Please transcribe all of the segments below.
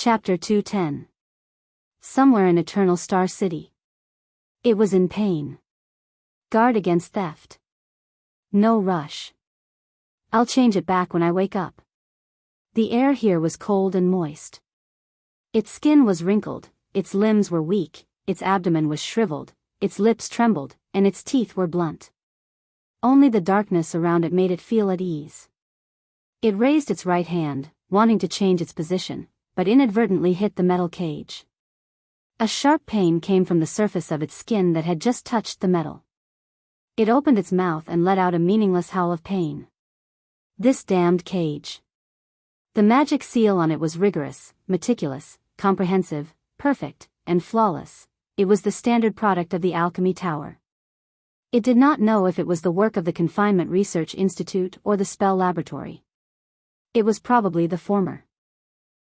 Chapter 210. Somewhere in Eternal Star City. It was in pain. Guard against theft. No rush. I'll change it back when I wake up. The air here was cold and moist. Its skin was wrinkled, its limbs were weak, its abdomen was shriveled, its lips trembled, and its teeth were blunt. Only the darkness around it made it feel at ease. It raised its right hand, wanting to change its position, but inadvertently hit the metal cage. A sharp pain came from the surface of its skin that had just touched the metal. It opened its mouth and let out a meaningless howl of pain. This damned cage. The magic seal on it was rigorous, meticulous, comprehensive, perfect, and flawless. It was the standard product of the Alchemy Tower. It did not know if it was the work of the Confinement Research Institute or the Spell Laboratory. It was probably the former.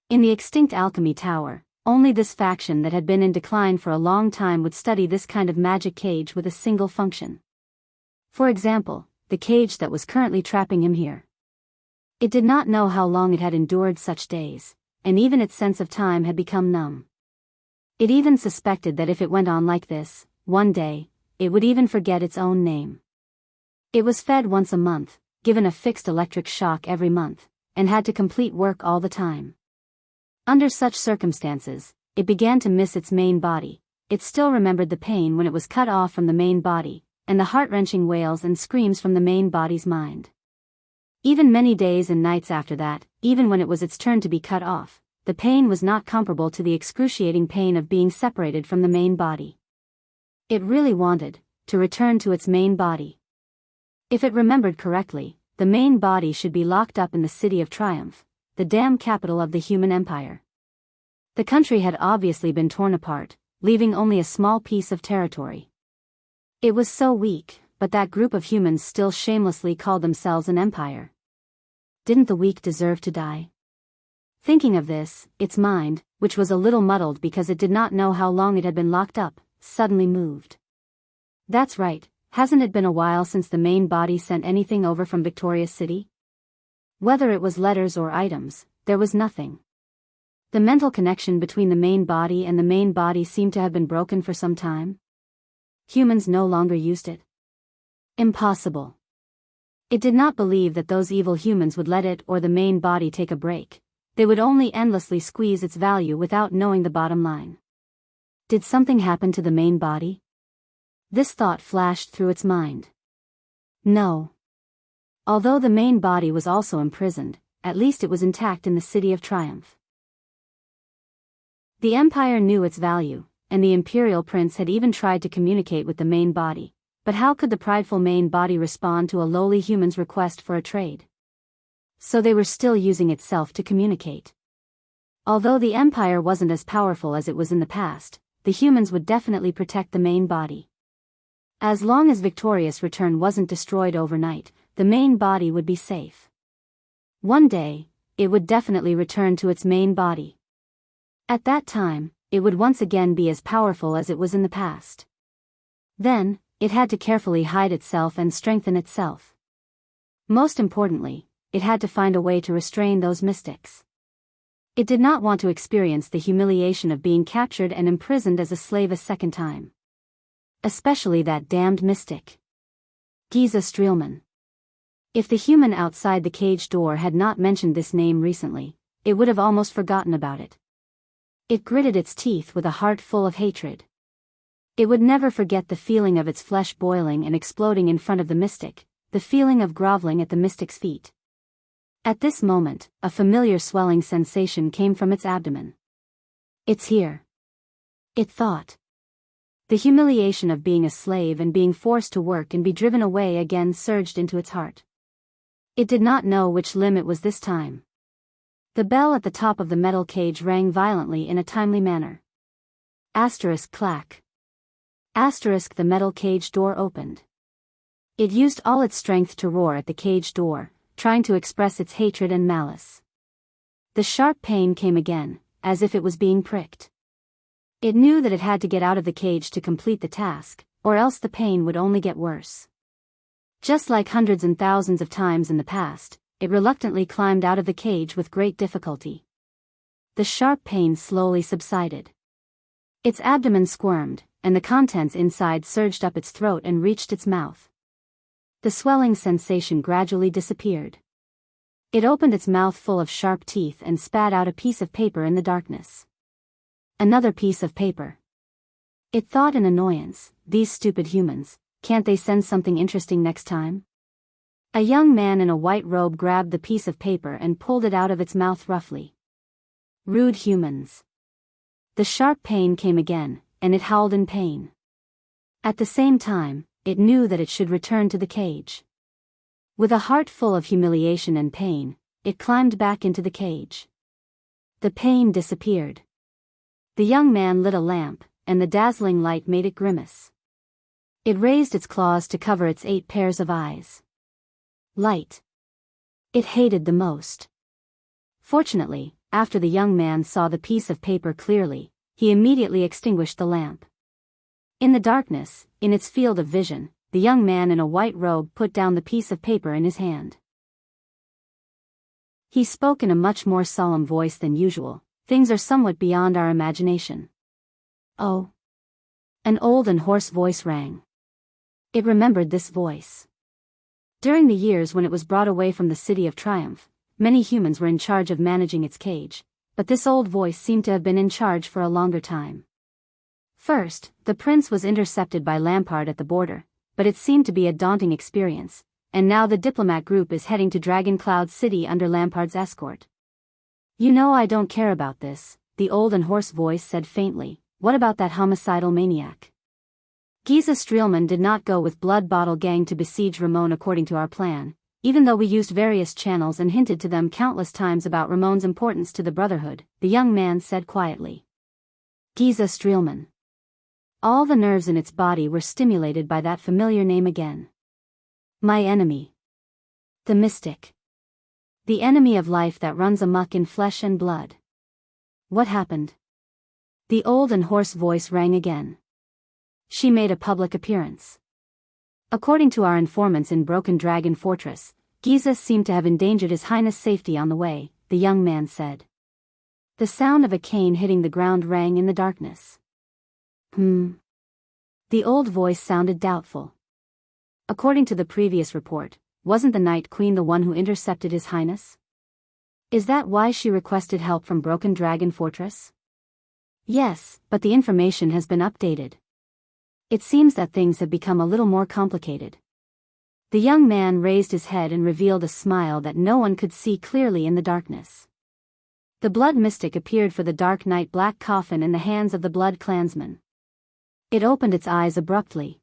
In the extinct Alchemy Tower, only this faction that had been in decline for a long time would study this kind of magic cage with a single function. For example, the cage that was currently trapping him here. It did not know how long it had endured such days, and even its sense of time had become numb. It even suspected that if it went on like this, one day, it would even forget its own name. It was fed once a month, given a fixed electric shock every month, and had to complete work all the time. Under such circumstances, it began to miss its main body. It still remembered the pain when it was cut off from the main body, and the heart-wrenching wails and screams from the main body's mind. Even many days and nights after that, even when it was its turn to be cut off, the pain was not comparable to the excruciating pain of being separated from the main body. It really wanted to return to its main body. If it remembered correctly, the main body should be locked up in the City of Triumph, the damn capital of the human empire. The country had obviously been torn apart, leaving only a small piece of territory. It was so weak, but that group of humans still shamelessly called themselves an empire. Didn't the weak deserve to die? Thinking of this, its mind, which was a little muddled because it did not know how long it had been locked up, suddenly moved. That's right, hasn't it been a while since the main body sent anything over from Victoria's City? Whether it was letters or items, there was nothing. The mental connection between the main body and the main body seemed to have been broken for some time. Humans no longer used it. Impossible. It did not believe that those evil humans would let it or the main body take a break. They would only endlessly squeeze its value without knowing the bottom line. Did something happen to the main body? This thought flashed through its mind. No. Although the main body was also imprisoned, at least it was intact in the City of Triumph. The Empire knew its value, and the Imperial Prince had even tried to communicate with the main body, but how could the prideful main body respond to a lowly human's request for a trade? So they were still using itself to communicate. Although the Empire wasn't as powerful as it was in the past, the humans would definitely protect the main body. As long as Victoria's return wasn't destroyed overnight, the main body would be safe. One day, it would definitely return to its main body. At that time, it would once again be as powerful as it was in the past. Then, it had to carefully hide itself and strengthen itself. Most importantly, it had to find a way to restrain those mystics. It did not want to experience the humiliation of being captured and imprisoned as a slave a second time. Especially that damned mystic. Giza Streelman. If the human outside the cage door had not mentioned this name recently, it would have almost forgotten about it. It gritted its teeth with a heart full of hatred. It would never forget the feeling of its flesh boiling and exploding in front of the mystic, the feeling of groveling at the mystic's feet. At this moment, a familiar swelling sensation came from its abdomen. It's here. It thought. The humiliation of being a slave and being forced to work and be driven away again surged into its heart. It did not know which limb it was this time. The bell at the top of the metal cage rang violently in a timely manner. Asterisk clack. Asterisk the metal cage door opened. It used all its strength to roar at the cage door, trying to express its hatred and malice. The sharp pain came again, as if it was being pricked. It knew that it had to get out of the cage to complete the task, or else the pain would only get worse. Just like hundreds and thousands of times in the past, it reluctantly climbed out of the cage with great difficulty. the sharp pain slowly subsided. Its abdomen squirmed, and the contents inside surged up its throat and reached its mouth. The swelling sensation gradually disappeared. It opened its mouth full of sharp teeth and spat out a piece of paper in the darkness. Another piece of paper. It thought in annoyance, these stupid humans, can't they send something interesting next time? A young man in a white robe grabbed the piece of paper and pulled it out of its mouth roughly. Rude humans. The sharp pain came again, and it howled in pain. At the same time, it knew that it should return to the cage. With a heart full of humiliation and pain, it climbed back into the cage. The pain disappeared. The young man lit a lamp, and the dazzling light made it grimace. It raised its claws to cover its 8 pairs of eyes. Light. It hated the most. Fortunately, after the young man saw the piece of paper clearly, he immediately extinguished the lamp. In the darkness, in its field of vision, the young man in a white robe put down the piece of paper in his hand. He spoke in a much more solemn voice than usual. Things are somewhat beyond our imagination. Oh. An old and hoarse voice rang. It remembered this voice. During the years when it was brought away from the City of Triumph, many humans were in charge of managing its cage, but this old voice seemed to have been in charge for a longer time. First, the prince was intercepted by Lampard at the border, but it seemed to be a daunting experience, and now the diplomat group is heading to Dragon Cloud City under Lampard's escort. You know, I don't care about this, the old and hoarse voice said faintly. What about that homicidal maniac? Giza Streelman did not go with Blood Bottle Gang to besiege Ramon according to our plan, even though we used various channels and hinted to them countless times about Ramon's importance to the Brotherhood, the young man said quietly. Giza Streelman. All the nerves in its body were stimulated by that familiar name again. My enemy. The mystic. The enemy of life that runs amok in flesh and blood. What happened? The old and hoarse voice rang again. She made a public appearance. According to our informants in Broken Dragon Fortress, Giza seemed to have endangered His Highness' safety on the way, the young man said. The sound of a cane hitting the ground rang in the darkness. The old voice sounded doubtful. According to the previous report, wasn't the Night Queen the one who intercepted His Highness? Is that why she requested help from Broken Dragon Fortress? Yes, but the information has been updated. It seems that things have become a little more complicated. The young man raised his head and revealed a smile that no one could see clearly in the darkness. The blood mystic appeared for the Dark Knight black coffin in the hands of the Blood Clansman. It opened its eyes abruptly.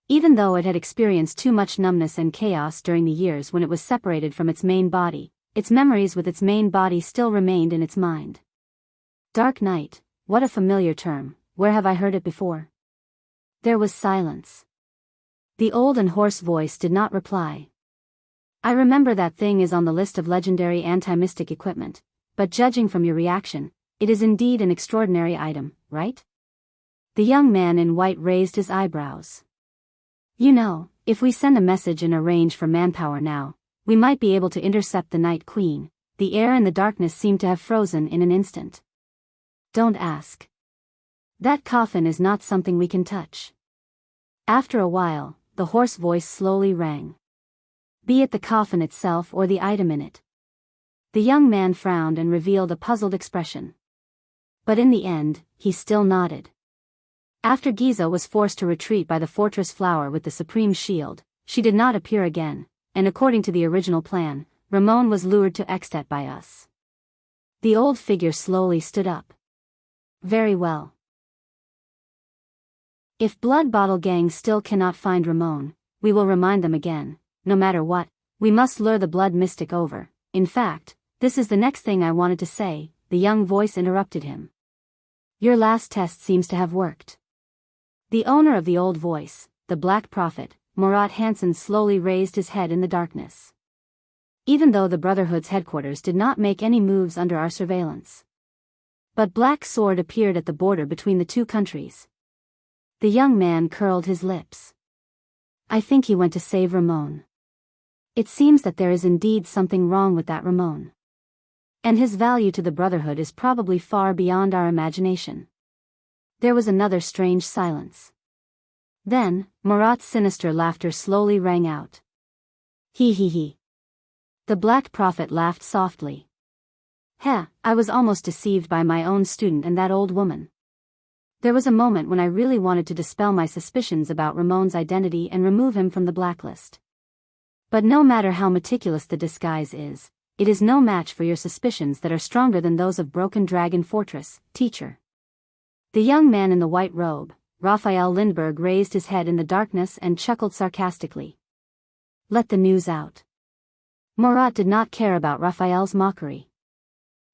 Even though it had experienced too much numbness and chaos during the years when it was separated from its main body, its memories with its main body still remained in its mind. Dark Knight, what a familiar term, where have I heard it before? There was silence. The old and hoarse voice did not reply. I remember that thing is on the list of legendary anti-mystic equipment, but judging from your reaction, it is indeed an extraordinary item, right? The young man in white raised his eyebrows. You know, if we send a message and arrange for manpower now, we might be able to intercept the Night Queen. The air and the darkness seemed to have frozen in an instant. Don't ask. That coffin is not something we can touch. After a while, the hoarse voice slowly rang. Be it the coffin itself or the item in it. The young man frowned and revealed a puzzled expression. But in the end, he still nodded. After Giza was forced to retreat by the fortress flower with the supreme shield, she did not appear again, and according to the original plan, Ramon was lured to Extet by us. The old figure slowly stood up. Very well. If Blood Bottle Gang still cannot find Ramon, we will remind them again, no matter what, we must lure the blood mystic over. In fact, this is the next thing I wanted to say, the young voice interrupted him. Your last test seems to have worked. The owner of the old voice, the Black Prophet, Murat Hansen slowly raised his head in the darkness. Even though the Brotherhood's headquarters did not make any moves under our surveillance. But Black Sword appeared at the border between the two countries. The young man curled his lips. I think he went to save Ramon. It seems that there is indeed something wrong with that Ramon. And his value to the Brotherhood is probably far beyond our imagination. There was another strange silence. Then, Marat's sinister laughter slowly rang out. He he he. The Black Prophet laughed softly. Heh, I was almost deceived by my own student and that old woman. There was a moment when I really wanted to dispel my suspicions about Ramon's identity and remove him from the blacklist. But no matter how meticulous the disguise is, it is no match for your suspicions that are stronger than those of Broken Dragon Fortress, teacher. The young man in the white robe, Raphael Lindbergh, raised his head in the darkness and chuckled sarcastically. Let the news out. Marat did not care about Raphael's mockery.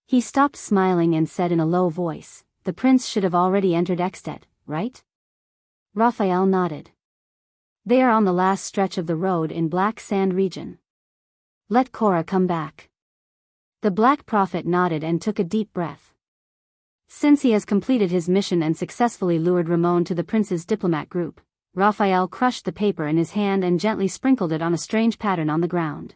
He stopped smiling and said in a low voice, the prince should have already entered Extet, right? Raphael nodded. They are on the last stretch of the road in Black Sand region. Let Cora come back. The Black Prophet nodded and took a deep breath. Since he has completed his mission and successfully lured Ramon to the prince's diplomat group, Raphael crushed the paper in his hand and gently sprinkled it on a strange pattern on the ground.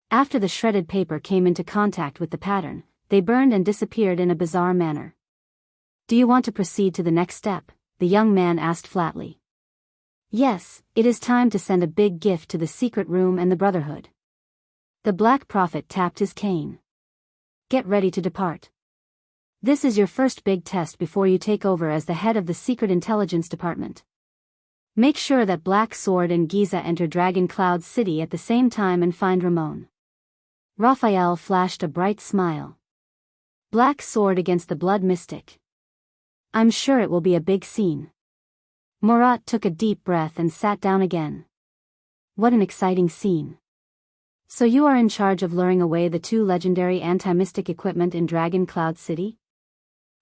After the shredded paper came into contact with the pattern, they burned and disappeared in a bizarre manner. Do you want to proceed to the next step? The young man asked flatly. Yes, it is time to send a big gift to the secret room and the Brotherhood. The Black Prophet tapped his cane. Get ready to depart. This is your first big test before you take over as the head of the Secret Intelligence Department. Make sure that Black Sword and Giza enter Dragon Cloud City at the same time and find Ramon. Raphael flashed a bright smile. Black Sword against the Blood Mystic. I'm sure it will be a big scene. Marat took a deep breath and sat down again. What an exciting scene. So you are in charge of luring away the two legendary anti-mystic equipment in Dragon Cloud City?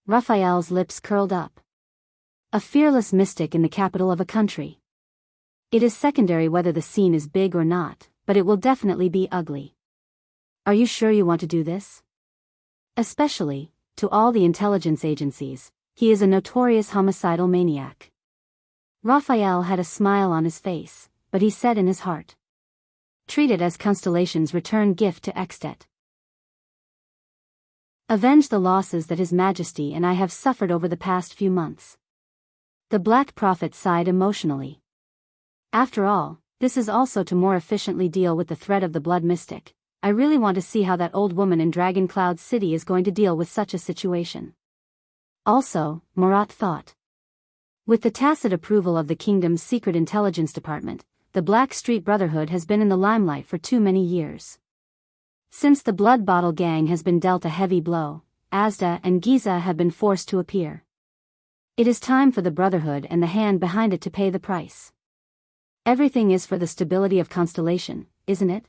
Raphael's lips curled up. A fearless mystic in the capital of a country. It is secondary whether the scene is big or not, but it will definitely be ugly. Are you sure you want to do this? Especially, to all the intelligence agencies, he is a notorious homicidal maniac. Raphael had a smile on his face, but he said in his heart. Treat it as Constellation's return gift to Extet. Avenge the losses that His Majesty and I have suffered over the past few months. The Black Prophet sighed emotionally. After all, this is also to more efficiently deal with the threat of the Blood Mystic. I really want to see how that old woman in Dragon Cloud City is going to deal with such a situation. Also, Marat thought. With the tacit approval of the kingdom's secret intelligence department, the Black Street Brotherhood has been in the limelight for too many years. Since the Blood Bottle Gang has been dealt a heavy blow, Asda and Giza have been forced to appear. It is time for the Brotherhood and the hand behind it to pay the price. Everything is for the stability of Constellation, isn't it?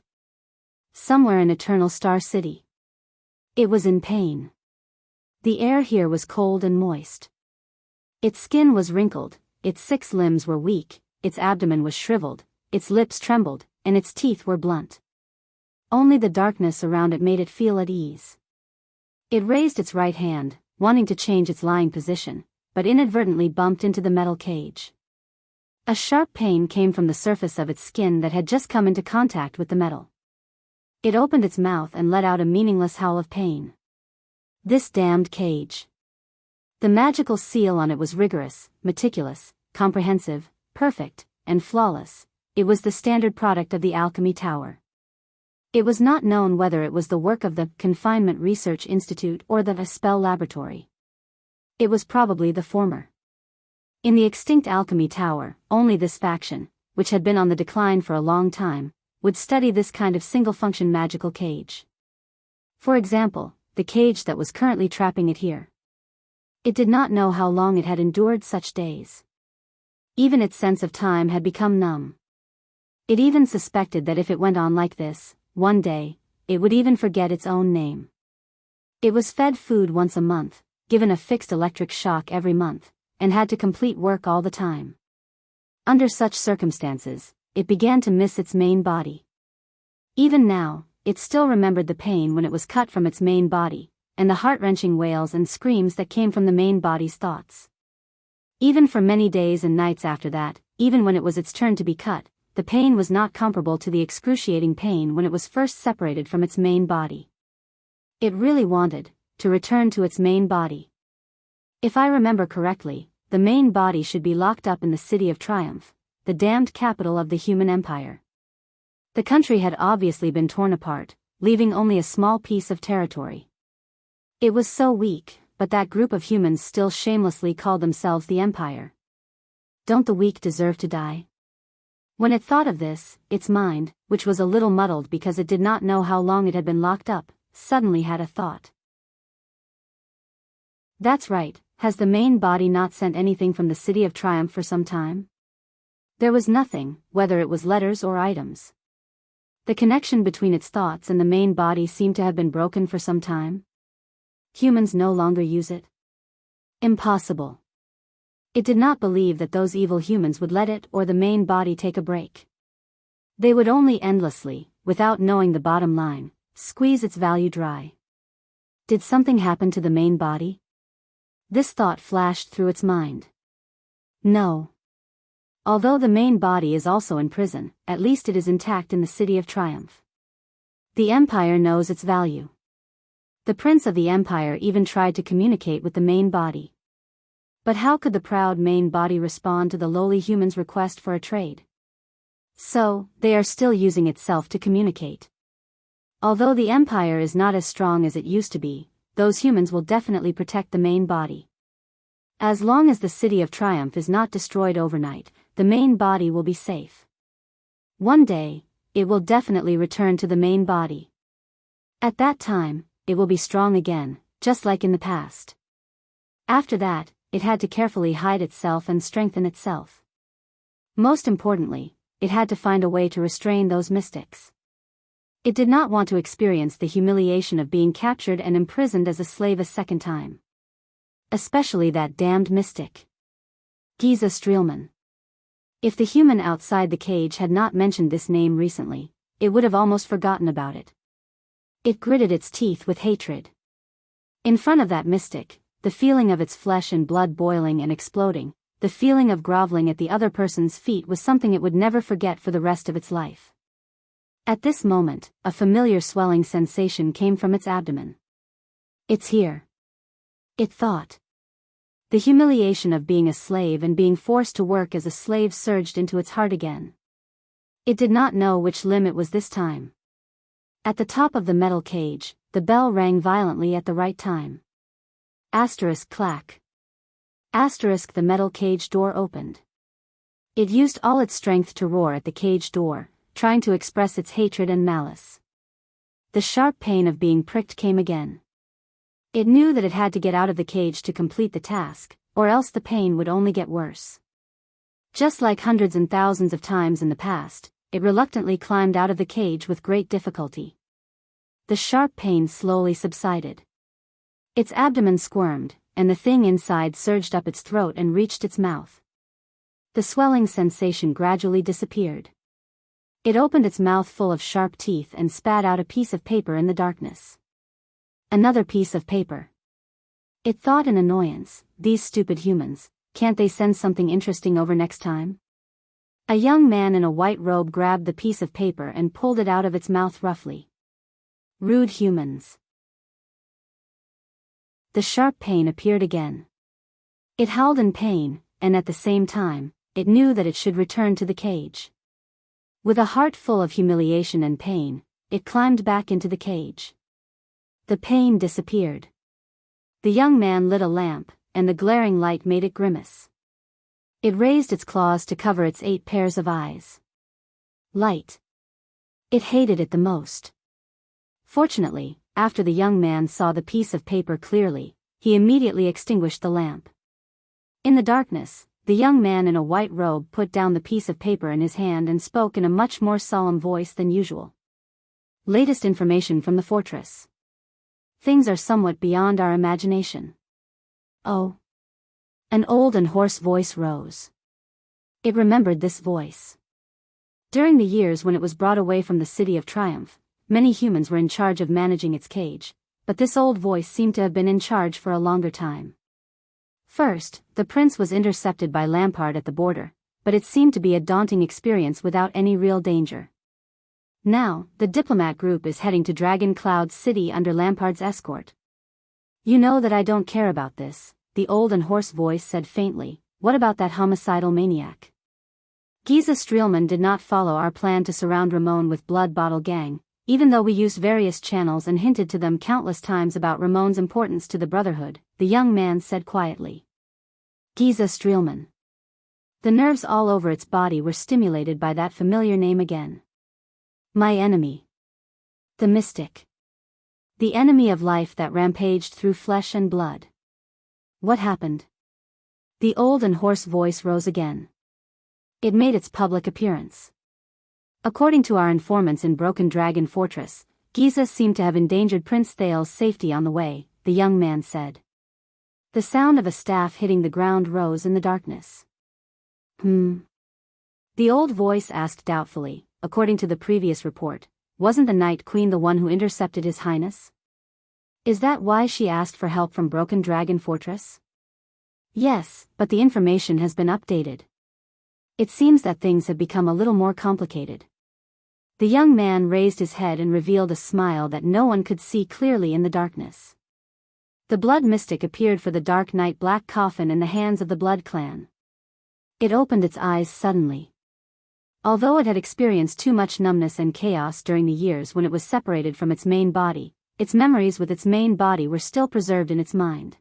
Somewhere in Eternal Star City. It was in pain. The air here was cold and moist. Its skin was wrinkled, its 6 limbs were weak, its abdomen was shriveled, its lips trembled, and its teeth were blunt. Only the darkness around it made it feel at ease. It raised its right hand, wanting to change its lying position, but inadvertently bumped into the metal cage. A sharp pain came from the surface of its skin that had just come into contact with the metal. It opened its mouth and let out a meaningless howl of pain. This damned cage. The magical seal on it was rigorous, meticulous, comprehensive, perfect, and flawless. It was the standard product of the Alchemy Tower. It was not known whether it was the work of the Confinement Research Institute or the Spell Laboratory. It was probably the former. In the extinct Alchemy Tower, only this faction, which had been on the decline for a long time, would study this kind of single-function magical cage. For example, the cage that was currently trapping it here. It did not know how long it had endured such days. Even its sense of time had become numb. It even suspected that if it went on like this, one day, it would even forget its own name. It was fed food once a month, given a fixed electric shock every month, and had to complete work all the time. Under such circumstances, it began to miss its main body. Even now, it still remembered the pain when it was cut from its main body, and the heart-wrenching wails and screams that came from the main body's thoughts. Even for many days and nights after that, even when it was its turn to be cut, the pain was not comparable to the excruciating pain when it was first separated from its main body. It really wanted to return to its main body. If I remember correctly, the main body should be locked up in the City of Triumph, the damned capital of the human empire. The country had obviously been torn apart, leaving only a small piece of territory. It was so weak, but that group of humans still shamelessly called themselves the Empire. Don't the weak deserve to die? When it thought of this, its mind, which was a little muddled because it did not know how long it had been locked up, suddenly had a thought. That's right, has the main body not sent anything from the City of Triumph for some time? There was nothing, whether it was letters or items. The connection between its thoughts and the main body seemed to have been broken for some time. Humans no longer use it. Impossible. It did not believe that those evil humans would let it or the main body take a break. They would only endlessly, without knowing the bottom line, squeeze its value dry. Did something happen to the main body? This thought flashed through its mind. No. Although the main body is also in prison, at least it is intact in the City of Triumph. The Empire knows its value. The Prince of the Empire even tried to communicate with the main body. But how could the proud main body respond to the lowly human's request for a trade? So, they are still using itself to communicate. Although the Empire is not as strong as it used to be, those humans will definitely protect the main body. As long as the City of Triumph is not destroyed overnight, the main body will be safe. One day, it will definitely return to the main body. At that time, it will be strong again, just like in the past. After that, it had to carefully hide itself and strengthen itself. Most importantly, it had to find a way to restrain those mystics. It did not want to experience the humiliation of being captured and imprisoned as a slave a second time. Especially that damned mystic. Giza Streelman. If the human outside the cage had not mentioned this name recently, it would have almost forgotten about it. It gritted its teeth with hatred. In front of that mystic, the feeling of its flesh and blood boiling and exploding, the feeling of groveling at the other person's feet was something it would never forget for the rest of its life. At this moment, a familiar swelling sensation came from its abdomen. It's here. It thought. The humiliation of being a slave and being forced to work as a slave surged into its heart again. It did not know which limb it was this time. At the top of the metal cage, the bell rang violently at the right time. Asterisk clack. Asterisk the metal cage door opened. It used all its strength to roar at the cage door, trying to express its hatred and malice. The sharp pain of being pricked came again. It knew that it had to get out of the cage to complete the task, or else the pain would only get worse. Just like hundreds and thousands of times in the past, it reluctantly climbed out of the cage with great difficulty. The sharp pain slowly subsided. Its abdomen squirmed, and the thing inside surged up its throat and reached its mouth. The swelling sensation gradually disappeared. It opened its mouth full of sharp teeth and spat out a piece of paper in the darkness. Another piece of paper. It thought in annoyance, these stupid humans, can't they send something interesting over next time? A young man in a white robe grabbed the piece of paper and pulled it out of its mouth roughly. Rude humans. The sharp pain appeared again. It howled in pain, and at the same time, it knew that it should return to the cage. With a heart full of humiliation and pain, it climbed back into the cage. The pain disappeared. The young man lit a lamp, and the glaring light made it grimace. It raised its claws to cover its 8 pairs of eyes. Light. It hated it the most. Fortunately, after the young man saw the piece of paper clearly, he immediately extinguished the lamp. In the darkness, the young man in a white robe put down the piece of paper in his hand and spoke in a much more solemn voice than usual. Latest information from the fortress. Things are somewhat beyond our imagination. Oh. An old and hoarse voice rose. It remembered this voice. During the years when it was brought away from the City of Triumph, many humans were in charge of managing its cage, but this old voice seemed to have been in charge for a longer time. First, the prince was intercepted by Lampard at the border, but it seemed to be a daunting experience without any real danger. Now, the diplomat group is heading to Dragon Cloud City under Lampard's escort. You know that I don't care about this, the old and hoarse voice said faintly. What about that homicidal maniac? Giza Streelman did not follow our plan to surround Ramon with Blood Bottle Gang, even though we used various channels and hinted to them countless times about Ramon's importance to the Brotherhood, the young man said quietly. Giza Streelman. The nerves all over its body were stimulated by that familiar name again. My enemy. The mystic. The enemy of life that rampaged through flesh and blood. What happened? The old and hoarse voice rose again. It made its public appearance. According to our informants in Broken Dragon Fortress, Giza seemed to have endangered Prince Thal's safety on the way, the young man said. The sound of a staff hitting the ground rose in the darkness. The old voice asked doubtfully. According to the previous report, wasn't the Night Queen the one who intercepted His Highness? Is that why she asked for help from Broken Dragon Fortress? Yes, but the information has been updated. It seems that things have become a little more complicated. The young man raised his head and revealed a smile that no one could see clearly in the darkness. The Blood Mystic appeared for the Dark Knight Black Coffin in the hands of the Blood Clan. It opened its eyes suddenly. Although it had experienced too much numbness and chaos during the years when it was separated from its main body, its memories with its main body were still preserved in its mind.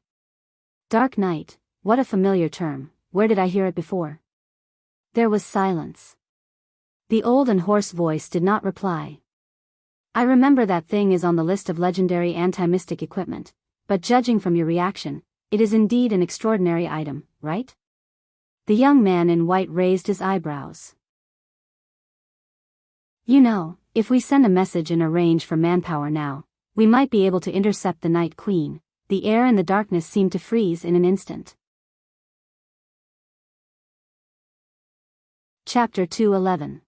Dark Knight, what a familiar term, where did I hear it before? There was silence. The old and hoarse voice did not reply. I remember that thing is on the list of legendary anti-mystic equipment, but judging from your reaction, it is indeed an extraordinary item, right? The young man in white raised his eyebrows. You know, if we send a message and arrange for manpower now, we might be able to intercept the Night Queen. The air and the darkness seemed to freeze in an instant. Chapter 211.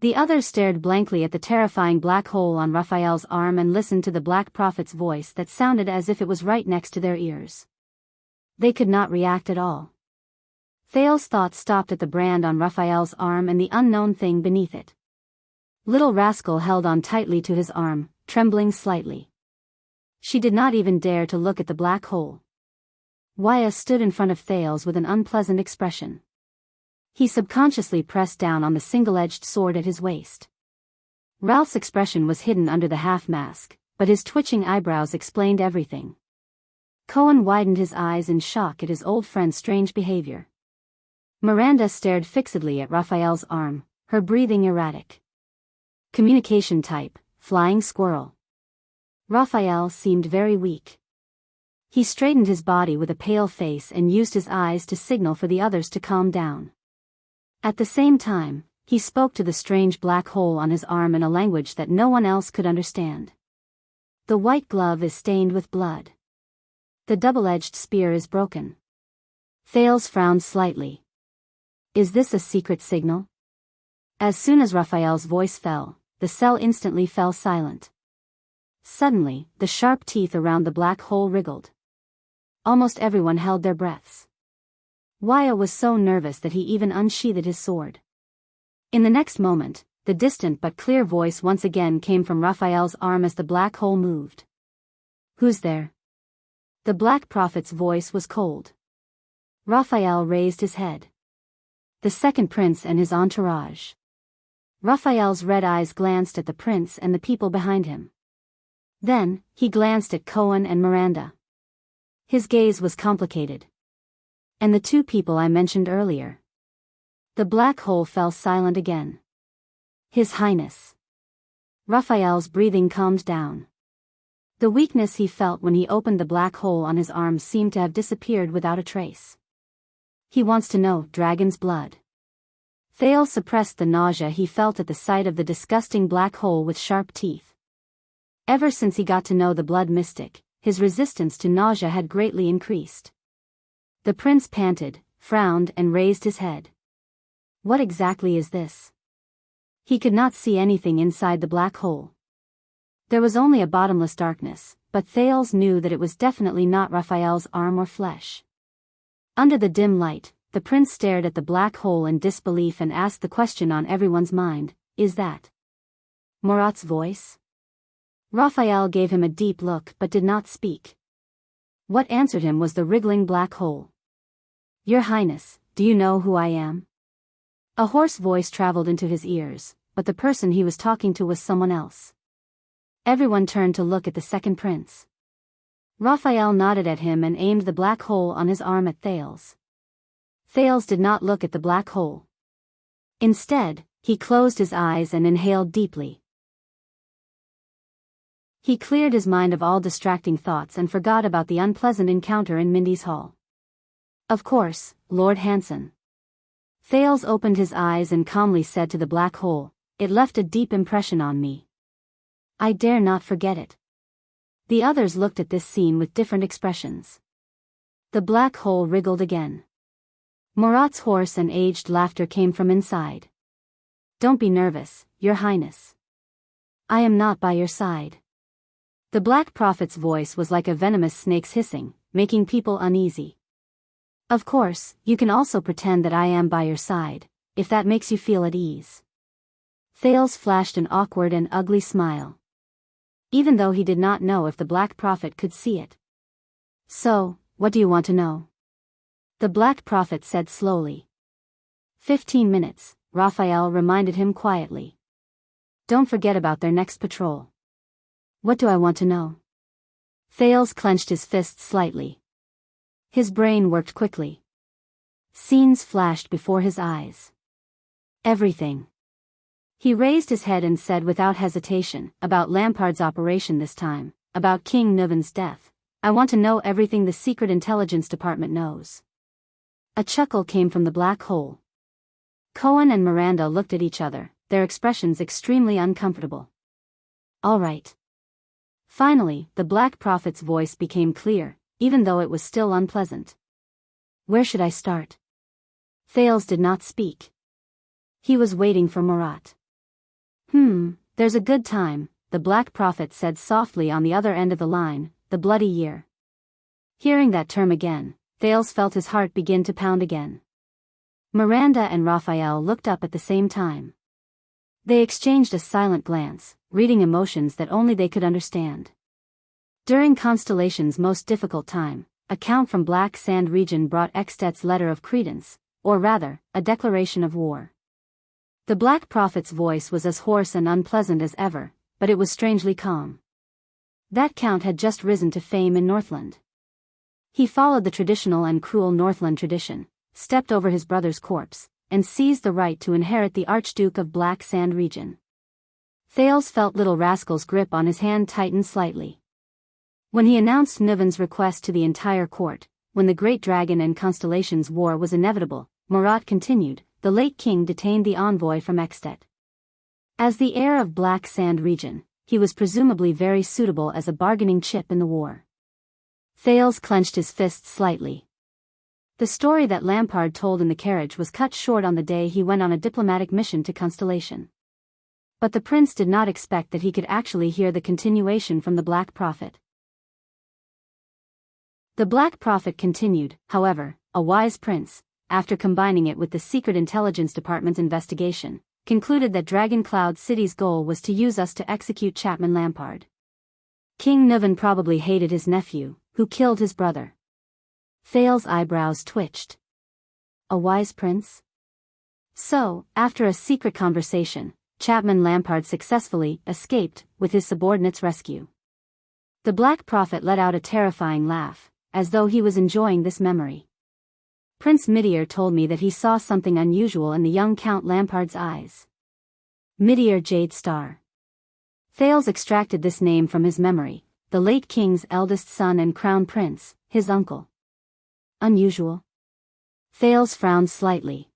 The others stared blankly at the terrifying black hole on Raphael's arm and listened to the Black Prophet's voice that sounded as if it was right next to their ears. They could not react at all. Thal's thoughts stopped at the brand on Raphael's arm and the unknown thing beneath it. Little Rascal held on tightly to his arm, trembling slightly. She did not even dare to look at the black hole. Waya stood in front of Thales with an unpleasant expression. He subconsciously pressed down on the single-edged sword at his waist. Ralph's expression was hidden under the half-mask, but his twitching eyebrows explained everything. Cohen widened his eyes in shock at his old friend's strange behavior. Miranda stared fixedly at Raphael's arm, her breathing erratic. Communication type, flying squirrel. Raphael seemed very weak. He straightened his body with a pale face and used his eyes to signal for the others to calm down. At the same time, he spoke to the strange black hole on his arm in a language that no one else could understand. The white glove is stained with blood. The double-edged spear is broken. Thales frowned slightly. Is this a secret signal? As soon as Raphael's voice fell, the cell instantly fell silent. Suddenly, the sharp teeth around the black hole wriggled. Almost everyone held their breaths. Waya was so nervous that he even unsheathed his sword. In the next moment, the distant but clear voice once again came from Raphael's arm as the black hole moved. Who's there? The Black Prophet's voice was cold. Raphael raised his head. The second prince and his entourage. Raphael's red eyes glanced at the prince and the people behind him. Then, he glanced at Cohen and Miranda. His gaze was complicated. And the two people I mentioned earlier. The black hole fell silent again. His Highness. Raphael's breathing calmed down. The weakness he felt when he opened the black hole on his arm seemed to have disappeared without a trace. He wants to know dragon's blood. Thales suppressed the nausea he felt at the sight of the disgusting black hole with sharp teeth. Ever since he got to know the blood mystic, his resistance to nausea had greatly increased. The prince panted, frowned and raised his head. What exactly is this? He could not see anything inside the black hole. There was only a bottomless darkness, but Thales knew that it was definitely not Raphael's arm or flesh. Under the dim light, the prince stared at the black hole in disbelief and asked the question on everyone's mind, is that Murat's voice? Raphael gave him a deep look but did not speak. What answered him was the wriggling black hole. Your Highness, do you know who I am? A hoarse voice traveled into his ears, but the person he was talking to was someone else. Everyone turned to look at the second prince. Raphael nodded at him and aimed the black hole on his arm at Thales. Thales did not look at the black hole. Instead, he closed his eyes and inhaled deeply. He cleared his mind of all distracting thoughts and forgot about the unpleasant encounter in Mindy's hall. Of course, Lord Hanson. Thales opened his eyes and calmly said to the black hole, "It left a deep impression on me. I dare not forget it." The others looked at this scene with different expressions. The black hole wriggled again. Murat's hoarse and aged laughter came from inside. Don't be nervous, Your Highness. I am not by your side. The Black Prophet's voice was like a venomous snake's hissing, making people uneasy. Of course, you can also pretend that I am by your side, if that makes you feel at ease. Thales flashed an awkward and ugly smile. Even though he did not know if the Black Prophet could see it. So, what do you want to know? The Black Prophet said slowly. 15 minutes, Raphael reminded him quietly. Don't forget about their next patrol. What do I want to know? Thales clenched his fists slightly. His brain worked quickly. Scenes flashed before his eyes. Everything. He raised his head and said without hesitation, about Lampard's operation this time, about King Nuven's death. I want to know everything the Secret Intelligence Department knows. A chuckle came from the black hole. Cohen and Miranda looked at each other, their expressions extremely uncomfortable. All right. Finally, the Black Prophet's voice became clear, even though it was still unpleasant. Where should I start? Thales did not speak. He was waiting for Murat. There's a good time, the Black Prophet said softly on the other end of the line, the bloody year. Hearing that term again, Thales felt his heart begin to pound again. Miranda and Raphael looked up at the same time. They exchanged a silent glance, reading emotions that only they could understand. During Constellation's most difficult time, a count from Black Sand region brought Extet's letter of credence, or rather, a declaration of war. The Black Prophet's voice was as hoarse and unpleasant as ever, but it was strangely calm. That count had just risen to fame in Northland. He followed the traditional and cruel Northland tradition, stepped over his brother's corpse, and seized the right to inherit the Archduke of Black Sand region. Thales felt Little Rascal's grip on his hand tighten slightly. When he announced Nuven's request to the entire court, when the Great Dragon and Constellation's war was inevitable, Murat continued, the late king detained the envoy from Extet. As the heir of Black Sand region, he was presumably very suitable as a bargaining chip in the war. Thales clenched his fists slightly. The story that Lampard told in the carriage was cut short on the day he went on a diplomatic mission to Constellation. But the prince did not expect that he could actually hear the continuation from the Black Prophet. The Black Prophet continued, however, a wise prince, after combining it with the Secret Intelligence Department's investigation, concluded that Dragon Cloud City's goal was to use us to execute Chapman Lampard. King Nuven probably hated his nephew, who killed his brother. Thales' eyebrows twitched. A wise prince? So, after a secret conversation, Chapman Lampard successfully escaped with his subordinate's rescue. The Black Prophet let out a terrifying laugh, as though he was enjoying this memory. Prince Midir told me that he saw something unusual in the young Count Lampard's eyes. Midir Jade Star. Thales extracted this name from his memory, the late king's eldest son and crown prince, his uncle. Unusual? Thales frowned slightly.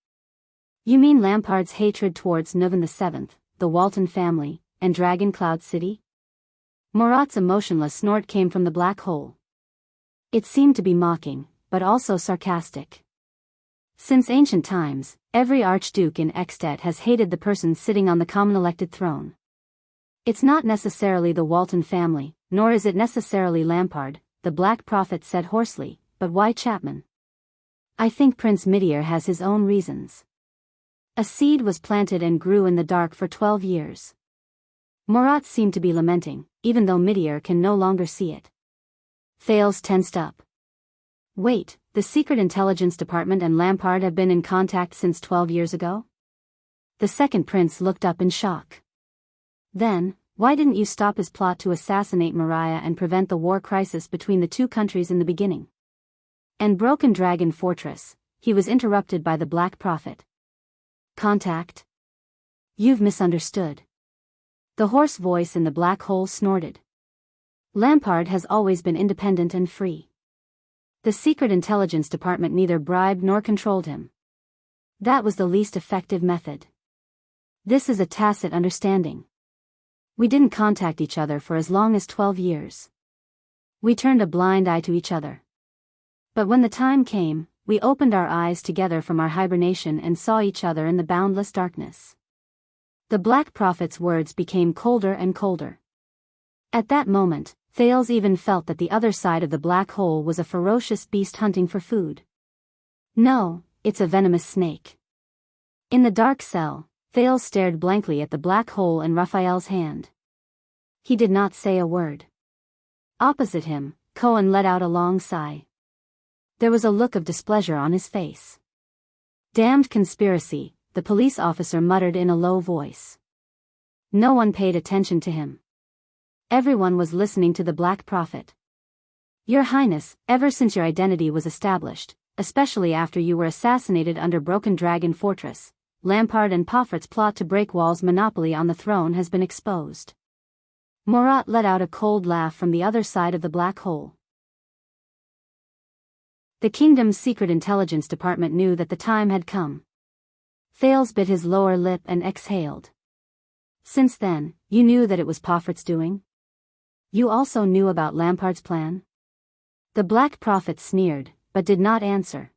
You mean Lampard's hatred towards Nuven VII, the Walton family, and Dragon Cloud City? Murat's emotionless snort came from the black hole. It seemed to be mocking, but also sarcastic. Since ancient times, every archduke in Extet has hated the person sitting on the common elected throne. It's not necessarily the Walton family, nor is it necessarily Lampard, the Black Prophet said hoarsely, but why Chapman? I think Prince Midir has his own reasons. A seed was planted and grew in the dark for 12 years. Murat seemed to be lamenting, even though Midir can no longer see it. Thales tensed up. Wait, the Secret Intelligence Department and Lampard have been in contact since 12 years ago? The second prince looked up in shock. Then, why didn't you stop his plot to assassinate Maria and prevent the war crisis between the two countries in the beginning? And Broken Dragon Fortress, he was interrupted by the Black Prophet. Contact? You've misunderstood. The hoarse voice in the black hole snorted. Lampard has always been independent and free. The Secret Intelligence Department neither bribed nor controlled him. That was the least effective method. This is a tacit understanding. We didn't contact each other for as long as 12 years. We turned a blind eye to each other. But when the time came, we opened our eyes together from our hibernation and saw each other in the boundless darkness. The Black Prophet's words became colder and colder. At that moment, Thales even felt that the other side of the black hole was a ferocious beast hunting for food. No, it's a venomous snake. In the dark cell, Thales stared blankly at the black hole in Raphael's hand. He did not say a word. Opposite him, Cohen let out a long sigh. There was a look of displeasure on his face. Damned conspiracy, the police officer muttered in a low voice. No one paid attention to him. Everyone was listening to the Black Prophet. Your Highness, ever since your identity was established, especially after you were assassinated under Broken Dragon Fortress, Lampard and Poffert's plot to break Wall's monopoly on the throne has been exposed. Murat let out a cold laugh from the other side of the black hole. The kingdom's secret intelligence department knew that the time had come. Thales bit his lower lip and exhaled. Since then, you knew that it was Poffert's doing? You also knew about Lampard's plan? The Black Prophet sneered, but did not answer.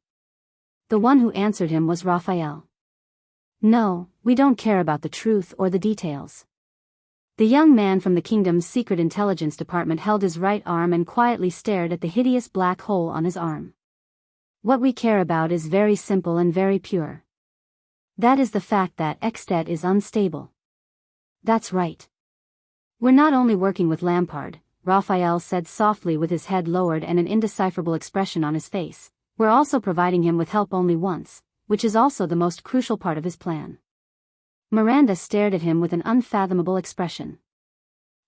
The one who answered him was Raphael. No, we don't care about the truth or the details. The young man from the kingdom's secret intelligence department held his right arm and quietly stared at the hideous black hole on his arm. What we care about is very simple and very pure. That is the fact that Extet is unstable. That's right. We're not only working with Lampard, Raphael said softly with his head lowered and an indecipherable expression on his face. We're also providing him with help only once, which is also the most crucial part of his plan. Miranda stared at him with an unfathomable expression.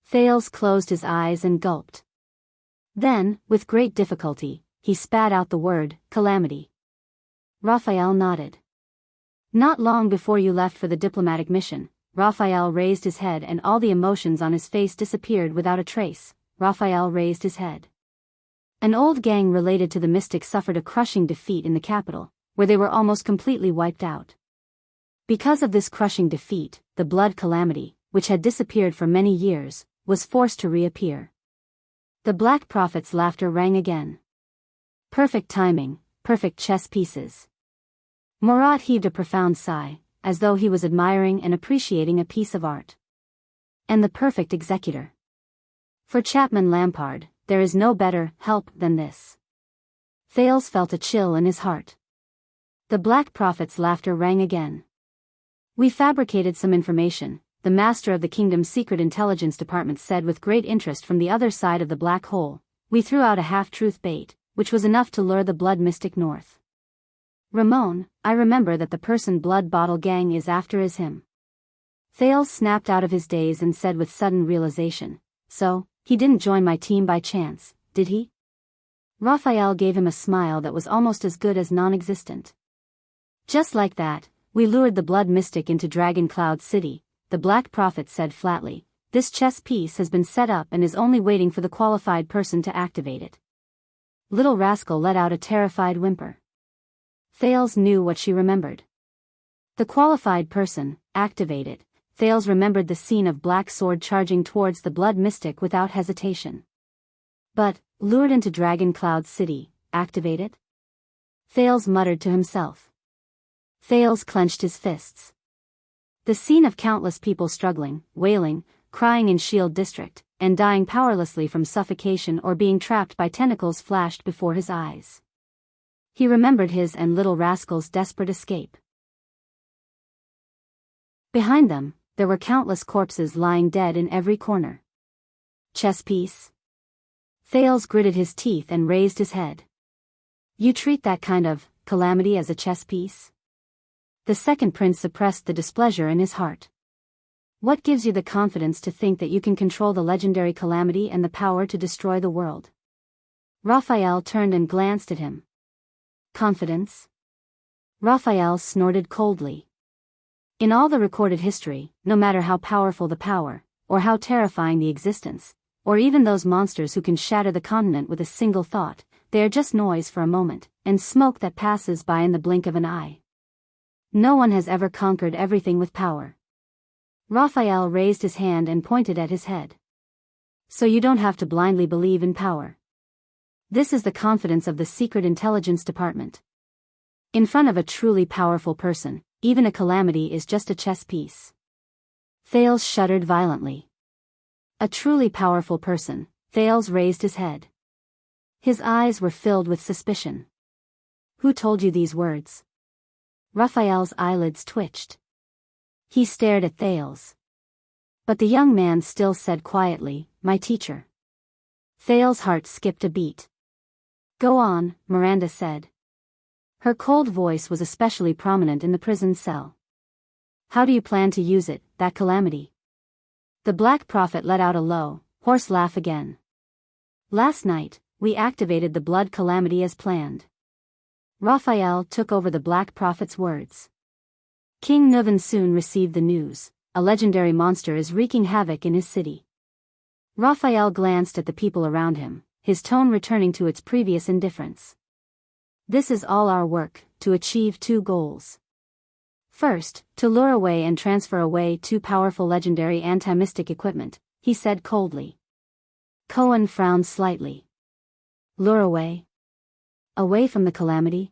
Thales closed his eyes and gulped. Then, with great difficulty, he spat out the word, calamity. Raphael nodded. Not long before you left for the diplomatic mission, Raphael raised his head and all the emotions on his face disappeared without a trace. Raphael raised his head. An old gang related to the mystics suffered a crushing defeat in the capital, where they were almost completely wiped out. Because of this crushing defeat, the blood calamity, which had disappeared for many years, was forced to reappear. The Black Prophet's laughter rang again. Perfect timing, perfect chess pieces. Murat heaved a profound sigh, as though he was admiring and appreciating a piece of art. And the perfect executor. For Chapman Lampard, there is no better help than this. Thales felt a chill in his heart. The Black Prophet's laughter rang again. We fabricated some information, the master of the kingdom's secret intelligence department said with great interest from the other side of the black hole. We threw out a half-truth bait, which was enough to lure the blood mystic north. Ramon, I remember that the person Blood Bottle Gang is after is him. Thales snapped out of his daze and said with sudden realization, so, he didn't join my team by chance, did he? Raphael gave him a smile that was almost as good as non-existent. Just like that, we lured the blood mystic into Dragon Cloud City, the Black Prophet said flatly. This chess piece has been set up and is only waiting for the qualified person to activate it. Little rascal let out a terrified whimper. Thales knew what she remembered. The qualified person, activate it. Thales remembered the scene of Black Sword charging towards the blood mystic without hesitation. But, lured into Dragon Cloud City, activate it? Thales muttered to himself. Thales clenched his fists. The scene of countless people struggling, wailing, crying in Shield District, and dying powerlessly from suffocation or being trapped by tentacles flashed before his eyes. He remembered his and Little Rascal's desperate escape. Behind them, there were countless corpses lying dead in every corner. Chess piece? Thales gritted his teeth and raised his head. You treat that kind of calamity as a chess piece? The second prince suppressed the displeasure in his heart. What gives you the confidence to think that you can control the legendary calamity and the power to destroy the world? Raphael turned and glanced at him. Confidence? Raphael snorted coldly. In all the recorded history, no matter how powerful the power, or how terrifying the existence, or even those monsters who can shatter the continent with a single thought, they are just noise for a moment, and smoke that passes by in the blink of an eye. No one has ever conquered everything with power. Raphael raised his hand and pointed at his head. So you don't have to blindly believe in power. This is the confidence of the Secret Intelligence Department. In front of a truly powerful person, even a calamity is just a chess piece. Thales shuddered violently. A truly powerful person. Thales raised his head. His eyes were filled with suspicion. Who told you these words? Raphael's eyelids twitched. He stared at Thales. But the young man still said quietly, my teacher. Thales' heart skipped a beat. Go on, Miranda said. Her cold voice was especially prominent in the prison cell. How do you plan to use it, that calamity? The Black Prophet let out a low, hoarse laugh again. Last night, we activated the blood calamity as planned. Raphael took over the Black Prophet's words. King Nuvan soon received the news. A legendary monster is wreaking havoc in his city. Raphael glanced at the people around him, his tone returning to its previous indifference. This is all our work, to achieve two goals. First, to lure away and transfer away two powerful legendary anti-mystic equipment, he said coldly. Cohen frowned slightly. Lure away? Away from the calamity?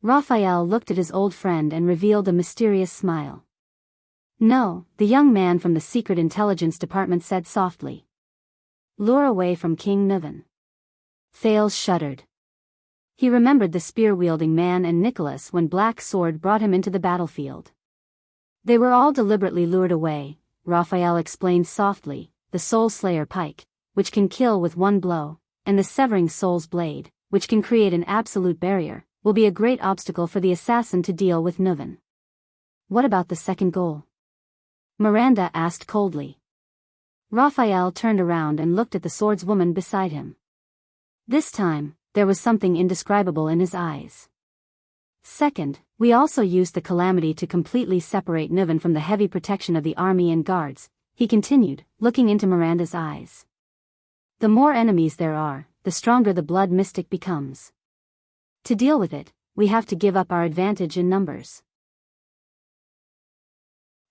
Raphael looked at his old friend and revealed a mysterious smile. No, the young man from the Secret Intelligence Department said softly. Lure away from King Nuvan. Thales shuddered. He remembered the spear-wielding man and Nicholas when Black Sword brought him into the battlefield. They were all deliberately lured away, Raphael explained softly, the Soul Slayer pike, which can kill with one blow, and the Severing Soul's blade, which can create an absolute barrier, will be a great obstacle for the assassin to deal with Nuvan. What about the second goal? Miranda asked coldly. Raphael turned around and looked at the swordswoman beside him. This time, there was something indescribable in his eyes. Second, we also used the calamity to completely separate Nuvan from the heavy protection of the army and guards, he continued, looking into Miranda's eyes. The more enemies there are, the stronger the blood mystic becomes. To deal with it, we have to give up our advantage in numbers.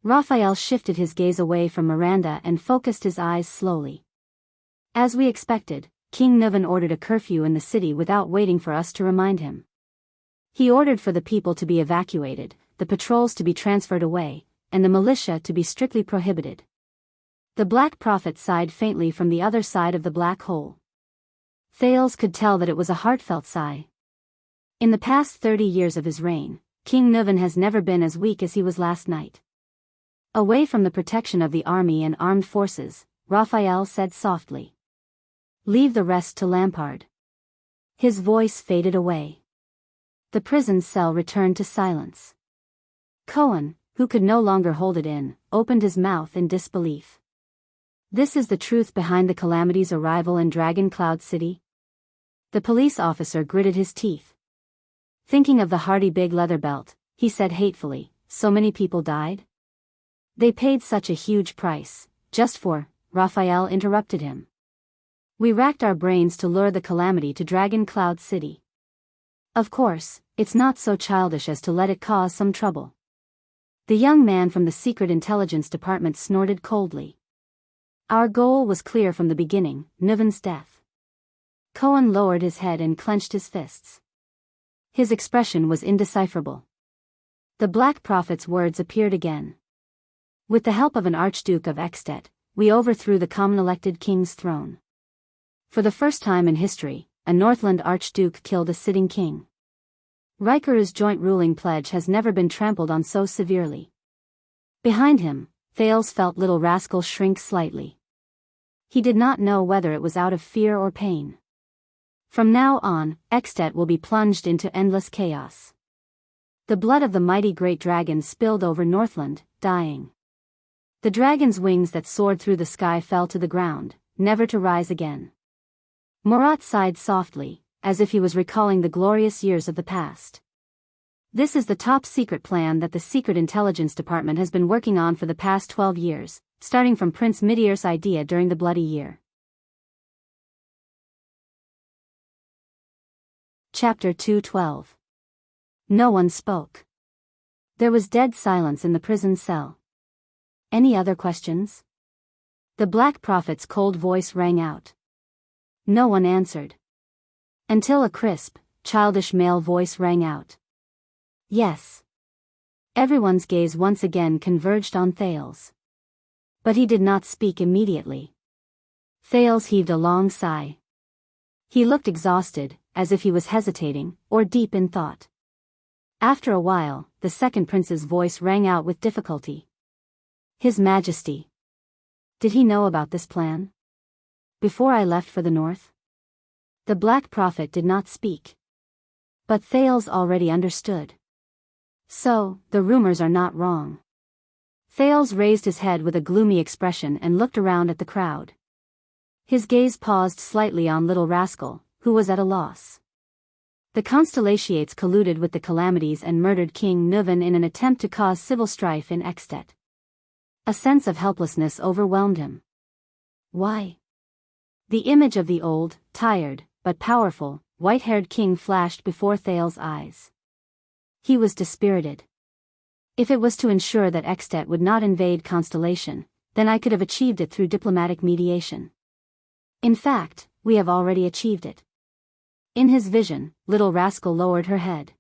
Raphael shifted his gaze away from Miranda and focused his eyes slowly. As we expected, King Nuvan ordered a curfew in the city without waiting for us to remind him. He ordered for the people to be evacuated, the patrols to be transferred away, and the militia to be strictly prohibited. The Black Prophet sighed faintly from the other side of the black hole. Thales could tell that it was a heartfelt sigh. In the past 30 years of his reign, King Nuvan has never been as weak as he was last night. Away from the protection of the army and armed forces, Raphael said softly. Leave the rest to Lampard. His voice faded away. The prison cell returned to silence. Cohen, who could no longer hold it in, opened his mouth in disbelief. This is the truth behind the calamity's arrival in Dragon Cloud City? The police officer gritted his teeth. Thinking of the hardy big leather belt, he said hatefully, so many people died? They paid such a huge price, just for, Raphael interrupted him. We racked our brains to lure the calamity to Dragon Cloud City. Of course, it's not so childish as to let it cause some trouble. The young man from the Secret Intelligence Department snorted coldly. Our goal was clear from the beginning, Nuvan's death. Cohen lowered his head and clenched his fists. His expression was indecipherable. The Black Prophet's words appeared again. With the help of an Archduke of Extet, we overthrew the common-elected king's throne. For the first time in history, a Northland Archduke killed a sitting king. Rikuru's joint ruling pledge has never been trampled on so severely. Behind him, Thales felt little rascal shrink slightly. He did not know whether it was out of fear or pain. From now on, Extet will be plunged into endless chaos. The blood of the mighty great dragon spilled over Northland, dying. The dragon's wings that soared through the sky fell to the ground, never to rise again. Murat sighed softly, as if he was recalling the glorious years of the past. This is the top secret plan that the Secret Intelligence Department has been working on for the past 12 years, starting from Prince Midier's idea during the Bloody Year. Chapter 212. No one spoke. There was dead silence in the prison cell. Any other questions? The Black Prophet's cold voice rang out. No one answered. Until a crisp, childish male voice rang out. Yes. Everyone's gaze once again converged on Thales. But he did not speak immediately. Thales heaved a long sigh. He looked exhausted, as if he was hesitating, or deep in thought. After a while, the second prince's voice rang out with difficulty. His Majesty. Did he know about this plan? Before I left for the north? The Black Prophet did not speak. But Thales already understood. So, the rumors are not wrong. Thales raised his head with a gloomy expression and looked around at the crowd. His gaze paused slightly on Little Rascal, who was at a loss. The Constellations colluded with the Calamities and murdered King Nuvan in an attempt to cause civil strife in Extet. A sense of helplessness overwhelmed him. Why? The image of the old, tired, but powerful, white-haired king flashed before Thales' eyes. He was dispirited. If it was to ensure that Extet would not invade Constellation, then I could have achieved it through diplomatic mediation. In fact, we have already achieved it. In his vision, Little Rascal lowered her head.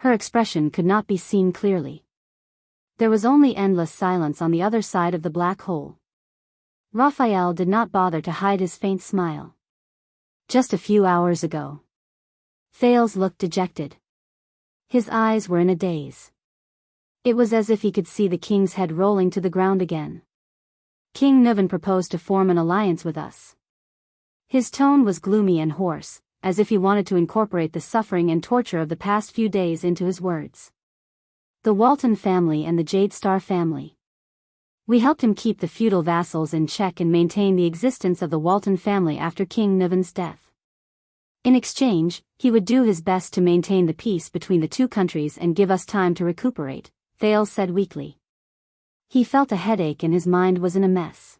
Her expression could not be seen clearly. There was only endless silence on the other side of the black hole. Raphael did not bother to hide his faint smile. Just a few hours ago. Thales looked dejected. His eyes were in a daze. It was as if he could see the king's head rolling to the ground again. King Nuvan proposed to form an alliance with us. His tone was gloomy and hoarse, as if he wanted to incorporate the suffering and torture of the past few days into his words. The Walton family and the Jade Star family. We helped him keep the feudal vassals in check and maintain the existence of the Walton family after King Nuvan's death. In exchange, he would do his best to maintain the peace between the two countries and give us time to recuperate, Thales said weakly. He felt a headache and his mind was in a mess.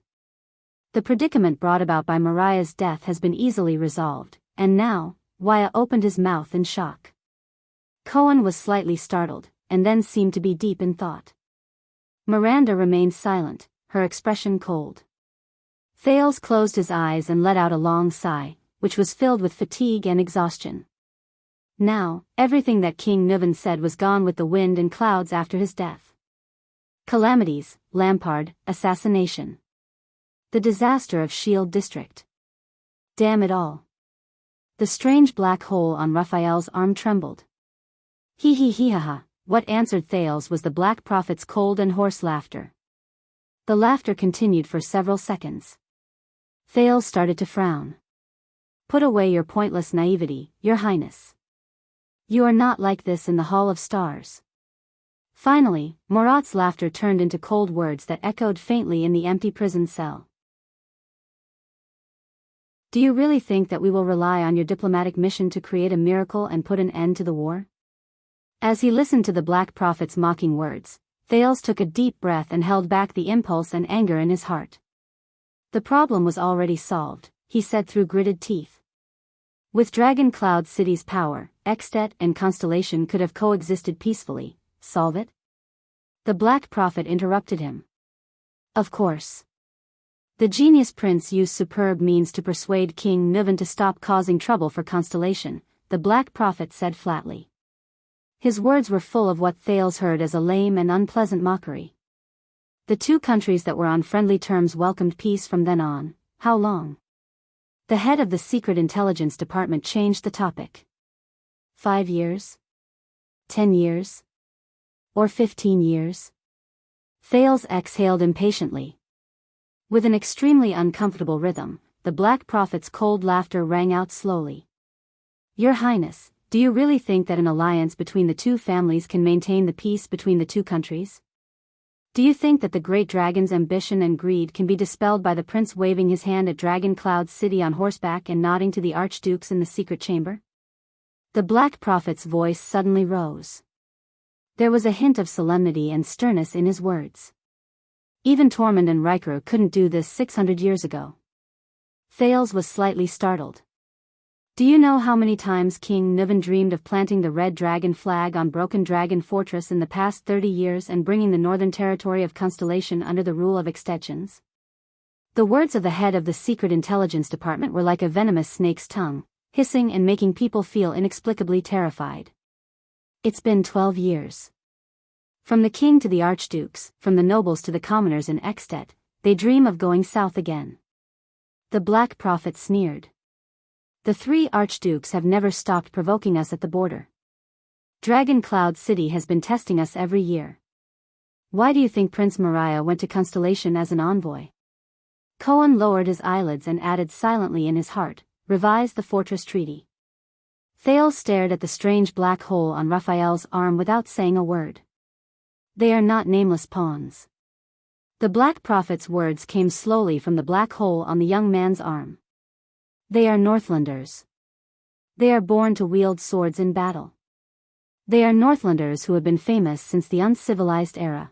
The predicament brought about by Mariah's death has been easily resolved, and now, Waya opened his mouth in shock. Cohen was slightly startled, and then seemed to be deep in thought. Miranda remained silent, her expression cold. Thales closed his eyes and let out a long sigh, which was filled with fatigue and exhaustion. Now, everything that King Nuvan said was gone with the wind and clouds after his death. Calamities, Lampard, assassination. The disaster of Shield District. Damn it all. The strange black hole on Raphael's arm trembled. Ha. What answered Thales was the Black Prophet's cold and hoarse laughter. The laughter continued for several seconds. Thales started to frown. Put away your pointless naivety, Your Highness. You are not like this in the Hall of Stars. Finally, Murat's laughter turned into cold words that echoed faintly in the empty prison cell. Do you really think that we will rely on your diplomatic mission to create a miracle and put an end to the war? As he listened to the Black Prophet's mocking words, Thales took a deep breath and held back the impulse and anger in his heart. The problem was already solved, he said through gritted teeth. With Dragon Cloud City's power, Extet and Constellation could have coexisted peacefully. Solve it? The Black Prophet interrupted him. Of course. The genius prince used superb means to persuade King Nuvan to stop causing trouble for Constellation, the Black Prophet said flatly. His words were full of what Thales heard as a lame and unpleasant mockery. The two countries that were on friendly terms welcomed peace from then on. How long? The head of the Secret Intelligence Department changed the topic. 5 years? 10 years? Or 15 years? Thales exhaled impatiently. With an extremely uncomfortable rhythm, the Black Prophet's cold laughter rang out slowly. Your Highness, do you really think that an alliance between the two families can maintain the peace between the two countries? Do you think that the great dragon's ambition and greed can be dispelled by the prince waving his hand at Dragon Cloud City on horseback and nodding to the archdukes in the secret chamber? The Black Prophet's voice suddenly rose. There was a hint of solemnity and sternness in his words. Even Tormund and Riker couldn't do this 600 years ago. Thales was slightly startled. Do you know how many times King Nuvan dreamed of planting the red dragon flag on Broken Dragon Fortress in the past 30 years and bringing the northern territory of Constellation under the rule of extensions? The words of the head of the Secret Intelligence Department were like a venomous snake's tongue, hissing and making people feel inexplicably terrified. It's been 12 years. From the king to the archdukes, from the nobles to the commoners in Extet, they dream of going south again. The Black Prophet sneered. The three archdukes have never stopped provoking us at the border. Dragon Cloud City has been testing us every year. Why do you think Prince Moriah went to Constellation as an envoy? Cohen lowered his eyelids and added silently in his heart, revise the fortress treaty. Thales stared at the strange black hole on Raphael's arm without saying a word. They are not nameless pawns. The Black Prophet's words came slowly from the black hole on the young man's arm. They are Northlanders. They are born to wield swords in battle. They are Northlanders who have been famous since the uncivilized era.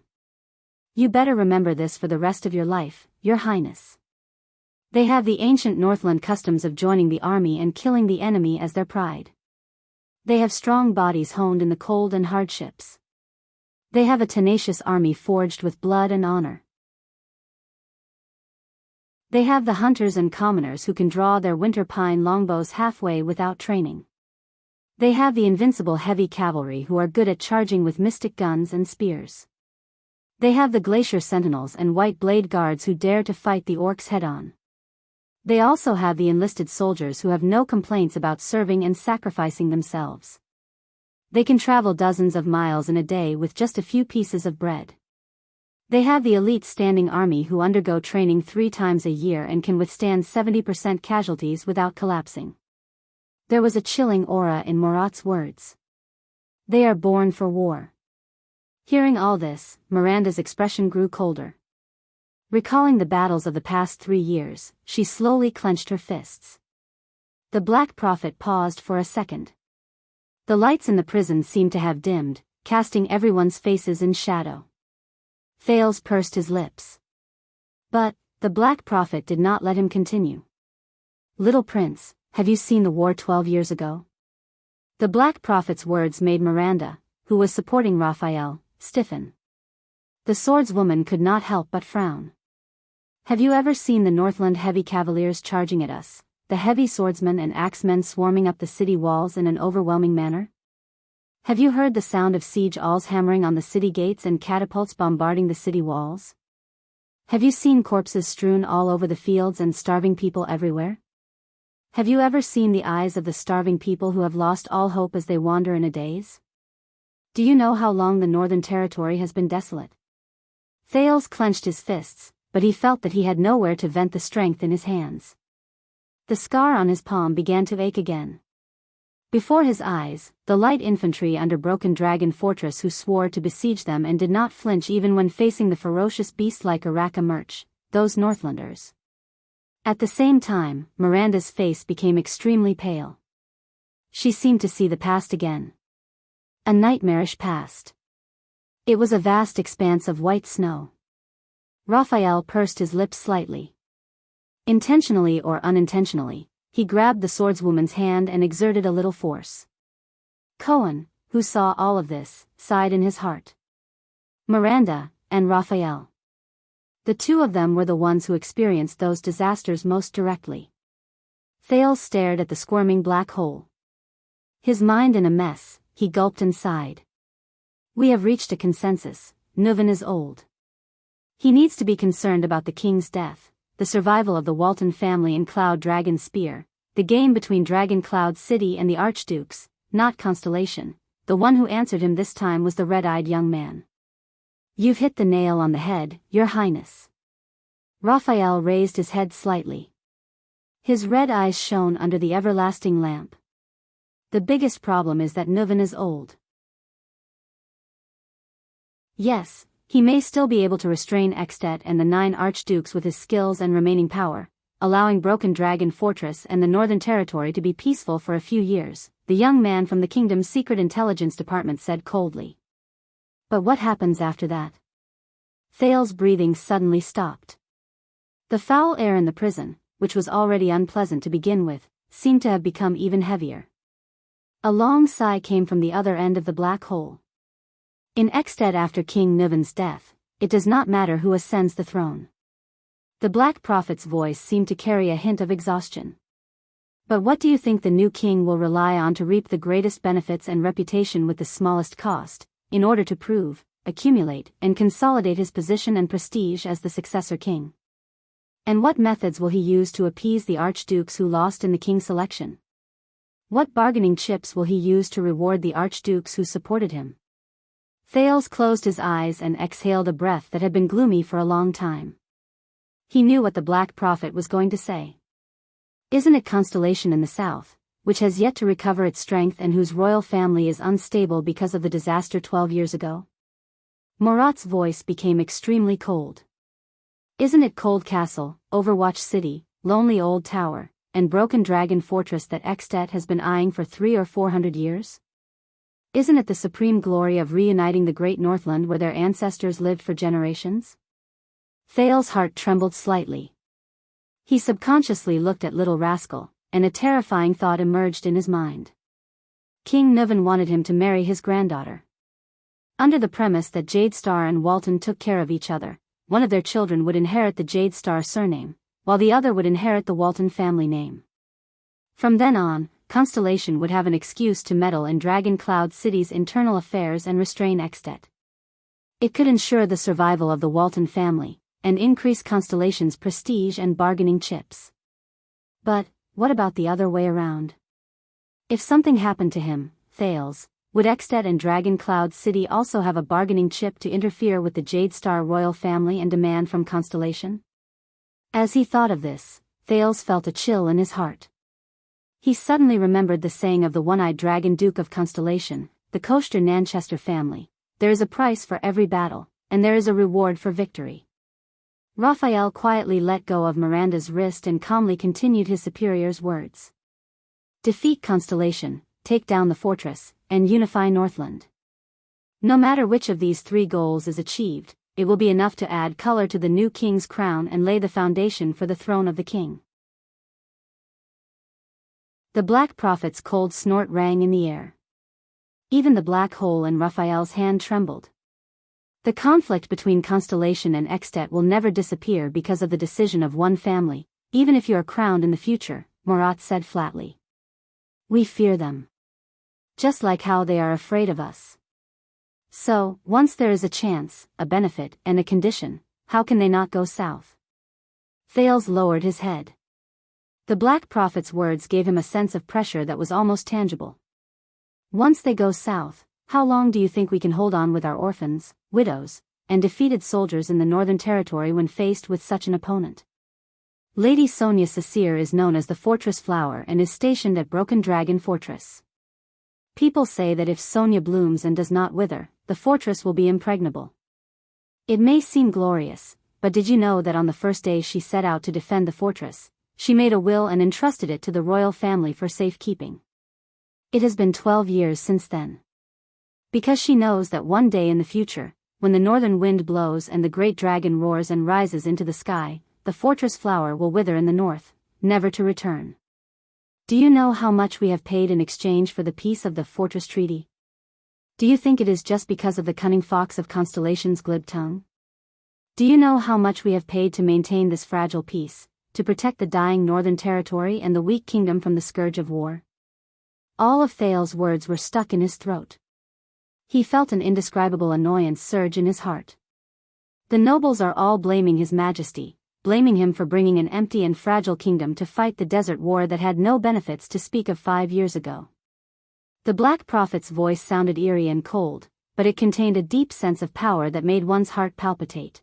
You better remember this for the rest of your life, Your Highness. They have the ancient Northland customs of joining the army and killing the enemy as their pride. They have strong bodies honed in the cold and hardships. They have a tenacious army forged with blood and honor. They have the hunters and commoners who can draw their winter pine longbows halfway without training. They have the invincible heavy cavalry who are good at charging with mystic guns and spears. They have the glacier sentinels and white blade guards who dare to fight the orcs head-on. They also have the enlisted soldiers who have no complaints about serving and sacrificing themselves. They can travel dozens of miles in a day with just a few pieces of bread. They have the elite standing army who undergo training 3 times a year and can withstand 70% casualties without collapsing. There was a chilling aura in Murat's words. They are born for war. Hearing all this, Miranda's expression grew colder. Recalling the battles of the past 3 years, she slowly clenched her fists. The Black Prophet paused for a second. The lights in the prison seemed to have dimmed, casting everyone's faces in shadow. Thales pursed his lips. But, the Black Prophet did not let him continue. Little Prince, have you seen the war 12 years ago? The Black Prophet's words made Miranda, who was supporting Raphael, stiffen. The swordswoman could not help but frown. Have you ever seen the Northland heavy cavaliers charging at us, the heavy swordsmen and axemen swarming up the city walls in an overwhelming manner? Have you heard the sound of siege awls hammering on the city gates and catapults bombarding the city walls? Have you seen corpses strewn all over the fields and starving people everywhere? Have you ever seen the eyes of the starving people who have lost all hope as they wander in a daze? Do you know how long the Northern Territory has been desolate? Thales clenched his fists, but he felt that he had nowhere to vent the strength in his hands. The scar on his palm began to ache again. Before his eyes, the light infantry under Broken Dragon Fortress who swore to besiege them and did not flinch even when facing the ferocious beast like Araka Murch, those Northlanders. At the same time, Miranda's face became extremely pale. She seemed to see the past again. A nightmarish past. It was a vast expanse of white snow. Raphael pursed his lips slightly. Intentionally or unintentionally, he grabbed the swordswoman's hand and exerted a little force. Cohen, who saw all of this, sighed in his heart. Miranda, and Raphael. The two of them were the ones who experienced those disasters most directly. Thales stared at the squirming black hole. His mind in a mess, he gulped and sighed. We have reached a consensus. Nuvan is old. He needs to be concerned about the king's death, the survival of the Walton family in Cloud Dragon Spear, the game between Dragon Cloud City and the Archdukes, not Constellation. The one who answered him this time was the red-eyed young man. You've hit the nail on the head, Your Highness. Raphael raised his head slightly. His red eyes shone under the everlasting lamp. The biggest problem is that Nuven is old. Yes, he may still be able to restrain Extet and the 9 archdukes with his skills and remaining power, allowing Broken Dragon Fortress and the Northern Territory to be peaceful for a few years, the young man from the kingdom's secret intelligence department said coldly. But what happens after that? Thales's breathing suddenly stopped. The foul air in the prison, which was already unpleasant to begin with, seemed to have become even heavier. A long sigh came from the other end of the black hole. In Extet after King Nuven's death, it does not matter who ascends the throne. The Black Prophet's voice seemed to carry a hint of exhaustion. But what do you think the new king will rely on to reap the greatest benefits and reputation with the smallest cost, in order to prove, accumulate, and consolidate his position and prestige as the successor king? And what methods will he use to appease the archdukes who lost in the king's selection? What bargaining chips will he use to reward the archdukes who supported him? Thales closed his eyes and exhaled a breath that had been gloomy for a long time. He knew what the Black Prophet was going to say. Isn't it Constellation in the south, which has yet to recover its strength and whose royal family is unstable because of the disaster 12 years ago? Murat's voice became extremely cold. Isn't it Cold Castle, Overwatch City, Lonely Old Tower, and Broken Dragon Fortress that Extet has been eyeing for 300 or 400 years? Isn't it the supreme glory of reuniting the great Northland where their ancestors lived for generations? Thales's heart trembled slightly. He subconsciously looked at Little Rascal, and a terrifying thought emerged in his mind. King Nuven wanted him to marry his granddaughter. Under the premise that Jade Star and Walton took care of each other, one of their children would inherit the Jade Star surname, while the other would inherit the Walton family name. From then on, Constellation would have an excuse to meddle in Dragon Cloud City's internal affairs and restrain Extet. It could ensure the survival of the Walton family, and increase Constellation's prestige and bargaining chips. But, what about the other way around? If something happened to him, Thales, would Extet and Dragon Cloud City also have a bargaining chip to interfere with the Jade Star royal family and demand from Constellation? As he thought of this, Thales felt a chill in his heart. He suddenly remembered the saying of the one-eyed dragon Duke of Constellation, the Koester Nanchester family: there is a price for every battle, and there is a reward for victory. Raphael quietly let go of Miranda's wrist and calmly continued his superior's words. Defeat Constellation, take down the fortress, and unify Northland. No matter which of these 3 goals is achieved, it will be enough to add color to the new king's crown and lay the foundation for the throne of the king. The Black Prophet's cold snort rang in the air. Even the black hole in Raphael's hand trembled. The conflict between Constellation and Extet will never disappear because of the decision of one family, even if you are crowned in the future, Murat said flatly. We fear them. Just like how they are afraid of us. So, once there is a chance, a benefit, and a condition, how can they not go south? Thales lowered his head. The Black Prophet's words gave him a sense of pressure that was almost tangible. Once they go south, how long do you think we can hold on with our orphans, widows, and defeated soldiers in the Northern Territory when faced with such an opponent? Lady Sonia Sasir is known as the Fortress Flower and is stationed at Broken Dragon Fortress. People say that if Sonia blooms and does not wither, the fortress will be impregnable. It may seem glorious, but did you know that on the first day she set out to defend the fortress, she made a will and entrusted it to the royal family for safekeeping? It has been 12 years since then. Because she knows that one day in the future, when the northern wind blows and the great dragon roars and rises into the sky, the fortress flower will wither in the north, never to return. Do you know how much we have paid in exchange for the peace of the fortress treaty? Do you think it is just because of the cunning fox of Constellation's glib tongue? Do you know how much we have paid to maintain this fragile peace, to protect the dying northern territory and the weak kingdom from the scourge of war? All of Thales's words were stuck in his throat. He felt an indescribable annoyance surge in his heart. The nobles are all blaming His Majesty, blaming him for bringing an empty and fragile kingdom to fight the desert war that had no benefits to speak of 5 years ago. The Black Prophet's voice sounded eerie and cold, but it contained a deep sense of power that made one's heart palpitate.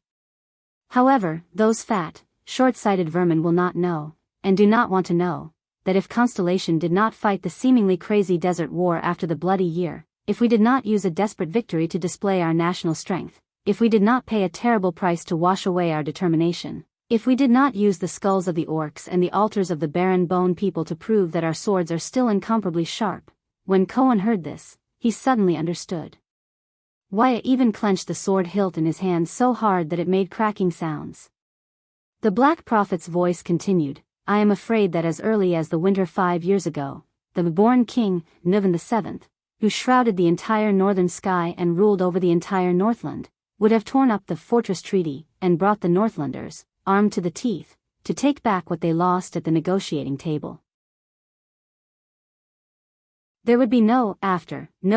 However, those fat, short-sighted vermin will not know, and do not want to know, that if Constellation did not fight the seemingly crazy desert war after the bloody year, if we did not use a desperate victory to display our national strength, if we did not pay a terrible price to wash away our determination, if we did not use the skulls of the orcs and the altars of the barren bone people to prove that our swords are still incomparably sharp, when Cohen heard this, he suddenly understood. Wyatt even clenched the sword hilt in his hand so hard that it made cracking sounds. The Black Prophet's voice continued, I am afraid that as early as the winter 5 years ago, the born king, Nuvan VII, who shrouded the entire northern sky and ruled over the entire Northland, would have torn up the fortress treaty and brought the Northlanders, armed to the teeth, to take back what they lost at the negotiating table. There would be no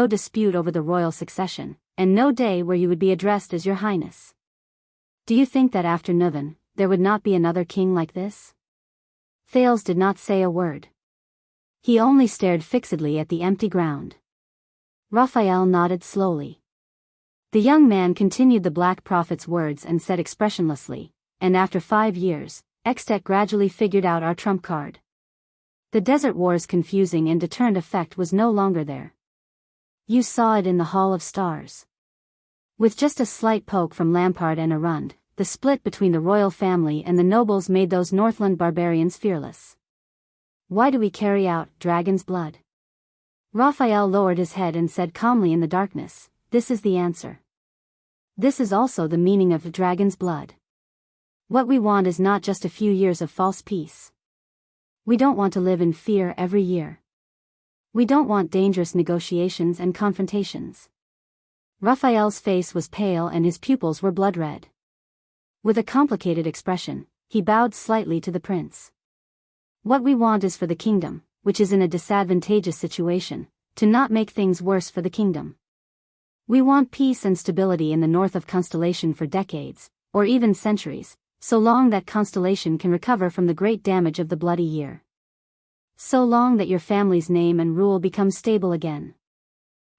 dispute over the royal succession, and no day where you would be addressed as Your Highness. Do you think that after Nuvan, there would not be another king like this? Thales did not say a word. He only stared fixedly at the empty ground. Raphael nodded slowly. The young man continued the Black Prophet's words and said expressionlessly, and after 5 years, Extet gradually figured out our trump card. The Desert War's confusing and deterrent effect was no longer there. You saw it in the Hall of Stars. With just a slight poke from Lampard and Arund, the split between the royal family and the nobles made those Northland barbarians fearless. Why do we carry out dragon's blood? Raphael lowered his head and said calmly in the darkness, this is the answer. This is also the meaning of the dragon's blood. What we want is not just a few years of false peace. We don't want to live in fear every year. We don't want dangerous negotiations and confrontations. Raphael's face was pale and his pupils were blood red. With a complicated expression, he bowed slightly to the prince. What we want is for the kingdom, which is in a disadvantageous situation, to not make things worse for the kingdom. We want peace and stability in the north of Constellation for decades, or even centuries, so long that Constellation can recover from the great damage of the bloody year. So long that your family's name and rule become stable again.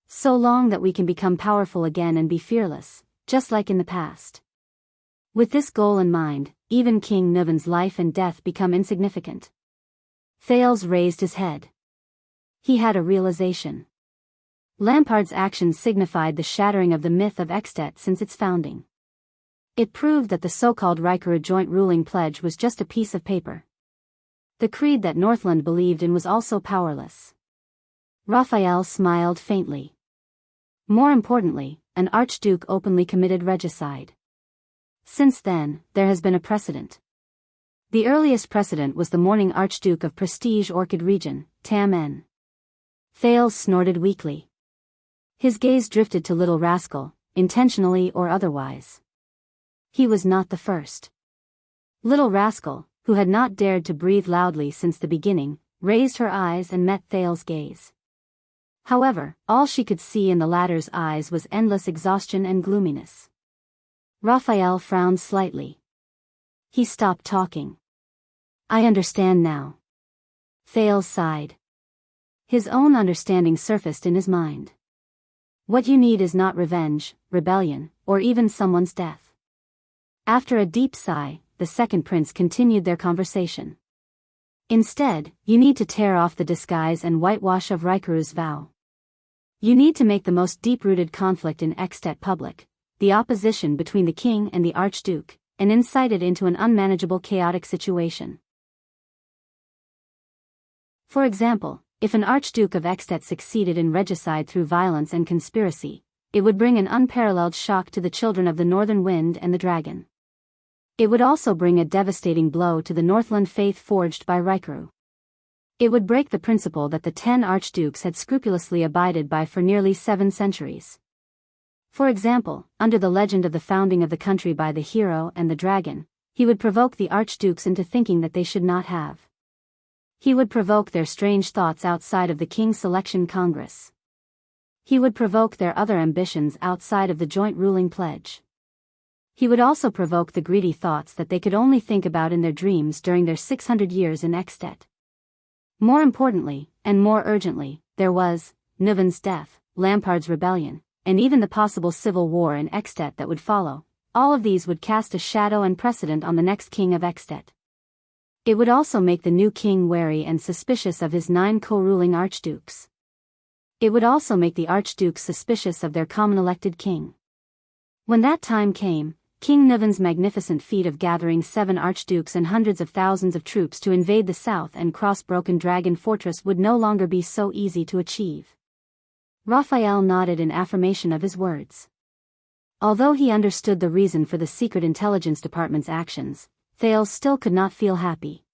So long that we can become powerful again and be fearless, just like in the past. With this goal in mind, even King Nuvan's life and death become insignificant. Thales raised his head. He had a realization. Lampard's actions signified the shattering of the myth of Extet since its founding. It proved that the so-called Rykara joint ruling pledge was just a piece of paper. The creed that Northland believed in was also powerless. Raphael smiled faintly. More importantly, an archduke openly committed regicide. Since then, there has been a precedent. The earliest precedent was the mourning Archduke of Prestige Orchid Region, Tam-En. Thales snorted weakly. His gaze drifted to Little Rascal, intentionally or otherwise. He was not the first. Little Rascal, who had not dared to breathe loudly since the beginning, raised her eyes and met Thales' gaze. However, all she could see in the latter's eyes was endless exhaustion and gloominess. Raphael frowned slightly. He stopped talking. I understand now. Thales sighed. His own understanding surfaced in his mind. What you need is not revenge, rebellion, or even someone's death. After a deep sigh, the second prince continued their conversation. Instead, you need to tear off the disguise and whitewash of Rykaru's vow. You need to make the most deep-rooted conflict in Extet public, the opposition between the king and the archduke, and incite it into an unmanageable chaotic situation. For example, if an archduke of Extet succeeded in regicide through violence and conspiracy, it would bring an unparalleled shock to the children of the Northern Wind and the Dragon. It would also bring a devastating blow to the Northland faith forged by Rykaru. It would break the principle that the 10 archdukes had scrupulously abided by for nearly 7 centuries. For example, under the legend of the founding of the country by the hero and the dragon, he would provoke the archdukes into thinking that they should not have. He would provoke their strange thoughts outside of the King's Selection Congress. He would provoke their other ambitions outside of the joint ruling pledge. He would also provoke the greedy thoughts that they could only think about in their dreams during their 600 years in Extet. More importantly, and more urgently, there was Nuvan's death, Lampard's rebellion, and even the possible civil war in Extet that would follow, all of these would cast a shadow and precedent on the next king of Extet. It would also make the new king wary and suspicious of his 9 co-ruling archdukes. It would also make the archdukes suspicious of their common elected king. When that time came, King Nuvan's magnificent feat of gathering 7 archdukes and hundreds of thousands of troops to invade the south and cross Broken Dragon Fortress would no longer be so easy to achieve. Raphael nodded in affirmation of his words. Although he understood the reason for the Secret Intelligence Department's actions, Thales still could not feel happy.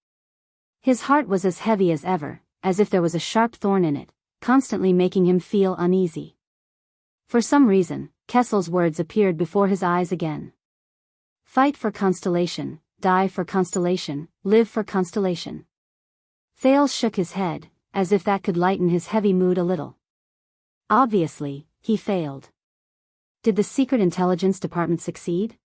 His heart was as heavy as ever, as if there was a sharp thorn in it, constantly making him feel uneasy. For some reason, Kessel's words appeared before his eyes again. Fight for Constellation, die for Constellation, live for Constellation. Thales shook his head, as if that could lighten his heavy mood a little. Obviously, he failed. Did the Secret Intelligence Department succeed?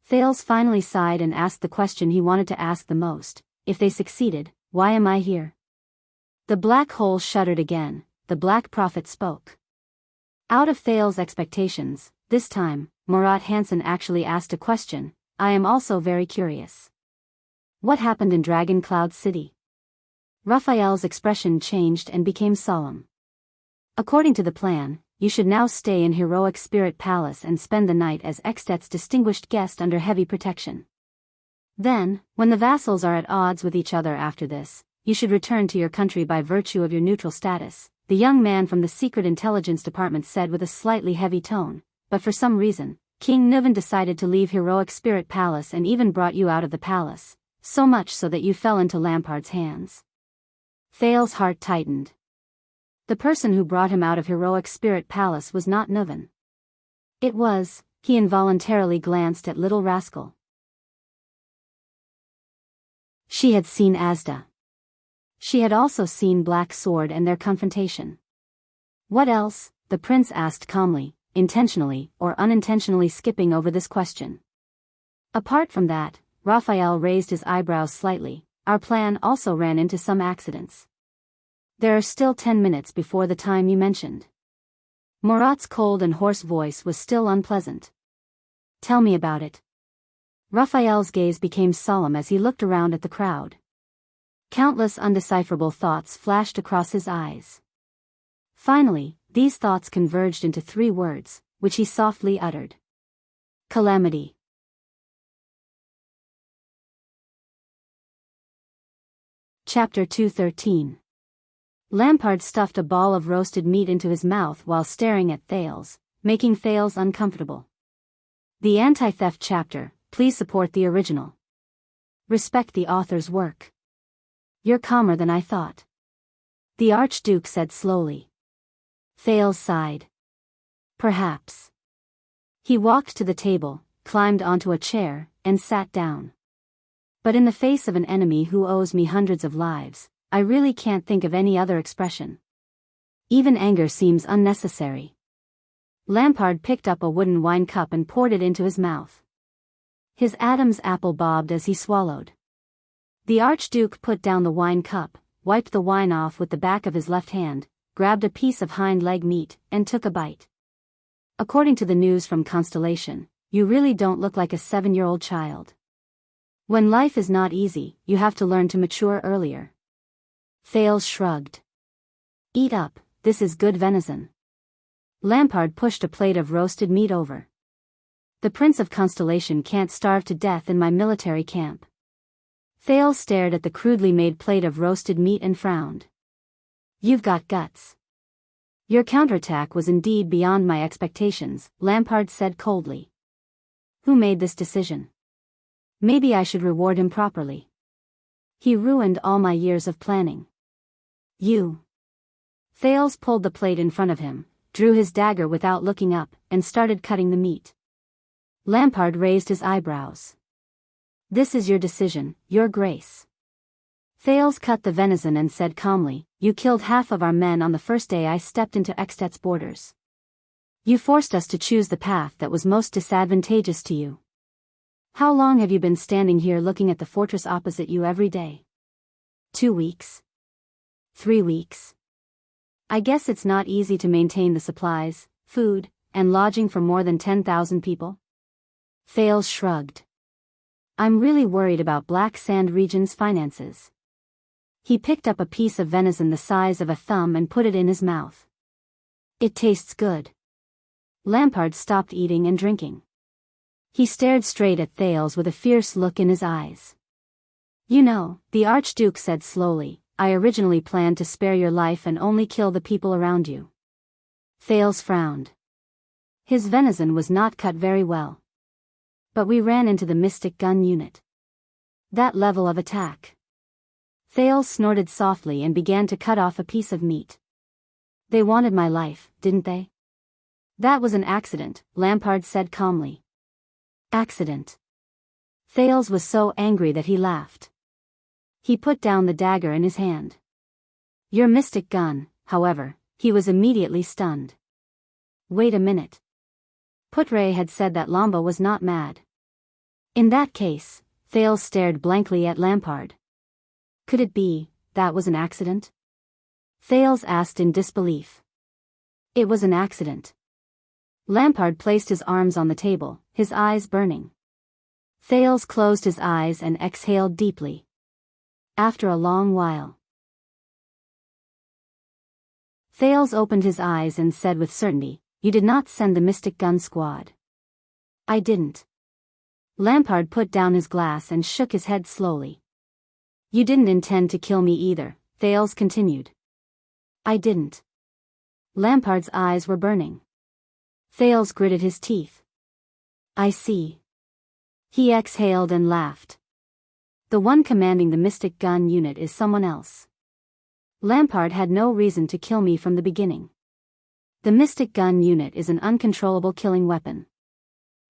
Thales finally sighed and asked the question he wanted to ask the most. If they succeeded, why am I here? The black hole shuddered again. The Black Prophet spoke. Out of Thales' expectations, this time, Murat Hansen actually asked a question. I am also very curious. What happened in Dragon Cloud City? Raphael's expression changed and became solemn. According to the plan, you should now stay in Heroic Spirit Palace and spend the night as Extet's distinguished guest under heavy protection. Then, when the vassals are at odds with each other after this, you should return to your country by virtue of your neutral status, the young man from the Secret Intelligence Department said with a slightly heavy tone, but for some reason, King Nuvan decided to leave Heroic Spirit Palace and even brought you out of the palace, so much so that you fell into Lampard's hands. Thales' heart tightened. The person who brought him out of Heroic Spirit Palace was not Nuvan. It was, he involuntarily glanced at Little Rascal. She had seen Asda. She had also seen Black Sword and their confrontation. What else? The prince asked calmly, intentionally or unintentionally skipping over this question. Apart from that, Raphael raised his eyebrows slightly. Our plan also ran into some accidents. There are still 10 minutes before the time you mentioned. Murat's cold and hoarse voice was still unpleasant. Tell me about it. Raphael's gaze became solemn as he looked around at the crowd. Countless undecipherable thoughts flashed across his eyes. Finally, these thoughts converged into 3 words, which he softly uttered. Calamity. Chapter 213. Lampard stuffed a ball of roasted meat into his mouth while staring at Thales, making Thales uncomfortable. The Anti-Theft chapter, please support the original. Respect the author's work. You're calmer than I thought. The Archduke said slowly. Thales sighed. Perhaps. He walked to the table, climbed onto a chair, and sat down. But in the face of an enemy who owes me hundreds of lives, I really can't think of any other expression. Even anger seems unnecessary. Lampard picked up a wooden wine cup and poured it into his mouth. His Adam's apple bobbed as he swallowed. The Archduke put down the wine cup, wiped the wine off with the back of his left hand, grabbed a piece of hind leg meat, and took a bite. According to the news from Constellation, you really don't look like a 7-year-old child. When life is not easy, you have to learn to mature earlier. Thales shrugged. Eat up, this is good venison. Lampard pushed a plate of roasted meat over. The Prince of Constellation can't starve to death in my military camp. Thales stared at the crudely made plate of roasted meat and frowned. You've got guts. Your counterattack was indeed beyond my expectations, Lampard said coldly. Who made this decision? Maybe I should reward him properly. He ruined all my years of planning. You. Thales pulled the plate in front of him, drew his dagger without looking up, and started cutting the meat. Lampard raised his eyebrows. This is your decision, Your Grace. Thales cut the venison and said calmly, you killed half of our men on the first day I stepped into Extet's borders. You forced us to choose the path that was most disadvantageous to you. How long have you been standing here looking at the fortress opposite you every day? 2 weeks? 3 weeks? I guess it's not easy to maintain the supplies, food, and lodging for more than 10,000 people? Thales shrugged. I'm really worried about Black Sand Region's finances. He picked up a piece of venison the size of a thumb and put it in his mouth. It tastes good. Lampard stopped eating and drinking. He stared straight at Thales with a fierce look in his eyes. You know, the Archduke said slowly, I originally planned to spare your life and only kill the people around you. Thales frowned. His venison was not cut very well. But we ran into the Mystic Gun unit. That level of attack. Thales snorted softly and began to cut off a piece of meat. They wanted my life, didn't they? That was an accident, Lampard said calmly. Accident. Thales was so angry that he laughed. He put down the dagger in his hand. Your mystic gun, however, he was immediately stunned. Wait a minute. Putre had said that Lamba was not mad. In that case, Thales stared blankly at Lampard. Could it be, that was an accident? Thales asked in disbelief. It was an accident. Lampard placed his arms on the table, his eyes burning. Thales closed his eyes and exhaled deeply. After a long while, Thales opened his eyes and said with certainty, You did not send the Mystic Gun Squad. I didn't. Lampard put down his glass and shook his head slowly. You didn't intend to kill me either, Thales continued. I didn't. Lampard's eyes were burning. Thales gritted his teeth. I see. He exhaled and laughed. The one commanding the Mystic Gun unit is someone else. Lampard had no reason to kill me from the beginning. The Mystic Gun unit is an uncontrollable killing weapon.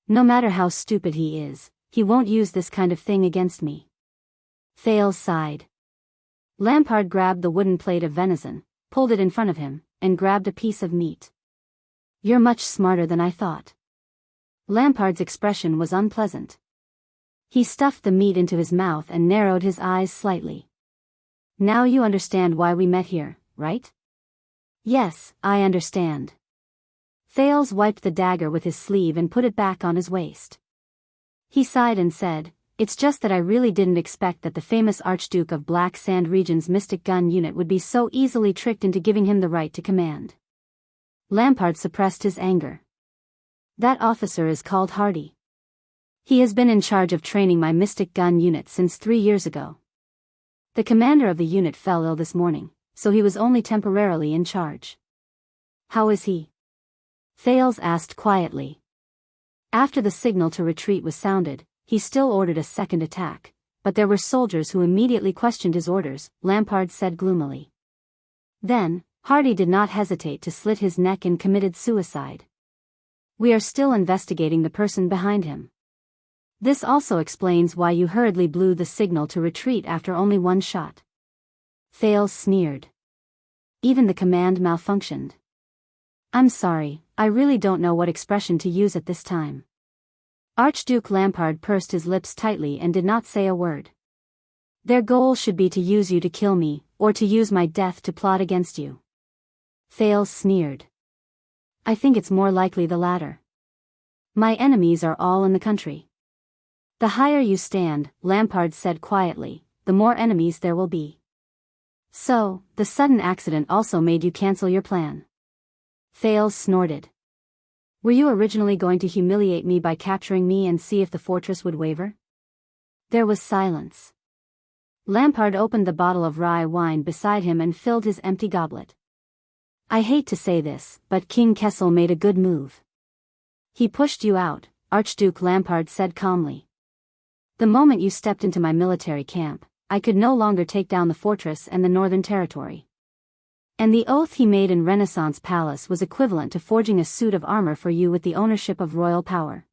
No matter how stupid he is, he won't use this kind of thing against me. Thales sighed. Lampard grabbed the wooden plate of venison, pulled it in front of him, and grabbed a piece of meat. You're much smarter than I thought. Lampard's expression was unpleasant. He stuffed the meat into his mouth and narrowed his eyes slightly. Now you understand why we met here, right? Yes, I understand. Thales wiped the dagger with his sleeve and put it back on his waist. He sighed and said, It's just that I really didn't expect that the famous Archduke of Black Sand Region's Mystic Gun unit would be so easily tricked into giving him the right to command. Lampard suppressed his anger. That officer is called Hardy. He has been in charge of training my Mystic Gun unit since 3 years ago. The commander of the unit fell ill this morning, so he was only temporarily in charge. How is he? Thales asked quietly. After the signal to retreat was sounded, he still ordered a second attack, but there were soldiers who immediately questioned his orders, Lampard said gloomily. Then, Hardy did not hesitate to slit his neck and committed suicide. We are still investigating the person behind him. This also explains why you hurriedly blew the signal to retreat after only one shot. Thales sneered. Even the command malfunctioned. I'm sorry, I really don't know what expression to use at this time. Archduke Lampard pursed his lips tightly and did not say a word. Their goal should be to use you to kill me, or to use my death to plot against you. Thales sneered. I think it's more likely the latter. My enemies are all in the country. The higher you stand, Lampard said quietly, the more enemies there will be. So, the sudden accident also made you cancel your plan. Thales snorted. Were you originally going to humiliate me by capturing me and see if the fortress would waver? There was silence. Lampard opened the bottle of rye wine beside him and filled his empty goblet. I hate to say this, but King Kessel made a good move. He pushed you out, Archduke Lampard said calmly. The moment you stepped into my military camp, I could no longer take down the fortress and the northern territory. And the oath he made in Renaissance Palace was equivalent to forging a suit of armor for you with the ownership of royal power.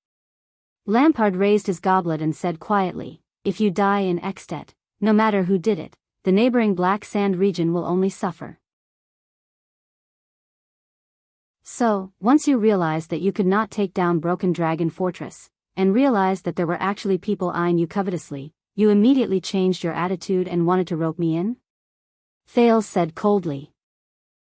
Lampard raised his goblet and said quietly, if you die in Extet, no matter who did it, the neighboring Black Sand region will only suffer. So, once you realized that you could not take down Broken Dragon Fortress, and realized that there were actually people eyeing you covetously, you immediately changed your attitude and wanted to rope me in? Thales said coldly.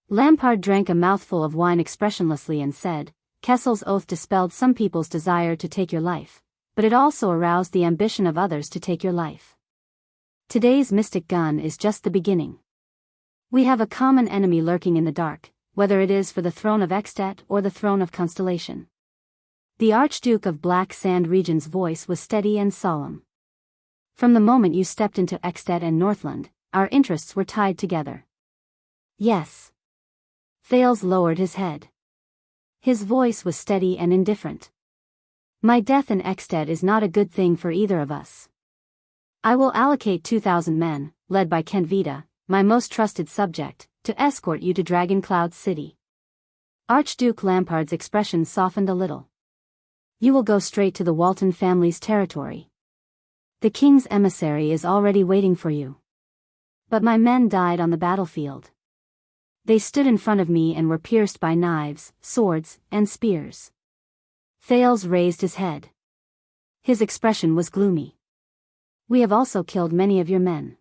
Lampard drank a mouthful of wine expressionlessly and said, Kessel's oath dispelled some people's desire to take your life, but it also aroused the ambition of others to take your life. Today's mystic gun is just the beginning. We have a common enemy lurking in the dark, whether it is for the throne of Extet or the throne of Constellation. The Archduke of Black Sand Region's voice was steady and solemn. From the moment you stepped into Extet and Northland, our interests were tied together. Yes. Thales lowered his head. His voice was steady and indifferent. My death in Extet is not a good thing for either of us. I will allocate 2,000 men, led by Kenvita, my most trusted subject, to escort you to Dragon Cloud City. Archduke Lampard's expression softened a little. You will go straight to the Walton family's territory. The king's emissary is already waiting for you. But my men died on the battlefield. They stood in front of me and were pierced by knives, swords, and spears. Thales raised his head. His expression was gloomy. We have also killed many of your men.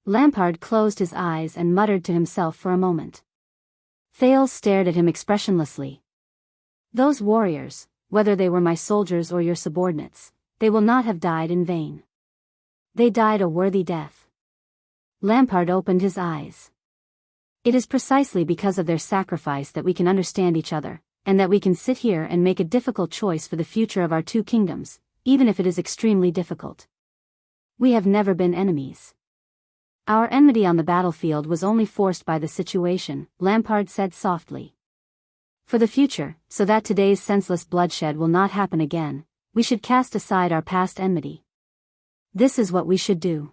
Lampard closed his eyes and muttered to himself for a moment. Thales stared at him expressionlessly. Those warriors, whether they were my soldiers or your subordinates, they will not have died in vain. They died a worthy death. Lampard opened his eyes. It is precisely because of their sacrifice that we can understand each other, and that we can sit here and make a difficult choice for the future of our two kingdoms, even if it is extremely difficult. We have never been enemies. Our enmity on the battlefield was only forced by the situation, Lampard said softly. For the future, so that today's senseless bloodshed will not happen again, we should cast aside our past enmity. This is what we should do.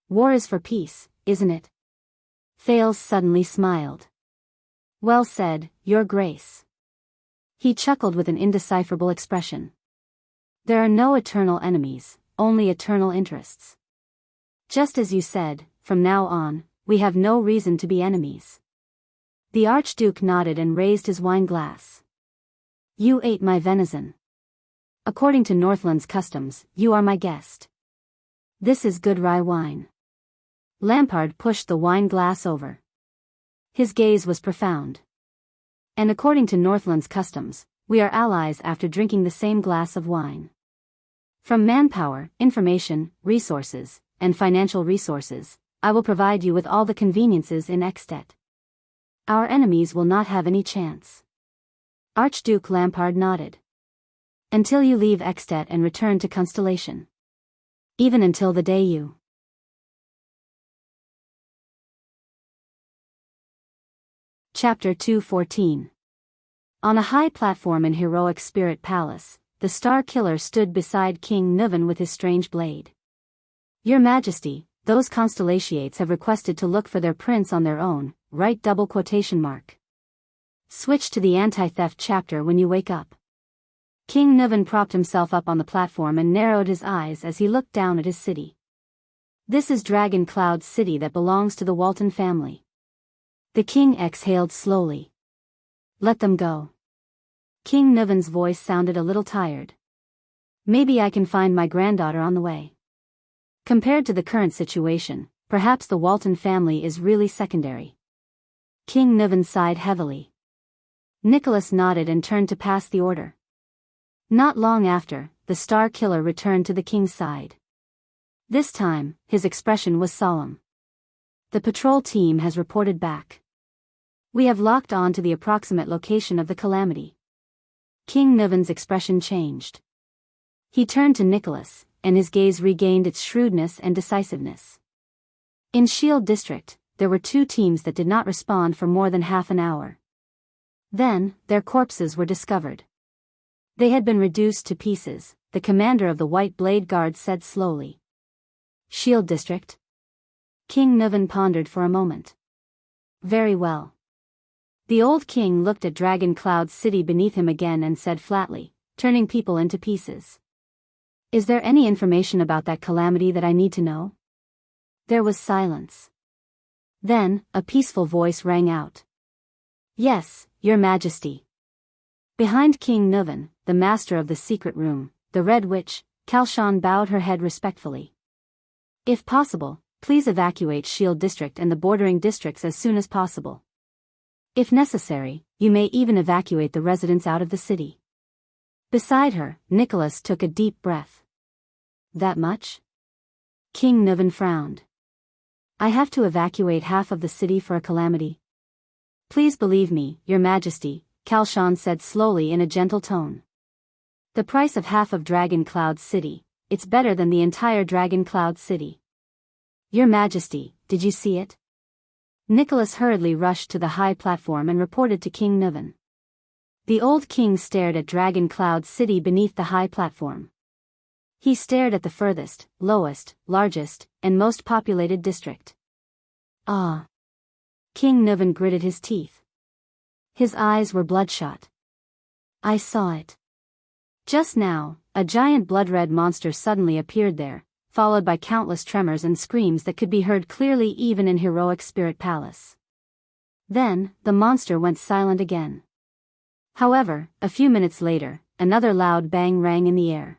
War is for peace, isn't it? Thales suddenly smiled. Well said, Your Grace. He chuckled with an indecipherable expression. There are no eternal enemies, only eternal interests. Just as you said, from now on, we have no reason to be enemies. The Archduke nodded and raised his wine glass. You ate my venison. According to Northland's customs, you are my guest. This is good rye wine. Lampard pushed the wine glass over. His gaze was profound. And according to Northland's customs, we are allies after drinking the same glass of wine. From manpower, information, resources, and financial resources, I will provide you with all the conveniences in Extet. Our enemies will not have any chance. Archduke Lampard nodded. Until you leave Extet and return to Constellation. Even until the day you. Chapter 214. On a high platform in Heroic Spirit Palace, the Star Killer stood beside King Nuvan with his strange blade. Your Majesty, those Constellations have requested to look for their prince on their own, write double quotation mark. Switch to the anti-theft chapter when you wake up. King Nuvan propped himself up on the platform and narrowed his eyes as he looked down at his city. This is Dragon Cloud City that belongs to the Walton family. The king exhaled slowly. Let them go. King Nuvan's voice sounded a little tired. Maybe I can find my granddaughter on the way. Compared to the current situation, perhaps the Walton family is really secondary. King Nuvan sighed heavily. Nicholas nodded and turned to pass the order. Not long after, the Star Killer returned to the king's side. This time, his expression was solemn. The patrol team has reported back. We have locked on to the approximate location of the calamity. King Nuvan's expression changed. He turned to Nicholas, and his gaze regained its shrewdness and decisiveness. In Shield District, there were 2 teams that did not respond for more than half an hour. Then, their corpses were discovered. They had been reduced to pieces, the commander of the White Blade Guard said slowly. Shield District? King Nuvan pondered for a moment. Very well. The old king looked at Dragon Cloud City beneath him again and said flatly, turning people into pieces. Is there any information about that calamity that I need to know? There was silence. Then, a peaceful voice rang out. Yes, Your Majesty. Behind King Nuvan, the master of the secret room, the Red Witch, Kalshan bowed her head respectfully. If possible, please evacuate Shield District and the bordering districts as soon as possible. If necessary, You may even evacuate the residents out of the city. Beside her, Nicholas took a deep breath. That much? King Nuvan frowned. I have to evacuate half of the city for a calamity. Please believe me, Your Majesty, Kalshan said slowly in a gentle tone. The price of half of Dragon Cloud City, it's better than the entire Dragon Cloud City. Your Majesty, did you see it? Nicholas hurriedly rushed to the high platform and reported to King Nuvan. The old king stared at Dragon Cloud City beneath the high platform. He stared at the furthest, lowest, largest, and most populated district. Ah! King Nuvan gritted his teeth. His eyes were bloodshot. I saw it. Just now, a giant blood-red monster suddenly appeared there, followed by countless tremors and screams that could be heard clearly even in heroic Spirit Palace. Then, the monster went silent again. However, a few minutes later, another loud bang rang in the air.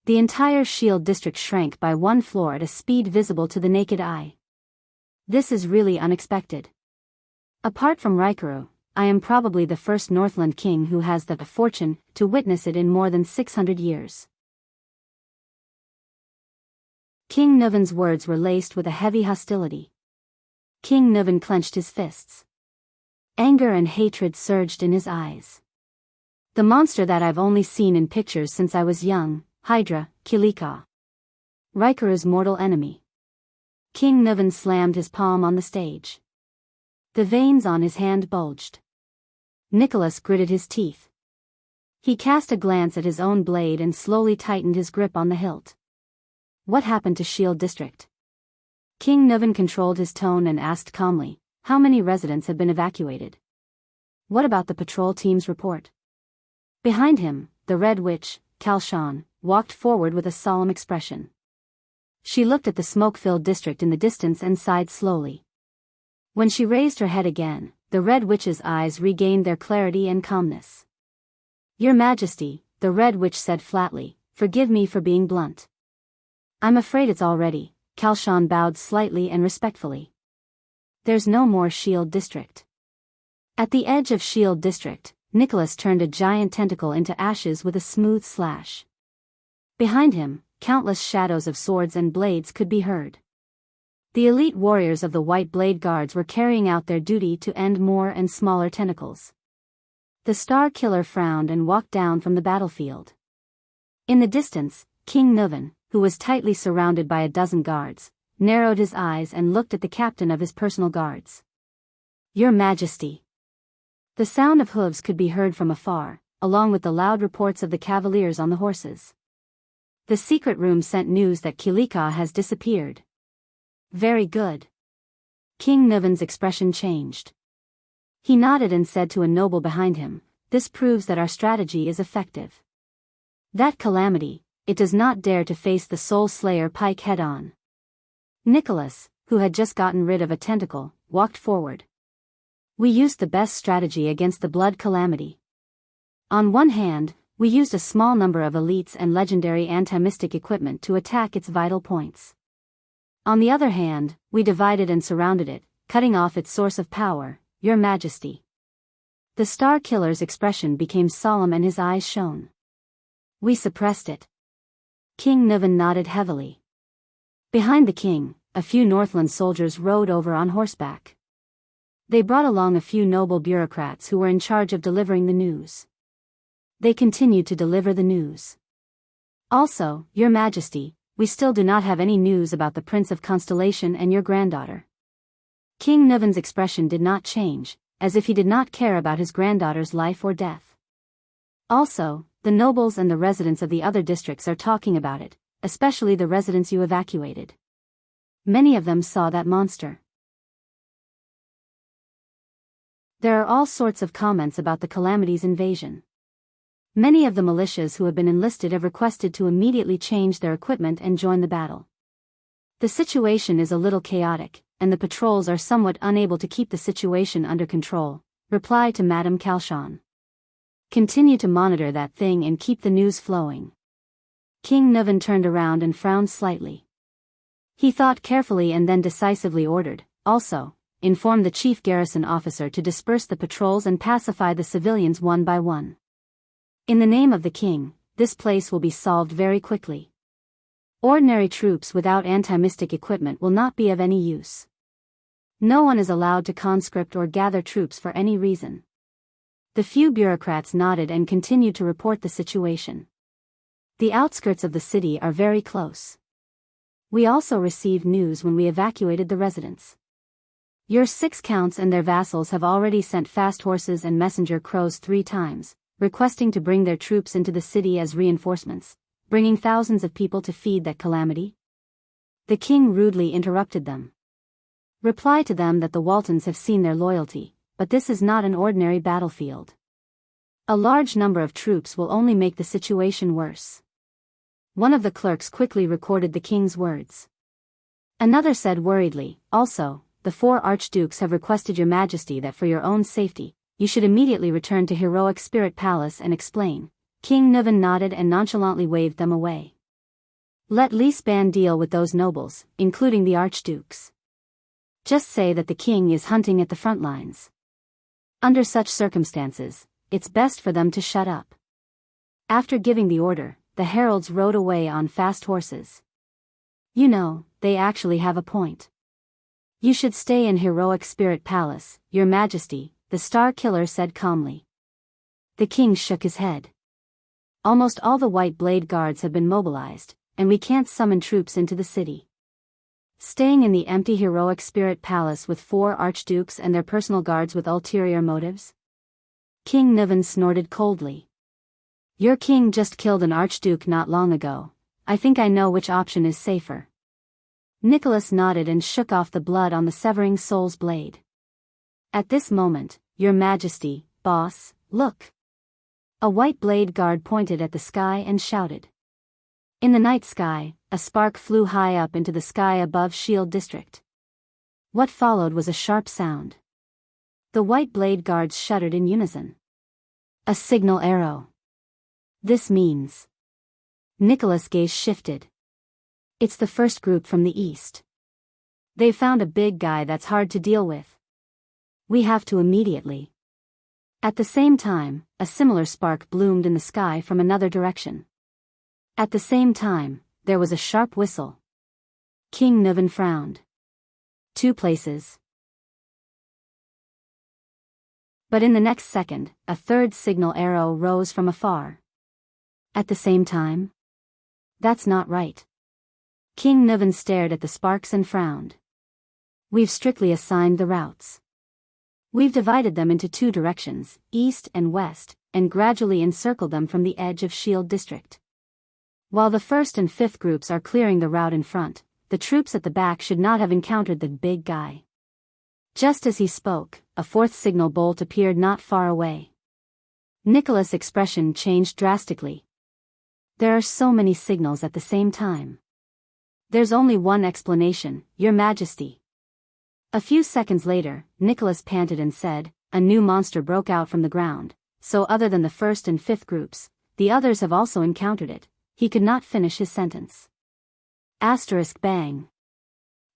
The entire Shield District shrank by 1 floor at a speed visible to the naked eye. This is really unexpected. Apart from Raikuru, I am probably the first Northland king who has the fortune to witness it in more than 600 years. King Nuvan's words were laced with a heavy hostility. King Nuvan clenched his fists. Anger and hatred surged in his eyes. The monster that I've only seen in pictures since I was young, Hydra, Kilika. Raikuru's mortal enemy. King Nuvan slammed his palm on the stage. The veins on his hand bulged. Nicholas gritted his teeth. He cast a glance at his own blade and slowly tightened his grip on the hilt. What happened to Shield District? King Nuvan controlled his tone and asked calmly, how many residents have been evacuated? What about the patrol team's report? Behind him, the Red Witch, Kalshan, walked forward with a solemn expression. She looked at the smoke-filled district in the distance and sighed slowly. When she raised her head again, the Red Witch's eyes regained their clarity and calmness. Your Majesty, the Red Witch said flatly, forgive me for being blunt. I'm afraid it's already. Kalshan bowed slightly and respectfully. There's no more Shield District. At the edge of Shield District, Nicholas turned a giant tentacle into ashes with a smooth slash. Behind him, countless shadows of swords and blades could be heard. The elite warriors of the White Blade Guards were carrying out their duty to end more and smaller tentacles. The Star Killer frowned and walked down from the battlefield. In the distance, King Nuvan, who was tightly surrounded by a dozen guards, narrowed his eyes and looked at the captain of his personal guards. Your Majesty. The sound of hooves could be heard from afar, along with the loud reports of the cavaliers on the horses. The secret room sent news that Kilika has disappeared. Very good. King Nuvan's expression changed. He nodded and said to a noble behind him, this proves that our strategy is effective. That calamity, it does not dare to face the Soul Slayer Pike head-on. Nicholas, who had just gotten rid of a tentacle, walked forward. We used the best strategy against the blood calamity. On one hand, we used a small number of elites and legendary anti-mystic equipment to attack its vital points. On the other hand, we divided and surrounded it, cutting off its source of power, Your Majesty. The Star Killer's expression became solemn and his eyes shone. We suppressed it. King Nuvan nodded heavily. Behind the king, a few Northland soldiers rode over on horseback. They brought along a few noble bureaucrats who were in charge of delivering the news. They continued to deliver the news. Also, Your Majesty, we still do not have any news about the Prince of Constellation and your granddaughter. King Nuvan's expression did not change, as if he did not care about his granddaughter's life or death. Also, the nobles and the residents of the other districts are talking about it, especially the residents you evacuated. Many of them saw that monster. There are all sorts of comments about the Calamity's invasion. Many of the militias who have been enlisted have requested to immediately change their equipment and join the battle. The situation is a little chaotic, and the patrols are somewhat unable to keep the situation under control. Reply to Madame Kalshan. Continue to monitor that thing and keep the news flowing. King Nuvan turned around and frowned slightly. He thought carefully and then decisively ordered, also, inform the chief garrison officer to disperse the patrols and pacify the civilians one by one. In the name of the king, this place will be solved very quickly. Ordinary troops without anti-mystic equipment will not be of any use. No one is allowed to conscript or gather troops for any reason. The few bureaucrats nodded and continued to report the situation. The outskirts of the city are very close. We also received news when we evacuated the residents. Your 6 counts and their vassals have already sent fast horses and messenger crows 3 times, requesting to bring their troops into the city as reinforcements, bringing thousands of people to feed that calamity. The king rudely interrupted them. Reply to them that the Waltons have seen their loyalty, but this is not an ordinary battlefield. A large number of troops will only make the situation worse. One of the clerks quickly recorded the king's words. Another said worriedly, also, the 4 archdukes have requested your majesty that for your own safety, you should immediately return to Heroic Spirit Palace and explain. King Nuvan nodded and nonchalantly waved them away. Let Li Span deal with those nobles, including the archdukes. Just say that the king is hunting at the front lines. Under such circumstances, it's best for them to shut up. After giving the order, the heralds rode away on fast horses. You know, they actually have a point. You should stay in Heroic Spirit Palace, your majesty, the Star Killer said calmly. The king shook his head. Almost all the White Blade Guards have been mobilized, and we can't summon troops into the city. Staying in the empty Heroic Spirit Palace with 4 archdukes and their personal guards with ulterior motives? King Niven snorted coldly. Your king just killed an archduke not long ago. I think I know which option is safer. Nicholas nodded and shook off the blood on the severing soul's blade. At this moment, your majesty, boss, look. A White Blade Guard pointed at the sky and shouted. In the night sky, a spark flew high up into the sky above Shield District. What followed was a sharp sound. The White Blade Guards shuddered in unison. A signal arrow. This means. Nicholas' gaze shifted. It's the first group from the east. They found a big guy that's hard to deal with. We have to immediately. At the same time, a similar spark bloomed in the sky from another direction. At the same time, there was a sharp whistle. King Nuvan frowned. 2 places. But in the next second, a third signal arrow rose from afar. At the same time? That's not right. King Nuvan stared at the sparks and frowned. We've strictly assigned the routes. We've divided them into 2 directions, east and west, and gradually encircled them from the edge of Shield District. While the 1st and 5th groups are clearing the route in front, the troops at the back should not have encountered the big guy. Just as he spoke, a 4th signal bolt appeared not far away. Nicholas' expression changed drastically. There are so many signals at the same time. There's only one explanation, Your Majesty. A few seconds later, Nicholas panted and said, a new monster broke out from the ground, so other than the 1st and 5th groups, the others have also encountered it. He could not finish his sentence. Asterisk bang.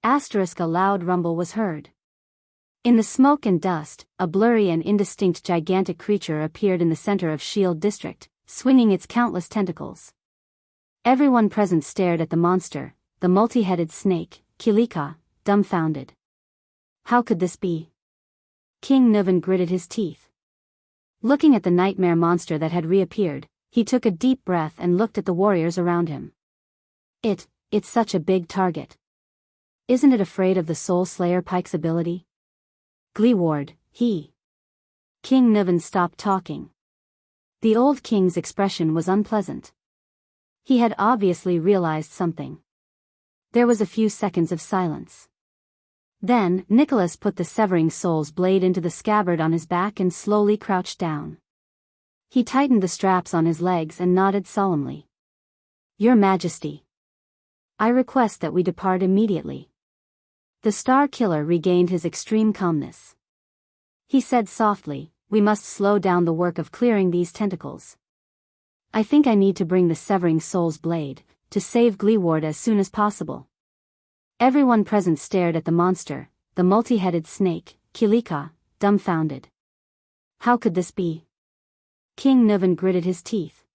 Asterisk a loud rumble was heard. In the smoke and dust, a blurry and indistinct gigantic creature appeared in the center of Shield District, swinging its countless tentacles. Everyone present stared at the monster, the multi-headed snake, Kilika, dumbfounded. How could this be? King Nuvan gritted his teeth. Looking at the nightmare monster that had reappeared, he took a deep breath and looked at the warriors around him. It's such a big target. Isn't it afraid of the Soul Slayer Pike's ability? Gleeward, he. King Nuvan stopped talking. The old king's expression was unpleasant. He had obviously realized something. There was a few seconds of silence. Then, Nicholas put the severing soul's blade into the scabbard on his back and slowly crouched down. He tightened the straps on his legs and nodded solemnly. Your Majesty. I request that we depart immediately. The Star Killer regained his extreme calmness. He said softly, we must slow down the work of clearing these tentacles. I think I need to bring the severing soul's blade, to save Gleeward as soon as possible. Everyone present stared at the monster the multi-headed snake, Kilika, dumbfounded. How could this be? King Nuvan gritted his teeth.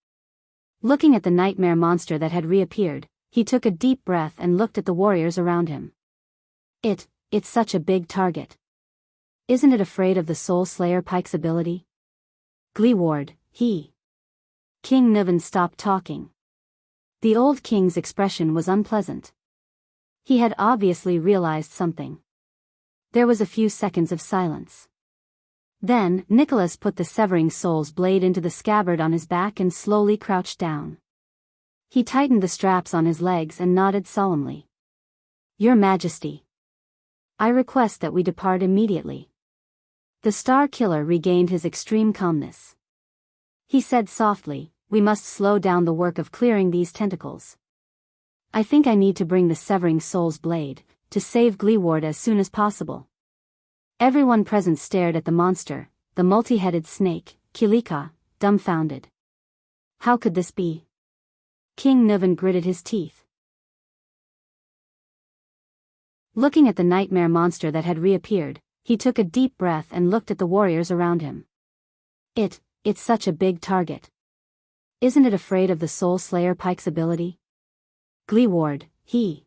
Looking at the nightmare monster that had reappeared, he took a deep breath and looked at the warriors around him. It's such a big target. Isn't it afraid of the Soul Slayer Pike's ability? Gleeward, he. King Nuvan stopped talking. The old king's expression was unpleasant. He had obviously realized something. There was a few seconds of silence. Then, Nicholas put the severing soul's blade into the scabbard on his back and slowly crouched down. He tightened the straps on his legs and nodded solemnly. Your Majesty, I request that we depart immediately. The Star Killer regained his extreme calmness. He said softly, we must slow down the work of clearing these tentacles. I think I need to bring the severing soul's blade, to save Gleeward as soon as possible. Everyone present stared at the monster, the multi-headed snake, Kilika, dumbfounded. How could this be? King Nuvan gritted his teeth. Looking at the nightmare monster that had reappeared, he took a deep breath and looked at the warriors around him. It's such a big target. Isn't it afraid of the Soul Slayer Pike's ability? Gleeward, he.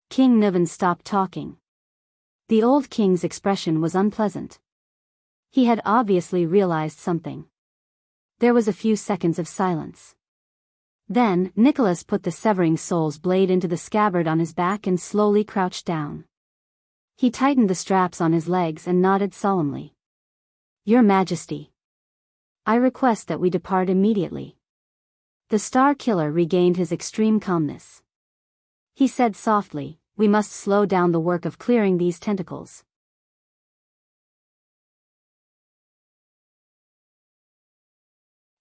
King Nuvan stopped talking. The old king's expression was unpleasant. He had obviously realized something. There was a few seconds of silence. Then, Nicholas put the severing soul's blade into the scabbard on his back and slowly crouched down. He tightened the straps on his legs and nodded solemnly. Your Majesty, I request that we depart immediately. The Star Killer regained his extreme calmness. He said softly, we must slow down the work of clearing these tentacles.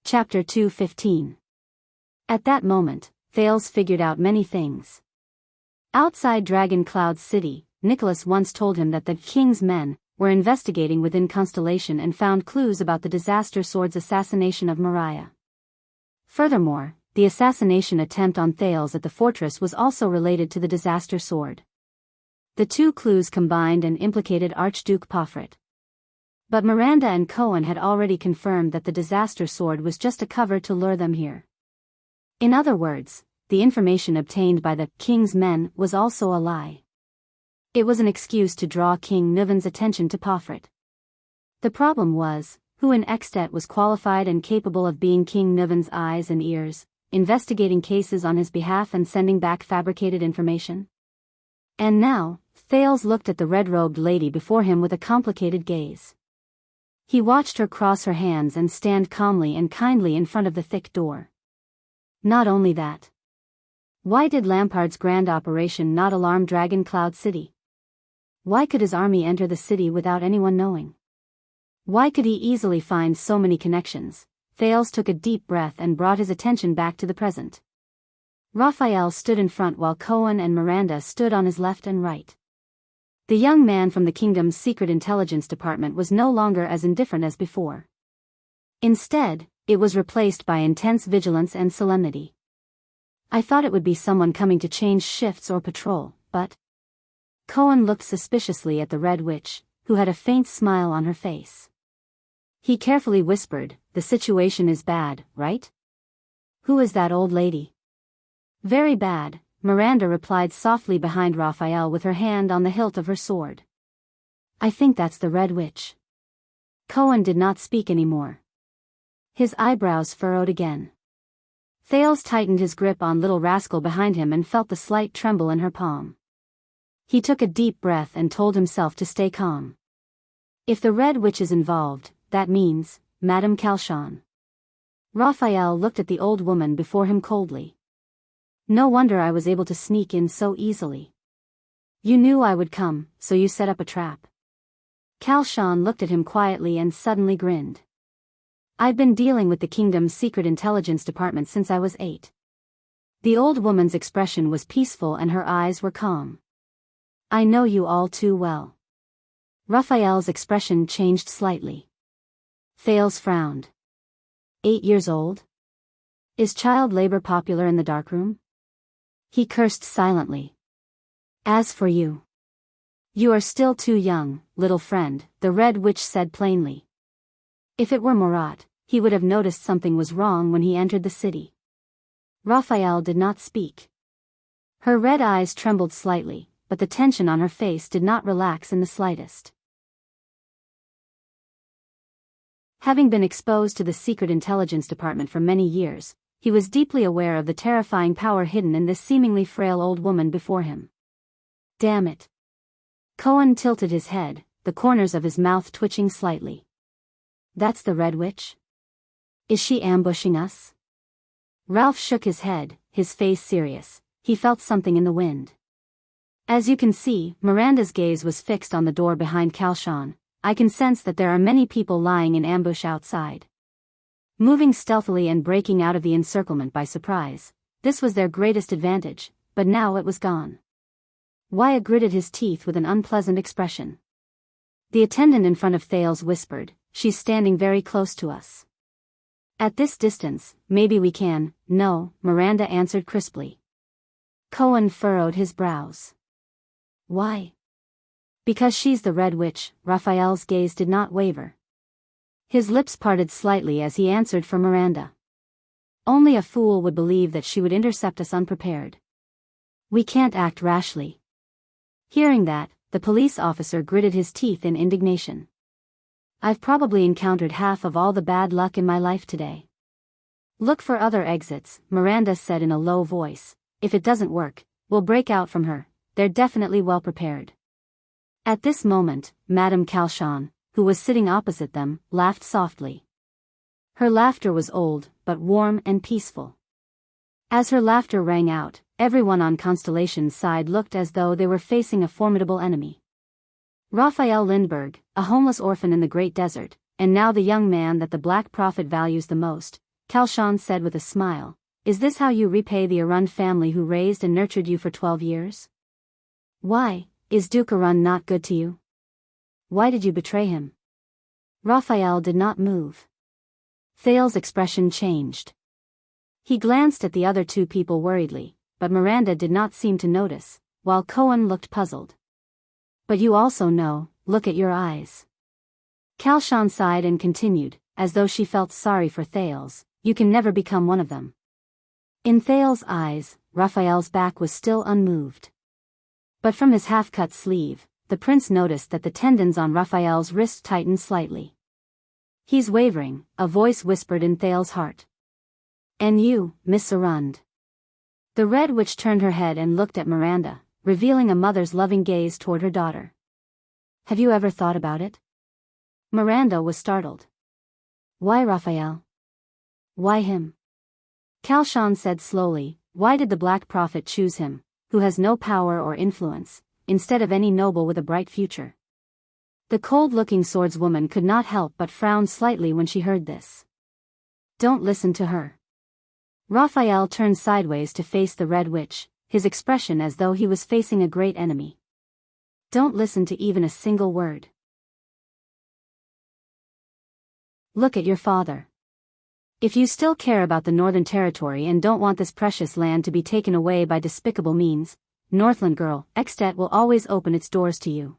Chapter 2:15. At that moment, Thales figured out many things. Outside Dragon Cloud City, Nicholas once told him that the king's men were investigating within Constellation and found clues about the Disaster Sword's assassination of Mariah. Furthermore, the assassination attempt on Thales at the fortress was also related to the Disaster Sword. The two clues combined and implicated Archduke Pofret. But Miranda and Cohen had already confirmed that the Disaster Sword was just a cover to lure them here. In other words, the information obtained by the king's men was also a lie. It was an excuse to draw King Nuvan's attention to Pofret. The problem was, who in Extet was qualified and capable of being King Nuvan's eyes and ears, investigating cases on his behalf and sending back fabricated information? And now, Thales looked at the red-robed lady before him with a complicated gaze. He watched her cross her hands and stand calmly and kindly in front of the thick door. Not only that. Why did Lampard's grand operation not alarm Dragon Cloud City? Why could his army enter the city without anyone knowing? Why could he easily find so many connections? Thales took a deep breath and brought his attention back to the present. Raphael stood in front while Cohen and Miranda stood on his left and right. The young man from the kingdom's secret intelligence department was no longer as indifferent as before. Instead, it was replaced by intense vigilance and solemnity. I thought it would be someone coming to change shifts or patrol, but... Cohen looked suspiciously at the Red Witch, who had a faint smile on her face. He carefully whispered, the situation is bad, right? Who is that old lady? Very bad, Miranda replied softly behind Raphael with her hand on the hilt of her sword. I think that's the Red Witch. Cohen did not speak anymore. His eyebrows furrowed again. Thales tightened his grip on little rascal behind him and felt the slight tremble in her palm. He took a deep breath and told himself to stay calm. If the Red Witch is involved, that means, Madame Calchon. Raphael looked at the old woman before him coldly. No wonder I was able to sneak in so easily. You knew I would come, so you set up a trap. Calchon looked at him quietly and suddenly grinned. I've been dealing with the kingdom's secret intelligence department since I was 8. The old woman's expression was peaceful and her eyes were calm. I know you all too well. Raphael's expression changed slightly. Thales frowned. 8 years old? Is child labor popular in the darkroom? He cursed silently. As for you. You are still too young, little friend, the Red Witch said plainly. If it were Murat, he would have noticed something was wrong when he entered the city. Raphael did not speak. Her red eyes trembled slightly, but the tension on her face did not relax in the slightest. Having been exposed to the secret intelligence department for many years, he was deeply aware of the terrifying power hidden in this seemingly frail old woman before him. Damn it. Cohen tilted his head, the corners of his mouth twitching slightly. That's the Red Witch? Is she ambushing us? Ralph shook his head, his face serious. He felt something in the wind. As you can see, Miranda's gaze was fixed on the door behind Kalshan. I can sense that there are many people lying in ambush outside. Moving stealthily and breaking out of the encirclement by surprise, this was their greatest advantage, but now it was gone. Wyatt gritted his teeth with an unpleasant expression. The attendant in front of Thales whispered, "She's standing very close to us." At this distance, maybe we can. No, Miranda answered crisply. Cohen furrowed his brows. Why? Because she's the Red Witch. Raphael's gaze did not waver. His lips parted slightly as he answered for Miranda. Only a fool would believe that she would intercept us unprepared. We can't act rashly. Hearing that, the police officer gritted his teeth in indignation. I've probably encountered half of all the bad luck in my life today. Look for other exits, Miranda said in a low voice. If it doesn't work, we'll break out from her. They're definitely well prepared. At this moment, Madame Kalshan, who was sitting opposite them, laughed softly. Her laughter was old, but warm and peaceful. As her laughter rang out, everyone on Constellation's side looked as though they were facing a formidable enemy. Raphael Lindbergh, a homeless orphan in the Great Desert, and now the young man that the Black Prophet values the most, Kalshan said with a smile, is this how you repay the Arund family who raised and nurtured you for 12 years? Why, is Duke Arund not good to you? Why did you betray him? Raphael did not move. Thales' expression changed. He glanced at the other two people worriedly, but Miranda did not seem to notice, while Cohen looked puzzled. But you also know, look at your eyes. Kalshan sighed and continued, as though she felt sorry for Thales, you can never become one of them. In Thales' eyes, Raphael's back was still unmoved. But from his half-cut sleeve, the prince noticed that the tendons on Raphael's wrist tightened slightly. He's wavering, a voice whispered in Thales' heart. And you, Miss Arund. The Red Witch turned her head and looked at Miranda, revealing a mother's loving gaze toward her daughter. Have you ever thought about it? Miranda was startled. Why Raphael? Why him? Kalshan said slowly, why did the Black Prophet choose him, who has no power or influence, instead of any noble with a bright future? The cold-looking swordswoman could not help but frown slightly when she heard this. Don't listen to her. Raphael turned sideways to face the Red Witch, his expression as though he was facing a great enemy. Don't listen to even a single word. Look at your father. If you still care about the Northern Territory and don't want this precious land to be taken away by despicable means, Northland girl, Extet will always open its doors to you.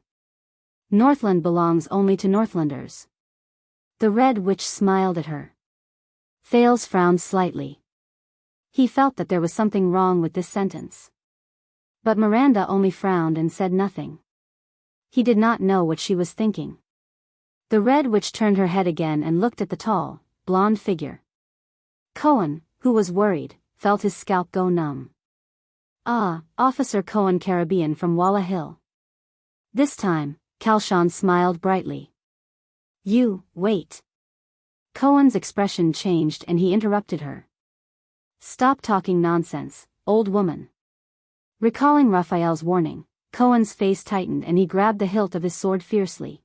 Northland belongs only to Northlanders. The Red Witch smiled at her. Thales frowned slightly. He felt that there was something wrong with this sentence. But Miranda only frowned and said nothing. He did not know what she was thinking. The Red Witch turned her head again and looked at the tall, blonde figure. Cohen, who was worried, felt his scalp go numb. Ah, Officer Cohen Caribbean from Walla Hill. This time, Kalshan smiled brightly. You, wait. Cohen's expression changed and he interrupted her. Stop talking nonsense, old woman. Recalling Raphael's warning, Cohen's face tightened and he grabbed the hilt of his sword fiercely.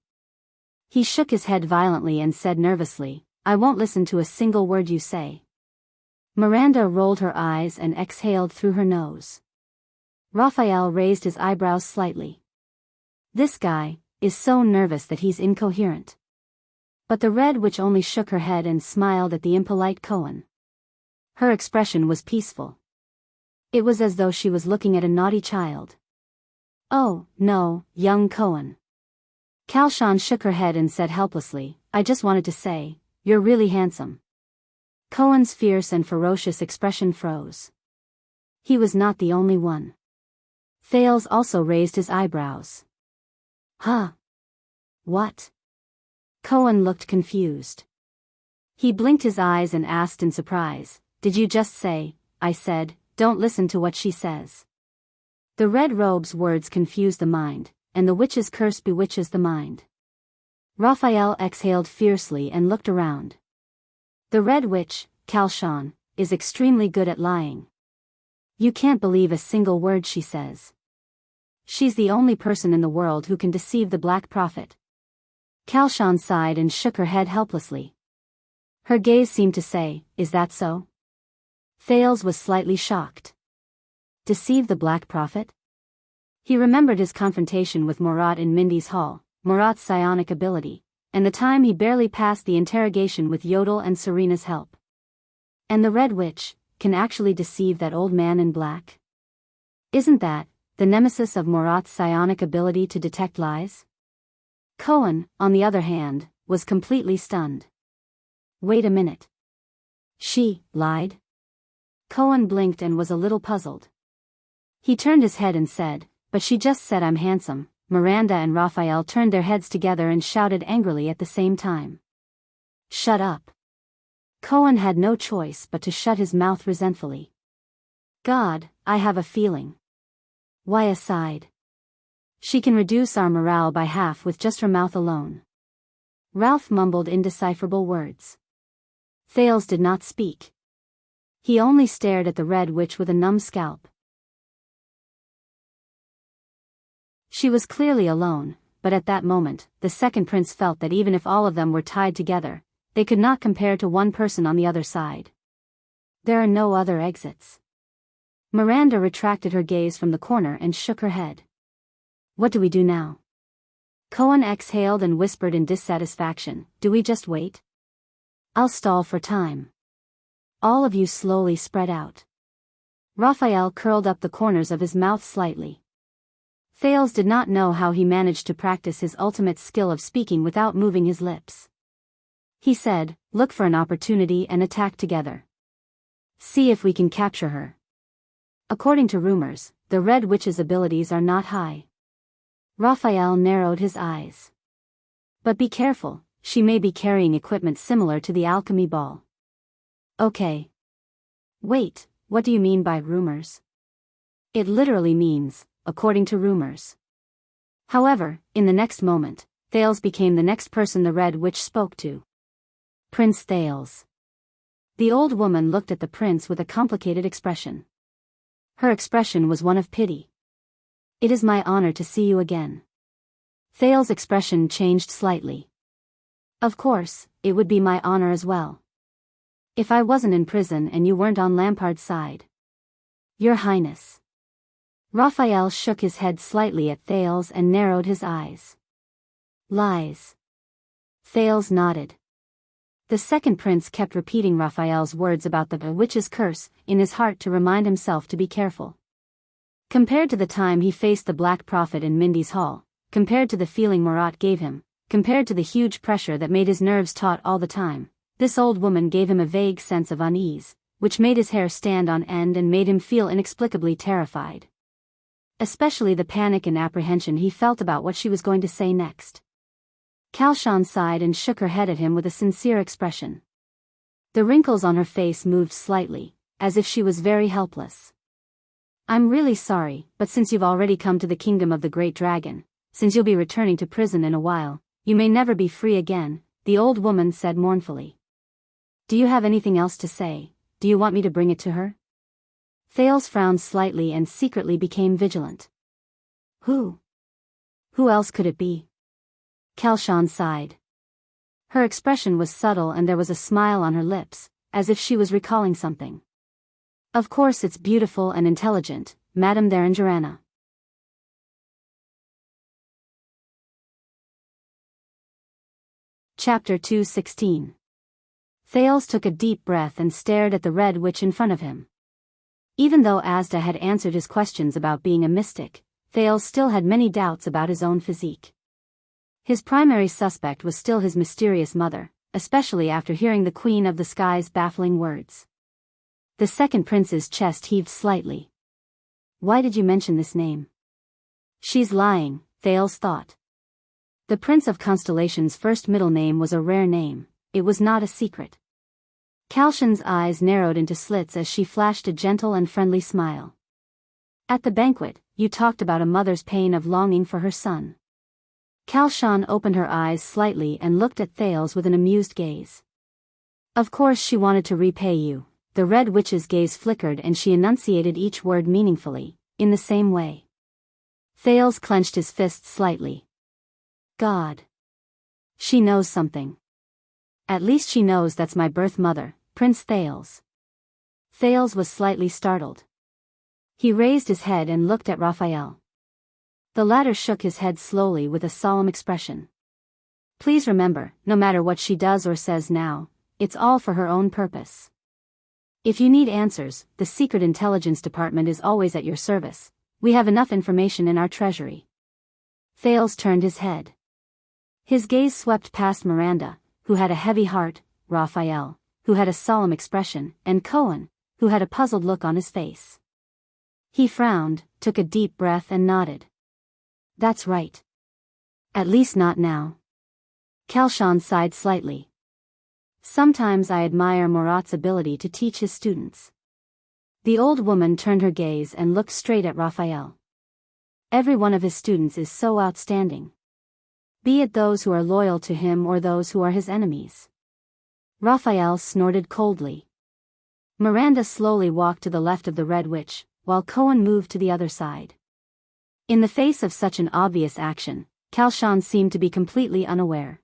He shook his head violently and said nervously, I won't listen to a single word you say. Miranda rolled her eyes and exhaled through her nose. Raphael raised his eyebrows slightly. This guy is so nervous that he's incoherent. But the Red Witch only shook her head and smiled at the impolite Cohen. Her expression was peaceful. It was as though she was looking at a naughty child. Oh, no, young Cohen. Kalshan shook her head and said helplessly, I just wanted to say, you're really handsome. Cohen's fierce and ferocious expression froze. He was not the only one. Thales also raised his eyebrows. Huh? What? Cohen looked confused. He blinked his eyes and asked in surprise, Did you just say? I said, don't listen to what she says. The red robe's words confuse the mind, and the witch's curse bewitches the mind. Raphael exhaled fiercely and looked around. The red witch, Kalshan, is extremely good at lying. You can't believe a single word she says. She's the only person in the world who can deceive the Black Prophet. Kalshan sighed and shook her head helplessly. Her gaze seemed to say, Is that so? Thales was slightly shocked. Deceive the Black Prophet? He remembered his confrontation with Murat in Mindy's hall, Murat's psionic ability, and the time he barely passed the interrogation with Yodel and Serena's help. And the Red Witch can actually deceive that old man in black? Isn't that the nemesis of Murat's psionic ability to detect lies? Cohen, on the other hand, was completely stunned. Wait a minute. She lied? Cohen blinked and was a little puzzled. He turned his head and said, But she just said I'm handsome. Miranda and Raphael turned their heads together and shouted angrily at the same time. Shut up. Cohen had no choice but to shut his mouth resentfully. God, I have a feeling. Why aside? She can reduce our morale by half with just her mouth alone. Ralph mumbled indecipherable words. Thales did not speak. He only stared at the Red Witch with a numb scalp. She was clearly alone, but at that moment, the second prince felt that even if all of them were tied together, they could not compare to one person on the other side. There are no other exits. Miranda retracted her gaze from the corner and shook her head. What do we do now? Cohen exhaled and whispered in dissatisfaction, Do we just wait? I'll stall for time. All of you slowly spread out. Raphael curled up the corners of his mouth slightly. Thales did not know how he managed to practice his ultimate skill of speaking without moving his lips. He said, Look for an opportunity and attack together. See if we can capture her. According to rumors, the Red Witch's abilities are not high. Raphael narrowed his eyes. But be careful, she may be carrying equipment similar to the alchemy ball. Okay. Wait, what do you mean by rumors? It literally means, according to rumors. However, in the next moment, Thales became the next person the Red Witch spoke to. Prince Thales. The old woman looked at the prince with a complicated expression. Her expression was one of pity. It is my honor to see you again. Thales' expression changed slightly. Of course, it would be my honor as well. If I wasn't in prison and you weren't on Lampard's side. Your Highness. Raphael shook his head slightly at Thales and narrowed his eyes. Lies. Thales nodded. The second prince kept repeating Raphael's words about the witch's curse in his heart to remind himself to be careful. Compared to the time he faced the Black Prophet in Mindy's hall, compared to the feeling Murat gave him, compared to the huge pressure that made his nerves taut all the time, this old woman gave him a vague sense of unease, which made his hair stand on end and made him feel inexplicably terrified. Especially the panic and apprehension he felt about what she was going to say next. Kalshan sighed and shook her head at him with a sincere expression. The wrinkles on her face moved slightly, as if she was very helpless. I'm really sorry, but since you've already come to the kingdom of the Great Dragon, since you'll be returning to prison in a while, you may never be free again, the old woman said mournfully. Do you have anything else to say? Do you want me to bring it to her? Thales frowned slightly and secretly became vigilant. Who? Who else could it be? Kalshan sighed. Her expression was subtle and there was a smile on her lips, as if she was recalling something. Of course it's beautiful and intelligent, Madame Therangerana. Chapter 216. Thales took a deep breath and stared at the Red Witch in front of him. Even though Asda had answered his questions about being a mystic, Thales still had many doubts about his own physique. His primary suspect was still his mysterious mother, especially after hearing the Queen of the Sky's baffling words. The second prince's chest heaved slightly. Why did you mention this name? She's lying, Thales thought. The Prince of Constellation's first middle name was a rare name, it was not a secret. Kalshan's eyes narrowed into slits as she flashed a gentle and friendly smile. At the banquet, you talked about a mother's pain of longing for her son. Kalshan opened her eyes slightly and looked at Thales with an amused gaze. Of course she wanted to repay you. The Red Witch's gaze flickered and she enunciated each word meaningfully, in the same way. Thales clenched his fists slightly. God. She knows something. At least she knows that's my birth mother, Prince Thales. Thales was slightly startled. He raised his head and looked at Raphael. The latter shook his head slowly with a solemn expression. Please remember, no matter what she does or says now, it's all for her own purpose. If you need answers, the Secret Intelligence Department is always at your service. We have enough information in our treasury. Thales turned his head. His gaze swept past Miranda, who had a heavy heart, Raphael, who had a solemn expression, and Cohen, who had a puzzled look on his face. He frowned, took a deep breath and nodded. That's right. At least not now. Kalshan sighed slightly. Sometimes I admire Murat's ability to teach his students. The old woman turned her gaze and looked straight at Raphael. Every one of his students is so outstanding. Be it those who are loyal to him or those who are his enemies. Raphael snorted coldly. Miranda slowly walked to the left of the Red Witch, while Cohen moved to the other side. In the face of such an obvious action, Kalshan seemed to be completely unaware.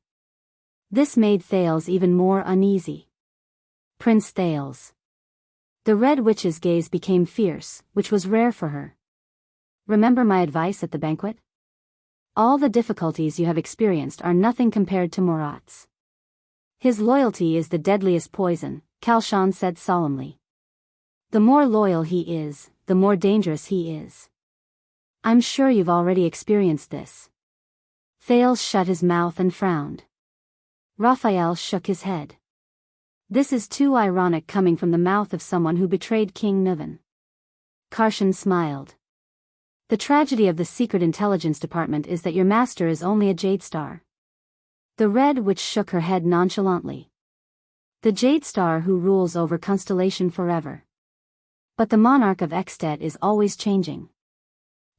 This made Thales even more uneasy. Prince Thales. The Red Witch's gaze became fierce, which was rare for her. Remember my advice at the banquet? All the difficulties you have experienced are nothing compared to Murat's. His loyalty is the deadliest poison, Kalshan said solemnly. The more loyal he is, the more dangerous he is. I'm sure you've already experienced this. Thales shut his mouth and frowned. Raphael shook his head. This is too ironic coming from the mouth of someone who betrayed King Niven. Karshan smiled. The tragedy of the Secret Intelligence Department is that your master is only a Jade Star. The Red Witch shook her head nonchalantly. The Jade Star who rules over Constellation forever. But the monarch of Extet is always changing.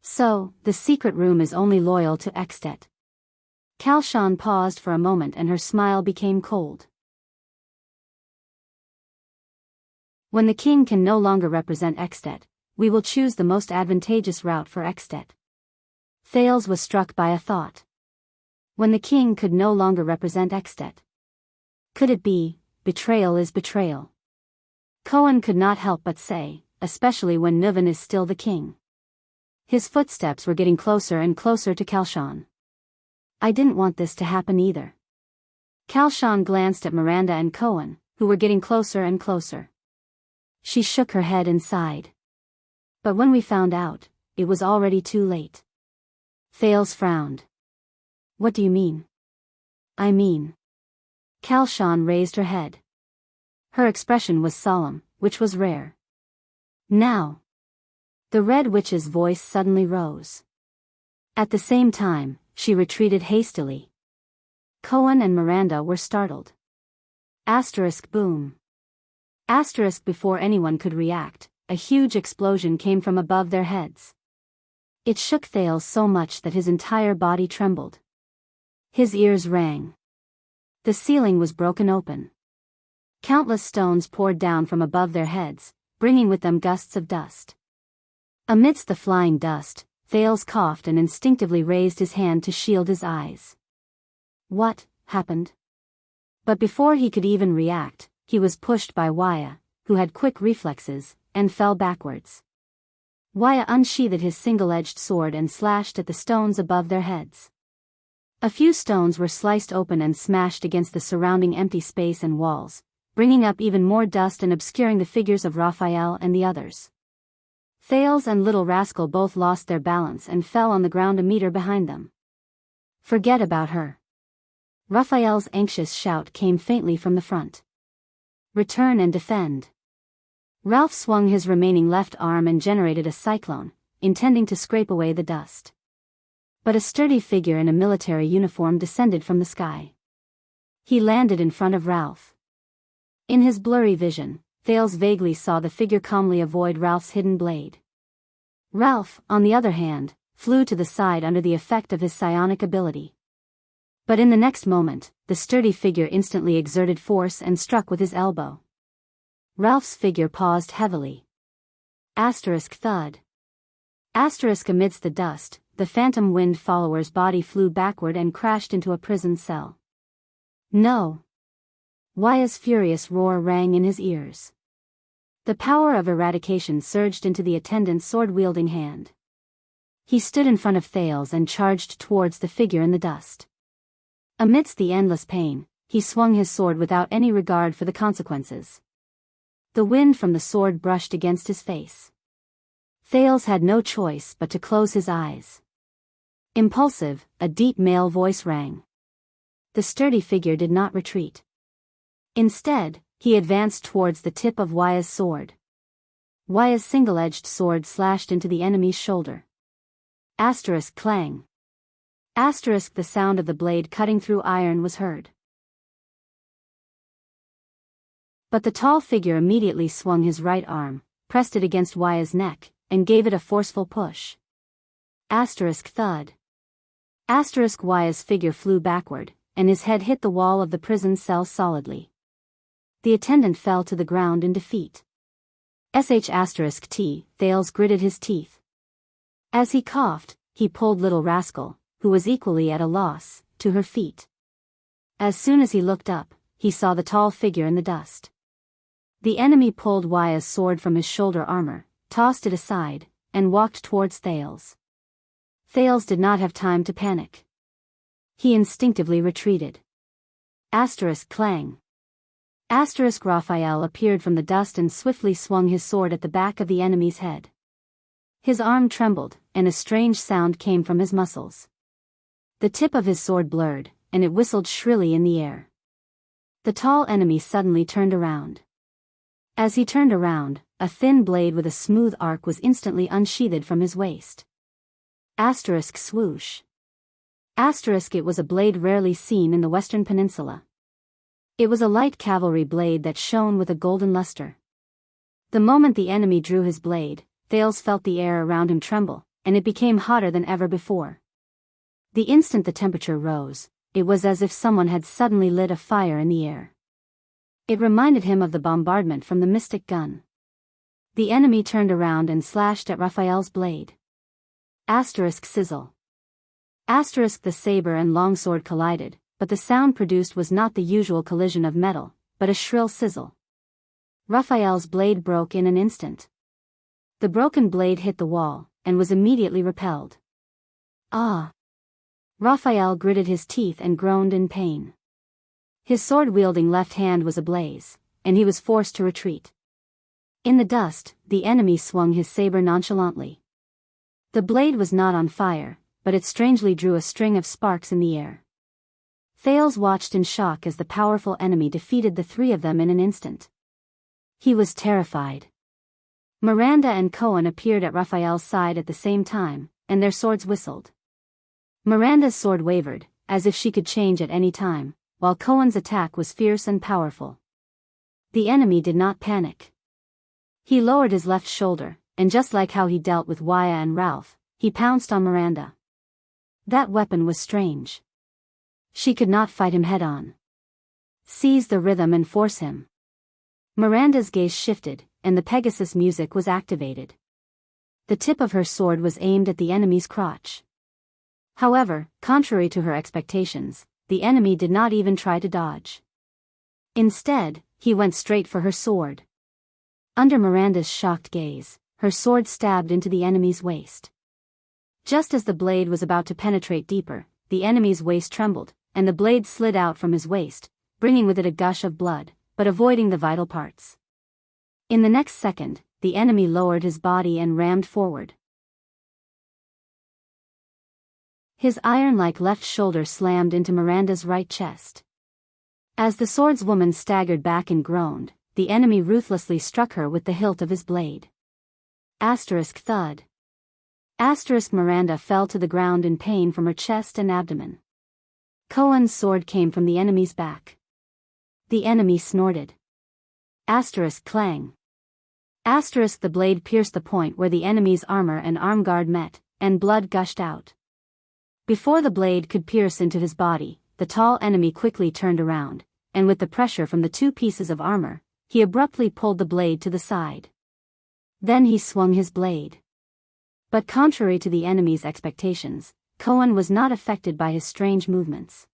So, the secret room is only loyal to Extet. Kalshan paused for a moment and her smile became cold. When the king can no longer represent Extet, we will choose the most advantageous route for Extet. Thales was struck by a thought. When the king could no longer represent Extet. Could it be, betrayal is betrayal? Cohen could not help but say, especially when Niven is still the king. His footsteps were getting closer and closer to Kalshan. I didn't want this to happen either. Kalshan glanced at Miranda and Cohen, who were getting closer and closer. She shook her head and sighed. But when we found out, it was already too late. Thales frowned. What do you mean? I mean. Kalshan raised her head. Her expression was solemn, which was rare. Now. The Red Witch's voice suddenly rose. At the same time, she retreated hastily. Cohen and Miranda were startled. Asterisk boom. Asterisk before anyone could react, a huge explosion came from above their heads. It shook Thales so much that his entire body trembled. His ears rang. The ceiling was broken open. Countless stones poured down from above their heads, bringing with them gusts of dust. Amidst the flying dust, Thales coughed and instinctively raised his hand to shield his eyes. What happened? But before he could even react, he was pushed by Wuxia, who had quick reflexes, and fell backwards. Wuxia unsheathed his single-edged sword and slashed at the stones above their heads. A few stones were sliced open and smashed against the surrounding empty space and walls, bringing up even more dust and obscuring the figures of Raphael and the others. Thales and Little Rascal both lost their balance and fell on the ground a meter behind them. Forget about her. Raphael's anxious shout came faintly from the front. Return and defend. Ralph swung his remaining left arm and generated a cyclone, intending to scrape away the dust. But a sturdy figure in a military uniform descended from the sky. He landed in front of Ralph. In his blurry vision, Thales vaguely saw the figure calmly avoid Ralph's hidden blade. Ralph, on the other hand, flew to the side under the effect of his psionic ability. But in the next moment, the sturdy figure instantly exerted force and struck with his elbow. Ralph's figure paused heavily. Thud. Amidst the dust, the phantom wind follower's body flew backward and crashed into a prison cell. No! Wuxia's furious roar rang in his ears. The power of eradication surged into the attendant's sword-wielding hand. He stood in front of Thales and charged towards the figure in the dust. Amidst the endless pain, he swung his sword without any regard for the consequences. The wind from the sword brushed against his face. Thales had no choice but to close his eyes. Impulsive, a deep male voice rang. The sturdy figure did not retreat. Instead, he advanced towards the tip of Wuxia's sword. Wuxia's single-edged sword slashed into the enemy's shoulder. Clang. The sound of the blade cutting through iron was heard. But the tall figure immediately swung his right arm, pressed it against Wuxia's neck, and gave it a forceful push. Thud. Wuxia's figure flew backward, and his head hit the wall of the prison cell solidly. The attendant fell to the ground in defeat. Thales gritted his teeth. As he coughed, he pulled Little Rascal, who was equally at a loss, to her feet. As soon as he looked up, he saw the tall figure in the dust. The enemy pulled Wuxia's sword from his shoulder armor, tossed it aside, and walked towards Thales. Thales did not have time to panic. He instinctively retreated. Clang. Raphael appeared from the dust and swiftly swung his sword at the back of the enemy's head. His arm trembled, and a strange sound came from his muscles. The tip of his sword blurred, and it whistled shrilly in the air. The tall enemy suddenly turned around. As he turned around, a thin blade with a smooth arc was instantly unsheathed from his waist. Swoosh. It was a blade rarely seen in the Western Peninsula. It was a light cavalry blade that shone with a golden luster. The moment the enemy drew his blade, Thales felt the air around him tremble, and it became hotter than ever before. The instant the temperature rose, it was as if someone had suddenly lit a fire in the air. It reminded him of the bombardment from the Mystic Gun. The enemy turned around and slashed at Raphael's blade. Sizzle. The saber and longsword collided, but the sound produced was not the usual collision of metal, but a shrill sizzle. Raphael's blade broke in an instant. The broken blade hit the wall, and was immediately repelled. Raphael gritted his teeth and groaned in pain. His sword-wielding left hand was ablaze, and he was forced to retreat. In the dust, the enemy swung his saber nonchalantly. The blade was not on fire, but it strangely drew a string of sparks in the air. Thales watched in shock as the powerful enemy defeated the three of them in an instant. He was terrified. Miranda and Cohen appeared at Raphael's side at the same time, and their swords whistled. Miranda's sword wavered, as if she could change at any time, while Cohen's attack was fierce and powerful. The enemy did not panic. He lowered his left shoulder, and just like how he dealt with Wuxia and Ralph, he pounced on Miranda. That weapon was strange. She could not fight him head-on. Seize the rhythm and force him. Miranda's gaze shifted, and the Pegasus music was activated. The tip of her sword was aimed at the enemy's crotch. However, contrary to her expectations, the enemy did not even try to dodge. Instead, he went straight for her sword. Under Miranda's shocked gaze, her sword stabbed into the enemy's waist. Just as the blade was about to penetrate deeper, the enemy's waist trembled, and the blade slid out from his waist, bringing with it a gush of blood, but avoiding the vital parts. In the next second, the enemy lowered his body and rammed forward. His iron-like left shoulder slammed into Miranda's right chest. As the swordswoman staggered back and groaned, the enemy ruthlessly struck her with the hilt of his blade. Thud. Miranda fell to the ground in pain from her chest and abdomen. Cohen's sword came from the enemy's back. The enemy snorted. Clang. The blade pierced the point where the enemy's armor and arm guard met, and blood gushed out. Before the blade could pierce into his body, the tall enemy quickly turned around, and with the pressure from the two pieces of armor, he abruptly pulled the blade to the side. Then he swung his blade. But contrary to the enemy's expectations, Cohen was not affected by his strange movements.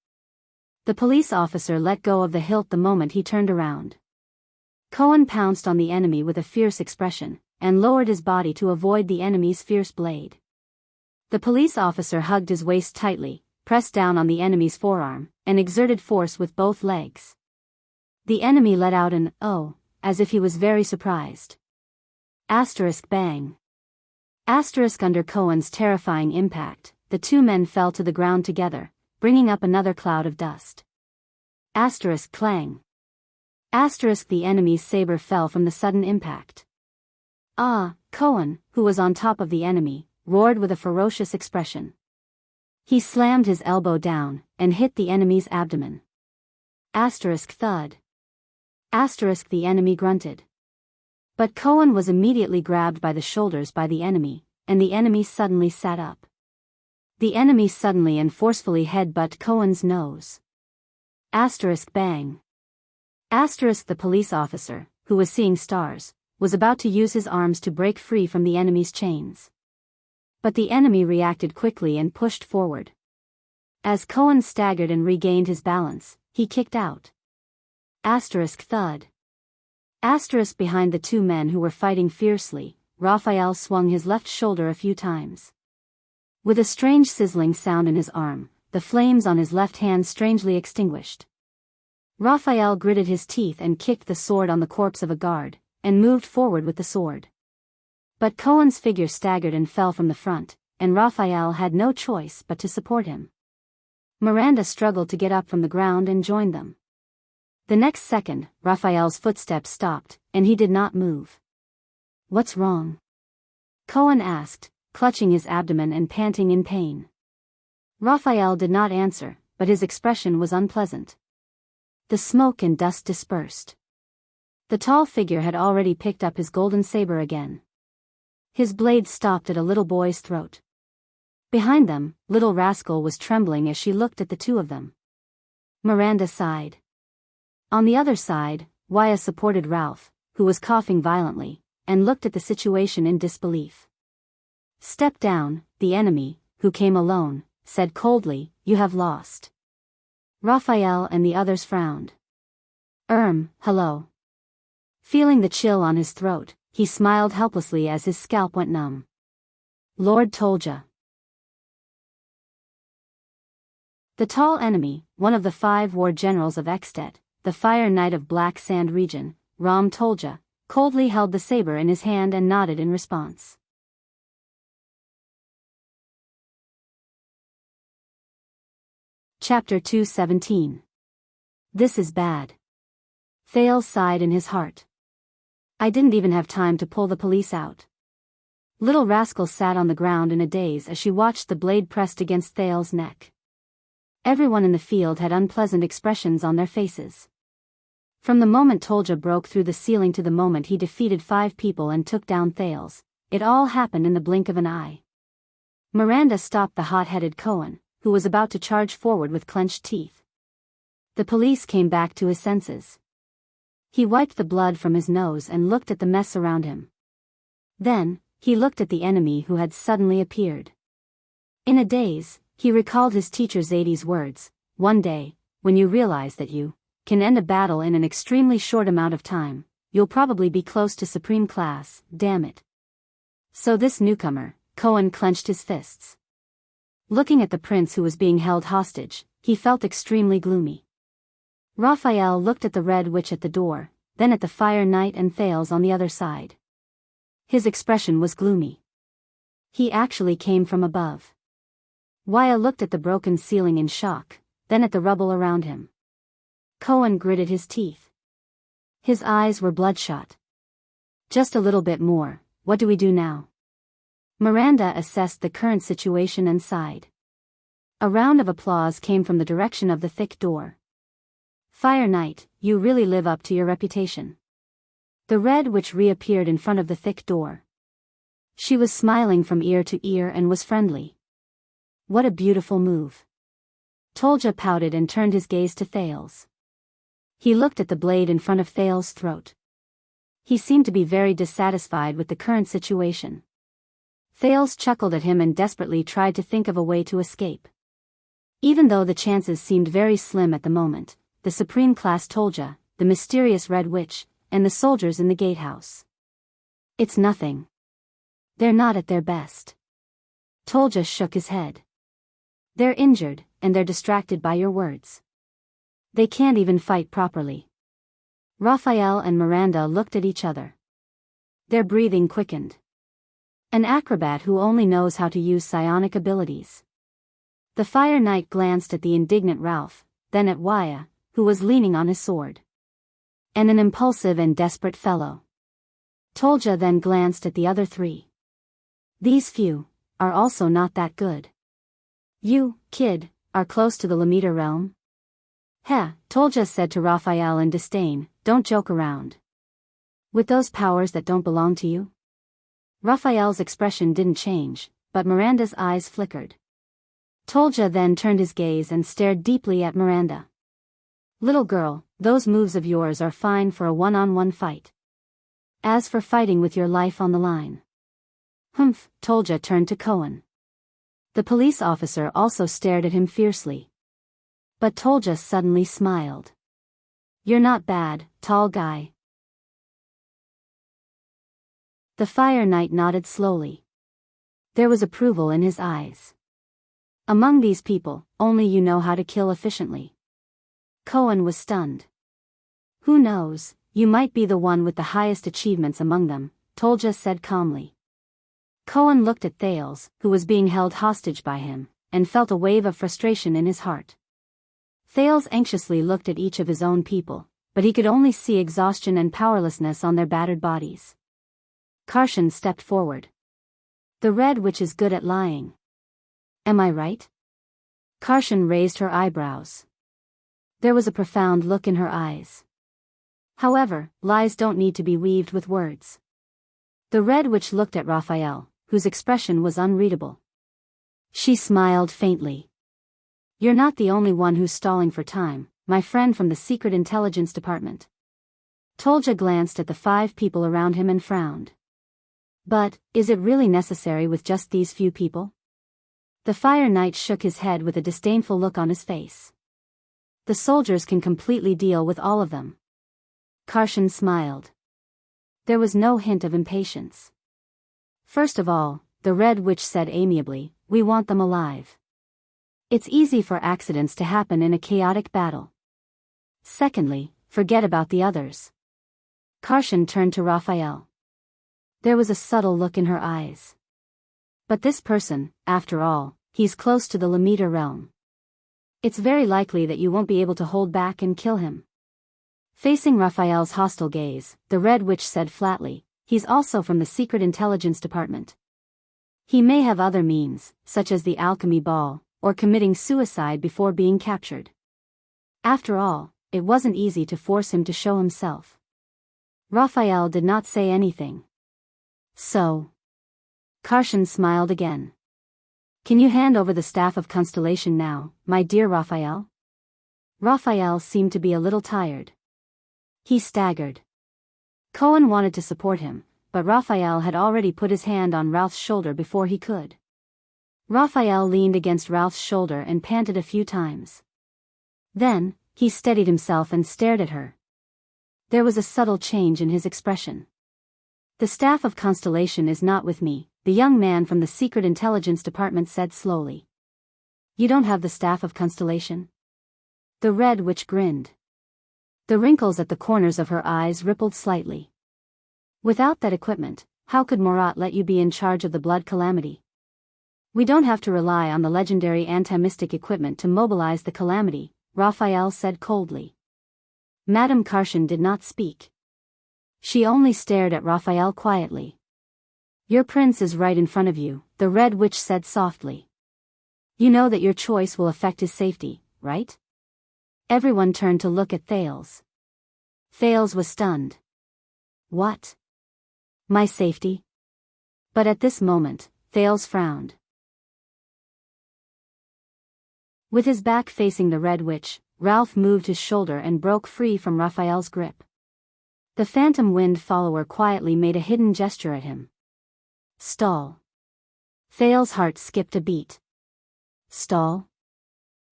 The police officer let go of the hilt the moment he turned around. Cohen pounced on the enemy with a fierce expression, and lowered his body to avoid the enemy's fierce blade. The police officer hugged his waist tightly, pressed down on the enemy's forearm, and exerted force with both legs. The enemy let out an "oh," as if he was very surprised. Bang. Under Cohen's terrifying impact, the two men fell to the ground together, bringing up another cloud of dust. Clang. The enemy's saber fell from the sudden impact. Cohen, who was on top of the enemy, roared with a ferocious expression. He slammed his elbow down, and hit the enemy's abdomen. Thud. The enemy grunted. But Cohen was immediately grabbed by the shoulders by the enemy, and the enemy suddenly sat up. The enemy suddenly and forcefully headbutted Cohen's nose. Bang. The police officer, who was seeing stars, was about to use his arms to break free from the enemy's chains. But the enemy reacted quickly and pushed forward. As Cohen staggered and regained his balance, he kicked out. Thud. Behind the two men who were fighting fiercely, Raphael swung his left shoulder a few times. With a strange sizzling sound in his arm, the flames on his left hand strangely extinguished. Raphael gritted his teeth and kicked the sword on the corpse of a guard, and moved forward with the sword. But Cohen's figure staggered and fell from the front, and Raphael had no choice but to support him. Miranda struggled to get up from the ground and joined them. The next second, Raphael's footsteps stopped, and he did not move. "What's wrong?" Cohen asked, clutching his abdomen and panting in pain. Raphael did not answer, but his expression was unpleasant. The smoke and dust dispersed. The tall figure had already picked up his golden saber again. His blade stopped at a little boy's throat. Behind them, little Rascal was trembling as she looked at the two of them. Miranda sighed. On the other side, Waya supported Ralph, who was coughing violently, and looked at the situation in disbelief. "Step down," the enemy, who came alone, said coldly, "you have lost." Raphael and the others frowned. Hello." Feeling the chill on his throat, he smiled helplessly as his scalp went numb. "Lord Tolja." The tall enemy, one of the 5 war generals of Extet, the Fire Knight of Black Sand region, Ram Tolja, coldly held the saber in his hand and nodded in response. Chapter 217. This is bad. Thales sighed in his heart. I didn't even have time to pull the police out. Little Rascal sat on the ground in a daze as she watched the blade pressed against Thales' neck. Everyone in the field had unpleasant expressions on their faces. From the moment Tolja broke through the ceiling to the moment he defeated 5 people and took down Thales, it all happened in the blink of an eye. Miranda stopped the hot-headed Cohen, who was about to charge forward with clenched teeth. The police came back to his senses. He wiped the blood from his nose and looked at the mess around him. Then, he looked at the enemy who had suddenly appeared. In a daze, he recalled his teacher Zadie's words, "One day, when you realize that you can end a battle in an extremely short amount of time, you'll probably be close to supreme class, damn it." So this newcomer, Cohen clenched his fists. Looking at the prince who was being held hostage, he felt extremely gloomy. Raphael looked at the Red Witch at the door, then at the Fire Knight and Thales on the other side. His expression was gloomy. He actually came from above. Wuxia looked at the broken ceiling in shock, then at the rubble around him. Cohen gritted his teeth. His eyes were bloodshot. Just a little bit more, what do we do now? Miranda assessed the current situation and sighed. A round of applause came from the direction of the thick door. Fire Knight, you really live up to your reputation. The Red Witch reappeared in front of the thick door. She was smiling from ear to ear and was friendly. What a beautiful move. Tolja pouted and turned his gaze to Thales. He looked at the blade in front of Thales' throat. He seemed to be very dissatisfied with the current situation. Thales chuckled at him and desperately tried to think of a way to escape. Even though the chances seemed very slim at the moment, the Supreme Class Tolja, the mysterious Red Witch, and the soldiers in the gatehouse. It's nothing. They're not at their best. Tolja shook his head. They're injured, and they're distracted by your words. They can't even fight properly. Raphael and Miranda looked at each other. Their breathing quickened. An acrobat who only knows how to use psionic abilities. The Fire Knight glanced at the indignant Ralph, then at Wuxia, who was leaning on his sword. And an impulsive and desperate fellow. Tolja then glanced at the other three. These few are also not that good. You, kid, are close to the Lamita realm? Heh, Tolja said to Raphael in disdain, don't joke around. With those powers that don't belong to you? Raphael's expression didn't change, but Miranda's eyes flickered. Tolja then turned his gaze and stared deeply at Miranda. Little girl, those moves of yours are fine for a one-on-one fight. As for fighting with your life on the line. Humph, Tolja turned to Cohen. The police officer also stared at him fiercely. But Tolja suddenly smiled. You're not bad, tall guy. The Fire Knight nodded slowly. There was approval in his eyes. Among these people, only you know how to kill efficiently. Cohen was stunned. Who knows, you might be the one with the highest achievements among them, Tolja said calmly. Cohen looked at Thales, who was being held hostage by him, and felt a wave of frustration in his heart. Thales anxiously looked at each of his own people, but he could only see exhaustion and powerlessness on their battered bodies. Karshan stepped forward. The Red Witch is good at lying. Am I right? Karshan raised her eyebrows. There was a profound look in her eyes. However, lies don't need to be weaved with words. The Red Witch looked at Raphael, whose expression was unreadable. She smiled faintly. You're not the only one who's stalling for time, my friend from the Secret Intelligence Department. Tolja glanced at the 5 people around him and frowned. But, is it really necessary with just these few people? The Fire Knight shook his head with a disdainful look on his face. The soldiers can completely deal with all of them. Karshan smiled. There was no hint of impatience. First of all, the Red Witch said amiably, we want them alive. It's easy for accidents to happen in a chaotic battle. Secondly, forget about the others. Karshan turned to Raphael. There was a subtle look in her eyes. But this person, after all, he's close to the Lamita realm. It's very likely that you won't be able to hold back and kill him. Facing Raphael's hostile gaze, the Red Witch said flatly, he's also from the Secret Intelligence Department. He may have other means, such as the alchemy ball, or committing suicide before being captured. After all, it wasn't easy to force him to show himself. Raphael did not say anything. So. Karshan smiled again. Can you hand over the staff of Constellation now, my dear Raphael? Raphael seemed to be a little tired. He staggered. Cohen wanted to support him, but Raphael had already put his hand on Ralph's shoulder before he could. Raphael leaned against Ralph's shoulder and panted a few times. Then, he steadied himself and stared at her. There was a subtle change in his expression. The staff of Constellation is not with me, the young man from the Secret Intelligence Department said slowly. You don't have the staff of Constellation? The Red Witch grinned. The wrinkles at the corners of her eyes rippled slightly. Without that equipment, How could Morat let you be in charge of the blood calamity? We don't have to rely on the legendary anti-mystic equipment to mobilize the calamity, Raphael said coldly. Madame Karshan did not speak. She only stared at Raphael quietly. Your prince is right in front of you, the Red Witch said softly. You know that your choice will affect his safety, right? Everyone turned to look at Thales. Thales was stunned. What? My safety? But at this moment, Thales frowned. With his back facing the Red Witch, Ralph moved his shoulder and broke free from Raphael's grip. The phantom wind follower quietly made a hidden gesture at him. Stall. Thales' heart skipped a beat. Stall?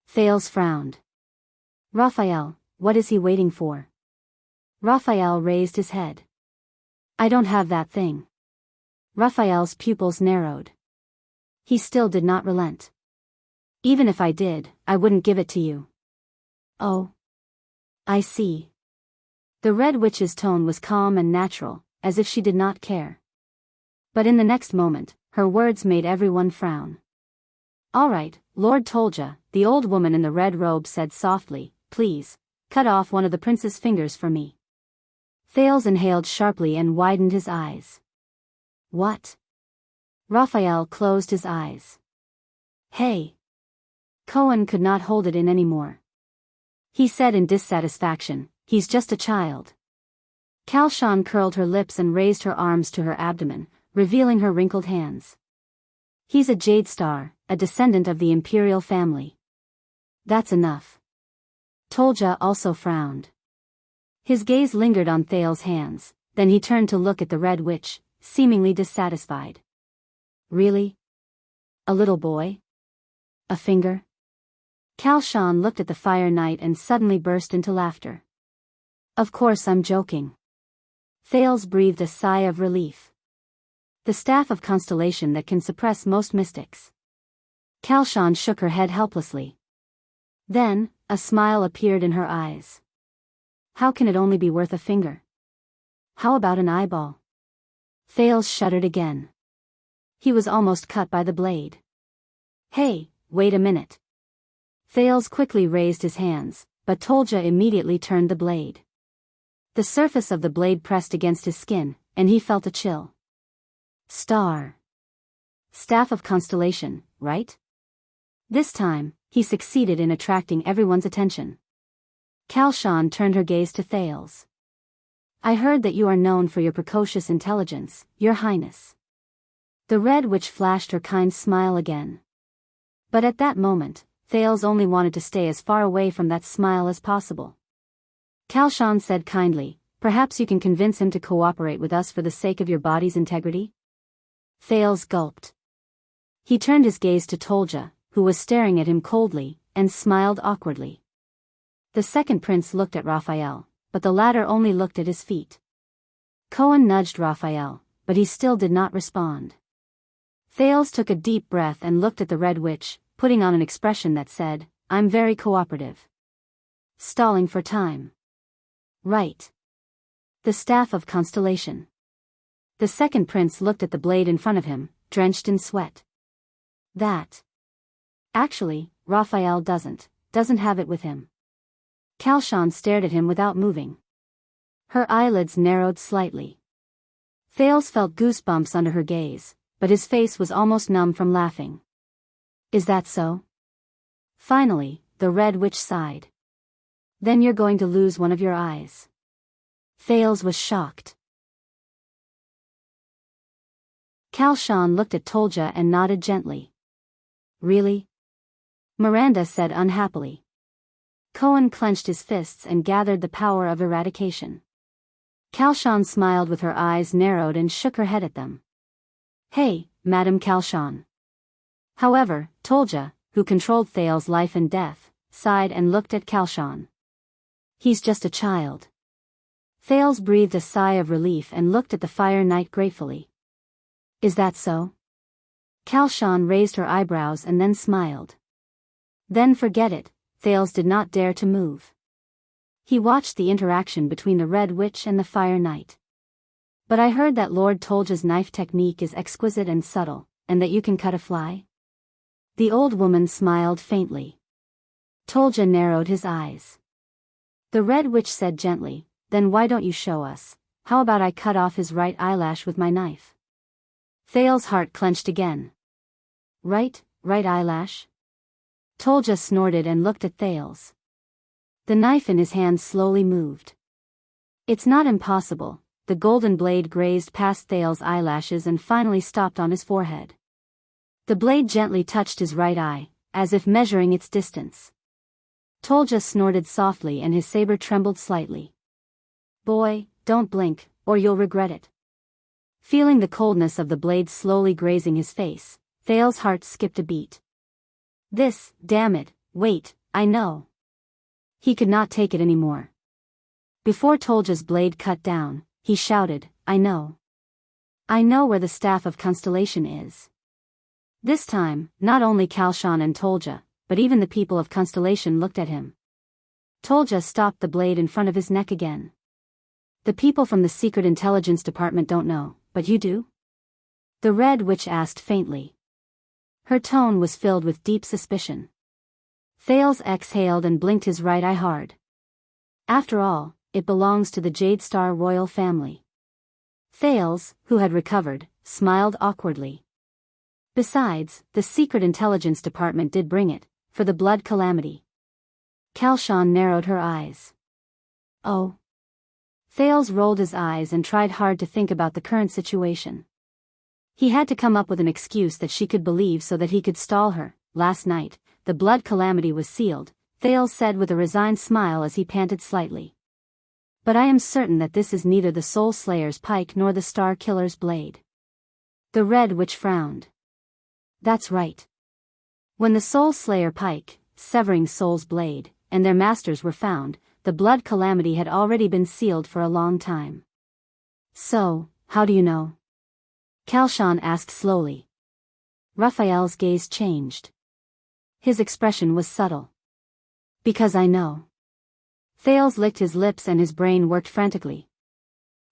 Thales frowned. Raphael, what is he waiting for? Raphael raised his head. I don't have that thing. Raphael's pupils narrowed. He still did not relent. Even if I did, I wouldn't give it to you. Oh. I see. The Red Witch's tone was calm and natural, as if she did not care. But in the next moment, her words made everyone frown. All right, Lord Tolja, the old woman in the red robe said softly, please, cut off one of the prince's fingers for me. Thales inhaled sharply and widened his eyes. What? Raphael closed his eyes. Hey. Cohen could not hold it in anymore. He said in dissatisfaction, he's just a child. Kalshan curled her lips and raised her arms to her abdomen, revealing her wrinkled hands. He's a Jade Star, a descendant of the imperial family. That's enough. Tolja also frowned. His gaze lingered on Thales' hands, then he turned to look at the Red Witch, seemingly dissatisfied. Really? A little boy? A finger? Kalshan looked at the Fire Knight and suddenly burst into laughter. Of course I'm joking. Thales breathed a sigh of relief. The staff of constellation that can suppress most mystics. Kalshan shook her head helplessly. Then, a smile appeared in her eyes. How can it only be worth a finger? How about an eyeball? Thales shuddered again. He was almost cut by the blade. Hey, wait a minute. Thales quickly raised his hands, but Tolja immediately turned the blade. The surface of the blade pressed against his skin, and he felt a chill. Star. Staff of constellation, right? This time, he succeeded in attracting everyone's attention. Kalshan turned her gaze to Thales. I heard that you are known for your precocious intelligence, Your Highness. The Red Witch flashed her kind smile again. But at that moment, Thales only wanted to stay as far away from that smile as possible. Kalshan said kindly, perhaps you can convince him to cooperate with us for the sake of your body's integrity? Thales gulped. He turned his gaze to Tolja, who was staring at him coldly, and smiled awkwardly. The second prince looked at Raphael, but the latter only looked at his feet. Cohen nudged Raphael, but he still did not respond. Thales took a deep breath and looked at the Red Witch, putting on an expression that said, I'm very cooperative. Stalling for time. Right. The staff of constellation. The second prince looked at the blade in front of him, drenched in sweat. That. Actually, Raphael doesn't have it with him. Kalshan stared at him without moving. Her eyelids narrowed slightly. Thales felt goosebumps under her gaze, but his face was almost numb from laughing. Is that so? Finally, the Red Witch sighed. Then you're going to lose one of your eyes. Thales was shocked. Kalshan looked at Tolja and nodded gently. Really? Miranda said unhappily. Cohen clenched his fists and gathered the power of eradication. Kalshan smiled with her eyes narrowed and shook her head at them. Hey, Madame Kalshan. However, Tolja, who controlled Thales' life and death, sighed and looked at Kalshan. He's just a child. Thales breathed a sigh of relief and looked at the Fire Knight gratefully. Is that so? Kalshan raised her eyebrows and then smiled. Then forget it, Thales did not dare to move. He watched the interaction between the Red Witch and the Fire Knight. But I heard that Lord Tolja's knife technique is exquisite and subtle, and that you can cut a fly? The old woman smiled faintly. Tolja narrowed his eyes. The Red Witch said gently, "Then why don't you show us? How about I cut off his right eyelash with my knife?" Thales's heart clenched again. Right eyelash? Tolja snorted and looked at Thales. The knife in his hand slowly moved. It's not impossible. The golden blade grazed past Thales' eyelashes and finally stopped on his forehead. The blade gently touched his right eye, as if measuring its distance. Tolja snorted softly and his saber trembled slightly. "Boy, don't blink, or you'll regret it." Feeling the coldness of the blade slowly grazing his face, Thales' heart skipped a beat. Damn it, wait, I know. He could not take it anymore. Before Tolja's blade cut down, he shouted, "I know. I know where the Staff of Constellation is." This time, not only Kalshan and Tolja, but even the people of Constellation looked at him. Tolja stopped the blade in front of his neck again. "The people from the Secret Intelligence Department don't know, but you do?" The Red Witch asked faintly. Her tone was filled with deep suspicion. Thales exhaled and blinked his right eye hard. After all, it belongs to the Jade Star royal family. Thales, who had recovered, smiled awkwardly. Besides, the Secret Intelligence Department did bring it, for the blood calamity. Kalshan narrowed her eyes. "Oh." Thales rolled his eyes and tried hard to think about the current situation. He had to come up with an excuse that she could believe so that he could stall her. "Last night, the blood calamity was sealed," Thales said with a resigned smile as he panted slightly. "But I am certain that this is neither the Soul Slayer's pike nor the Star Killer's blade." The Red Witch frowned. "That's right. When the Soul Slayer pike, severing Soul's blade, and their masters were found, the blood calamity had already been sealed for a long time." "So, how do you know?" Kalshan asked slowly. Raphael's gaze changed. His expression was subtle. "Because I know." Thales licked his lips and his brain worked frantically.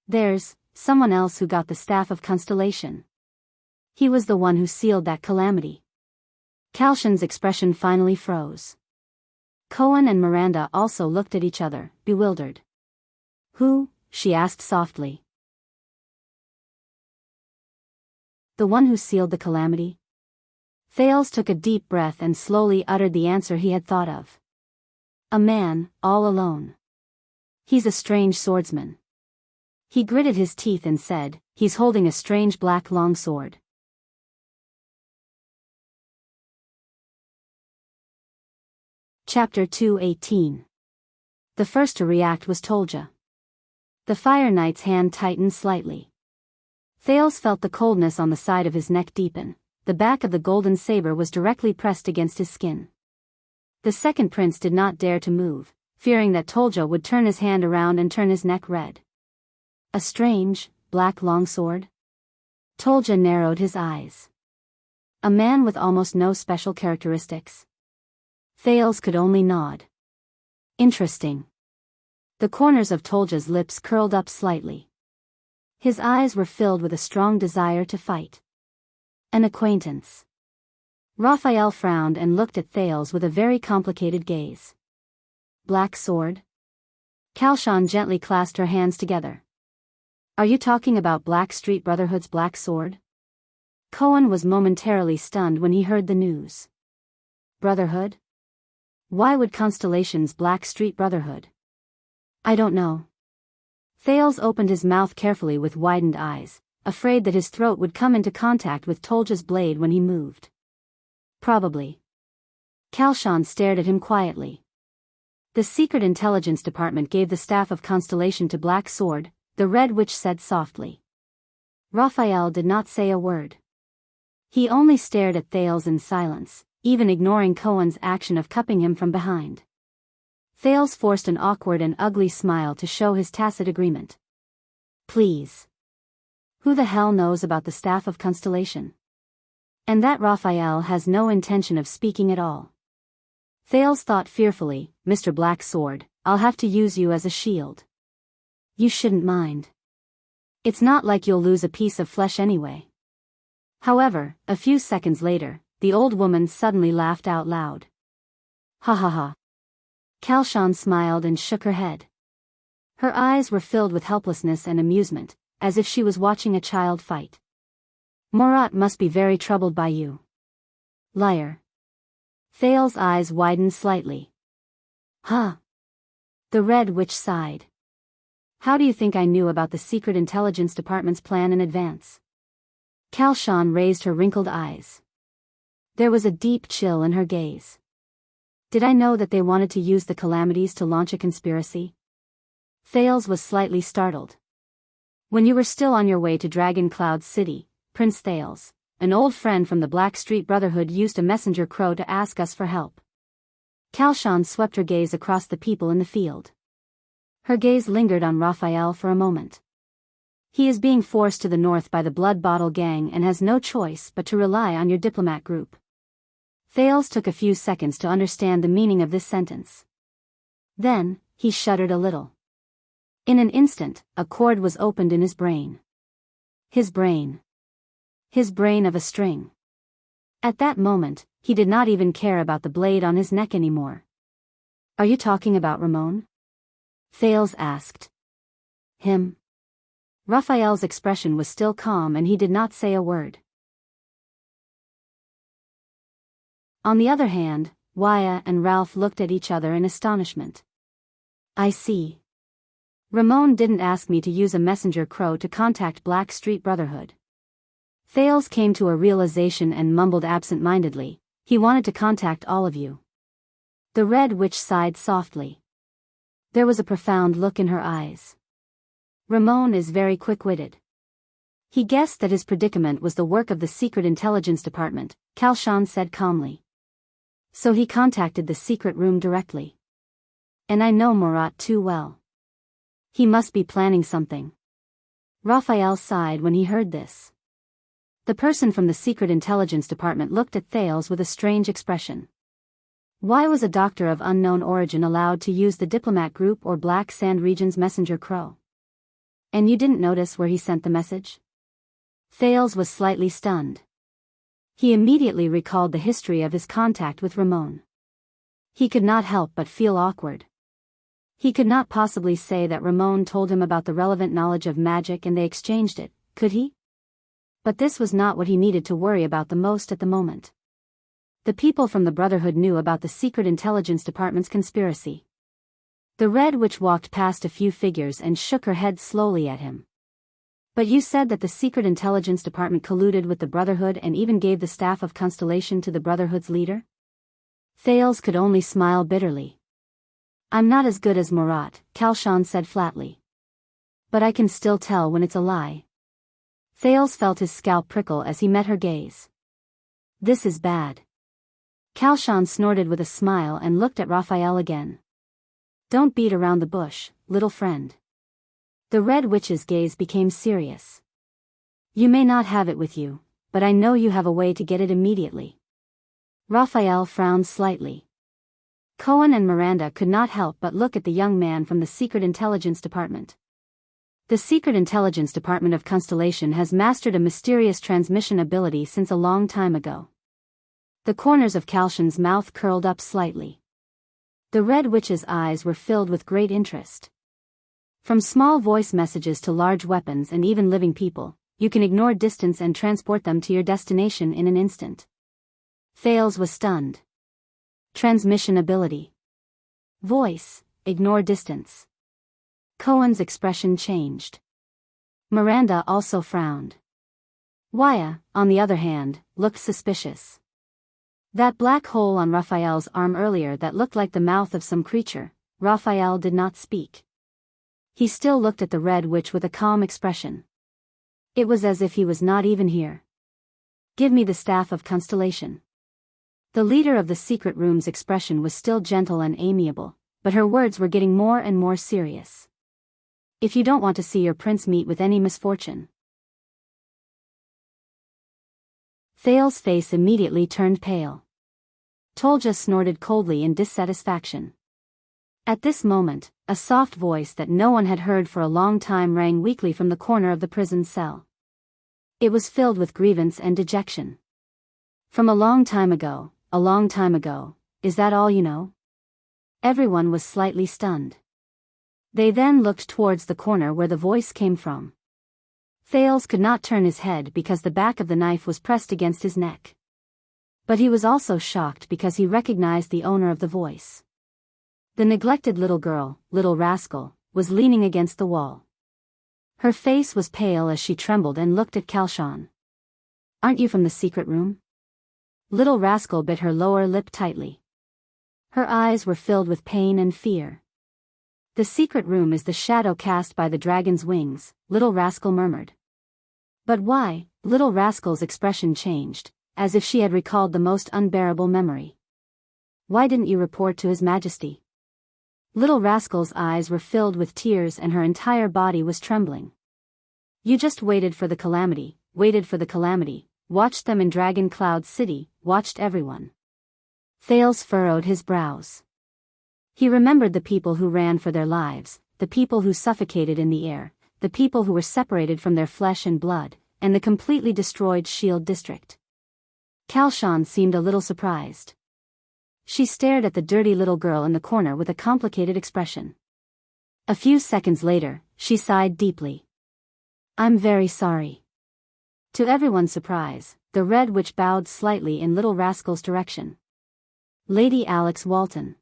"There's someone else who got the Staff of Constellation. He was the one who sealed that calamity." Kalshan's expression finally froze. Cohen and Miranda also looked at each other, bewildered. "Who?" she asked softly. "The one who sealed the calamity?" Thales took a deep breath and slowly uttered the answer he had thought of. "A man, all alone. He's a strange swordsman." He gritted his teeth and said, "He's holding a strange black longsword." Chapter 218. The first to react was Tolja. The Fire Knight's hand tightened slightly. Thales felt the coldness on the side of his neck deepen. The back of the golden saber was directly pressed against his skin. The second prince did not dare to move, fearing that Tolja would turn his hand around and turn his neck red. "A strange, black longsword?" Tolja narrowed his eyes. "A man with almost no special characteristics?" Thales could only nod. "Interesting." The corners of Tolja's lips curled up slightly. His eyes were filled with a strong desire to fight. "An acquaintance." Raphael frowned and looked at Thales with a very complicated gaze. "Black sword?" Kalshan gently clasped her hands together. "Are you talking about Black Street Brotherhood's black sword?" Cohen was momentarily stunned when he heard the news. "Brotherhood? Why would Constellation's Black Street Brotherhood?" "I don't know." Thales opened his mouth carefully with widened eyes, afraid that his throat would come into contact with Tolja's blade when he moved. "Probably." Kalshan stared at him quietly. "The Secret Intelligence Department gave the Staff of Constellation to Black Sword," the Red Witch said softly. Raphael did not say a word. He only stared at Thales in silence, even ignoring Cohen's action of cupping him from behind. Thales forced an awkward and ugly smile to show his tacit agreement. "Please. Who the hell knows about the Staff of Constellation?" And that Raphael has no intention of speaking at all. Thales thought fearfully, "Mr. Black Sword, I'll have to use you as a shield." "You shouldn't mind." It's not like you'll lose a piece of flesh anyway. However, a few seconds later, the old woman suddenly laughed out loud. Ha ha ha. Kalshan smiled and shook her head. Her eyes were filled with helplessness and amusement, as if she was watching a child fight. Morat must be very troubled by you. Liar. Thales's eyes widened slightly. Huh. The Red Witch sighed. How do you think I knew about the Secret Intelligence Department's plan in advance? Kalshan raised her wrinkled eyes. There was a deep chill in her gaze. Did I know that they wanted to use the calamities to launch a conspiracy? Thales was slightly startled. When you were still on your way to Dragon Cloud City, Prince Thales, an old friend from the Black Street Brotherhood, used a messenger crow to ask us for help. Kalshan swept her gaze across the people in the field. Her gaze lingered on Raphael for a moment. He is being forced to the north by the Blood Bottle Gang and has no choice but to rely on your diplomat group. Thales took a few seconds to understand the meaning of this sentence. Then, he shuddered a little. In an instant, a chord was opened in his brain. His brain. His brain of a string. At that moment, he did not even care about the blade on his neck anymore. Are you talking about Ramon? Thales asked. Him. Raphael's expression was still calm and he did not say a word. On the other hand, Waya and Ralph looked at each other in astonishment. I see. Ramon didn't ask me to use a messenger crow to contact Black Street Brotherhood. Thales came to a realization and mumbled absent-mindedly, he wanted to contact all of you. The Red Witch sighed softly. There was a profound look in her eyes. Ramon is very quick-witted. He guessed that his predicament was the work of the Secret Intelligence Department, Kalshan said calmly. So he contacted the secret room directly. And I know Morat too well. He must be planning something. Raphael sighed when he heard this. The person from the Secret Intelligence Department looked at Thales with a strange expression. Why was a doctor of unknown origin allowed to use the diplomat group or Black Sand Region's messenger crow? And you didn't notice where he sent the message? Thales was slightly stunned. He immediately recalled the history of his contact with Ramon. He could not help but feel awkward. He could not possibly say that Ramon told him about the relevant knowledge of magic and they exchanged it, could he? But this was not what he needed to worry about the most at the moment. The people from the Brotherhood knew about the Secret Intelligence Department's conspiracy. The Red Witch walked past a few figures and shook her head slowly at him. But you said that the Secret Intelligence Department colluded with the Brotherhood and even gave the staff of Constellation to the Brotherhood's leader? Thales could only smile bitterly. I'm not as good as Morat, Kalshan said flatly. But I can still tell when it's a lie. Thales felt his scalp prickle as he met her gaze. This is bad. Kalshan snorted with a smile and looked at Raphael again. Don't beat around the bush, little friend. The Red Witch's gaze became serious. You may not have it with you, but I know you have a way to get it immediately. Raphael frowned slightly. Cohen and Miranda could not help but look at the young man from the Secret Intelligence Department. The Secret Intelligence Department of Constellation has mastered a mysterious transmission ability since a long time ago. The corners of Kalshan's mouth curled up slightly. The Red Witch's eyes were filled with great interest. From small voice messages to large weapons and even living people, you can ignore distance and transport them to your destination in an instant. Thales was stunned. Transmission ability. Voice, ignore distance. Cohen's expression changed. Miranda also frowned. Waya, on the other hand, looked suspicious. That black hole on Raphael's arm earlier that looked like the mouth of some creature, Raphael did not speak. He still looked at the Red Witch with a calm expression. It was as if he was not even here. Give me the staff of Constellation. The leader of the secret room's expression was still gentle and amiable, but her words were getting more and more serious. If you don't want to see your prince meet with any misfortune. Thales' face immediately turned pale. Tolja snorted coldly in dissatisfaction. At this moment, A soft voice that no one had heard for a long time rang weakly from the corner of the prison cell. It was filled with grievance and dejection. From a long time ago, is that all you know? Everyone was slightly stunned. They then looked towards the corner where the voice came from. Thales could not turn his head because the back of the knife was pressed against his neck. But he was also shocked because he recognized the owner of the voice. The neglected little girl, little rascal, was leaning against the wall. Her face was pale as she trembled and looked at Kalshan. "Aren't you from the secret room?" Little rascal bit her lower lip tightly. Her eyes were filled with pain and fear. "The secret room is the shadow cast by the dragon's wings," little rascal murmured. "But why?" Little rascal's expression changed, as if she had recalled the most unbearable memory. "Why didn't you report to His Majesty?" Little rascal's eyes were filled with tears and her entire body was trembling. "You just waited for the calamity, watched them in Dragon Cloud City, watched everyone." Thales furrowed his brows. He remembered the people who ran for their lives, the people who suffocated in the air, the people who were separated from their flesh and blood, and the completely destroyed Shield District. Kalshan seemed a little surprised. She stared at the dirty little girl in the corner with a complicated expression. A few seconds later, she sighed deeply. "I'm very sorry." To everyone's surprise, the Red Witch bowed slightly in Little Rascal's direction. "Lady Alex Walton."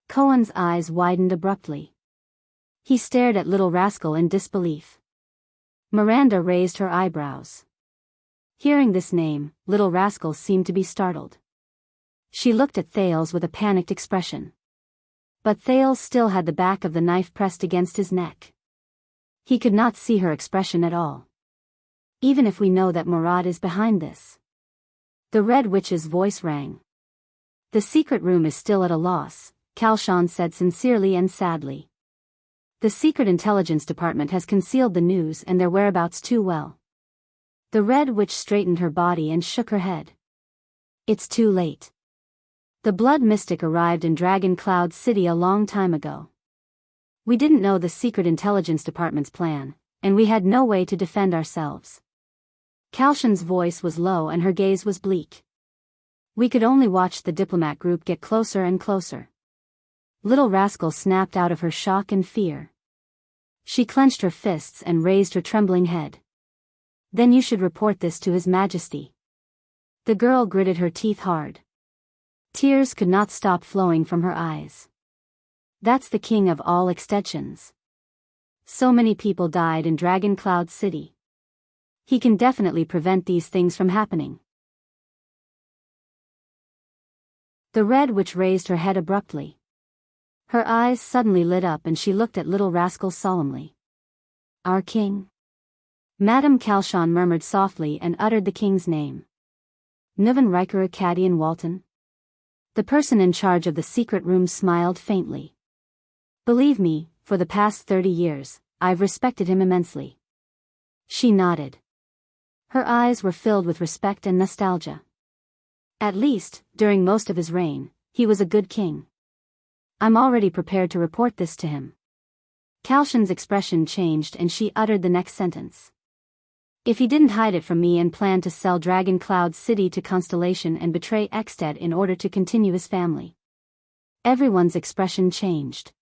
Cohen's eyes widened abruptly. He stared at Little Rascal in disbelief. Miranda raised her eyebrows. Hearing this name, Little Rascal seemed to be startled. She looked at Thales with a panicked expression. But Thales still had the back of the knife pressed against his neck. He could not see her expression at all. "Even if we know that Murad is behind this." The Red Witch's voice rang. "The secret room is still at a loss," Kalshan said sincerely and sadly. "The Secret Intelligence Department has concealed the news and their whereabouts too well." The Red Witch straightened her body and shook her head. "It's too late. The Blood Mystic arrived in Dragon Cloud City a long time ago. We didn't know the Secret Intelligence Department's plan, and we had no way to defend ourselves." Kalshan's voice was low and her gaze was bleak. "We could only watch the diplomat group get closer and closer." Little Rascal snapped out of her shock and fear. She clenched her fists and raised her trembling head. "Then you should report this to His Majesty." The girl gritted her teeth hard. Tears could not stop flowing from her eyes. "That's the king of all extensions. So many people died in Dragon Cloud City. He can definitely prevent these things from happening." The Red Witch raised her head abruptly. Her eyes suddenly lit up and she looked at Little Rascal solemnly. "Our king?" Madame Kalshan murmured softly and uttered the king's name. "Nuvan Riker Acadian Walton?" The person in charge of the secret room smiled faintly. "Believe me, for the past 30 years, I've respected him immensely." She nodded. Her eyes were filled with respect and nostalgia. "At least, during most of his reign, he was a good king. I'm already prepared to report this to him." Kalshan's expression changed and she uttered the next sentence. "If he didn't hide it from me and planned to sell Dragon Cloud City to Constellation and betray Exted in order to continue his family." Everyone's expression changed.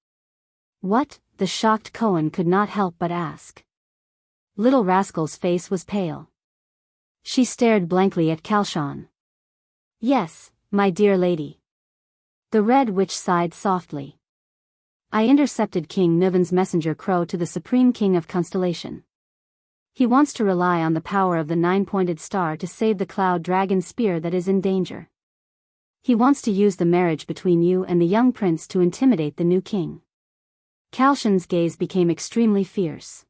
"What?" the shocked Cohen could not help but ask. Little Rascal's face was pale. She stared blankly at Kalshan. "Yes, my dear lady." The Red Witch sighed softly. "I intercepted King Nuvan's messenger Crow to the Supreme King of Constellation. He wants to rely on the power of the nine-pointed star to save the Cloud Dragon Spear that is in danger. He wants to use the marriage between you and the young prince to intimidate the new king." Kalshan's gaze became extremely fierce.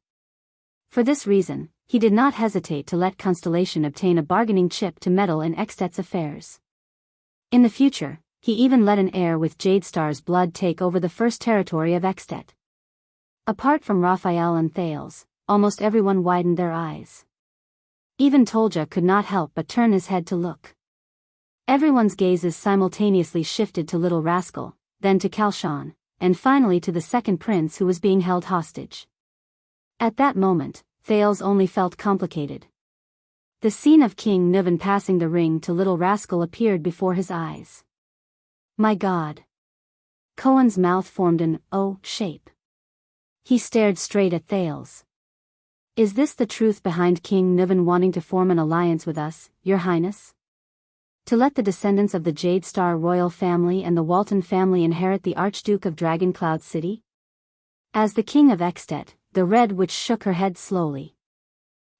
For this reason, he did not hesitate to let Constellation obtain a bargaining chip to meddle in Extet's affairs. In the future, he even let an heir with Jadestar's blood take over the first territory of Extet. Apart from Raphael and Thales, almost everyone widened their eyes. Even Tolja could not help but turn his head to look. Everyone's gazes simultaneously shifted to Little Rascal, then to Kalshan, and finally to the second prince who was being held hostage. At that moment, Thales only felt complicated. The scene of King Nuvan passing the ring to Little Rascal appeared before his eyes. My God! Cohen's mouth formed an O shape. He stared straight at Thales. Is this the truth behind King Nuvan wanting to form an alliance with us, Your Highness? To let the descendants of the Jade Star royal family and the Walton family inherit the Archduke of Dragoncloud City? As the King of Extet, the Red Witch shook her head slowly.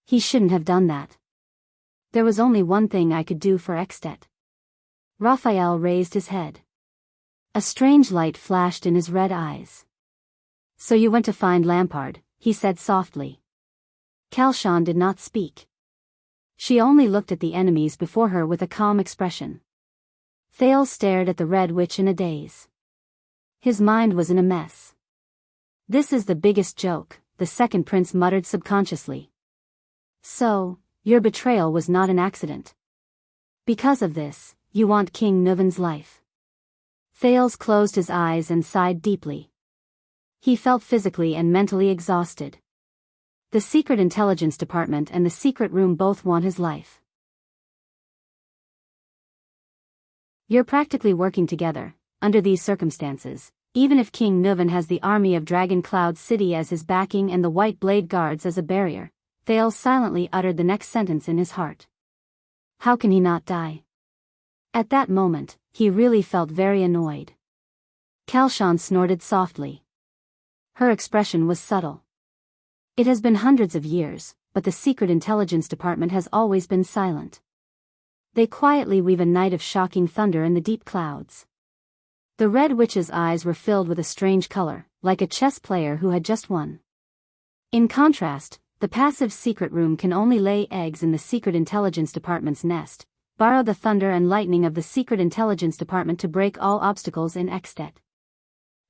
He shouldn't have done that. There was only one thing I could do for Extet. Raphael raised his head. A strange light flashed in his red eyes. So you went to find Lampard, he said softly. Kalshan did not speak. She only looked at the enemies before her with a calm expression. Thales stared at the Red Witch in a daze. His mind was in a mess. This is the biggest joke, the second prince muttered subconsciously. So, your betrayal was not an accident. Because of this, you want King Nuvan's life. Thales closed his eyes and sighed deeply. He felt physically and mentally exhausted. The Secret Intelligence Department and the Secret Room both want his life. You're practically working together, under these circumstances, even if King Nuvan has the army of Dragoncloud City as his backing and the White Blade Guards as a barrier. Thales silently uttered the next sentence in his heart. How can he not die? At that moment, he really felt very annoyed. Kalshan snorted softly. Her expression was subtle. It has been hundreds of years, but the Secret Intelligence Department has always been silent. They quietly weave a night of shocking thunder in the deep clouds. The Red Witch's eyes were filled with a strange color, like a chess player who had just won. In contrast, the passive Secret Room can only lay eggs in the Secret Intelligence Department's nest, borrow the thunder and lightning of the Secret Intelligence Department to break all obstacles in Extet.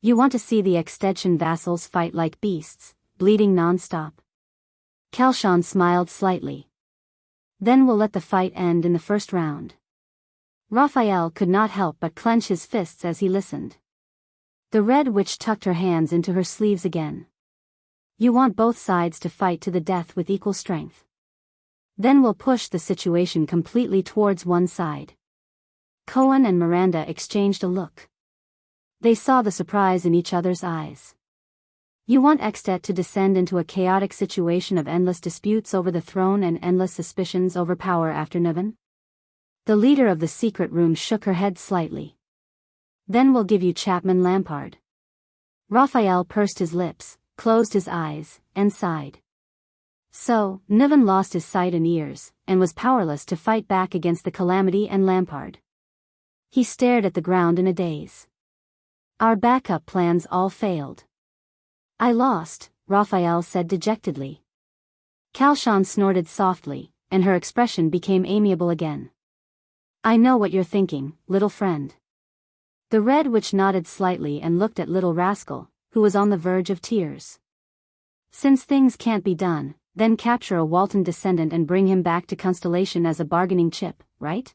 You want to see the Extension vassals fight like beasts, bleeding non-stop? Kalshan smiled slightly. Then we'll let the fight end in the first round. Raphael could not help but clench his fists as he listened. The Red Witch tucked her hands into her sleeves again. You want both sides to fight to the death with equal strength. Then we'll push the situation completely towards one side. Cohen and Miranda exchanged a look. They saw the surprise in each other's eyes. You want Extet to descend into a chaotic situation of endless disputes over the throne and endless suspicions over power after Nuvan? The leader of the Secret Room shook her head slightly. Then we'll give you Chapman Lampard. Raphael pursed his lips, closed his eyes, and sighed. So, Nuvan lost his sight and ears, and was powerless to fight back against the Calamity and Lampard. He stared at the ground in a daze. Our backup plans all failed. I lost, Raphael said dejectedly. Kalshan snorted softly, and her expression became amiable again. I know what you're thinking, little friend. The Red Witch nodded slightly and looked at Little Rascal, who was on the verge of tears. Since things can't be done, then capture a Walton descendant and bring him back to Constellation as a bargaining chip, right?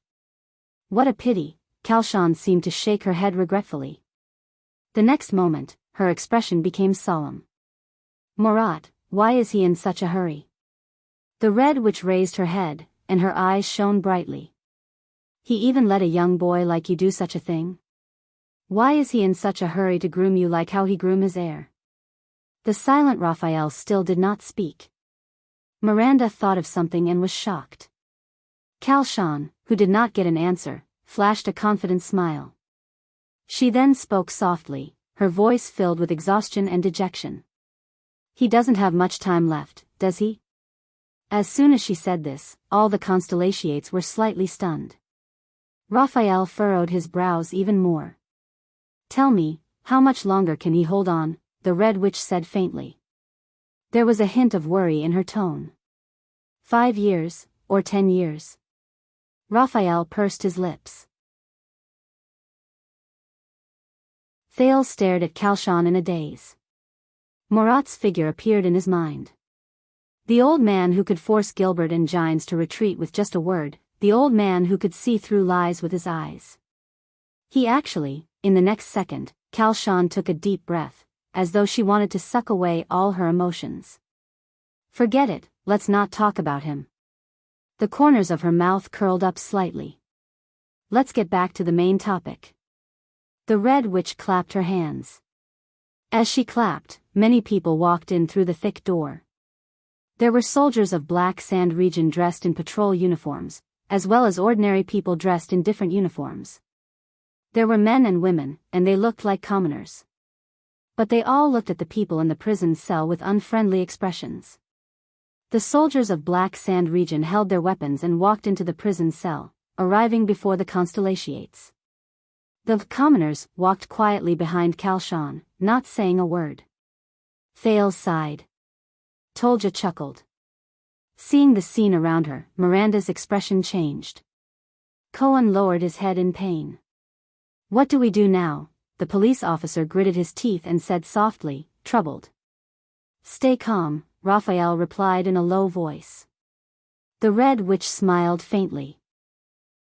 What a pity, Kalshan seemed to shake her head regretfully. The next moment, her expression became solemn. Murat, why is he in such a hurry? The Red Witch raised her head, and her eyes shone brightly. He even let a young boy like you do such a thing? Why is he in such a hurry to groom you like how he groomed his heir? The silent Raphael still did not speak. Miranda thought of something and was shocked. Kalshan, who did not get an answer, flashed a confident smile. She then spoke softly, her voice filled with exhaustion and dejection. He doesn't have much time left, does he? As soon as she said this, all the Constellations were slightly stunned. Raphael furrowed his brows even more. Tell me, how much longer can he hold on? The Red Witch said faintly. There was a hint of worry in her tone. 5 years, or 10 years? Raphael pursed his lips. Thales stared at Kalshan in a daze. Murat's figure appeared in his mind. The old man who could force Gilbert and Gines to retreat with just a word, the old man who could see through lies with his eyes. He actually, in the next second, Shan took a deep breath, as though she wanted to suck away all her emotions. Forget it, let's not talk about him. The corners of her mouth curled up slightly. Let's get back to the main topic. The Red Witch clapped her hands. As she clapped, many people walked in through the thick door. There were soldiers of Black Sand region dressed in patrol uniforms, as well as ordinary people dressed in different uniforms. There were men and women, and they looked like commoners. But they all looked at the people in the prison cell with unfriendly expressions. The soldiers of Black Sand region held their weapons and walked into the prison cell, arriving before the constellations. The commoners walked quietly behind Shan, not saying a word. Thales sighed. Tolja chuckled. Seeing the scene around her, Miranda's expression changed. Cohen lowered his head in pain. What do we do now? The police officer gritted his teeth and said softly, troubled. Stay calm, Raphael replied in a low voice. The Red Witch smiled faintly.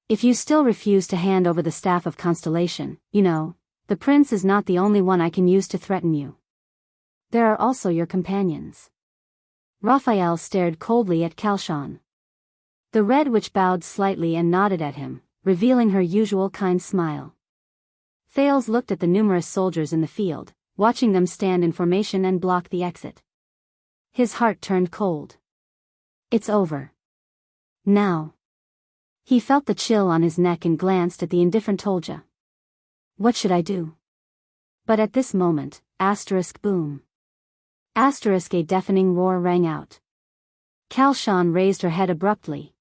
If you still refuse to hand over the staff of Constellation, you know, the prince is not the only one I can use to threaten you. There are also your companions. Raphael stared coldly at Shan. The Red Witch bowed slightly and nodded at him, revealing her usual kind smile. Thales looked at the numerous soldiers in the field, watching them stand in formation and block the exit. His heart turned cold. It's over. Now. He felt the chill on his neck and glanced at the indifferent Tolja. What should I do? But at this moment, boom. A deafening roar rang out. Shan raised her head abruptly.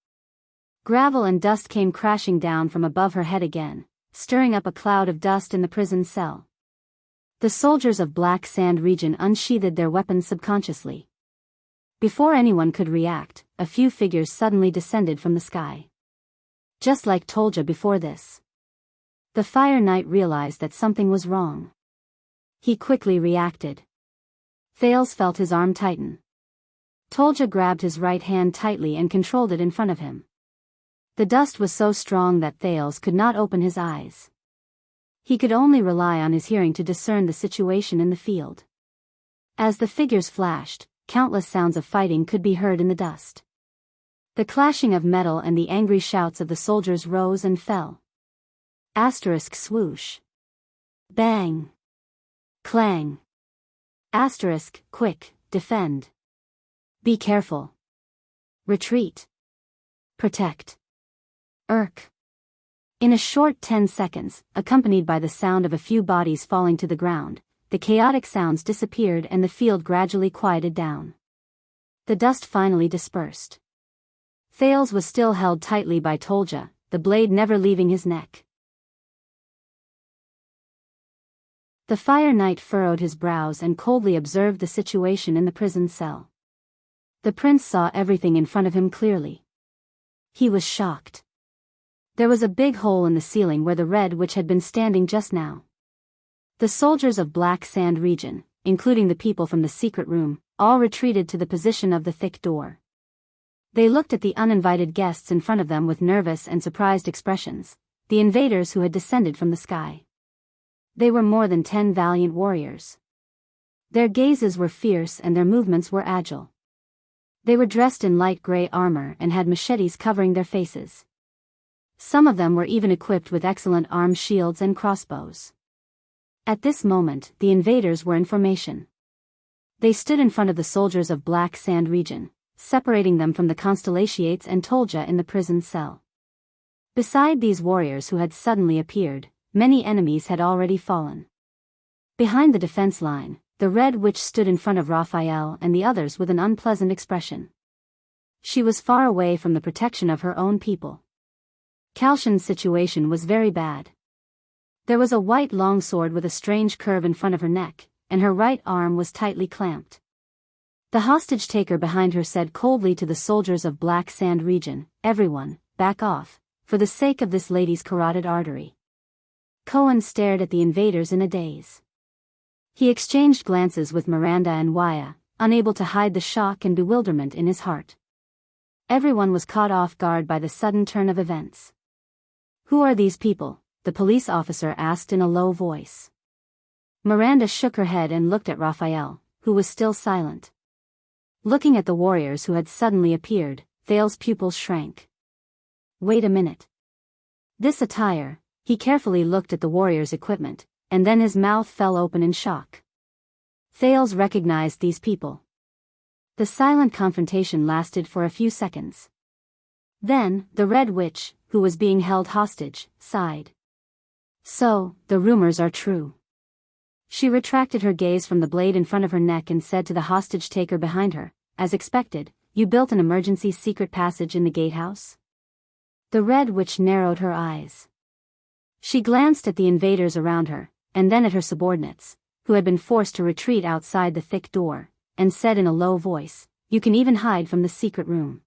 Gravel and dust came crashing down from above her head again, stirring up a cloud of dust in the prison cell. The soldiers of Black Sand region unsheathed their weapons subconsciously. Before anyone could react, a few figures suddenly descended from the sky. Just like Tolja before this. The Fire Knight realized that something was wrong. He quickly reacted. Thales felt his arm tighten. Tolja grabbed his right hand tightly and controlled it in front of him. The dust was so strong that Thales could not open his eyes. He could only rely on his hearing to discern the situation in the field. As the figures flashed, countless sounds of fighting could be heard in the dust. The clashing of metal and the angry shouts of the soldiers rose and fell. Swoosh. Bang. Clang. Quick, defend. Be careful. Retreat. Protect. In a short 10 seconds, accompanied by the sound of a few bodies falling to the ground, the chaotic sounds disappeared and the field gradually quieted down. The dust finally dispersed. Thales was still held tightly by Tolja, the blade never leaving his neck. The Fire Knight furrowed his brows and coldly observed the situation in the prison cell. The prince saw everything in front of him clearly. He was shocked. There was a big hole in the ceiling where the Red Witch had been standing just now. The soldiers of Black Sand region, including the people from the secret room, all retreated to the position of the thick door. They looked at the uninvited guests in front of them with nervous and surprised expressions, the invaders who had descended from the sky. They were more than 10 valiant warriors. Their gazes were fierce and their movements were agile. They were dressed in light gray armor and had machetes covering their faces. Some of them were even equipped with excellent armed shields and crossbows. At this moment, the invaders were in formation. They stood in front of the soldiers of Black Sand region, separating them from the Constellations and Tolja in the prison cell. Beside these warriors who had suddenly appeared, many enemies had already fallen. Behind the defense line, the Red Witch stood in front of Raphael and the others with an unpleasant expression. She was far away from the protection of her own people. Shan's situation was very bad. There was a white longsword with a strange curve in front of her neck, and her right arm was tightly clamped. The hostage-taker behind her said coldly to the soldiers of Black Sand region, "Everyone, back off, for the sake of this lady's carotid artery." Cohen stared at the invaders in a daze. He exchanged glances with Miranda and Waya, unable to hide the shock and bewilderment in his heart. Everyone was caught off guard by the sudden turn of events. "Who are these people?" the police officer asked in a low voice. Miranda shook her head and looked at Raphael, who was still silent. Looking at the warriors who had suddenly appeared, Thales's pupils shrank. Wait a minute. This attire, he carefully looked at the warriors' equipment, and then his mouth fell open in shock. Thales recognized these people. The silent confrontation lasted for a few seconds. Then, the Red Witch, who was being held hostage, sighed. So, the rumors are true. She retracted her gaze from the blade in front of her neck and said to the hostage-taker behind her, as expected, you built an emergency secret passage in the gatehouse? The Red Witch narrowed her eyes. She glanced at the invaders around her, and then at her subordinates, who had been forced to retreat outside the thick door, and said in a low voice, you can even hide from the secret room.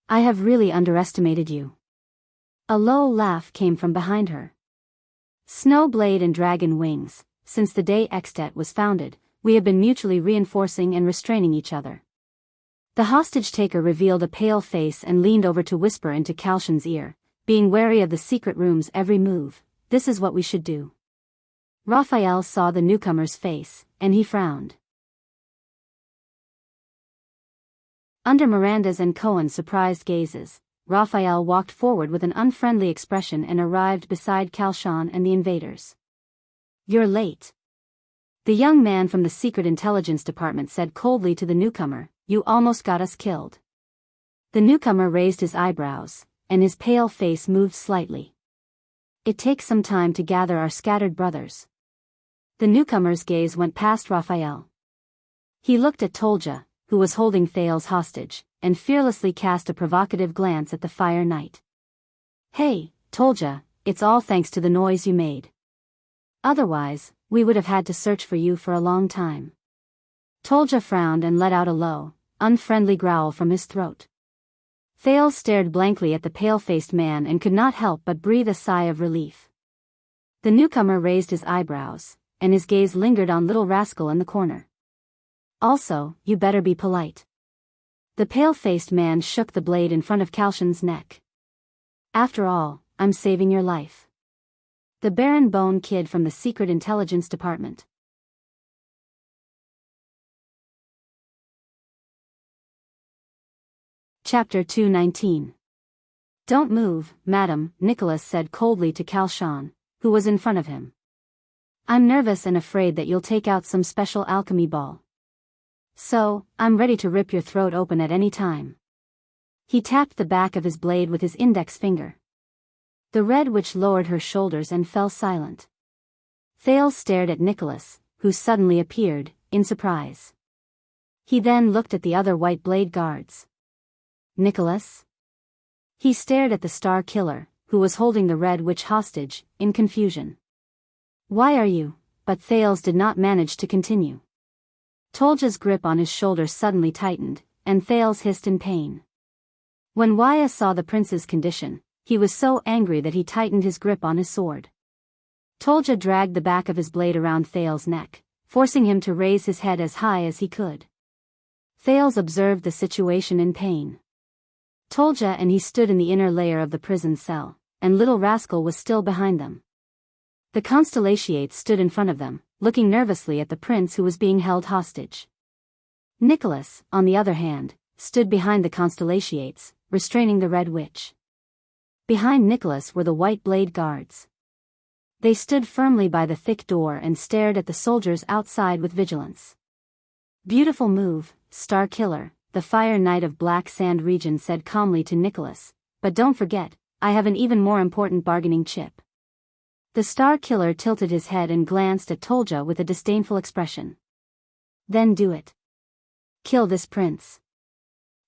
I have really underestimated you. A low laugh came from behind her. Snowblade and Dragon Wings, since the day Extet was founded, we have been mutually reinforcing and restraining each other. The hostage-taker revealed a pale face and leaned over to whisper into Calshan's ear, being wary of the secret room's every move, this is what we should do. Raphael saw the newcomer's face, and he frowned. Under Miranda's and Cohen's surprised gazes, Raphael walked forward with an unfriendly expression and arrived beside Calshan and the invaders. You're late. The young man from the Secret Intelligence Department said coldly to the newcomer, you almost got us killed. The newcomer raised his eyebrows, and his pale face moved slightly. It takes some time to gather our scattered brothers. The newcomer's gaze went past Raphael. He looked at Tolja, who was holding Thales hostage, and fearlessly cast a provocative glance at the Fire Knight. Hey, Tolja, it's all thanks to the noise you made. Otherwise, we would have had to search for you for a long time. Tolja frowned and let out a low, unfriendly growl from his throat. Thales stared blankly at the pale-faced man and could not help but breathe a sigh of relief. The newcomer raised his eyebrows, and his gaze lingered on little rascal in the corner. Also, you better be polite. The pale-faced man shook the blade in front of Calshan's neck. After all, I'm saving your life. The Baron Bone Kid from the Secret Intelligence Department. Chapter 219. Don't move, madam, Nicholas said coldly to Calshan, who was in front of him. I'm nervous and afraid that you'll take out some special alchemy ball. So, I'm ready to rip your throat open at any time. He tapped the back of his blade with his index finger. The Red Witch lowered her shoulders and fell silent. Thales stared at Nicholas, who suddenly appeared, in surprise. He then looked at the other white blade guards. Nicholas? He stared at the Star Killer, who was holding the Red Witch hostage, in confusion. Why are you? But Thales did not manage to continue. Tolja's grip on his shoulder suddenly tightened, and Thales hissed in pain. When Wuxia saw the prince's condition, he was so angry that he tightened his grip on his sword. Tolja dragged the back of his blade around Thales' neck, forcing him to raise his head as high as he could. Thales observed the situation in pain. Tolja and he stood in the inner layer of the prison cell, and little rascal was still behind them. The Constellations stood in front of them, looking nervously at the prince who was being held hostage. Nicholas, on the other hand, stood behind the Constellations, restraining the Red Witch. Behind Nicholas were the White Blade Guards. They stood firmly by the thick door and stared at the soldiers outside with vigilance. Beautiful move, Star Killer, the Fire Knight of Black Sand region said calmly to Nicholas, but don't forget, I have an even more important bargaining chip. The Star Killer tilted his head and glanced at Tolja with a disdainful expression. Then do it. Kill this prince.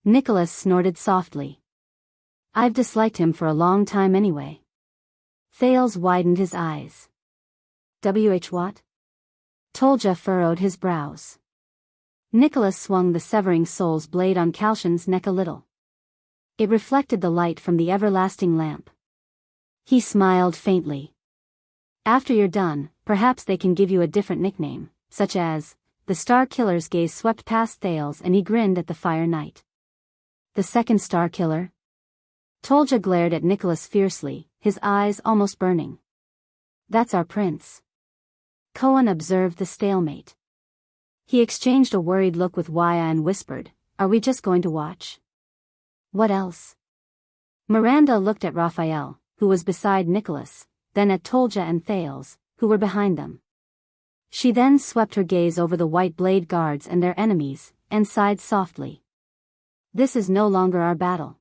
Nicholas snorted softly. I've disliked him for a long time anyway. Thales widened his eyes. What? Tolja furrowed his brows. Nicholas swung the severing soul's blade on Calshan's neck a little. It reflected the light from the everlasting lamp. He smiled faintly. After you're done, perhaps they can give you a different nickname, such as, the Star Killer's gaze swept past Thales and he grinned at the Fire Knight. The second Star Killer? Tolja glared at Nicholas fiercely, his eyes almost burning. That's our prince. Koan observed the stalemate. He exchanged a worried look with Waya and whispered, "Are we just going to watch? What else?" Miranda looked at Raphael, who was beside Nicholas, then at Tolja and Thales, who were behind them. She then swept her gaze over the white blade guards and their enemies, and sighed softly. "This is no longer our battle."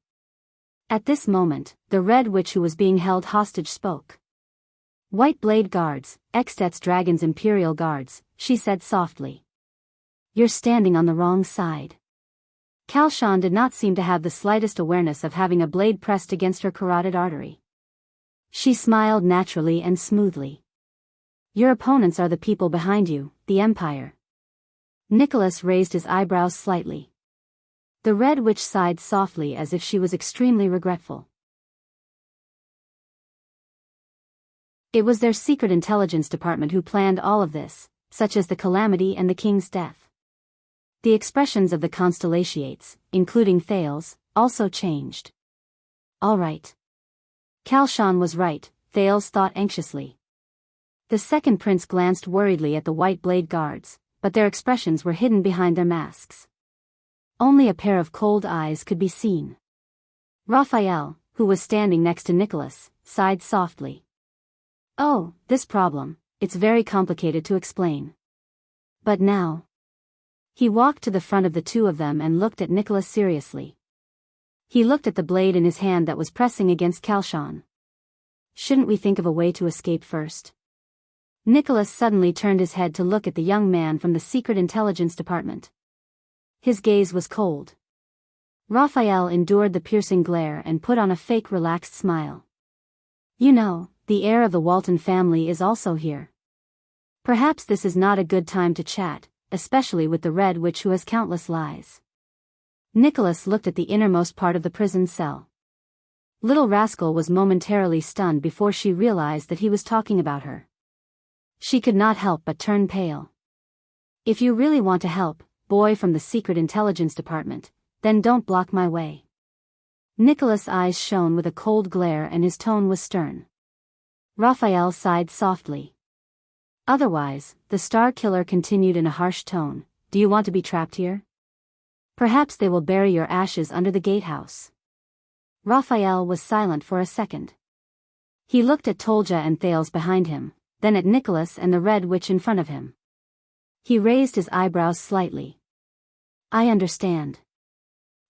At this moment, the Red Witch who was being held hostage spoke. "White blade guards, Extet's dragon's imperial guards," she said softly. "You're standing on the wrong side." Kalshan did not seem to have the slightest awareness of having a blade pressed against her carotid artery. She smiled naturally and smoothly. "Your opponents are the people behind you, the Empire." Nicholas raised his eyebrows slightly. The Red Witch sighed softly as if she was extremely regretful. It was their secret intelligence department who planned all of this, such as the calamity and the king's death. The expressions of the constellations, including Thales, also changed. "All right." Kalshan was right, Thales thought anxiously. The second prince glanced worriedly at the white blade guards, but their expressions were hidden behind their masks. Only a pair of cold eyes could be seen. Raphael, who was standing next to Nicholas, sighed softly. "Oh, this problem, it's very complicated to explain. But now..." He walked to the front of the two of them and looked at Nicholas seriously. He looked at the blade in his hand that was pressing against Kalshan. "Shouldn't we think of a way to escape first?" Nicholas suddenly turned his head to look at the young man from the secret intelligence department. His gaze was cold. Raphael endured the piercing glare and put on a fake relaxed smile. "You know, the heir of the Walton family is also here. Perhaps this is not a good time to chat, especially with the Red Witch who has countless lies." Nicholas looked at the innermost part of the prison cell. Little Rascal was momentarily stunned before she realized that he was talking about her. She could not help but turn pale. "If you really want to help, boy from the secret intelligence department, then don't block my way." Nicholas' eyes shone with a cold glare and his tone was stern. Raphael sighed softly. "Otherwise," the Star Killer continued in a harsh tone, "do you want to be trapped here? Perhaps they will bury your ashes under the gatehouse." Raphael was silent for a second. He looked at Tolja and Thales behind him, then at Nicholas and the Red Witch in front of him. He raised his eyebrows slightly. "I understand."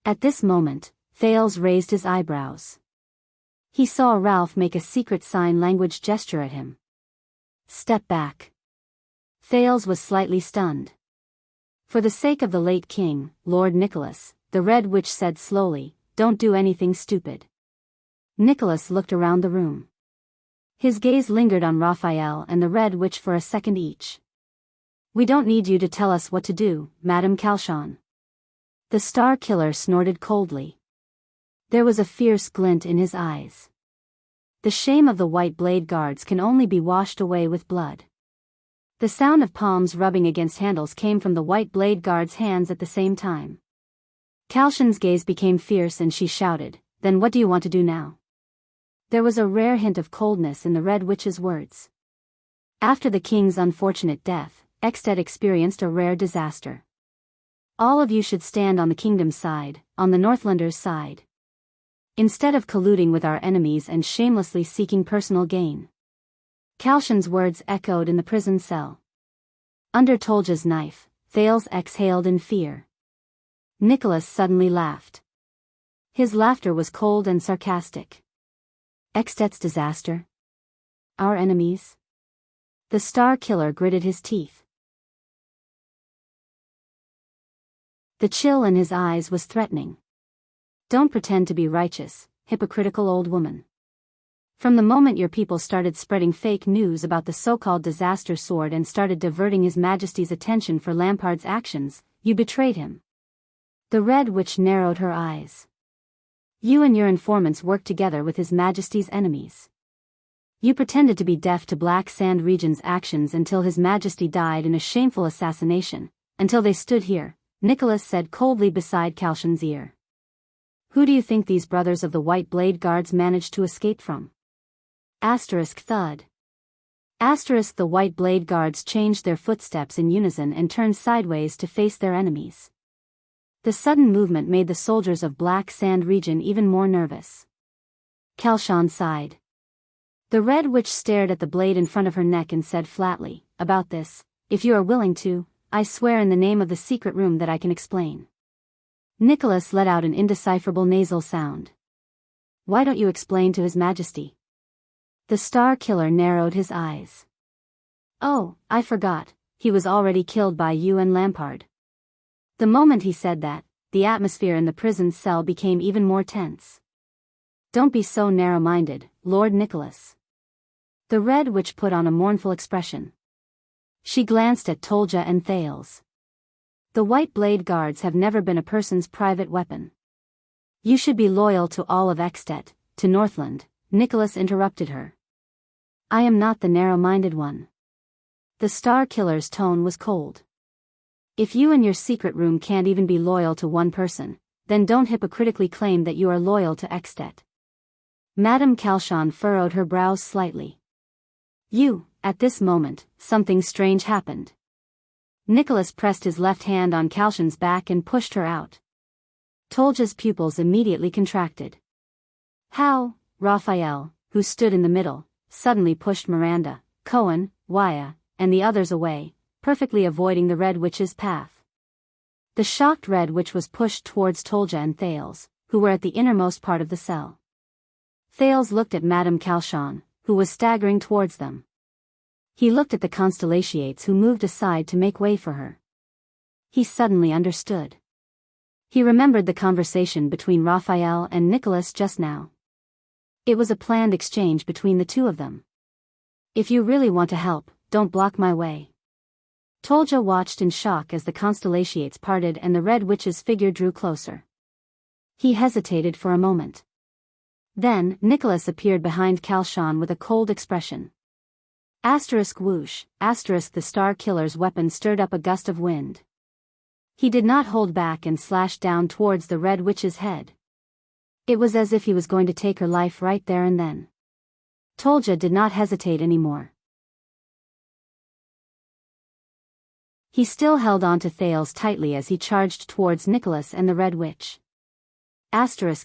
At this moment, Thales raised his eyebrows. He saw Ralph make a secret sign language gesture at him. "Step back." Thales was slightly stunned. "For the sake of the late king, Lord Nicholas," the Red Witch said slowly, "don't do anything stupid." Nicholas looked around the room. His gaze lingered on Raphael and the Red Witch for a second each. "We don't need you to tell us what to do, Madame Kalshan." The Star Killer snorted coldly. There was a fierce glint in his eyes. The shame of the white blade guards can only be washed away with blood. The sound of palms rubbing against handles came from the white blade guard's hands at the same time. Kalshan's gaze became fierce and she shouted, "Then what do you want to do now?" There was a rare hint of coldness in the Red Witch's words. After the king's unfortunate death, Extet experienced a rare disaster. All of you should stand on the kingdom's side, on the Northlanders' side. Instead of colluding with our enemies and shamelessly seeking personal gain. Kalshan's words echoed in the prison cell. Under Tolja's knife, Thales exhaled in fear. Nicholas suddenly laughed. His laughter was cold and sarcastic. "Extet's disaster? Our enemies?" The Star Killer gritted his teeth. The chill in his eyes was threatening. "Don't pretend to be righteous, hypocritical old woman. From the moment your people started spreading fake news about the so-called disaster sword and started diverting His Majesty's attention for Lampard's actions, you betrayed him." The Red Witch narrowed her eyes. "You and your informants worked together with His Majesty's enemies. You pretended to be deaf to Black Sand Region's actions until His Majesty died in a shameful assassination, until they stood here," Nicholas said coldly beside Kalshan's ear. "Who do you think these brothers of the White Blade Guards managed to escape from?" Thud. Asterisk the white blade guards changed their footsteps in unison and turned sideways to face their enemies. The sudden movement made the soldiers of Black Sand region even more nervous. Kelshan sighed. The Red Witch stared at the blade in front of her neck and said flatly, "About this, if you are willing to, I swear in the name of the secret room that I can explain." Nicholas let out an indecipherable nasal sound. "Why don't you explain to His Majesty?" The Star Killer narrowed his eyes. "Oh, I forgot, he was already killed by you and Lampard." The moment he said that, the atmosphere in the prison cell became even more tense. "Don't be so narrow-minded, Lord Nicholas." The Red Witch put on a mournful expression. She glanced at Tolja and Thales. "The White Blade Guards have never been a person's private weapon. You should be loyal to all of Extet, to Northland," Nicholas interrupted her. "I am not the narrow-minded one." The Star Killer's tone was cold. "If you and your secret room can't even be loyal to one person, then don't hypocritically claim that you are loyal to Extet." Madame Kelshan furrowed her brows slightly. At this moment, something strange happened. Nicholas pressed his left hand on Kelshan's back and pushed her out. Tolja's pupils immediately contracted. "How?" Raphael, who stood in the middle, suddenly pushed Miranda, Cohen, Waya, and the others away, perfectly avoiding the Red Witch's path. The shocked Red Witch was pushed towards Tolja and Thales, who were at the innermost part of the cell. Thales looked at Madame Kelshan, who was staggering towards them. He looked at the Constellations who moved aside to make way for her. He suddenly understood. He remembered the conversation between Raphael and Nicholas just now. It was a planned exchange between the two of them. "If you really want to help, don't block my way." Tolja watched in shock as the Constellations parted and the Red Witch's figure drew closer. He hesitated for a moment. Then, Nicholas appeared behind Kelshan with a cold expression. Whoosh, the Star Killer's weapon stirred up a gust of wind. He did not hold back and slashed down towards the Red Witch's head. It was as if he was going to take her life right there and then. Tolja did not hesitate anymore. He still held on to Thales tightly as he charged towards Nicholas and the Red Witch.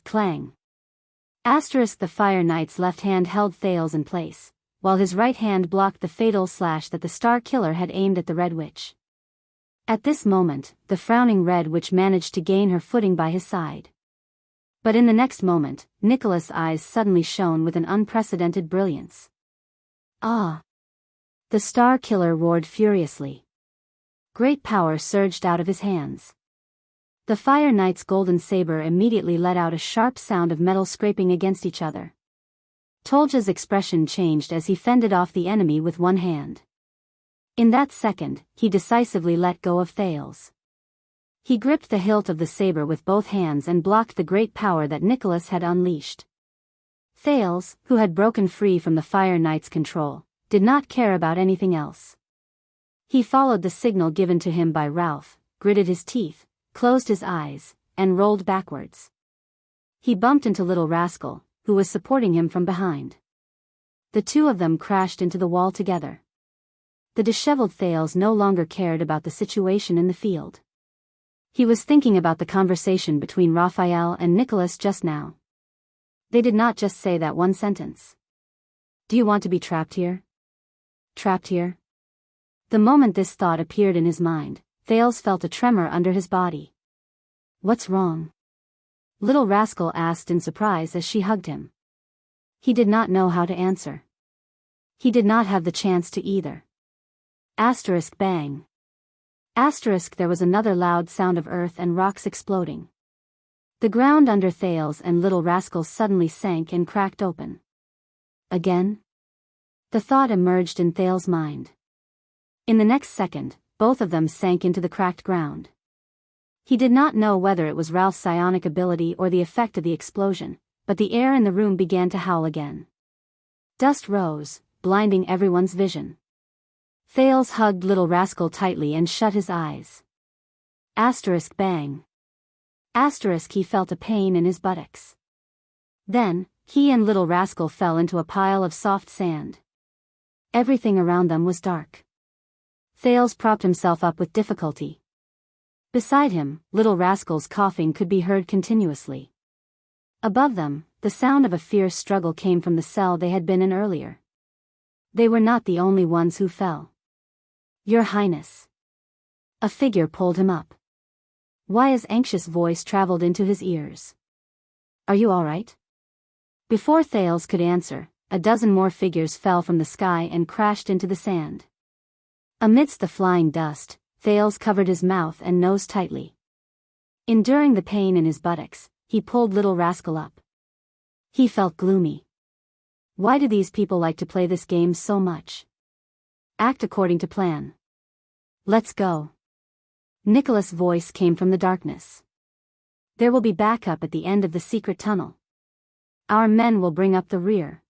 Clang. The Fire Knight's left hand held Thales in place, while his right hand blocked the fatal slash that the Star Killer had aimed at the Red Witch. At this moment, the frowning Red Witch managed to gain her footing by his side. But in the next moment, Nicholas' eyes suddenly shone with an unprecedented brilliance. "Ah!" The Star Killer roared furiously. Great power surged out of his hands. The Fire Knight's golden saber immediately let out a sharp sound of metal scraping against each other. Tolja's expression changed as he fended off the enemy with one hand. In that second, he decisively let go of Thales. He gripped the hilt of the saber with both hands and blocked the great power that Nicholas had unleashed. Thales, who had broken free from the Fire Knight's control, did not care about anything else. He followed the signal given to him by Ralph, gritted his teeth, closed his eyes, and rolled backwards. He bumped into Little Rascal, who was supporting him from behind. The two of them crashed into the wall together. The disheveled Thales no longer cared about the situation in the field. He was thinking about the conversation between Raphael and Nicholas just now. They did not just say that one sentence. "Do you want to be trapped here?" Trapped here? The moment this thought appeared in his mind, Thales felt a tremor under his body. "What's wrong?" Little Rascal asked in surprise as she hugged him. He did not know how to answer. He did not have the chance to either. Bang. There was another loud sound of earth and rocks exploding. The ground under Thales and Little Rascal suddenly sank and cracked open. Again? The thought emerged in Thales' mind. In the next second, both of them sank into the cracked ground. He did not know whether it was Ralph's psionic ability or the effect of the explosion, but the air in the room began to howl again. Dust rose, blinding everyone's vision. Thales hugged Little Rascal tightly and shut his eyes. Bang. He felt a pain in his buttocks. Then, he and Little Rascal fell into a pile of soft sand. Everything around them was dark. Thales propped himself up with difficulty. Beside him, Little Rascal's coughing could be heard continuously. Above them, the sound of a fierce struggle came from the cell they had been in earlier. They were not the only ones who fell. Your Highness. A figure pulled him up. Wuxia's anxious voice traveled into his ears. Are you all right? Before Thales could answer, a dozen more figures fell from the sky and crashed into the sand. Amidst the flying dust, Thales covered his mouth and nose tightly. Enduring the pain in his buttocks, he pulled Little Rascal up. He felt gloomy. Why do these people like to play this game so much? Act according to plan. Let's go. Nicholas' voice came from the darkness. There will be backup at the end of the secret tunnel. Our men will bring up the rear.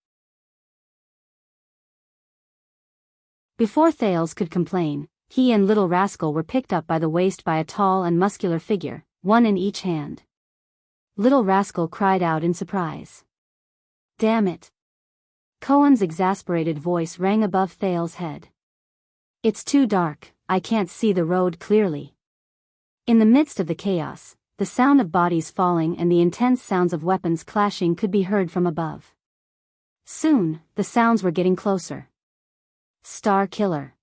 Before Thales could complain, he and Little Rascal were picked up by the waist by a tall and muscular figure, one in each hand. Little Rascal cried out in surprise. Damn it! Cohen's exasperated voice rang above Thales' head. It's too dark, I can't see the road clearly. In the midst of the chaos, the sound of bodies falling and the intense sounds of weapons clashing could be heard from above. Soon, the sounds were getting closer. Star Killer.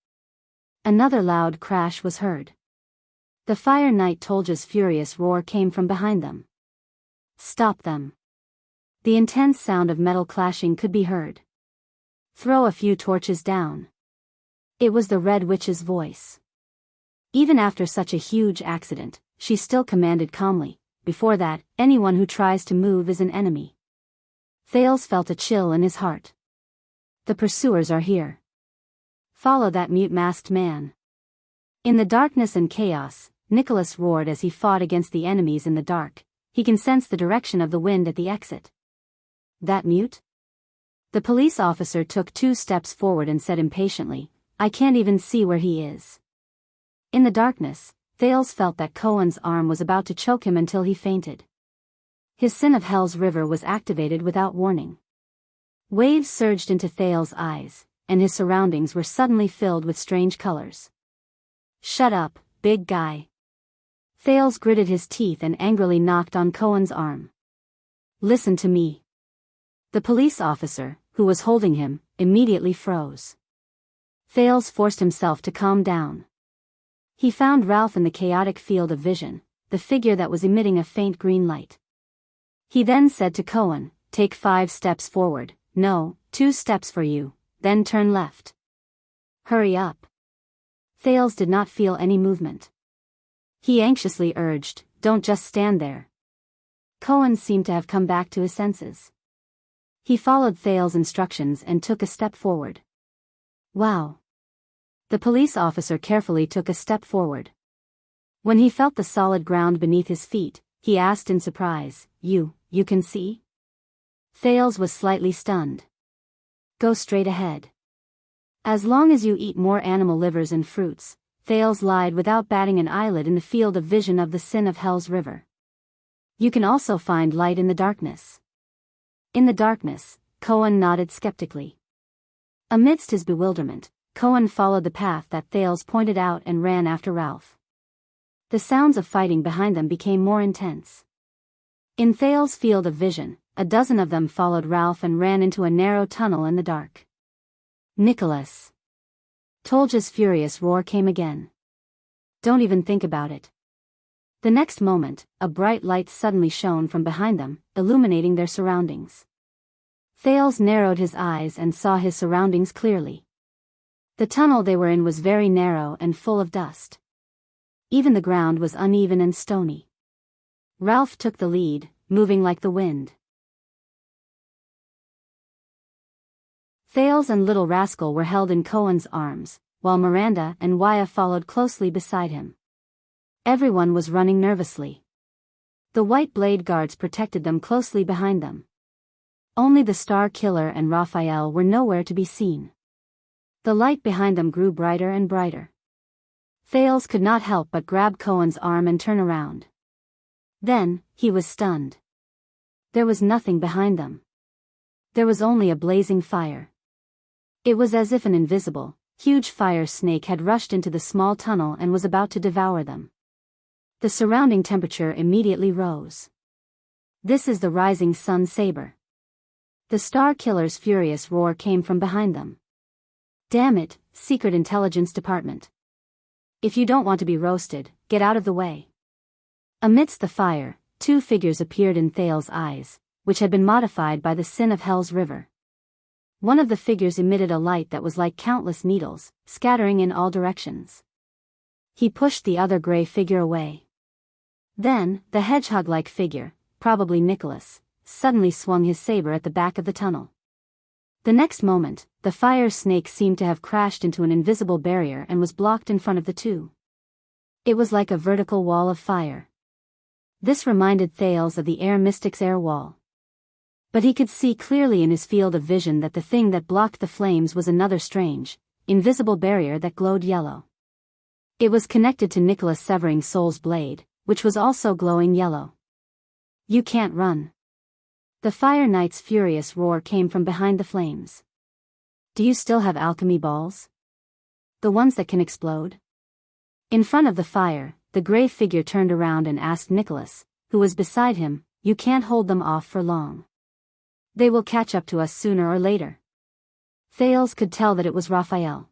Another loud crash was heard. The Fire Knight Tolja's furious roar came from behind them. Stop them. The intense sound of metal clashing could be heard. Throw a few torches down. It was the Red Witch's voice. Even after such a huge accident, she still commanded calmly. Before that, anyone who tries to move is an enemy. Thales felt a chill in his heart. The pursuers are here. Follow that mute-masked man. In the darkness and chaos, Nicholas roared as he fought against the enemies in the dark. He can sense the direction of the wind at the exit. That mute? The police officer took 2 steps forward and said impatiently, I can't even see where he is. In the darkness, Thales felt that Cohen's arm was about to choke him until he fainted. His sin of Hell's River was activated without warning. Waves surged into Thales' eyes, and his surroundings were suddenly filled with strange colors. Shut up, big guy. Thales gritted his teeth and angrily knocked on Cohen's arm. Listen to me. The police officer, who was holding him, immediately froze. Thales forced himself to calm down. He found Ralph in the chaotic field of vision, the figure that was emitting a faint green light. He then said to Cohen, take 5 steps forward, no, 2 steps for you, then turn left. Hurry up. Thales did not feel any movement. He anxiously urged, don't just stand there. Cohen seemed to have come back to his senses. He followed Thales' instructions and took a step forward. Wow. The police officer carefully took a step forward. When he felt the solid ground beneath his feet, he asked in surprise, You can see? Thales was slightly stunned. Go straight ahead. As long as you eat more animal livers and fruits, Thales lied without batting an eyelid in the field of vision of the sin of Hell's River. You can also find light in the darkness. In the darkness, Cohen nodded skeptically. Amidst his bewilderment, Cohen followed the path that Thales pointed out and ran after Ralph. The sounds of fighting behind them became more intense. In Thales' field of vision, a dozen of them followed Ralph and ran into a narrow tunnel in the dark. Nicholas. Tolja's furious roar came again. Don't even think about it. The next moment, a bright light suddenly shone from behind them, illuminating their surroundings. Thales narrowed his eyes and saw his surroundings clearly. The tunnel they were in was very narrow and full of dust. Even the ground was uneven and stony. Ralph took the lead, moving like the wind. Thales and Little Rascal were held in Cohen's arms, while Miranda and Wuxia followed closely beside him. Everyone was running nervously. The white blade guards protected them closely behind them. Only the Star Killer and Raphael were nowhere to be seen. The light behind them grew brighter and brighter. Thales could not help but grab Cohen's arm and turn around. Then, he was stunned. There was nothing behind them. There was only a blazing fire. It was as if an invisible, huge fire snake had rushed into the small tunnel and was about to devour them. The surrounding temperature immediately rose. This is the rising sun saber. The Star Killer's furious roar came from behind them. Damn it, Secret Intelligence Department. If you don't want to be roasted, get out of the way. Amidst the fire, two figures appeared in Thales's eyes, which had been modified by the sin of Hell's River. One of the figures emitted a light that was like countless needles, scattering in all directions. He pushed the other gray figure away. Then, the hedgehog-like figure, probably Nicholas, suddenly swung his saber at the back of the tunnel. The next moment, the fire snake seemed to have crashed into an invisible barrier and was blocked in front of the two. It was like a vertical wall of fire. This reminded Thales of the air mystic's air wall. But he could see clearly in his field of vision that the thing that blocked the flames was another strange, invisible barrier that glowed yellow. It was connected to Nicholas' severing soul's blade, which was also glowing yellow. You can't run. The Fire Knight's furious roar came from behind the flames. Do you still have alchemy balls? The ones that can explode? In front of the fire, the gray figure turned around and asked Nicholas, who was beside him, you can't hold them off for long. They will catch up to us sooner or later. Thales could tell that it was Raphael.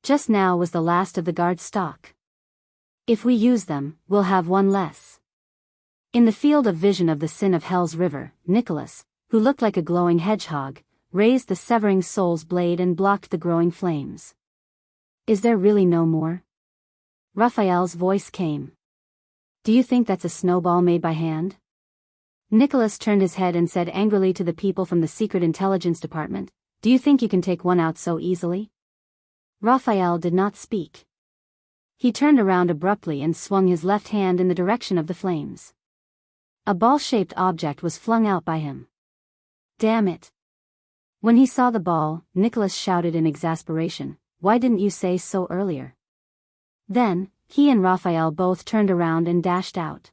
Just now was the last of the guard's stock. If we use them, we'll have one less. In the field of vision of the sin of Hell's River, Nicholas, who looked like a glowing hedgehog, raised the severing soul's blade and blocked the growing flames. Is there really no more? Raphael's voice came. Do you think that's a snowball made by hand? Nicholas turned his head and said angrily to the people from the Secret Intelligence Department, do you think you can take one out so easily? Raphael did not speak. He turned around abruptly and swung his left hand in the direction of the flames. A ball-shaped object was flung out by him. Damn it! When he saw the ball, Nicholas shouted in exasperation, why didn't you say so earlier? Then, he and Raphael both turned around and dashed out.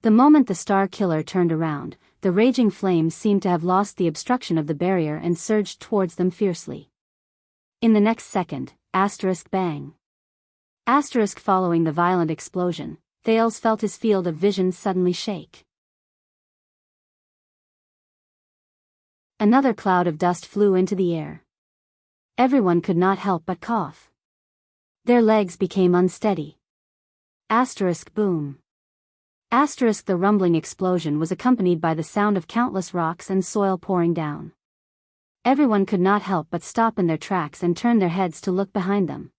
The moment the Star Killer turned around, the raging flames seemed to have lost the obstruction of the barrier and surged towards them fiercely. In the next second, bang. Following the violent explosion, Thales felt his field of vision suddenly shake. Another cloud of dust flew into the air. Everyone could not help but cough. Their legs became unsteady. Boom. The rumbling explosion was accompanied by the sound of countless rocks and soil pouring down. Everyone could not help but stop in their tracks and turn their heads to look behind them.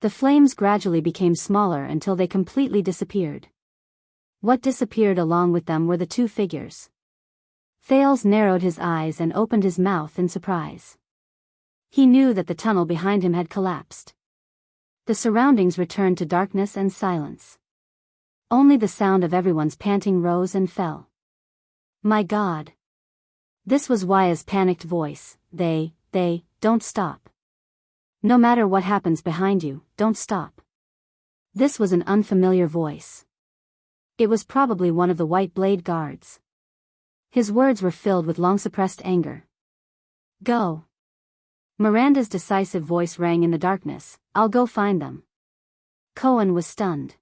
The flames gradually became smaller until they completely disappeared. What disappeared along with them were the two figures. Thales narrowed his eyes and opened his mouth in surprise. He knew that the tunnel behind him had collapsed. The surroundings returned to darkness and silence. Only the sound of everyone's panting rose and fell. My God! This was Waya's panicked voice, don't stop. No matter what happens behind you, don't stop. This was an unfamiliar voice. It was probably one of the White Blade guards. His words were filled with long-suppressed anger. Go. Miranda's decisive voice rang in the darkness, I'll go find them. Cohen was stunned.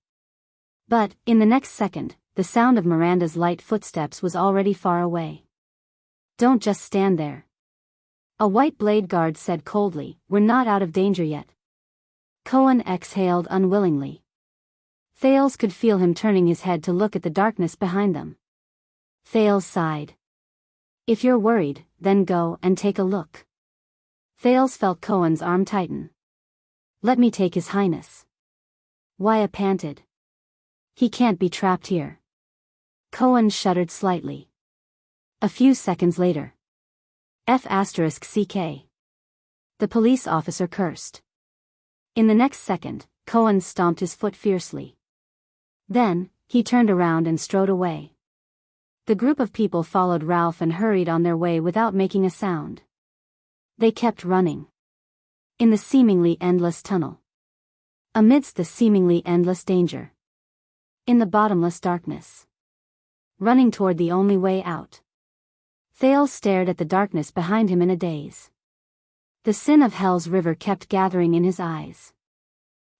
But, in the next second, the sound of Miranda's light footsteps was already far away. Don't just stand there. A White Blade guard said coldly, we're not out of danger yet. Cohen exhaled unwillingly. Thales could feel him turning his head to look at the darkness behind them. Thales sighed. If you're worried, then go and take a look. Thales felt Cohen's arm tighten. Let me take His Highness. Waya panted. He can't be trapped here. Cohen shuddered slightly. A few seconds later. CK. The police officer cursed. In the next second, Cohen stomped his foot fiercely. Then, he turned around and strode away. The group of people followed Ralph and hurried on their way without making a sound. They kept running. In the seemingly endless tunnel. Amidst the seemingly endless danger. In the bottomless darkness. Running toward the only way out. Thales stared at the darkness behind him in a daze. The sin of Hell's river kept gathering in his eyes.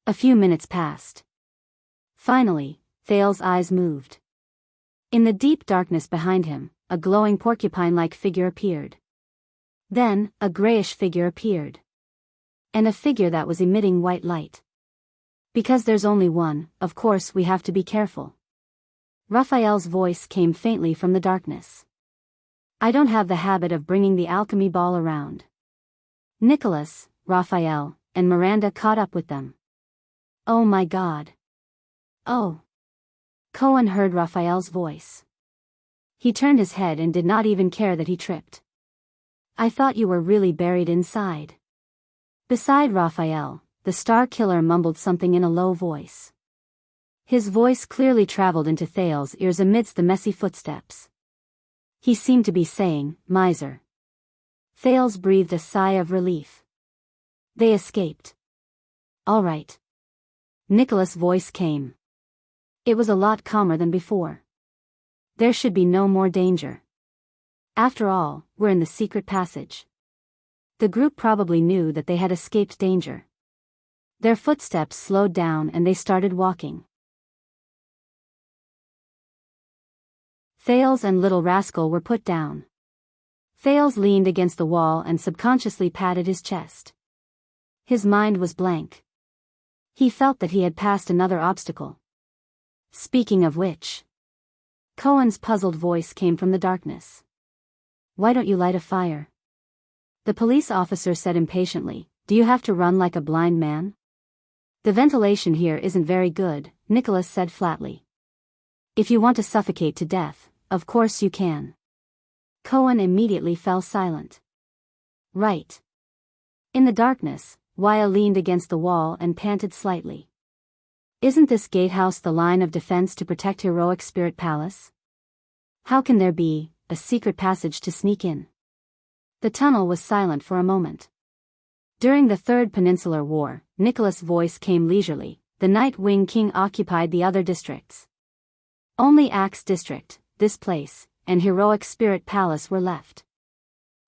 A few minutes passed. Finally, Thales's eyes moved. In the deep darkness behind him, a glowing porcupine-like figure appeared. Then, a grayish figure appeared. And a figure that was emitting white light. Because there's only one, of course we have to be careful. Raphael's voice came faintly from the darkness. I don't have the habit of bringing the alchemy ball around. Nicholas, Raphael, and Miranda caught up with them. Oh my God. Oh. Cohen heard Raphael's voice. He turned his head and did not even care that he tripped. I thought you were really buried inside. Beside Raphael, the Star Killer mumbled something in a low voice. His voice clearly traveled into Thales's ears amidst the messy footsteps. He seemed to be saying, miser. Thales breathed a sigh of relief. They escaped. All right. Nicholas' voice came. It was a lot calmer than before. There should be no more danger. After all, we're in the secret passage. The group probably knew that they had escaped danger. Their footsteps slowed down and they started walking. Thales and Little Rascal were put down. Thales leaned against the wall and subconsciously patted his chest. His mind was blank. He felt that he had passed another obstacle. Speaking of which. Cohen's puzzled voice came from the darkness. Why don't you light a fire? The police officer said impatiently, do you have to run like a blind man? The ventilation here isn't very good, Nicholas said flatly. If you want to suffocate to death, of course you can. Cohen immediately fell silent. Right. In the darkness, Waya leaned against the wall and panted slightly. Isn't this gatehouse the line of defense to protect Heroic Spirit Palace? How can there be a secret passage to sneak in? The tunnel was silent for a moment. During the Third Peninsular War, Nicholas' voice came leisurely. The Night Wing King occupied the other districts. Only Axe District, this place, and Heroic Spirit Palace were left.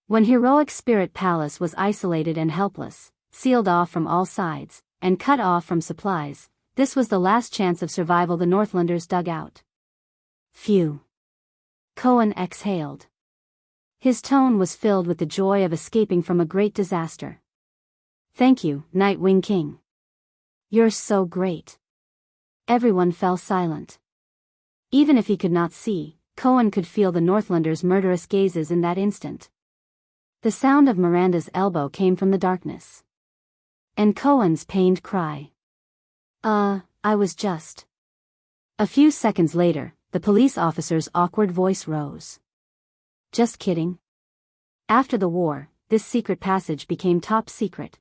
When Heroic Spirit Palace was isolated and helpless, sealed off from all sides, and cut off from supplies, this was the last chance of survival the Northlanders dug out. Phew. Cohen exhaled. His tone was filled with the joy of escaping from a great disaster. Thank you, Night Wing King. You're so great. Everyone fell silent. Even if he could not see, Cohen could feel the Northlanders' murderous gazes in that instant. The sound of Miranda's elbow came from the darkness. And Cohen's pained cry. I was just. A few seconds later, the police officer's awkward voice rose. Just kidding. After the war, this secret passage became top secret.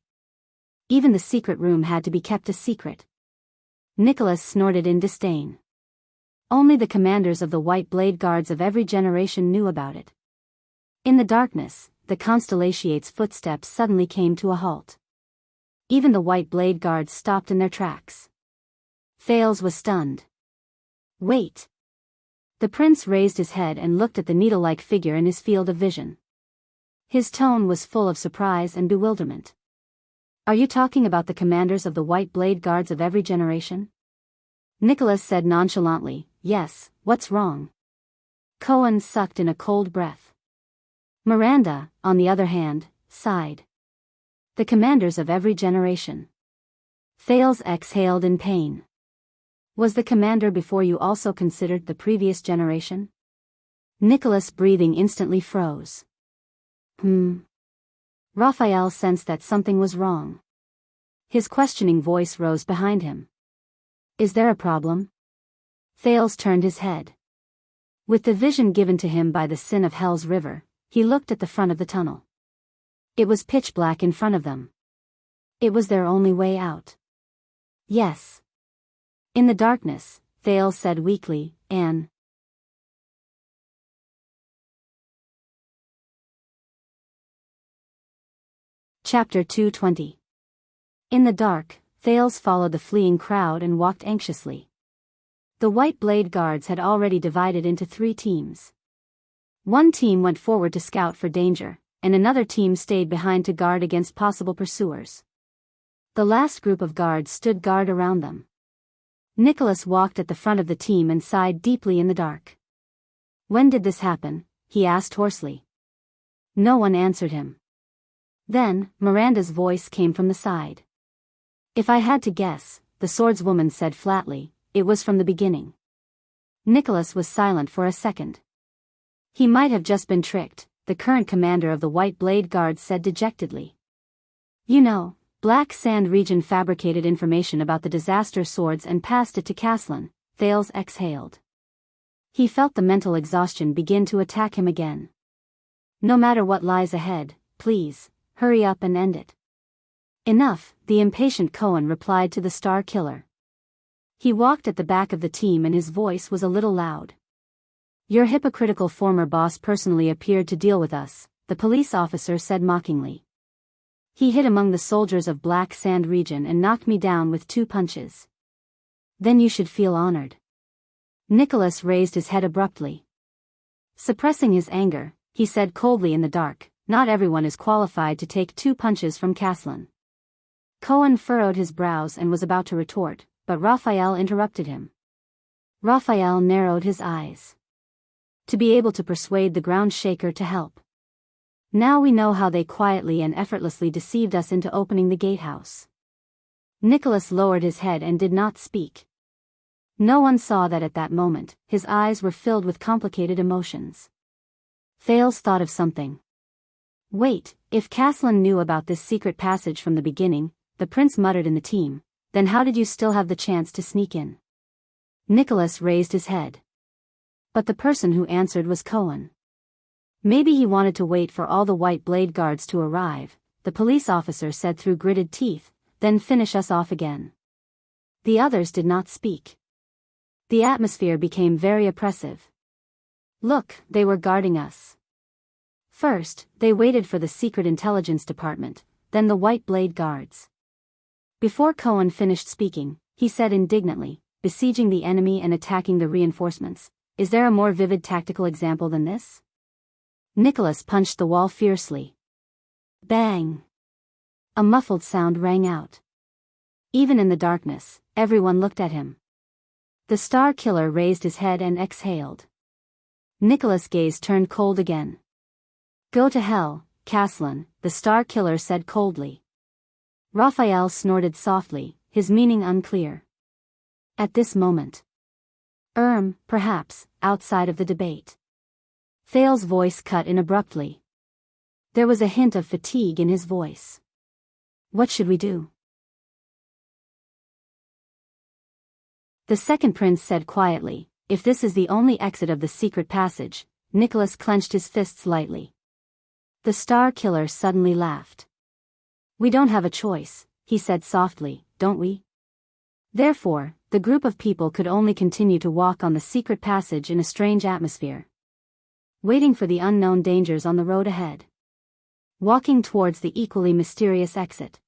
Even the secret room had to be kept a secret. Nicholas snorted in disdain. Only the commanders of the White Blade Guards of every generation knew about it. In the darkness, the Constellation's footsteps suddenly came to a halt. Even the White Blade Guards stopped in their tracks. Thales was stunned. Wait. The prince raised his head and looked at the needle-like figure in his field of vision. His tone was full of surprise and bewilderment. Are you talking about the commanders of the White Blade Guards of every generation? Nicholas said nonchalantly, yes, what's wrong? Cohen sucked in a cold breath. Miranda, on the other hand, sighed. The commanders of every generation. Thales exhaled in pain. Was the commander before you also considered the previous generation? Nicholas' breathing instantly froze. Raphael sensed that something was wrong. His questioning voice rose behind him. Is there a problem? Thales turned his head. With the vision given to him by the sin of Hell's river, he looked at the front of the tunnel. It was pitch black in front of them. It was their only way out. Yes. In the darkness, Thales said weakly, Anne. Chapter 220. In the dark, Thales followed the fleeing crowd and walked anxiously. The White Blade Guards had already divided into 3 teams. One team went forward to scout for danger, and another team stayed behind to guard against possible pursuers. The last group of guards stood guard around them. Nicholas walked at the front of the team and sighed deeply in the dark. "When did this happen?" he asked hoarsely. No one answered him. Then, Miranda's voice came from the side. "If I had to guess," the swordswoman said flatly, "it was from the beginning." Nicholas was silent for a second. "He might have just been tricked," the current commander of the White Blade Guard said dejectedly. "You know, Black Sand region fabricated information about the disaster swords and passed it to Caslin," Thales exhaled. He felt the mental exhaustion begin to attack him again. "No matter what lies ahead, please, hurry up and end it." "Enough," the impatient Cohen replied to the Star Killer. He walked at the back of the team and his voice was a little loud. "Your hypocritical former boss personally appeared to deal with us," the police officer said mockingly. "He hid among the soldiers of Black Sand region and knocked me down with 2 punches. Then you should feel honored." Nicholas raised his head abruptly. Suppressing his anger, he said coldly in the dark, "Not everyone is qualified to take 2 punches from Caslin." Cohen furrowed his brows and was about to retort, but Raphael interrupted him. Raphael narrowed his eyes. "To be able to persuade the ground shaker to help. Now we know how they quietly and effortlessly deceived us into opening the gatehouse." Nicholas lowered his head and did not speak. No one saw that at that moment, his eyes were filled with complicated emotions. Thales thought of something. "Wait, if Caslin knew about this secret passage from the beginning," the prince muttered in the team, "then how did you still have the chance to sneak in?" Nicholas raised his head. But the person who answered was Cohen. "Maybe he wanted to wait for all the White Blade Guards to arrive," the police officer said through gritted teeth, "then finish us off again." The others did not speak. The atmosphere became very oppressive. Look, they were guarding us. First, they waited for the Secret Intelligence Department, then the White Blade Guards. Before Cohen finished speaking, he said indignantly, "Besieging the enemy and attacking the reinforcements. Is there a more vivid tactical example than this?" Nicholas punched the wall fiercely. Bang! A muffled sound rang out. Even in the darkness, everyone looked at him. The Star Killer raised his head and exhaled. Nicholas' gaze turned cold again. "Go to hell, Caslin," the Star Killer said coldly. Raphael snorted softly, his meaning unclear. At this moment. Perhaps, outside of the debate. Thales' voice cut in abruptly. There was a hint of fatigue in his voice. "What should we do?" The second prince said quietly, "If this is the only exit of the secret passage." Nicholas clenched his fists lightly. The Star Killer suddenly laughed. "We don't have a choice," he said softly, "don't we?" Therefore, the group of people could only continue to walk on the secret passage in a strange atmosphere. Waiting for the unknown dangers on the road ahead. Walking towards the equally mysterious exit.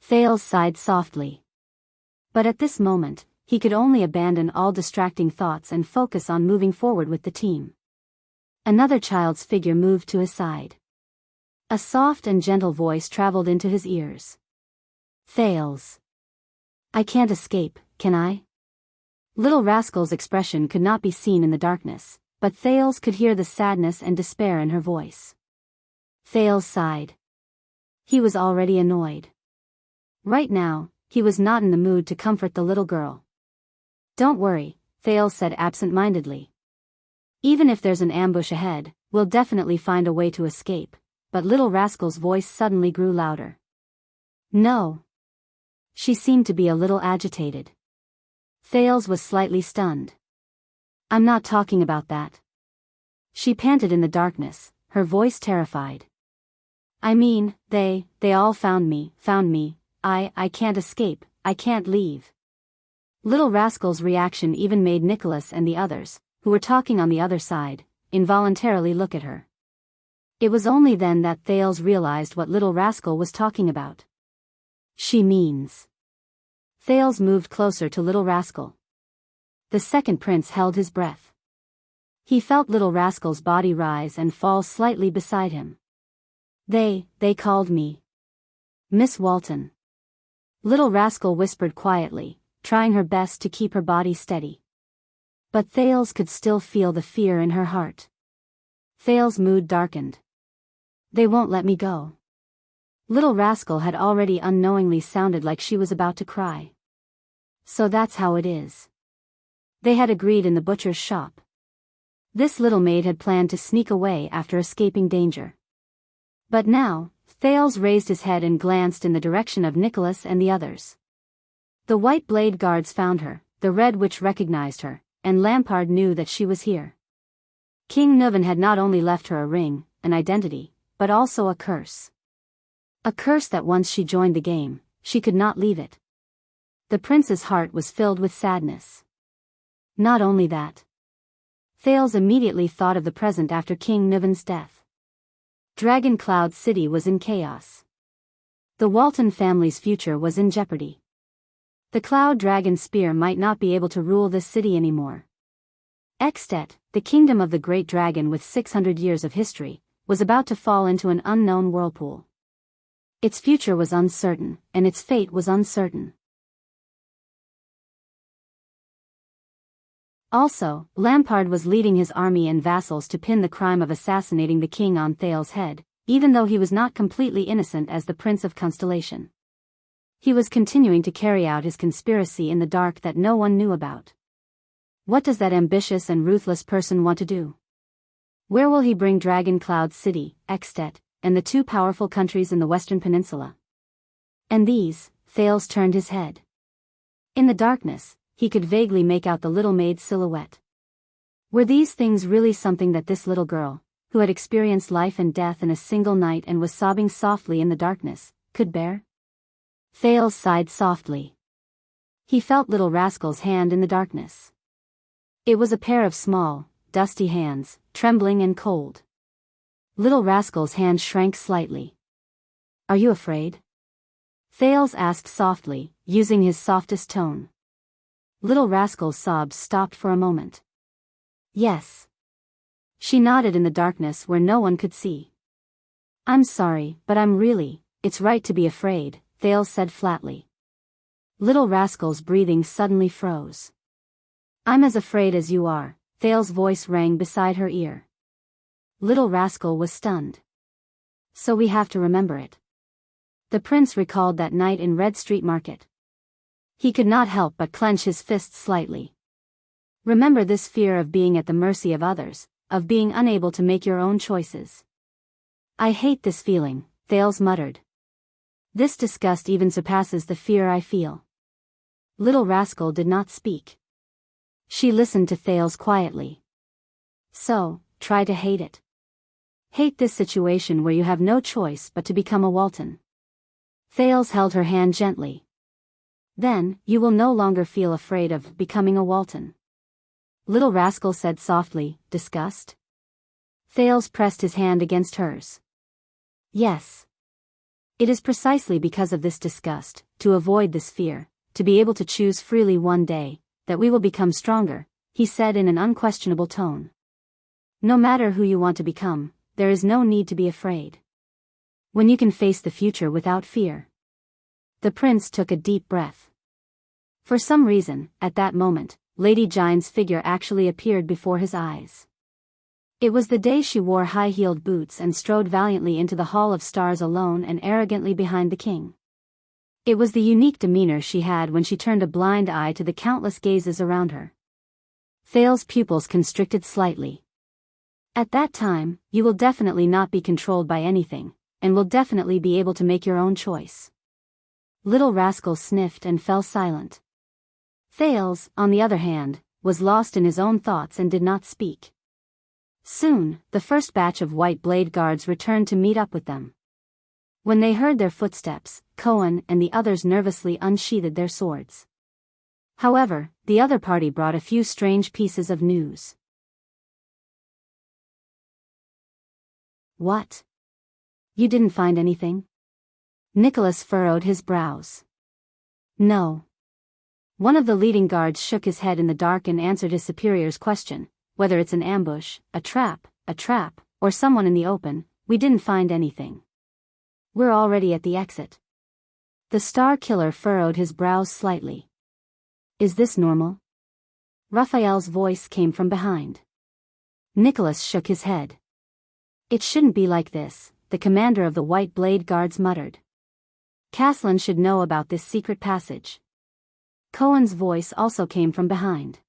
Thales sighed softly. But at this moment, he could only abandon all distracting thoughts and focus on moving forward with the team. Another child's figure moved to his side. A soft and gentle voice traveled into his ears. "Thales. I can't escape, can I?" Little Rascal's expression could not be seen in the darkness, but Thales could hear the sadness and despair in her voice. Thales sighed. He was already annoyed. Right now, he was not in the mood to comfort the little girl. "Don't worry," Thales said absent-mindedly. "Even if there's an ambush ahead, we'll definitely find a way to escape." But Little Rascal's voice suddenly grew louder. "No." She seemed to be a little agitated. Thales was slightly stunned. "I'm not talking about that." She panted in the darkness, her voice terrified. "I mean, they all found me. I can't escape, I can't leave." Little Rascal's reaction even made Nicholas and the others, who were talking on the other side, involuntarily look at her. It was only then that Thales realized what Little Rascal was talking about. "She means." Thales moved closer to Little Rascal. The second prince held his breath. He felt Little Rascal's body rise and fall slightly beside him. They called me Miss Walton. Little Rascal whispered quietly, trying her best to keep her body steady. But Thales could still feel the fear in her heart. Thales' mood darkened. They won't let me go. Little Rascal had already unknowingly sounded like she was about to cry. So that's how it is. They had agreed in the butcher's shop. This little maid had planned to sneak away after escaping danger. But now, Thales raised his head and glanced in the direction of Nicholas and the others. The white blade guards found her, the Red Witch recognized her, and Lampard knew that she was here. King Nuvan had not only left her a ring, an identity, but also a curse. A curse that once she joined the game, she could not leave it. The prince's heart was filled with sadness. Not only that. Thales immediately thought of the present after King Nuvan's death. Dragon Cloud City was in chaos. The Walton family's future was in jeopardy. The Cloud Dragon Spear might not be able to rule this city anymore. Extet, the kingdom of the Great Dragon with 600 years of history, was about to fall into an unknown whirlpool. Its future was uncertain, and its fate was uncertain. Also, Lampard was leading his army and vassals to pin the crime of assassinating the king on Thales' head, even though he was not completely innocent as the Prince of Constellation. He was continuing to carry out his conspiracy in the dark that no one knew about. What does that ambitious and ruthless person want to do? Where will he bring Dragon Cloud City, Extet, and the two powerful countries in the Western Peninsula? And these, Thales turned his head. In the darkness, he could vaguely make out the little maid's silhouette. Were these things really something that this little girl, who had experienced life and death in a single night and was sobbing softly in the darkness, could bear? Thales sighed softly. He felt Little Rascal's hand in the darkness. It was a pair of small, dusty hands, trembling and cold. Little Rascal's hand shrank slightly. "Are you afraid?" Thales asked softly, using his softest tone. Little Rascal's sobs stopped for a moment. "Yes." She nodded in the darkness where no one could see. "I'm sorry, but it's right to be afraid," Thales said flatly. Little Rascal's breathing suddenly froze. "I'm as afraid as you are," Thales' voice rang beside her ear. Little Rascal was stunned. "So we have to remember it." The prince recalled that night in Red Street Market. He could not help but clench his fists slightly. Remember this fear of being at the mercy of others, of being unable to make your own choices. "I hate this feeling," Thales muttered. "This disgust even surpasses the fear I feel." Little Rascal did not speak. She listened to Thales quietly. "So, try to hate it. Hate this situation where you have no choice but to become a Walton." Thales held her hand gently. "Then, you will no longer feel afraid of becoming a Walton." Little Rascal said softly, "Disgust?" Thales pressed his hand against hers. "Yes. It is precisely because of this disgust, to avoid this fear, to be able to choose freely one day, that we will become stronger," he said in an unquestionable tone. "No matter who you want to become, there is no need to be afraid. When you can face the future without fear." The prince took a deep breath. For some reason, at that moment, Lady Jine's figure actually appeared before his eyes. It was the day she wore high-heeled boots and strode valiantly into the Hall of Stars alone and arrogantly behind the king. It was the unique demeanor she had when she turned a blind eye to the countless gazes around her. Thales' pupils constricted slightly. "At that time, you will definitely not be controlled by anything, and will definitely be able to make your own choice." Little Rascal sniffed and fell silent. Thales, on the other hand, was lost in his own thoughts and did not speak. Soon, the first batch of white blade guards returned to meet up with them. When they heard their footsteps, Cohen and the others nervously unsheathed their swords. However, the other party brought a few strange pieces of news. "What? You didn't find anything?" Nicholas furrowed his brows. "No." One of the leading guards shook his head in the dark and answered his superior's question, "Whether it's an ambush, a trap, or someone in the open, we didn't find anything." We're already at the exit. The Star Killer furrowed his brows slightly. Is this normal? Raphael's voice came from behind. Nicholas shook his head. It shouldn't be like this, the commander of the White Blade Guards muttered. Caslin should know about this secret passage. Cohen's voice also came from behind.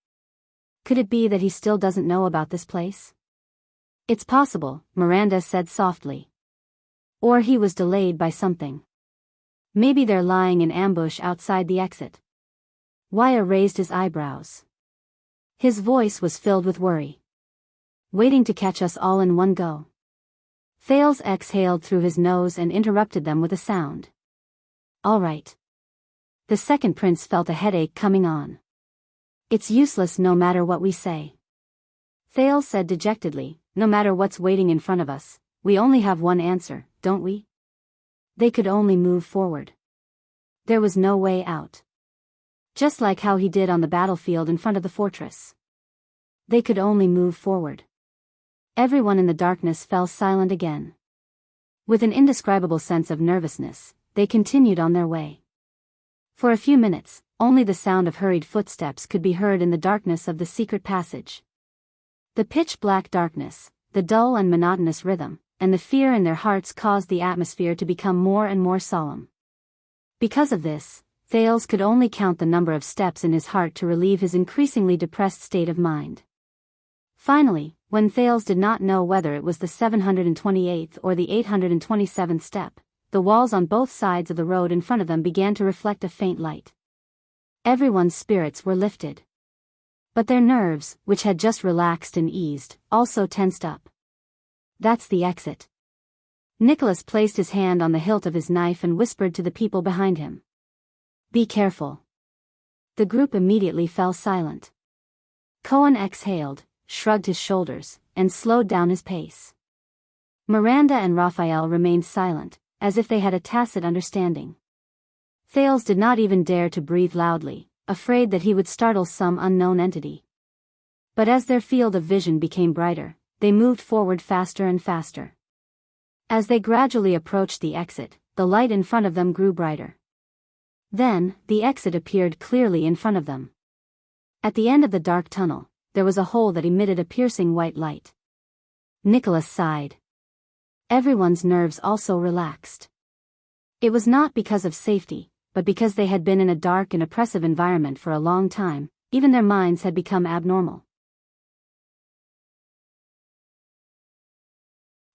Could it be that he still doesn't know about this place? It's possible, Miranda said softly. Or he was delayed by something. Maybe they're lying in ambush outside the exit. Waya raised his eyebrows. His voice was filled with worry. Waiting to catch us all in one go. Thales exhaled through his nose and interrupted them with a sound. All right. The second prince felt a headache coming on. It's useless no matter what we say. Thales said dejectedly, no matter what's waiting in front of us, we only have one answer, don't we? They could only move forward. There was no way out. Just like how he did on the battlefield in front of the fortress. They could only move forward. Everyone in the darkness fell silent again. With an indescribable sense of nervousness, they continued on their way. For a few minutes, only the sound of hurried footsteps could be heard in the darkness of the secret passage. The pitch-black darkness, the dull and monotonous rhythm, and the fear in their hearts caused the atmosphere to become more and more solemn. Because of this, Thales could only count the number of steps in his heart to relieve his increasingly depressed state of mind. Finally, when Thales did not know whether it was the 728th or the 827th step, the walls on both sides of the road in front of them began to reflect a faint light. Everyone's spirits were lifted. But their nerves, which had just relaxed and eased, also tensed up. That's the exit. Nicholas placed his hand on the hilt of his knife and whispered to the people behind him. Be careful. The group immediately fell silent. Cohen exhaled, shrugged his shoulders, and slowed down his pace. Miranda and Raphael remained silent, as if they had a tacit understanding. Thales did not even dare to breathe loudly, afraid that he would startle some unknown entity. But as their field of vision became brighter, they moved forward faster and faster. As they gradually approached the exit, the light in front of them grew brighter. Then, the exit appeared clearly in front of them. At the end of the dark tunnel, there was a hole that emitted a piercing white light. Nicholas sighed. Everyone's nerves also relaxed. It was not because of safety, but because they had been in a dark and oppressive environment for a long time, even their minds had become abnormal.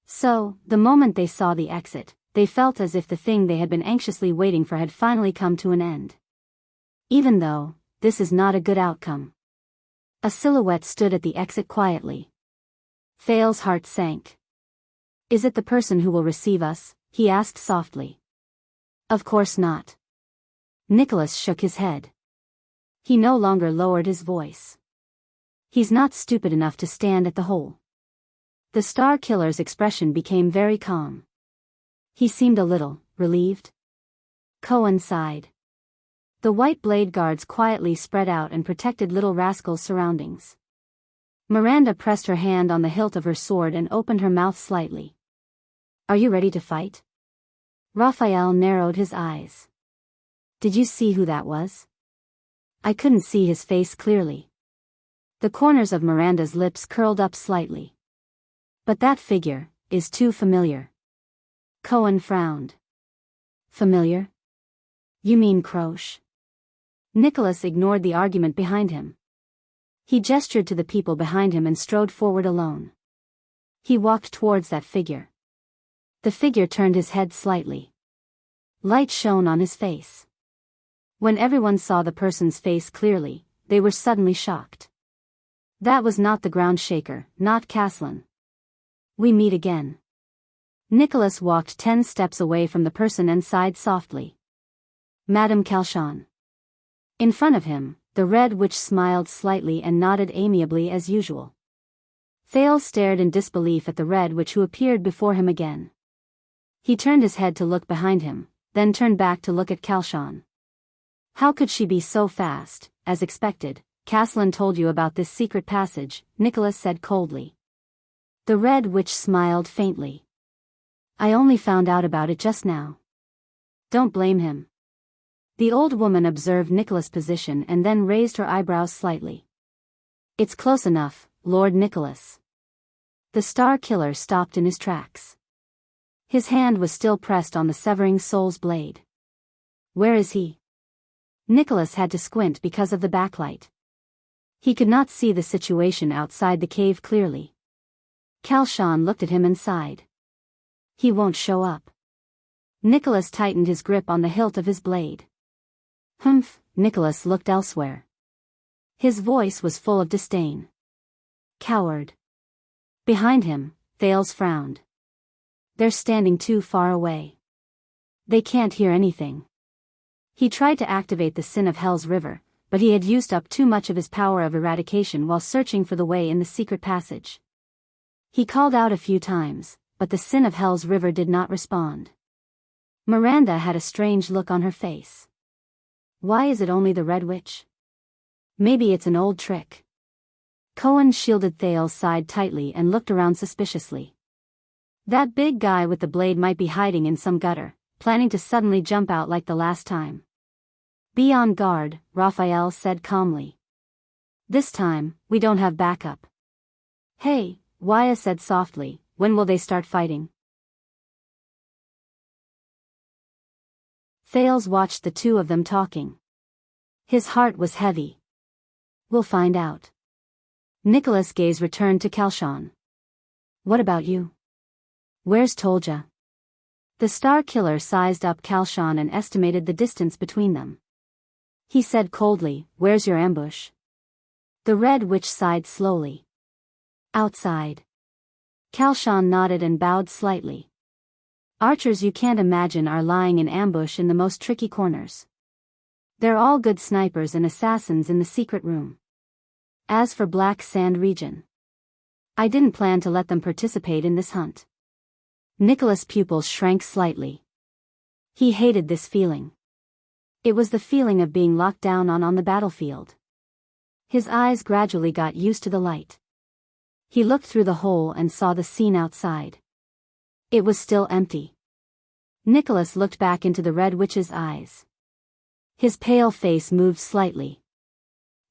So, the moment they saw the exit, they felt as if the thing they had been anxiously waiting for had finally come to an end. Even though, this is not a good outcome. A silhouette stood at the exit quietly. Thales' heart sank. Is it the person who will receive us? He asked softly. Of course not. Nicholas shook his head. He no longer lowered his voice. He's not stupid enough to stand at the hole. The Star Killer's expression became very calm. He seemed a little relieved. Cohen sighed. The White Blade Guards quietly spread out and protected Little Rascal's surroundings. Miranda pressed her hand on the hilt of her sword and opened her mouth slightly. Are you ready to fight? Raphael narrowed his eyes. Did you see who that was? I couldn't see his face clearly. The corners of Miranda's lips curled up slightly. But that figure is too familiar. Cohen frowned. Familiar? You mean Croche? Nicholas ignored the argument behind him. He gestured to the people behind him and strode forward alone. He walked towards that figure. The figure turned his head slightly. Light shone on his face. When everyone saw the person's face clearly, they were suddenly shocked. That was not the ground shaker, not Caslin. We meet again. Nicholas walked 10 steps away from the person and sighed softly. Madame Calchon. In front of him, the Red Witch smiled slightly and nodded amiably as usual. Thales stared in disbelief at the Red Witch who appeared before him again. He turned his head to look behind him, then turned back to look at Calchon. How could she be so fast? As expected, Caslin told you about this secret passage, Nicholas said coldly. The Red Witch smiled faintly. I only found out about it just now. Don't blame him. The old woman observed Nicholas' position and then raised her eyebrows slightly. It's close enough, Lord Nicholas. The Star Killer stopped in his tracks. His hand was still pressed on the severing soul's blade. Where is he? Nicholas had to squint because of the backlight. He could not see the situation outside the cave clearly. Kalshan looked at him and sighed. He won't show up. Nicholas tightened his grip on the hilt of his blade. Humph, Nicholas looked elsewhere. His voice was full of disdain. Coward. Behind him, Thales frowned. They're standing too far away. They can't hear anything. He tried to activate the Sin of Hell's river, but he had used up too much of his power of eradication while searching for the way in the secret passage. He called out a few times, but the Sin of Hell's river did not respond. Miranda had a strange look on her face. Why is it only the Red Witch? Maybe it's an old trick. Cohen shielded Thales' side tightly and looked around suspiciously. That big guy with the blade might be hiding in some gutter, planning to suddenly jump out like the last time. Be on guard, Raphael said calmly. This time, we don't have backup. Hey, Waya said softly, when will they start fighting? Thales watched the two of them talking. His heart was heavy. We'll find out. Nicholas' gaze returned to Kalshan. What about you? Where's Tolja? The Star Killer sized up Kalshan and estimated the distance between them. He said coldly, where's your ambush? The Red Witch sighed slowly. Outside. Kalshan nodded and bowed slightly. Archers you can't imagine are lying in ambush in the most tricky corners. They're all good snipers and assassins in the secret room. As for Black Sand region, I didn't plan to let them participate in this hunt. Nicholas' pupils shrank slightly. He hated this feeling. It was the feeling of being locked down on the battlefield. His eyes gradually got used to the light. He looked through the hole and saw the scene outside. It was still empty. Nicholas looked back into the Red Witch's eyes. His pale face moved slightly.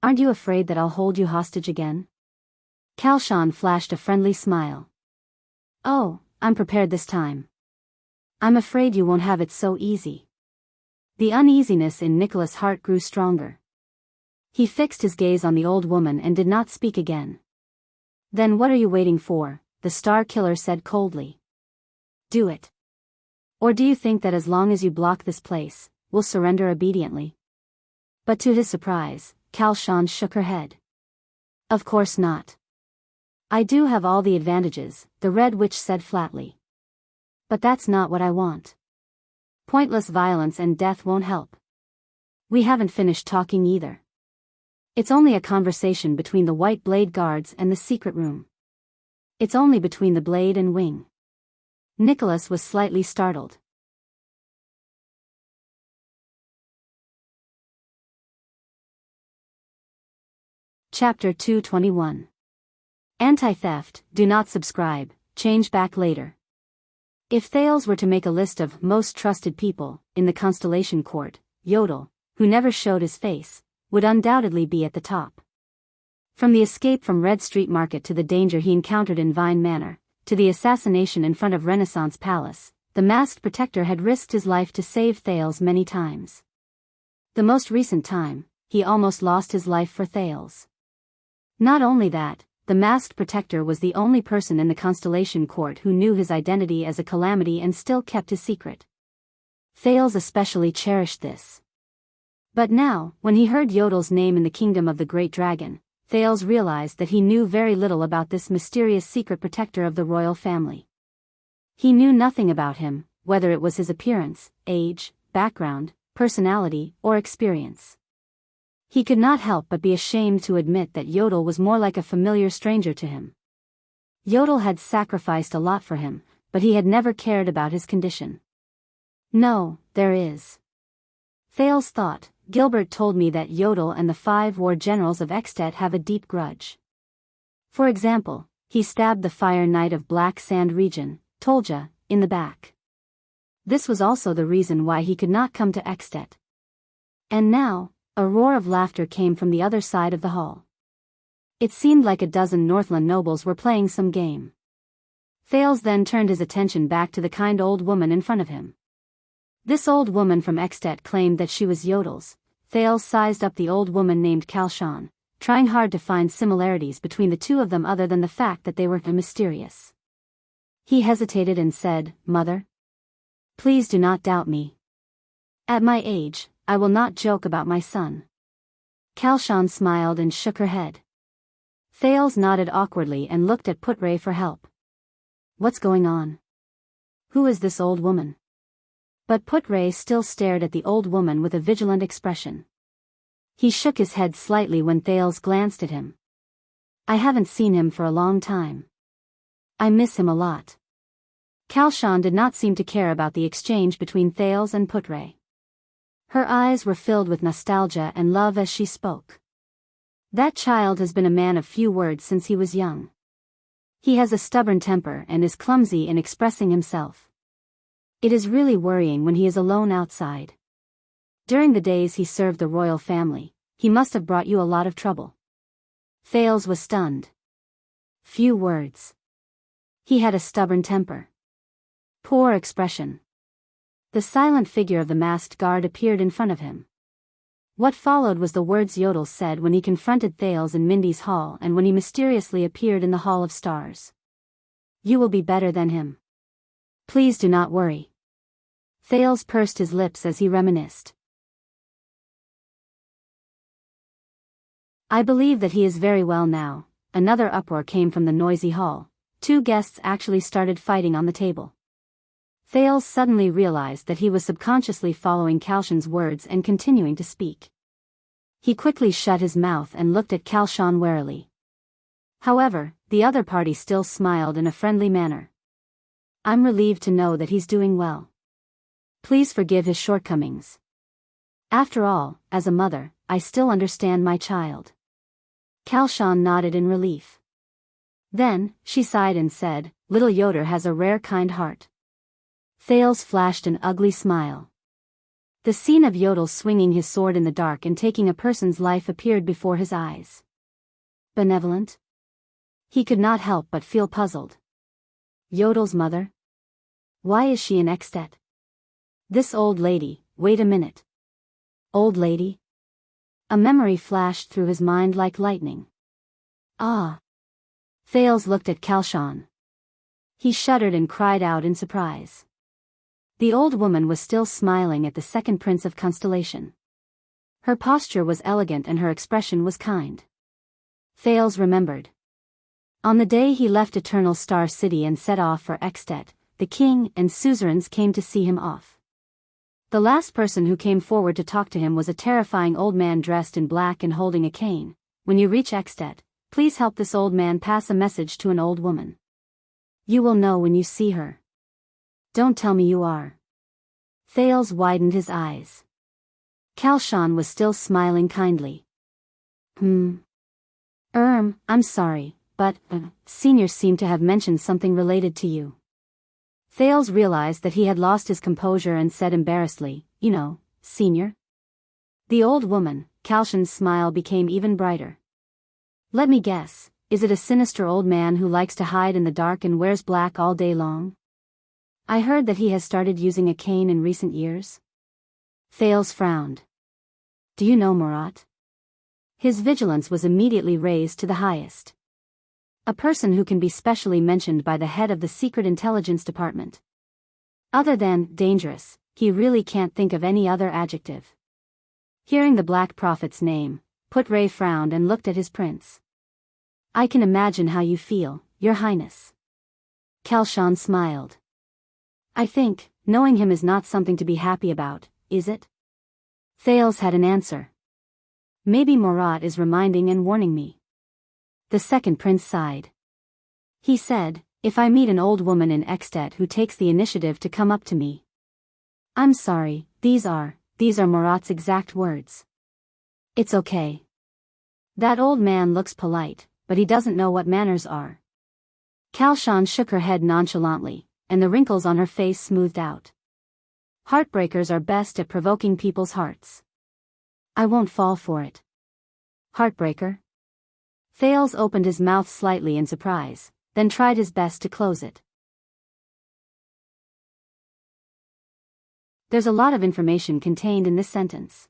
Aren't you afraid that I'll hold you hostage again? Kalshan flashed a friendly smile. Oh, I'm prepared this time. I'm afraid you won't have it so easy. The uneasiness in Nicholas' heart grew stronger. He fixed his gaze on the old woman and did not speak again. Then what are you waiting for? The Star Killer said coldly. Do it. Or do you think that as long as you block this place, we'll surrender obediently? But to his surprise, Kalshan shook her head. Of course not. I do have all the advantages, the Red Witch said flatly. But that's not what I want. Pointless violence and death won't help. We haven't finished talking either. It's only a conversation between the White Blade guards and the secret room. It's only between the blade and wing. Nicholas was slightly startled. Chapter 221. Anti-theft, do not subscribe, change back later. If Thales were to make a list of most trusted people in the Constellation Court, Yodel, who never showed his face, would undoubtedly be at the top. From the escape from Red Street Market to the danger he encountered in Vine Manor, to the assassination in front of Renaissance Palace, the masked protector had risked his life to save Thales many times. The most recent time, he almost lost his life for Thales. Not only that, the masked protector was the only person in the Constellation Court who knew his identity as a calamity and still kept his secret. Thales especially cherished this. But now, when he heard Yodel's name in the kingdom of the Great Dragon, Thales realized that he knew very little about this mysterious secret protector of the royal family. He knew nothing about him, whether it was his appearance, age, background, personality, or experience. He could not help but be ashamed to admit that Yodel was more like a familiar stranger to him. Yodel had sacrificed a lot for him, but he had never cared about his condition. No, there is. Thales thought, Gilbert told me that Yodel and the 5 war generals of Extet have a deep grudge. For example, he stabbed the Fire Knight of Black Sand region, Tolja, in the back. This was also the reason why he could not come to Extet. And now, a roar of laughter came from the other side of the hall. It seemed like a dozen Northland nobles were playing some game. Thales then turned his attention back to the kind old woman in front of him. This old woman from Extet claimed that she was Yodel's. Thales sized up the old woman named Kalshan, trying hard to find similarities between the two of them other than the fact that they were mysterious. He hesitated and said, "Mother? Please do not doubt me. At my age, I will not joke about my son." Kalshan smiled and shook her head. Thales nodded awkwardly and looked at Putre for help. "What's going on? Who is this old woman?" But Putre still stared at the old woman with a vigilant expression. He shook his head slightly when Thales glanced at him. "I haven't seen him for a long time. I miss him a lot." Kalshan did not seem to care about the exchange between Thales and Putre. Her eyes were filled with nostalgia and love as she spoke. "That child has been a man of few words since he was young. He has a stubborn temper and is clumsy in expressing himself. It is really worrying when he is alone outside. During the days he served the royal family, he must have brought you a lot of trouble." Thales was stunned. Few words. He had a stubborn temper. Poor expression. The silent figure of the masked guard appeared in front of him. What followed was the words Yodel said when he confronted Thales in Mindy's hall and when he mysteriously appeared in the Hall of Stars. "You will be better than him. Please do not worry." Thales pursed his lips as he reminisced. "I believe that he is very well now." Another uproar came from the noisy hall. Two guests actually started fighting on the table. Thales suddenly realized that he was subconsciously following Kalshan's words and continuing to speak. He quickly shut his mouth and looked at Kalshan warily. However, the other party still smiled in a friendly manner. "I'm relieved to know that he's doing well. Please forgive his shortcomings. After all, as a mother, I still understand my child." Kalshan nodded in relief. Then, she sighed and said, "Little Yoder has a rare kind heart." Thales flashed an ugly smile. The scene of Yodel swinging his sword in the dark and taking a person's life appeared before his eyes. Benevolent? He could not help but feel puzzled. Yodel's mother? Why is she in Extet? This old lady, wait a minute. Old lady? A memory flashed through his mind like lightning. Ah! Thales looked at Kalshan. He shuddered and cried out in surprise. The old woman was still smiling at the second prince of Constellation. Her posture was elegant and her expression was kind. Thales remembered. On the day he left Eternal Star City and set off for Extet, the king and suzerains came to see him off. The last person who came forward to talk to him was a terrifying old man dressed in black and holding a cane. "When you reach Extet, please help this old man pass a message to an old woman. You will know when you see her. Don't tell me you are." Thales widened his eyes. Kalshan was still smiling kindly. I'm sorry, but, seniors seem to have mentioned something related to you." Thales realized that he had lost his composure and said embarrassedly, "You know, senior?" The old woman, Kalshan's smile became even brighter. "Let me guess, is it a sinister old man who likes to hide in the dark and wears black all day long? I heard that he has started using a cane in recent years." Thales frowned. "Do you know Murat?" His vigilance was immediately raised to the highest. A person who can be specially mentioned by the head of the Secret Intelligence Department. Other than dangerous, he really can't think of any other adjective. Hearing the Black Prophet's name, Putre frowned and looked at his prince. "I can imagine how you feel, Your Highness." Kalshan smiled. "I think, knowing him is not something to be happy about, is it?" Thales had an answer. "Maybe Murat is reminding and warning me." The second prince sighed. He said, "If I meet an old woman in Extet who takes the initiative to come up to me." "I'm sorry, these are Murat's exact words." "It's okay. That old man looks polite, but he doesn't know what manners are." Kalshan shook her head nonchalantly. and the wrinkles on her face smoothed out. Heartbreakers are best at provoking people's hearts. I won't fall for it. Heartbreaker? Thales opened his mouth slightly in surprise, then tried his best to close it. There's a lot of information contained in this sentence.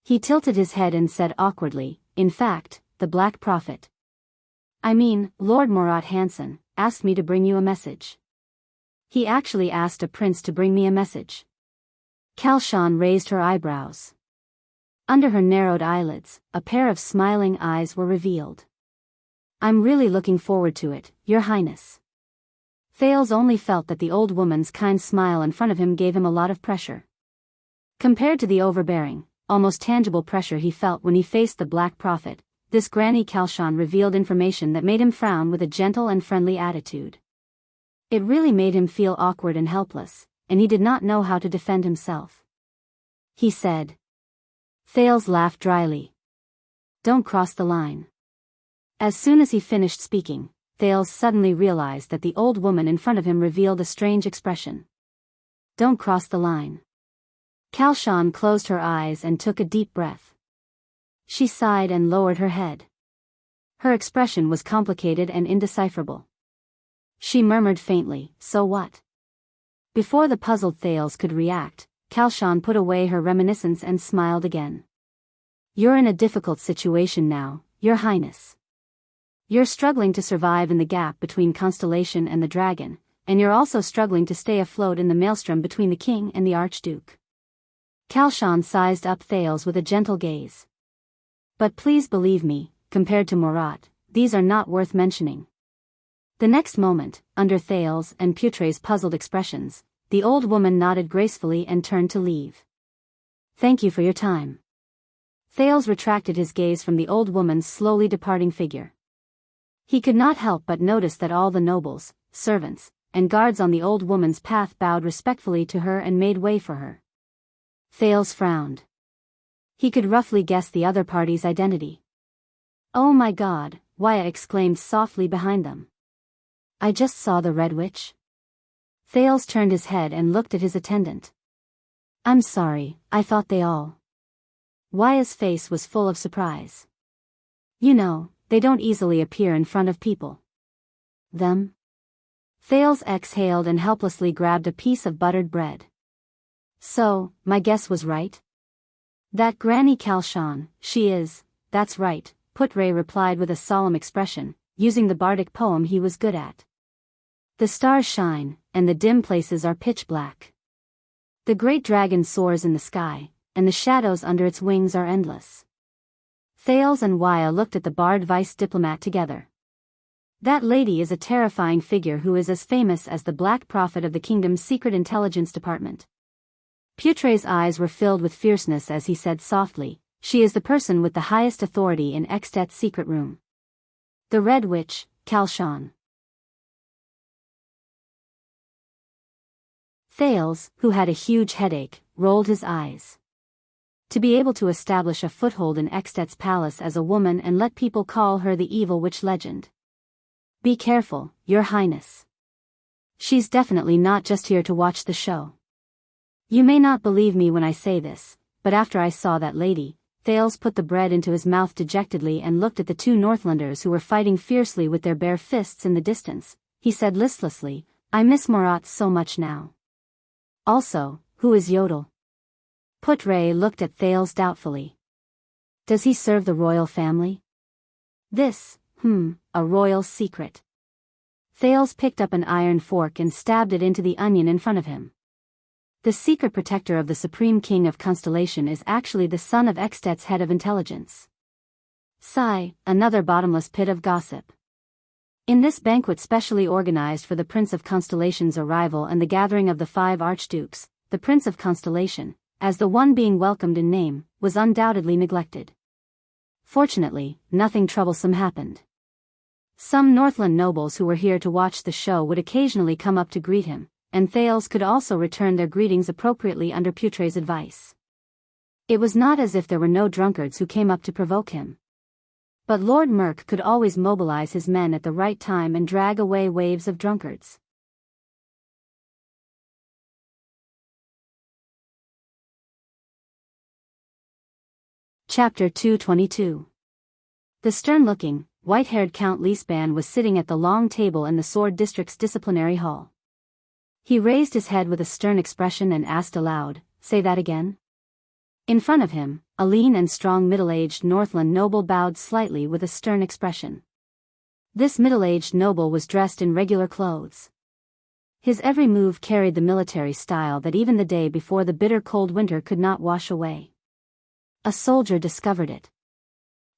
He tilted his head and said awkwardly, in fact, the Black Prophet. I mean, Lord Murat Hansen, asked me to bring you a message. He actually asked a prince to bring me a message. Kalshan raised her eyebrows. Under her narrowed eyelids, a pair of smiling eyes were revealed. I'm really looking forward to it, Your Highness. Thales only felt that the old woman's kind smile in front of him gave him a lot of pressure. Compared to the overbearing, almost tangible pressure he felt when he faced the Black Prophet, this Granny Kalshan revealed information that made him frown with a gentle and friendly attitude. It really made him feel awkward and helpless, and he did not know how to defend himself. He said. Thales laughed dryly. Don't cross the line. As soon as he finished speaking, Thales suddenly realized that the old woman in front of him revealed a strange expression. Don't cross the line. Kalshan closed her eyes and took a deep breath. She sighed and lowered her head. Her expression was complicated and indecipherable. She murmured faintly, so what? Before the puzzled Thales could react, Kalshan put away her reminiscence and smiled again. You're in a difficult situation now, Your Highness. You're struggling to survive in the gap between Constellation and the dragon, and you're also struggling to stay afloat in the maelstrom between the king and the Archduke. Kalshan sized up Thales with a gentle gaze. But please believe me, compared to Murat, these are not worth mentioning. The next moment, under Thales and Putre's puzzled expressions, the old woman nodded gracefully and turned to leave. Thank you for your time. Thales retracted his gaze from the old woman's slowly departing figure. He could not help but notice that all the nobles, servants, and guards on the old woman's path bowed respectfully to her and made way for her. Thales frowned. He could roughly guess the other party's identity. Oh my God, Waya exclaimed softly behind them. I just saw the Red Witch. Thales turned his head and looked at his attendant. I'm sorry, I thought they all. Waya's face was full of surprise. You know, they don't easily appear in front of people. Them? Thales exhaled and helplessly grabbed a piece of buttered bread. So, my guess was right? That Granny Kalshan, she is, that's right, Putre replied with a solemn expression, using the bardic poem he was good at. The stars shine, and the dim places are pitch black. The great dragon soars in the sky, and the shadows under its wings are endless. Thales and Waya looked at the barred vice diplomat together. That lady is a terrifying figure who is as famous as the Black Prophet of the kingdom's secret intelligence department. Putre's eyes were filled with fierceness as he said softly, she is the person with the highest authority in Extet's secret room. The Red Witch, Kalshan. Thales, who had a huge headache, rolled his eyes. To be able to establish a foothold in Extet's palace as a woman and let people call her the evil witch legend. Be careful, Your Highness. She's definitely not just here to watch the show. You may not believe me when I say this, but after I saw that lady, Thales put the bread into his mouth dejectedly and looked at the two Northlanders who were fighting fiercely with their bare fists in the distance. He said listlessly, I miss Murat so much now. Also, who is Yodel? Putre looked at Thales doubtfully. Does he serve the royal family? This, a royal secret. Thales picked up an iron fork and stabbed it into the onion in front of him. The secret protector of the Supreme King of Constellation is actually the son of Extet's head of intelligence. Sigh, another bottomless pit of gossip. In this banquet specially organized for the Prince of Constellation's arrival and the gathering of the 5 archdukes, the Prince of Constellation, as the one being welcomed in name, was undoubtedly neglected. Fortunately, nothing troublesome happened. Some Northland nobles who were here to watch the show would occasionally come up to greet him, and Thales could also return their greetings appropriately under Putre's advice. It was not as if there were no drunkards who came up to provoke him. But Lord Merk could always mobilize his men at the right time and drag away waves of drunkards. Chapter 222. The stern-looking, white-haired Count Lisban was sitting at the long table in the Sword District's disciplinary hall. He raised his head with a stern expression and asked aloud, "Say that again?" In front of him, a lean and strong middle-aged Northland noble bowed slightly with a stern expression. This middle-aged noble was dressed in regular clothes. His every move carried the military style that even the day before the bitter cold winter could not wash away. A soldier discovered it.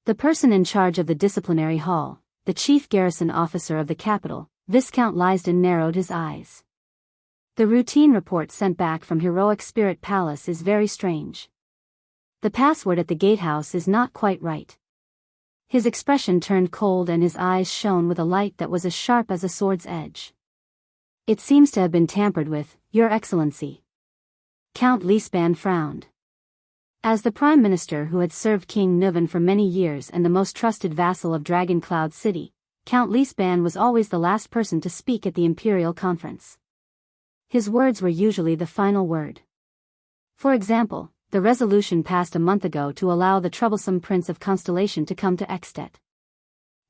The person in charge of the disciplinary hall, the chief garrison officer of the capital, Viscount Lisden, narrowed his eyes. The routine report sent back from Heroic Spirit Palace is very strange. The password at the gatehouse is not quite right. His expression turned cold and his eyes shone with a light that was as sharp as a sword's edge. "It seems to have been tampered with, Your Excellency." Count Lisban frowned. As the Prime Minister who had served King Nuvan for many years and the most trusted vassal of Dragon Cloud City, Count Lisban was always the last person to speak at the Imperial Conference. His words were usually the final word. For example, the resolution passed a month ago to allow the troublesome Prince of Constellation to come to Extet.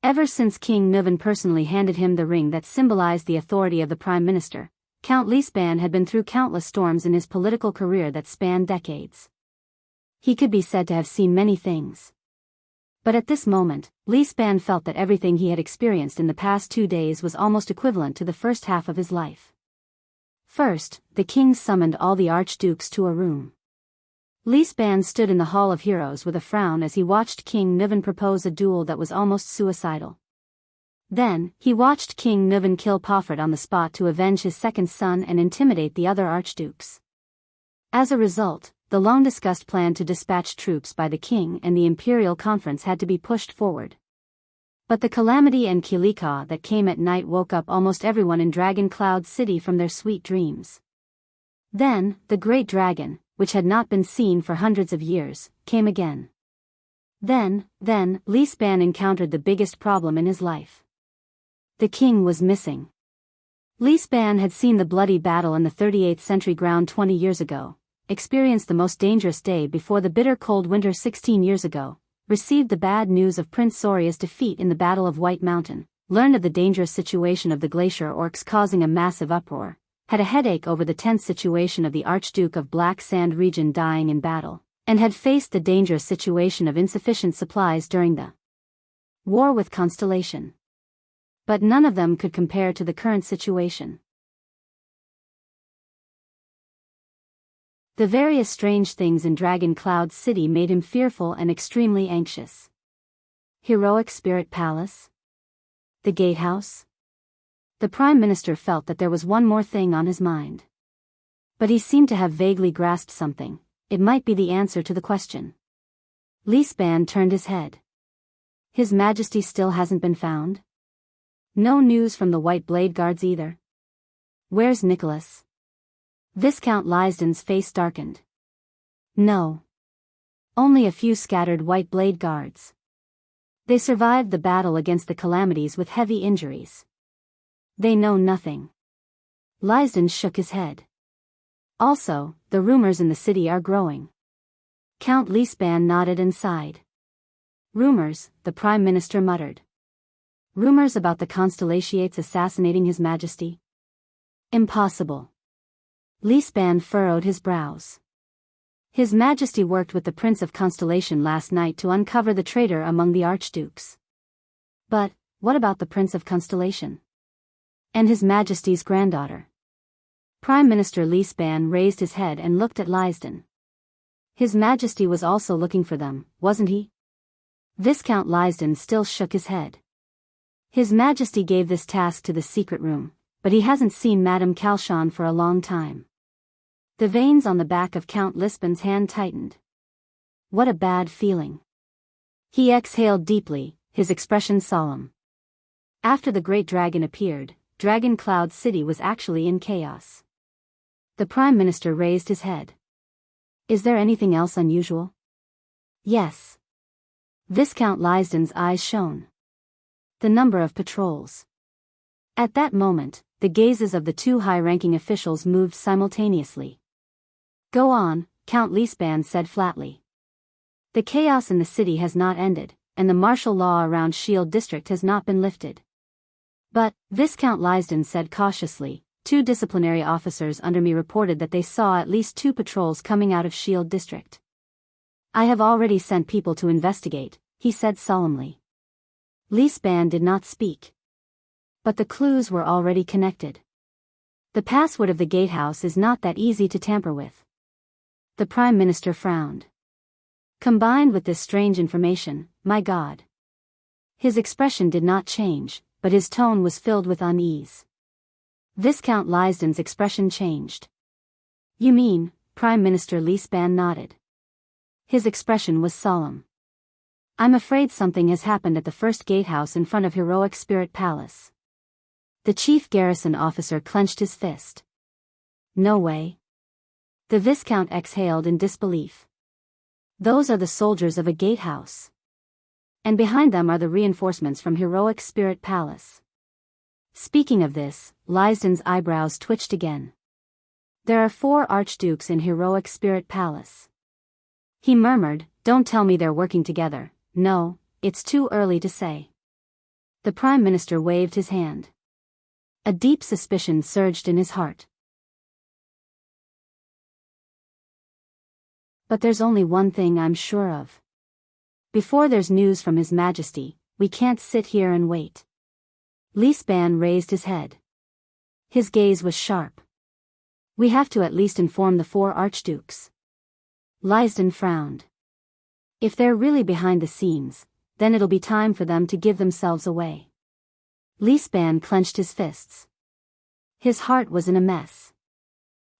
Ever since King Nuvan personally handed him the ring that symbolized the authority of the Prime Minister, Count Lisban had been through countless storms in his political career that spanned decades. He could be said to have seen many things. But at this moment, Lisban felt that everything he had experienced in the past 2 days was almost equivalent to the first half of his life. First, the king summoned all the archdukes to a room. Lisban stood in the Hall of Heroes with a frown as he watched King Nuvan propose a duel that was almost suicidal. Then, he watched King Nuvan kill Poffert on the spot to avenge his second son and intimidate the other archdukes. As a result, the long-discussed plan to dispatch troops by the king and the Imperial Conference had to be pushed forward. But the calamity and kilika that came at night woke up almost everyone in Dragon Cloud City from their sweet dreams. Then, the Great Dragon, which had not been seen for hundreds of years, came again. Then, Lisban encountered the biggest problem in his life. The king was missing. Lisban had seen the bloody battle in the 38th century ground 20 years ago, experienced the most dangerous day before the bitter cold winter 16 years ago, received the bad news of Prince Soria's defeat in the Battle of White Mountain, learned of the dangerous situation of the glacier orcs causing a massive uproar, had a headache over the tense situation of the Archduke of Black Sand region dying in battle, and had faced the dangerous situation of insufficient supplies during the war with Constellation. But none of them could compare to the current situation. The various strange things in Dragon Cloud City made him fearful and extremely anxious. Heroic Spirit Palace? The Gatehouse? The Prime Minister felt that there was one more thing on his mind. But he seemed to have vaguely grasped something. It might be the answer to the question. Lisban turned his head. His Majesty still hasn't been found? No news from the White Blade Guards either? Where's Nicholas? Viscount Lisden's face darkened. No. Only a few scattered White Blade Guards. They survived the battle against the calamities with heavy injuries. They know nothing. Lisden shook his head. Also, the rumors in the city are growing. Count Lisban nodded and sighed. Rumors, the Prime Minister muttered. Rumors about the Constellationates assassinating His Majesty? Impossible. Lisban furrowed his brows. His Majesty worked with the Prince of Constellation last night to uncover the traitor among the archdukes. But, what about the Prince of Constellation? And His Majesty's granddaughter? Prime Minister Lisban raised his head and looked at Lisden. His Majesty was also looking for them, wasn't he? Viscount Lisden still shook his head. His Majesty gave this task to the secret room, but he hasn't seen Madame Calchon for a long time. The veins on the back of Count Lisban's hand tightened. What a bad feeling. He exhaled deeply, his expression solemn. After the Great Dragon appeared, Dragon Cloud City was actually in chaos. The Prime Minister raised his head. Is there anything else unusual? Yes. Viscount Lisden's eyes shone. The number of patrols. At that moment, the gazes of the two high-ranking officials moved simultaneously. Go on, Count Lisban said flatly. The chaos in the city has not ended, and the martial law around Shield District has not been lifted. But, Viscount Lysden said cautiously, 2 disciplinary officers under me reported that they saw at least 2 patrols coming out of Shield District. I have already sent people to investigate, he said solemnly. Lysban did not speak. But the clues were already connected. The password of the gatehouse is not that easy to tamper with. The Prime Minister frowned. Combined with this strange information, my God. His expression did not change, but his tone was filled with unease. Viscount Lysden's expression changed. You mean, Prime Minister Lysban nodded. His expression was solemn. I'm afraid something has happened at the first gatehouse in front of Heroic Spirit Palace. The chief garrison officer clenched his fist. No way. The Viscount exhaled in disbelief. Those are the soldiers of a gatehouse. And behind them are the reinforcements from Heroic Spirit Palace. Speaking of this, Lysden's eyebrows twitched again. There are 4 archdukes in Heroic Spirit Palace. He murmured, don't tell me they're working together. No, it's too early to say. The Prime Minister waved his hand. A deep suspicion surged in his heart. But there's only one thing I'm sure of. Before there's news from His Majesty, we can't sit here and wait. Lysban raised his head. His gaze was sharp. We have to at least inform the 4 archdukes. Lysden frowned. If they're really behind the scenes, then it'll be time for them to give themselves away. Lysban clenched his fists. His heart was in a mess.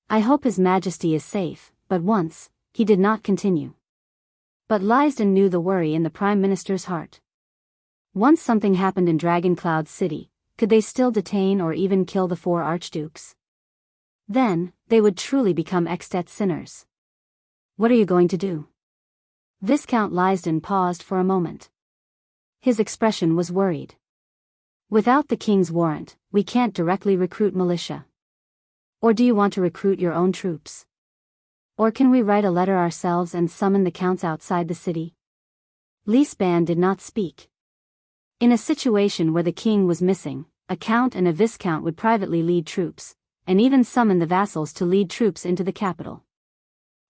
I hope His Majesty is safe, but once, he did not continue. But Lysden knew the worry in the Prime Minister's heart. Once something happened in Dragoncloud City, could they still detain or even kill the 4 archdukes? Then, they would truly become extant sinners. What are you going to do? Viscount Lysden paused for a moment. His expression was worried. Without the king's warrant, we can't directly recruit militia. Or do you want to recruit your own troops? Or can we write a letter ourselves and summon the counts outside the city? Lysban did not speak. In a situation where the king was missing, a count and a viscount would privately lead troops, and even summon the vassals to lead troops into the capital.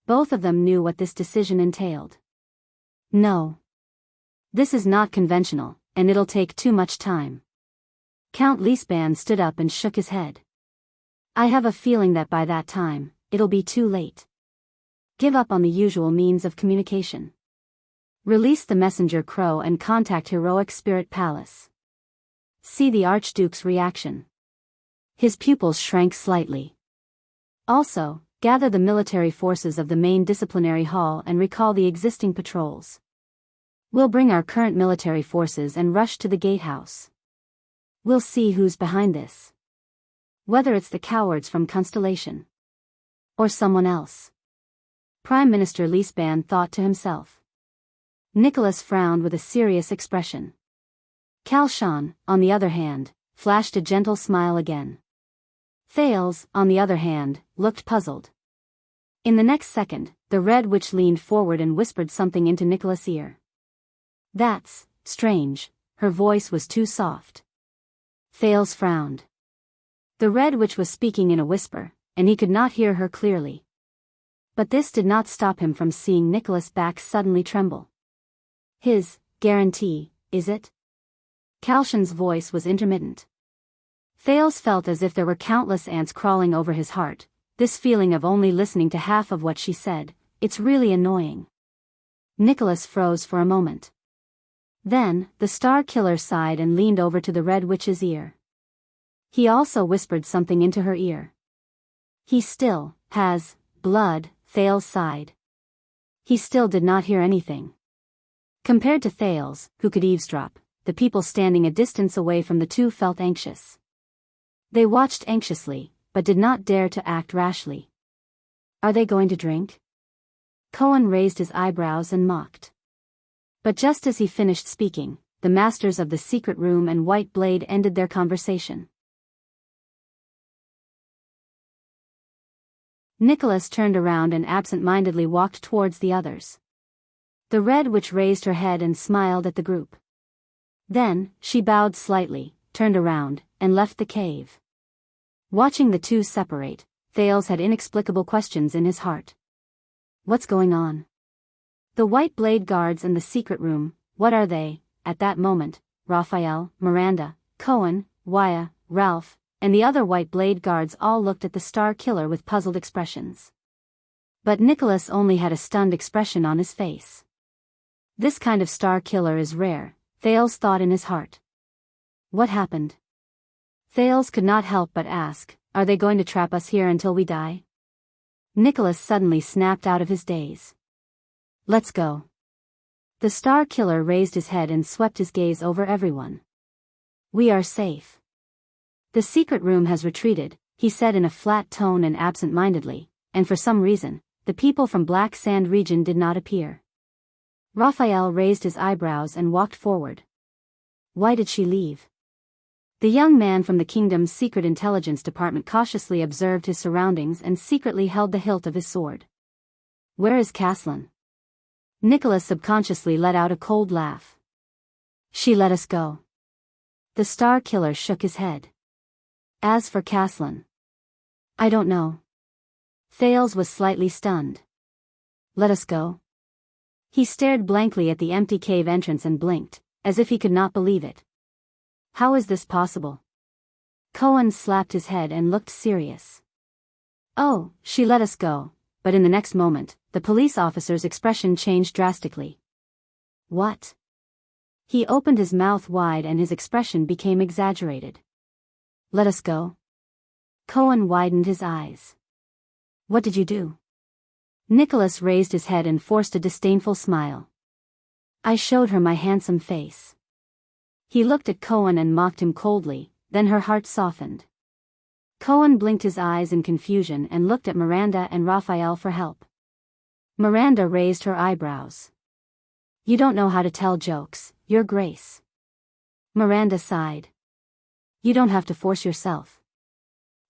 Both of them knew what this decision entailed. No. This is not conventional, and it'll take too much time. Count Lysban stood up and shook his head. I have a feeling that by that time, it'll be too late. Give up on the usual means of communication. Release the messenger crow and contact Heroic Spirit Palace. See the Archduke's reaction. His pupils shrank slightly. Also, gather the military forces of the main disciplinary hall and recall the existing patrols. We'll bring our current military forces and rush to the gatehouse. We'll see who's behind this. Whether it's the cowards from Constellation. Or someone else. Prime Minister Lysban thought to himself. Nicholas frowned with a serious expression. Kalshan, on the other hand, flashed a gentle smile again. Thales, on the other hand, looked puzzled. In the next second, the Red Witch leaned forward and whispered something into Nicholas' ear. That's strange, her voice was too soft. Thales frowned. The Red Witch was speaking in a whisper, and he could not hear her clearly. But this did not stop him from seeing Nicholas' back suddenly tremble. His guarantee, is it? Kalshan's voice was intermittent. Thales felt as if there were countless ants crawling over his heart, this feeling of only listening to half of what she said, it's really annoying. Nicholas froze for a moment. Then, the Star Killer sighed and leaned over to the Red Witch's ear. He also whispered something into her ear. He still has blood, Thales sighed. He still did not hear anything. Compared to Thales, who could eavesdrop, the people standing a distance away from the two felt anxious. They watched anxiously, but did not dare to act rashly. Are they going to drink? Cohen raised his eyebrows and mocked. But just as he finished speaking, the masters of the secret room and White Blade ended their conversation. Nicholas turned around and absent-mindedly walked towards the others. The Red Witch raised her head and smiled at the group. Then, she bowed slightly, turned around, and left the cave. Watching the two separate, Thales had inexplicable questions in his heart. What's going on? The White Blade Guards and the secret room, what are they? At that moment, Raphael, Miranda, Cohen, Waya, Ralph, and the other White Blade Guards all looked at the Star Killer with puzzled expressions. But Nicholas only had a stunned expression on his face. This kind of Star Killer is rare, Thales thought in his heart. What happened? Thales could not help but ask, are they going to trap us here until we die? Nicholas suddenly snapped out of his daze. Let's go. The Star Killer raised his head and swept his gaze over everyone. We are safe. The secret room has retreated, he said in a flat tone and absent-mindedly, and for some reason, the people from Black Sand region did not appear. Raphael raised his eyebrows and walked forward. Why did she leave? The young man from the kingdom's secret intelligence department cautiously observed his surroundings and secretly held the hilt of his sword. Where is Caslin? Nicholas subconsciously let out a cold laugh. She let us go. The Star Killer shook his head. As for Caslin, I don't know. Thales was slightly stunned. Let us go? He stared blankly at the empty cave entrance and blinked, as if he could not believe it. How is this possible? Cohen slapped his head and looked serious. Oh, she let us go, but in the next moment, the police officer's expression changed drastically. What? He opened his mouth wide and his expression became exaggerated. Let us go? Cohen widened his eyes. What did you do? Nicholas raised his head and forced a disdainful smile. I showed her my handsome face. He looked at Cohen and mocked him coldly, then her heart softened. Cohen blinked his eyes in confusion and looked at Miranda and Raphael for help. Miranda raised her eyebrows. You don't know how to tell jokes, Your Grace. Miranda sighed. You don't have to force yourself.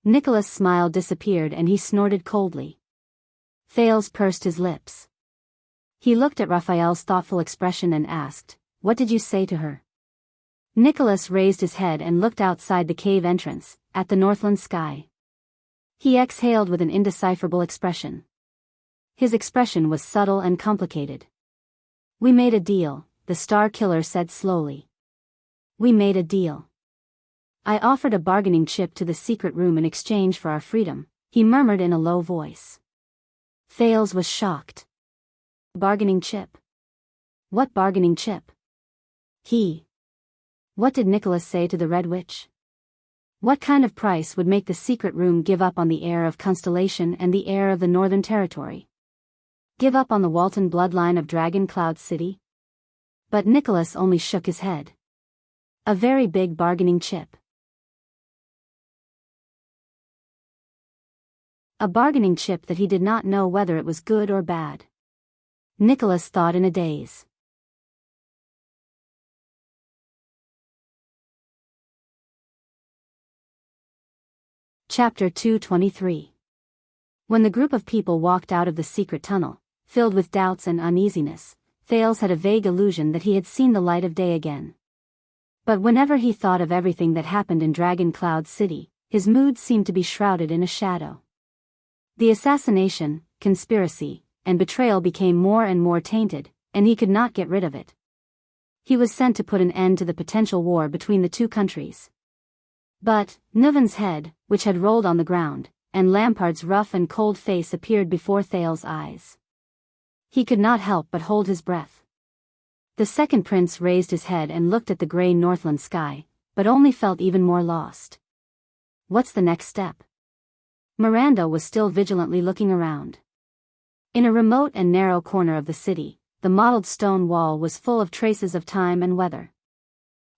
Nicholas' smile disappeared and he snorted coldly. Thales pursed his lips. He looked at Raphael's thoughtful expression and asked, What did you say to her? Nicholas raised his head and looked outside the cave entrance, at the northland sky. He exhaled with an indecipherable expression. His expression was subtle and complicated. We made a deal, the Star Killer said slowly. We made a deal. I offered a bargaining chip to the secret room in exchange for our freedom, he murmured in a low voice. Thales was shocked. Bargaining chip? What bargaining chip? What did Nicholas say to the Red Witch? What kind of price would make the secret room give up on the heir of Constellation and the heir of the Northern Territory? Give up on the Walton bloodline of Dragon Cloud City? But Nicholas only shook his head. A very big bargaining chip. A bargaining chip that he did not know whether it was good or bad. Nicholas thought in a daze. Chapter 223. When the group of people walked out of the secret tunnel, filled with doubts and uneasiness, Thales had a vague illusion that he had seen the light of day again. But whenever he thought of everything that happened in Dragon Cloud City, his mood seemed to be shrouded in a shadow. The assassination, conspiracy, and betrayal became more and more tainted, and he could not get rid of it. He was sent to put an end to the potential war between the two countries. But, Nuven's head, which had rolled on the ground, and Lampard's rough and cold face appeared before Thales' eyes. He could not help but hold his breath. The second prince raised his head and looked at the grey northland sky, but only felt even more lost. What's the next step? Miranda was still vigilantly looking around. In a remote and narrow corner of the city, the mottled stone wall was full of traces of time and weather.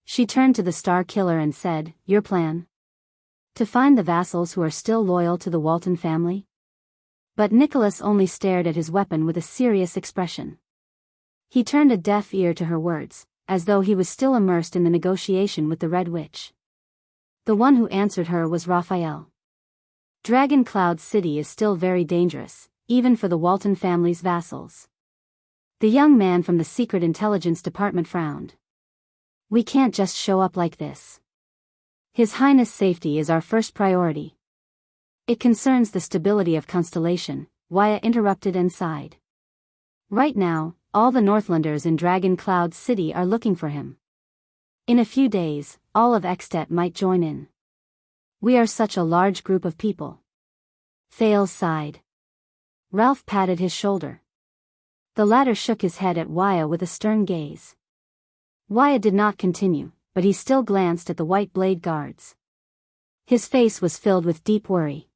She turned to the Star Killer and said, Your plan? To find the vassals who are still loyal to the Walton family? But Nicholas only stared at his weapon with a serious expression. He turned a deaf ear to her words, as though he was still immersed in the negotiation with the Red Witch. The one who answered her was Raphael. Dragon Cloud City is still very dangerous, even for the Walton family's vassals. The young man from the Secret Intelligence Department frowned. We can't just show up like this. His Highness' safety is our first priority. It concerns the stability of Constellation, Wuxia interrupted and sighed. Right now, all the Northlanders in Dragon Cloud City are looking for him. In a few days, all of Extet might join in. We are such a large group of people. Thales sighed. Ralph patted his shoulder. The latter shook his head at Wuxia with a stern gaze. Wuxia did not continue, but he still glanced at the white blade guards. His face was filled with deep worry.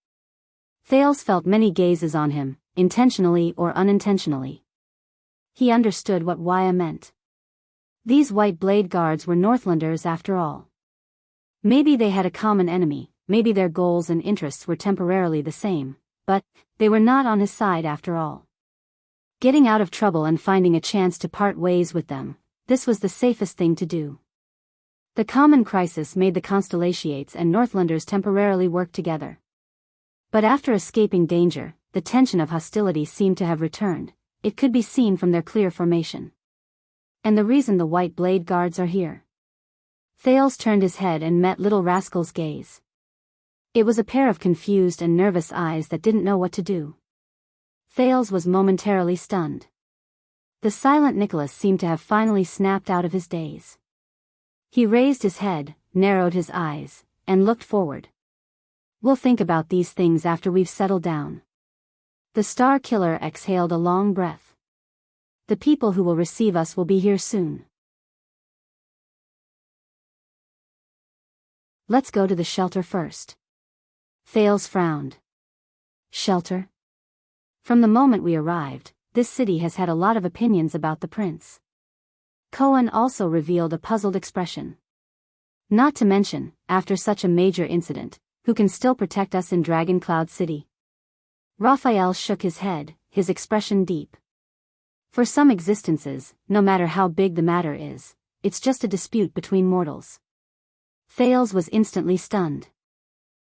Thales felt many gazes on him, intentionally or unintentionally. He understood what Wuxia meant. These white blade guards were Northlanders after all. Maybe they had a common enemy, maybe their goals and interests were temporarily the same, but they were not on his side after all. Getting out of trouble and finding a chance to part ways with them, this was the safest thing to do. The common crisis made the Constellations and Northlanders temporarily work together. But after escaping danger, the tension of hostility seemed to have returned. It could be seen from their clear formation. And the reason the white blade guards are here. Thales turned his head and met Little Rascal's gaze. It was a pair of confused and nervous eyes that didn't know what to do. Thales was momentarily stunned. The silent Nicholas seemed to have finally snapped out of his daze. He raised his head, narrowed his eyes, and looked forward. We'll think about these things after we've settled down. The Star Killer exhaled a long breath. The people who will receive us will be here soon. Let's go to the shelter first. Thales frowned. Shelter? From the moment we arrived, this city has had a lot of opinions about the prince. Cohen also revealed a puzzled expression. Not to mention, after such a major incident, who can still protect us in Dragon Cloud City? Raphael shook his head, his expression deep. For some existences, no matter how big the matter is, it's just a dispute between mortals. Thales was instantly stunned.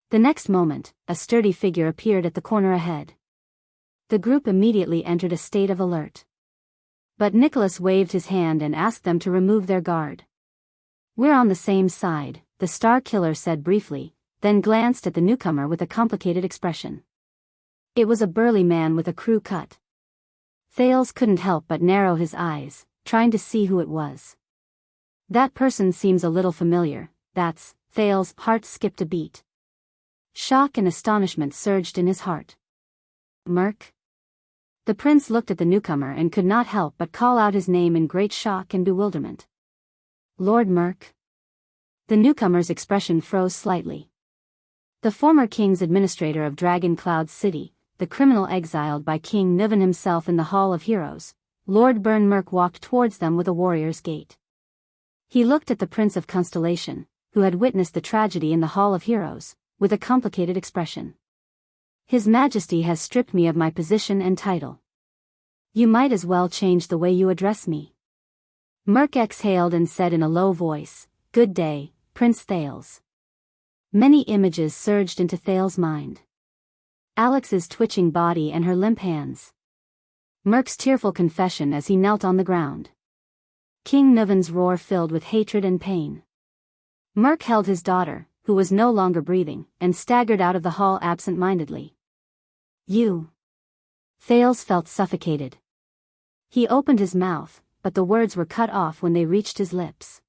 The next moment, a sturdy figure appeared at the corner ahead. The group immediately entered a state of alert. But Nicholas waved his hand and asked them to remove their guard. We're on the same side, the Star Killer said briefly, then glanced at the newcomer with a complicated expression. It was a burly man with a crew cut. Thales couldn't help but narrow his eyes, trying to see who it was. That person seems a little familiar, that's, Thales' heart skipped a beat. Shock and astonishment surged in his heart. Merc? The prince looked at the newcomer and could not help but call out his name in great shock and bewilderment. Lord Merc? The newcomer's expression froze slightly. The former king's administrator of Dragon Cloud City, the criminal exiled by King Niven himself in the Hall of Heroes, Lord Byrne Merc walked towards them with a warrior's gait. He looked at the Prince of Constellation, who had witnessed the tragedy in the Hall of Heroes, with a complicated expression. His Majesty has stripped me of my position and title. You might as well change the way you address me. Merc exhaled and said in a low voice, Good day, Prince Thales. Many images surged into Thales' mind. Alex's twitching body and her limp hands. Merc's tearful confession as he knelt on the ground. King Niven's roar filled with hatred and pain. Merc held his daughter, who was no longer breathing, and staggered out of the hall absent-mindedly. You. Thales felt suffocated. He opened his mouth, but the words were cut off when they reached his lips.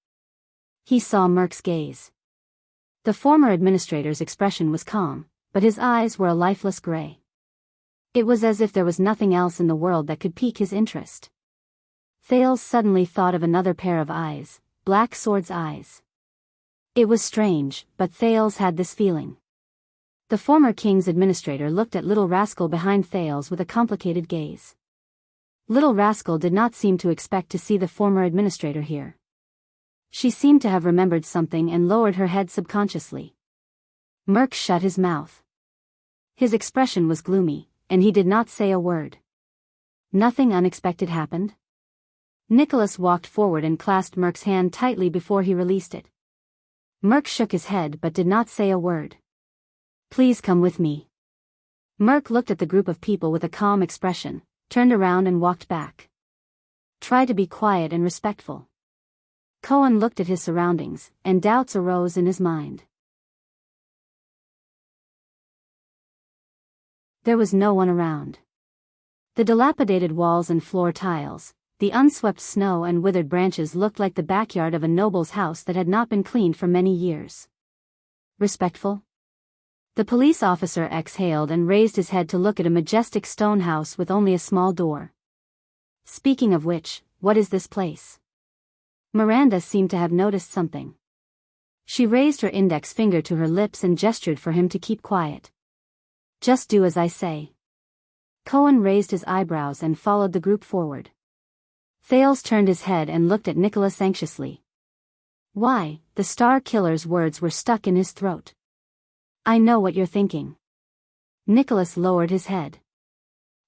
He saw Merc's gaze. The former administrator's expression was calm, but his eyes were a lifeless gray. It was as if there was nothing else in the world that could pique his interest. Thales suddenly thought of another pair of eyes, Black Sword's eyes. It was strange, but Thales had this feeling. The former king's administrator looked at Little Rascal behind Thales with a complicated gaze. Little Rascal did not seem to expect to see the former administrator here. She seemed to have remembered something and lowered her head subconsciously. Merc shut his mouth. His expression was gloomy, and he did not say a word. Nothing unexpected happened? Nicholas walked forward and clasped Merc's hand tightly before he released it. Merc shook his head but did not say a word. Please come with me. Merc looked at the group of people with a calm expression, turned around and walked back. Try to be quiet and respectful. Cohen looked at his surroundings, and doubts arose in his mind. There was no one around. The dilapidated walls and floor tiles, the unswept snow and withered branches looked like the backyard of a noble's house that had not been cleaned for many years. Respectful? The police officer exhaled and raised his head to look at a majestic stone house with only a small door. Speaking of which, what is this place? Miranda seemed to have noticed something. She raised her index finger to her lips and gestured for him to keep quiet. Just do as I say. Cohen raised his eyebrows and followed the group forward. Thales turned his head and looked at Nicholas anxiously. Why, the Star Killer's words were stuck in his throat. I know what you're thinking. Nicholas lowered his head.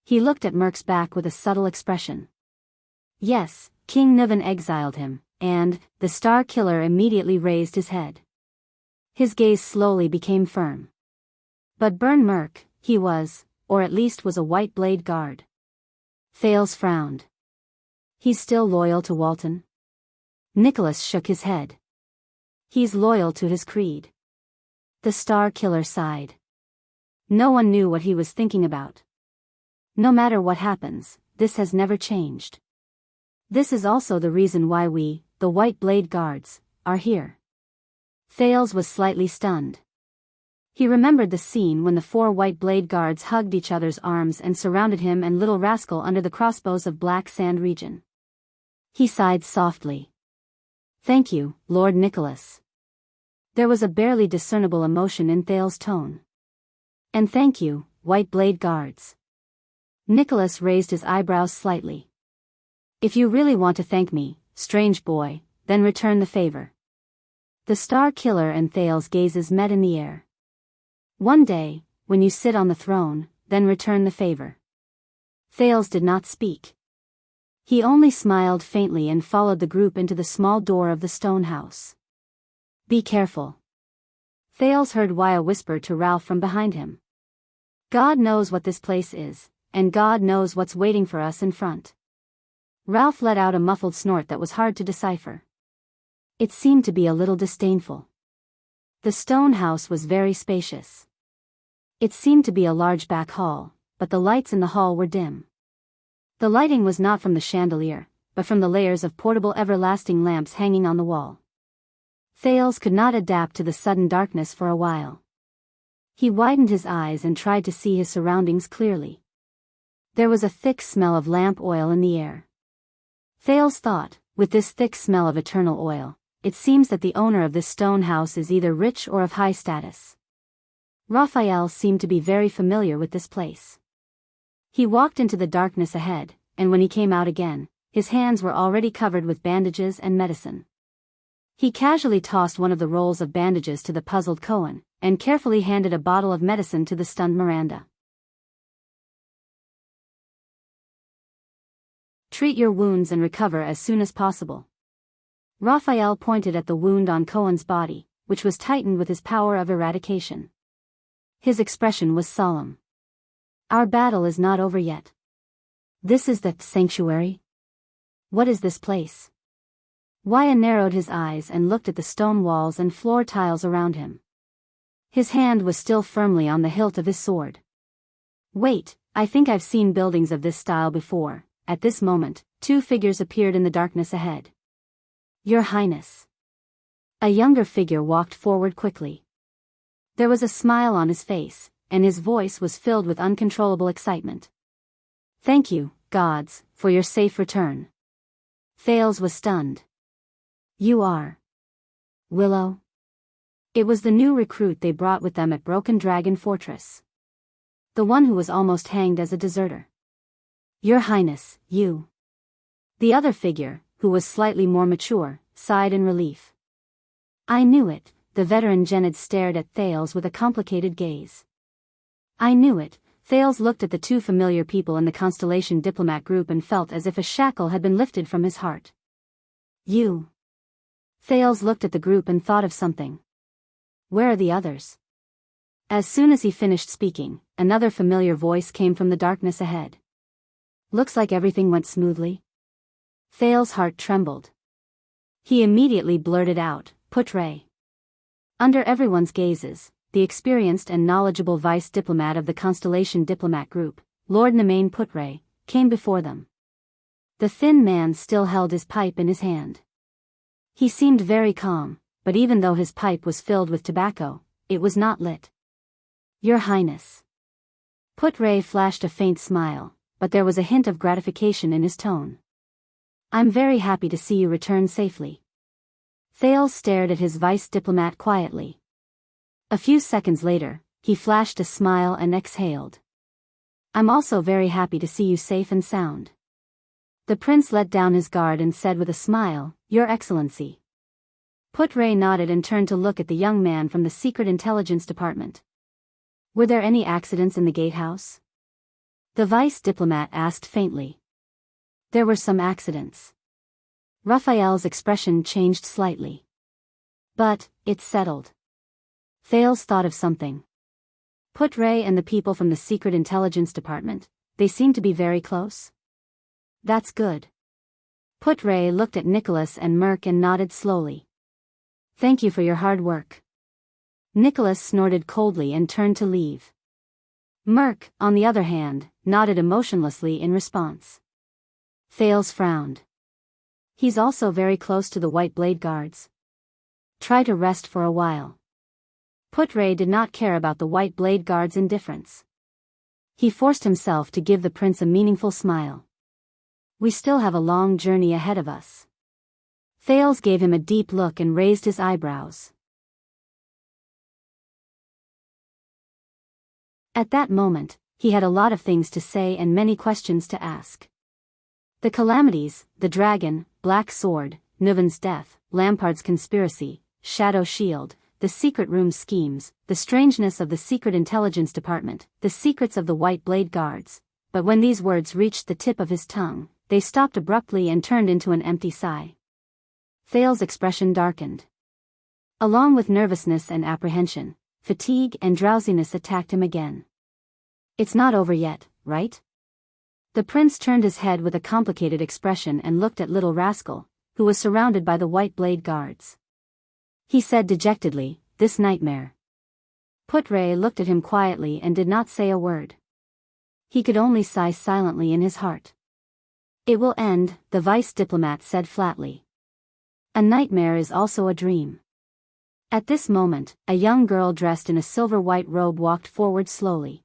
He looked at Merc's back with a subtle expression. Yes, King Niven exiled him, and the Star Killer immediately raised his head. His gaze slowly became firm. But Burn Merc, he was, or at least was a white blade guard. Thales frowned. He's still loyal to Walton? Nicholas shook his head. He's loyal to his creed. The Star Killer sighed. No one knew what he was thinking about. No matter what happens, this has never changed. This is also the reason why we, the White Blade Guards, are here. Thales was slightly stunned. He remembered the scene when the 4 White Blade Guards hugged each other's arms and surrounded him and Little Rascal under the crossbows of Black Sand region. He sighed softly. Thank you, Lord Nicholas. There was a barely discernible emotion in Thales' tone. And thank you, White Blade Guards. Nicholas raised his eyebrows slightly. If you really want to thank me, strange boy, then return the favor. The Star Killer and Thales' gazes met in the air. One day, when you sit on the throne, then return the favor. Thales did not speak. He only smiled faintly and followed the group into the small door of the stone house. Be careful. Thales heard Waya whisper to Ralph from behind him. God knows what this place is, and God knows what's waiting for us in front. Ralph let out a muffled snort that was hard to decipher. It seemed to be a little disdainful. The stone house was very spacious. It seemed to be a large back hall, but the lights in the hall were dim. The lighting was not from the chandelier, but from the layers of portable everlasting lamps hanging on the wall. Thales could not adapt to the sudden darkness for a while. He widened his eyes and tried to see his surroundings clearly. There was a thick smell of lamp oil in the air. Thales thought, with this thick smell of eternal oil, it seems that the owner of this stone house is either rich or of high status. Raphael seemed to be very familiar with this place. He walked into the darkness ahead, and when he came out again, his hands were already covered with bandages and medicine. He casually tossed one of the rolls of bandages to the puzzled Cohen, and carefully handed a bottle of medicine to the stunned Miranda. Treat your wounds and recover as soon as possible. Raphael pointed at the wound on Cohen's body, which was tightened with his power of eradication. His expression was solemn. Our battle is not over yet. This is the sanctuary? What is this place? Waya narrowed his eyes and looked at the stone walls and floor tiles around him. His hand was still firmly on the hilt of his sword. Wait, I think I've seen buildings of this style before. At this moment, 2 figures appeared in the darkness ahead. Your Highness. A younger figure walked forward quickly. There was a smile on his face, and his voice was filled with uncontrollable excitement. Thank you, gods, for your safe return. Thales was stunned. You are Willow? It was the new recruit they brought with them at Broken Dragon Fortress. The one who was almost hanged as a deserter. Your Highness, you. The other figure, who was slightly more mature, sighed in relief. I knew it, the veteran Genid stared at Thales with a complicated gaze. I knew it. Thales looked at the 2 familiar people in the Constellation diplomat group and felt as if a shackle had been lifted from his heart. You. Thales looked at the group and thought of something. Where are the others? As soon as he finished speaking, another familiar voice came from the darkness ahead. Looks like everything went smoothly. Thales's heart trembled. He immediately blurted out, "Putre." Under everyone's gazes, the experienced and knowledgeable vice diplomat of the Constellation Diplomat Group, Lord Nemain Putre, came before them. The thin man still held his pipe in his hand. He seemed very calm, but even though his pipe was filled with tobacco, it was not lit. "Your Highness." Putre flashed a faint smile, but there was a hint of gratification in his tone. "I'm very happy to see you return safely." Thales stared at his vice diplomat quietly. A few seconds later, he flashed a smile and exhaled. "I'm also very happy to see you safe and sound." The prince let down his guard and said with a smile, "Your Excellency." Putre nodded and turned to look at the young man from the Secret Intelligence Department. "Were there any accidents in the gatehouse?" The vice diplomat asked faintly. "There were some accidents." Raphael's expression changed slightly. "But, it's settled." Thales thought of something. Putre and the people from the Secret Intelligence Department, they seem to be very close? "That's good." Putre looked at Nicholas and Merc and nodded slowly. "Thank you for your hard work." Nicholas snorted coldly and turned to leave. Merc, on the other hand, nodded emotionlessly in response. Thales frowned. "He's also very close to the White Blade Guards. Try to rest for a while." Putre did not care about the White Blade Guard's indifference. He forced himself to give the prince a meaningful smile. "We still have a long journey ahead of us." Thales gave him a deep look and raised his eyebrows. At that moment, he had a lot of things to say and many questions to ask. The calamities, the dragon, Black Sword, Nuven's death, Lampard's conspiracy, Shadow Shield, the secret room schemes, the strangeness of the Secret Intelligence Department, the secrets of the White Blade Guards. But when these words reached the tip of his tongue, they stopped abruptly and turned into an empty sigh. Thales' expression darkened. Along with nervousness and apprehension, fatigue and drowsiness attacked him again. "It's not over yet, right?" The prince turned his head with a complicated expression and looked at Little Rascal, who was surrounded by the White Blade Guards. He said dejectedly, "This nightmare." Putre looked at him quietly and did not say a word. He could only sigh silently in his heart. "It will end," the vice diplomat said flatly. "A nightmare is also a dream." At this moment, a young girl dressed in a silver-white robe walked forward slowly.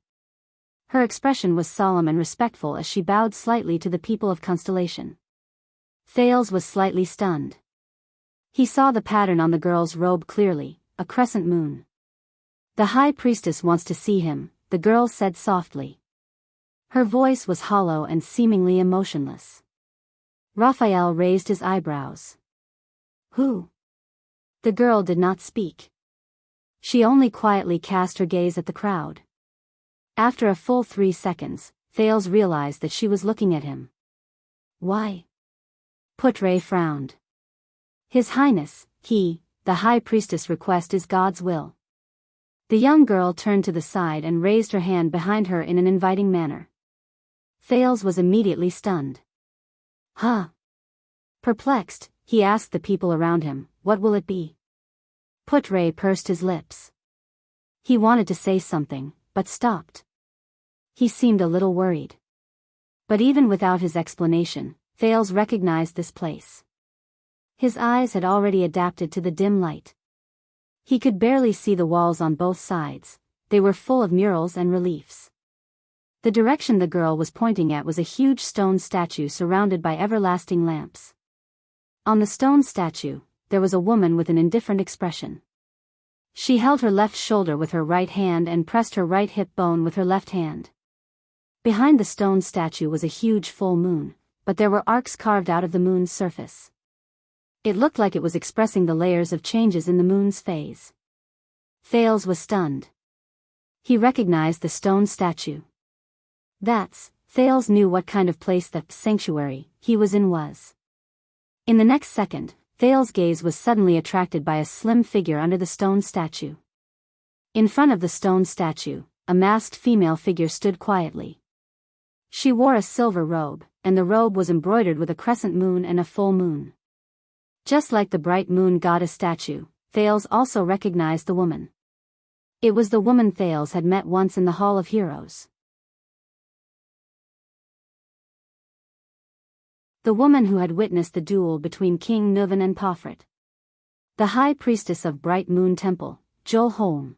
Her expression was solemn and respectful as she bowed slightly to the people of Constellation. Thales was slightly stunned. He saw the pattern on the girl's robe clearly, a crescent moon. "The High Priestess wants to see him," the girl said softly. Her voice was hollow and seemingly emotionless. Raphael raised his eyebrows. "Who?" The girl did not speak. She only quietly cast her gaze at the crowd. After a full 3 seconds, Thales realized that she was looking at him. "Why?" Putre frowned. "His Highness, the High Priestess request is God's will." The young girl turned to the side and raised her hand behind her in an inviting manner. Thales was immediately stunned. "Huh?" Perplexed, he asked the people around him, "What will it be?" Putre pursed his lips. He wanted to say something, but stopped. He seemed a little worried. But even without his explanation, Thales recognized this place. His eyes had already adapted to the dim light. He could barely see the walls on both sides, they were full of murals and reliefs. The direction the girl was pointing at was a huge stone statue surrounded by everlasting lamps. On the stone statue, there was a woman with an indifferent expression. She held her left shoulder with her right hand and pressed her right hip bone with her left hand. Behind the stone statue was a huge full moon, but there were arcs carved out of the moon's surface. It looked like it was expressing the layers of changes in the moon's phase. Thales was stunned. He recognized the stone statue. Thales knew what kind of place the sanctuary he was in was. In the next second, Thales' gaze was suddenly attracted by a slim figure under the stone statue. In front of the stone statue, a masked female figure stood quietly. She wore a silver robe, and the robe was embroidered with a crescent moon and a full moon. Just like the bright moon goddess statue, Thales also recognized the woman. It was the woman Thales had met once in the Hall of Heroes. The woman who had witnessed the duel between King Nuvan and Pofret. The high priestess of Bright Moon Temple, Jul Holm.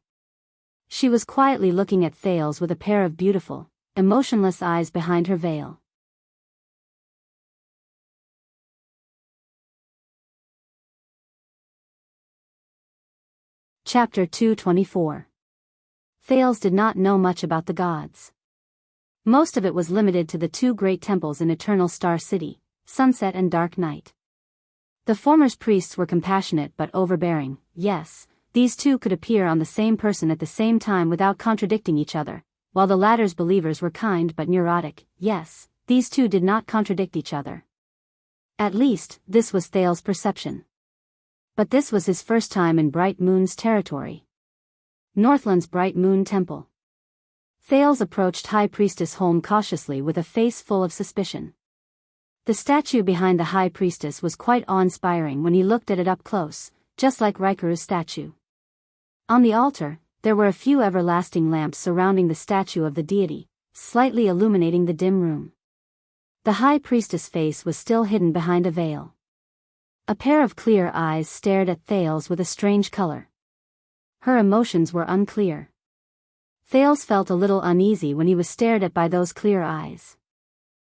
She was quietly looking at Thales with a pair of beautiful, emotionless eyes behind her veil. Chapter 224. Thales did not know much about the gods. Most of it was limited to the two great temples in Eternal Star City, Sunset and Dark Night. The former's priests were compassionate but overbearing. Yes, these two could appear on the same person at the same time without contradicting each other, while the latter's believers were kind but neurotic. Yes, these two did not contradict each other. At least, this was Thales' perception. But this was his first time in Bright Moon's territory. Northland's Bright Moon Temple. Thales approached High Priestess Holm cautiously with a face full of suspicion. The statue behind the High Priestess was quite awe-inspiring when he looked at it up close, just like Raikuru's statue. On the altar, there were a few everlasting lamps surrounding the statue of the deity, slightly illuminating the dim room. The High Priestess' face was still hidden behind a veil. A pair of clear eyes stared at Thales with a strange color. Her emotions were unclear. Thales felt a little uneasy when he was stared at by those clear eyes.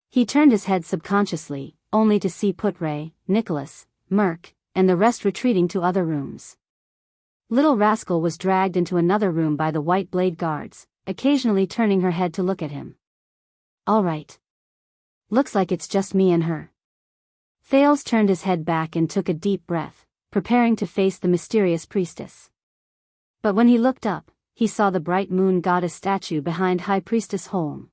He turned his head subconsciously, only to see Putre, Nicholas, Merc, and the rest retreating to other rooms. Little Rascal was dragged into another room by the White Blade guards, occasionally turning her head to look at him. All right. Looks like it's just me and her. Thales turned his head back and took a deep breath, preparing to face the mysterious priestess. But when he looked up, he saw the Bright Moon Goddess statue behind High Priestess Holm.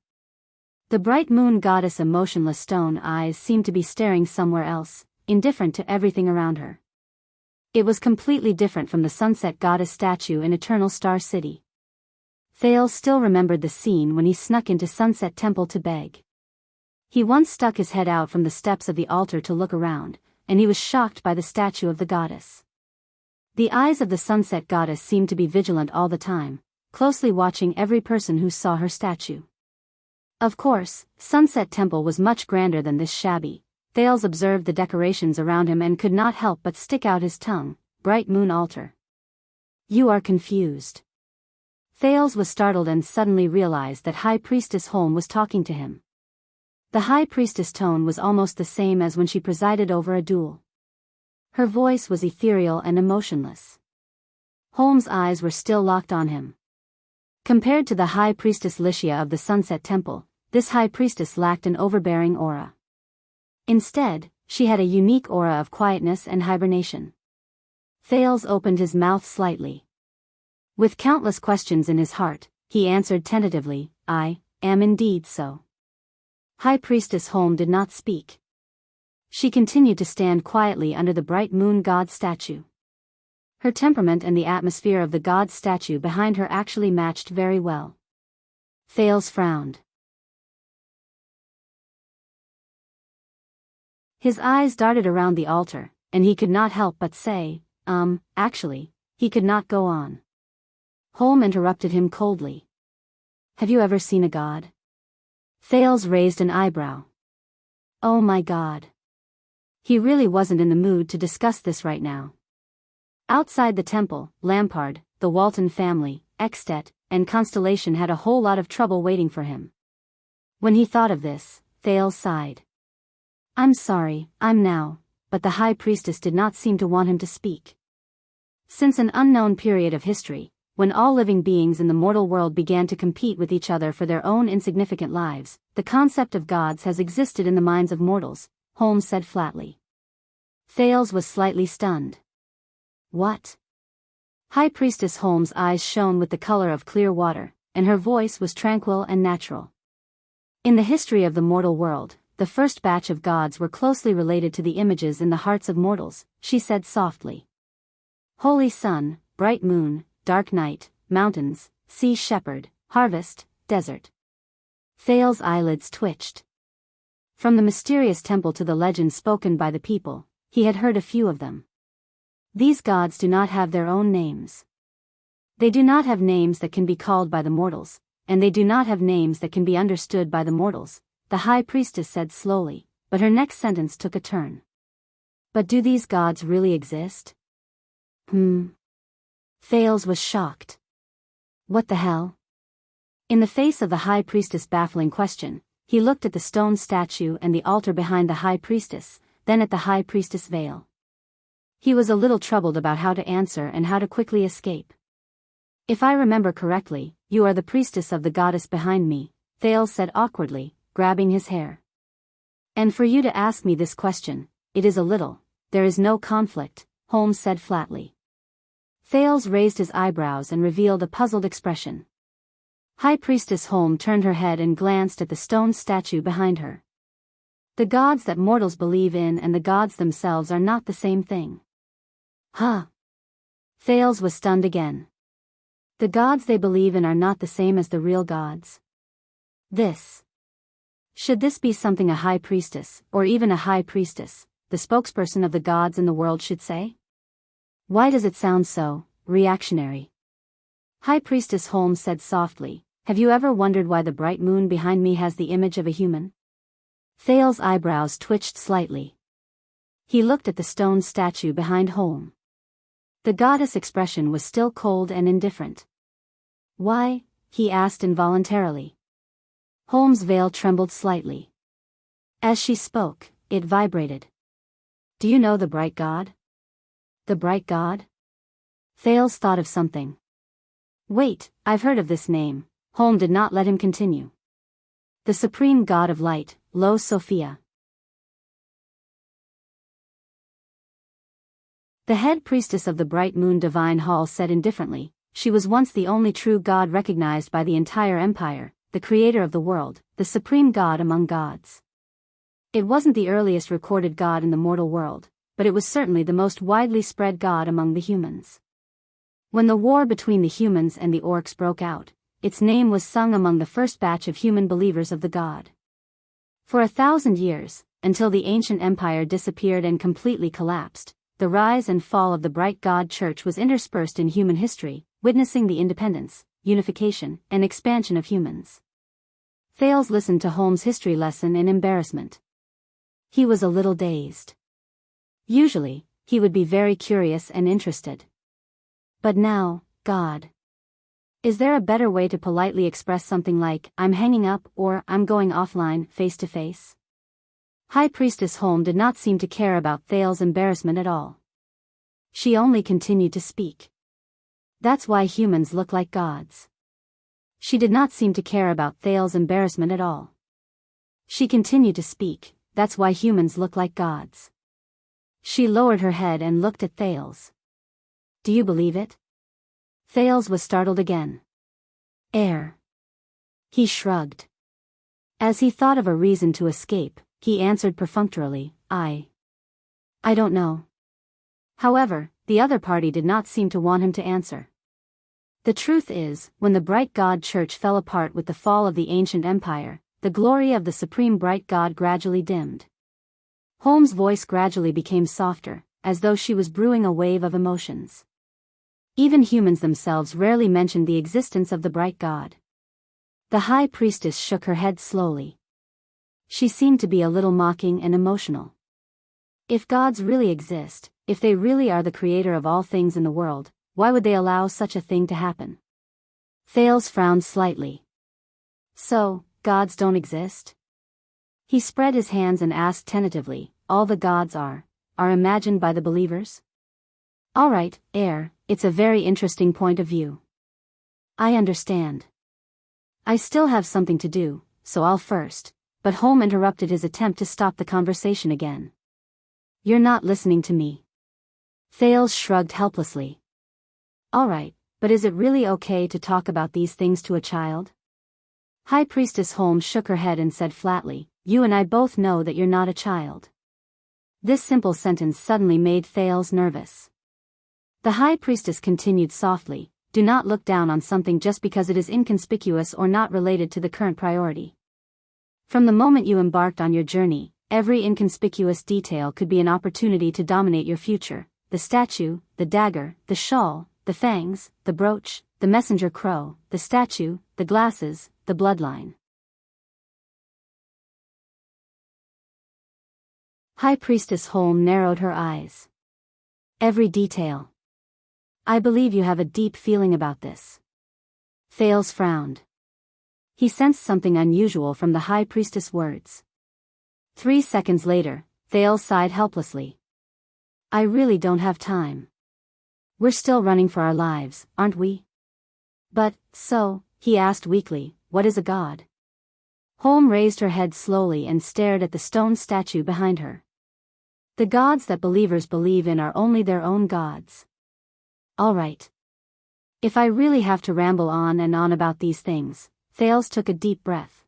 The Bright Moon Goddess' emotionless stone eyes seemed to be staring somewhere else, indifferent to everything around her. It was completely different from the Sunset Goddess statue in Eternal Star City. Thales still remembered the scene when he snuck into Sunset Temple to beg. He once stuck his head out from the steps of the altar to look around, and he was shocked by the statue of the goddess. The eyes of the Sunset Goddess seemed to be vigilant all the time, closely watching every person who saw her statue. Of course, Sunset Temple was much grander than this shabby. Thales observed the decorations around him and could not help but stick out his tongue. Bright Moon Altar. You are confused. Thales was startled and suddenly realized that High Priestess Holm was talking to him. The High Priestess' tone was almost the same as when she presided over a duel. Her voice was ethereal and emotionless. Holm's eyes were still locked on him. Compared to the High Priestess Licia of the Sunset Temple, this High Priestess lacked an overbearing aura. Instead, she had a unique aura of quietness and hibernation. Thales opened his mouth slightly. With countless questions in his heart, he answered tentatively, I am indeed so. High Priestess Holm did not speak. She continued to stand quietly under the Bright Moon God statue. Her temperament and the atmosphere of the god statue behind her actually matched very well. Thales frowned. His eyes darted around the altar, and he could not help but say, actually, he could not go on. Holm interrupted him coldly. Have you ever seen a god? Thales raised an eyebrow. Oh my god. He really wasn't in the mood to discuss this right now. Outside the temple, Lampard, the Walton family, Extet, and Constellation had a whole lot of trouble waiting for him. When he thought of this, Thales sighed. I'm sorry, but the High Priestess did not seem to want him to speak. Since an unknown period of history, when all living beings in the mortal world began to compete with each other for their own insignificant lives, the concept of gods has existed in the minds of mortals, Holmes said flatly. Thales was slightly stunned. What? High Priestess Holmes' eyes shone with the color of clear water, and her voice was tranquil and natural. In the history of the mortal world, the first batch of gods were closely related to the images in the hearts of mortals, she said softly. Holy Sun, Bright Moon, Dark Night, Mountains, Sea Shepherd, Harvest, Desert. Thale's eyelids twitched. From the mysterious temple to the legends spoken by the people, he had heard a few of them. These gods do not have their own names. They do not have names that can be called by the mortals, and they do not have names that can be understood by the mortals, the high priestess said slowly, but her next sentence took a turn. But do these gods really exist? Thales was shocked. What the hell? In the face of the high priestess' baffling question, he looked at the stone statue and the altar behind the high priestess, then at the high priestess' veil. He was a little troubled about how to answer and how to quickly escape. If I remember correctly, you are the priestess of the goddess behind me, Thales said awkwardly, grabbing his hair. And for you to ask me this question, it is a little, there is no conflict, Holmes said flatly. Thales raised his eyebrows and revealed a puzzled expression. High Priestess Holm turned her head and glanced at the stone statue behind her. The gods that mortals believe in and the gods themselves are not the same thing. Huh? Thales was stunned again. The gods they believe in are not the same as the real gods. Should this be something a high priestess, or even a high priestess, the spokesperson of the gods in the world should say? Why does it sound so reactionary? High Priestess Holmes said softly, have you ever wondered why the bright moon behind me has the image of a human? Thales' eyebrows twitched slightly. He looked at the stone statue behind Holm. The goddess' expression was still cold and indifferent. Why? He asked involuntarily. Holmes' veil trembled slightly. As she spoke, it vibrated. Do you know the bright god? The bright god? Thales thought of something. Wait, I've heard of this name. Holm did not let him continue. The supreme god of light, Lo Sophia. The head priestess of the Bright Moon Divine Hall said indifferently, she was once the only true god recognized by the entire empire, the creator of the world, the supreme god among gods. It wasn't the earliest recorded god in the mortal world, but it was certainly the most widely spread god among the humans. When the war between the humans and the orcs broke out, its name was sung among the first batch of human believers of the god. For 1,000 years, until the ancient empire disappeared and completely collapsed, the rise and fall of the Bright God Church was interspersed in human history, witnessing the independence, unification, and expansion of humans. Thales listened to Holmes' history lesson in embarrassment. He was a little dazed. Usually, he would be very curious and interested. But now, God. Is there a better way to politely express something like, I'm hanging up or I'm going offline, face to face? High Priestess Holm did not seem to care about Thales' embarrassment at all. She only continued to speak. That's why humans look like gods. She did not seem to care about Thales' embarrassment at all. She continued to speak, that's why humans look like gods. She lowered her head and looked at Thales. Do you believe it? Thales was startled again. He shrugged. As he thought of a reason to escape, he answered perfunctorily, I don't know. However, the other party did not seem to want him to answer. The truth is, when the Bright God Church fell apart with the fall of the ancient empire, the glory of the supreme bright God gradually dimmed. Holmes' voice gradually became softer, as though she was brewing a wave of emotions. Even humans themselves rarely mentioned the existence of the bright God. The high priestess shook her head slowly. She seemed to be a little mocking and emotional. If gods really exist, if they really are the creator of all things in the world, why would they allow such a thing to happen? Thales frowned slightly. So, gods don't exist? He spread his hands and asked tentatively, all the gods are imagined by the believers? All right, it's a very interesting point of view. I understand. I still have something to do, so I'll first. But Holm interrupted his attempt to stop the conversation again. You're not listening to me. Thales shrugged helplessly. All right, but is it really okay to talk about these things to a child? High Priestess Holm shook her head and said flatly, you and I both know that you're not a child. This simple sentence suddenly made Thales nervous. The High Priestess continued softly, do not look down on something just because it is inconspicuous or not related to the current priority. From the moment you embarked on your journey, every inconspicuous detail could be an opportunity to dominate your future. The statue, the dagger, the shawl, the fangs, the brooch, the messenger crow, the statue, the glasses, the bloodline. High Priestess Holm narrowed her eyes. Every detail. I believe you have a deep feeling about this. Thales frowned. He sensed something unusual from the High Priestess' words. 3 seconds later, Thales sighed helplessly. I really don't have time. We're still running for our lives, aren't we? But, so, he asked weakly, what is a god? Holm raised her head slowly and stared at the stone statue behind her. The gods that believers believe in are only their own gods. All right. If I really have to ramble on and on about these things, Thales took a deep breath.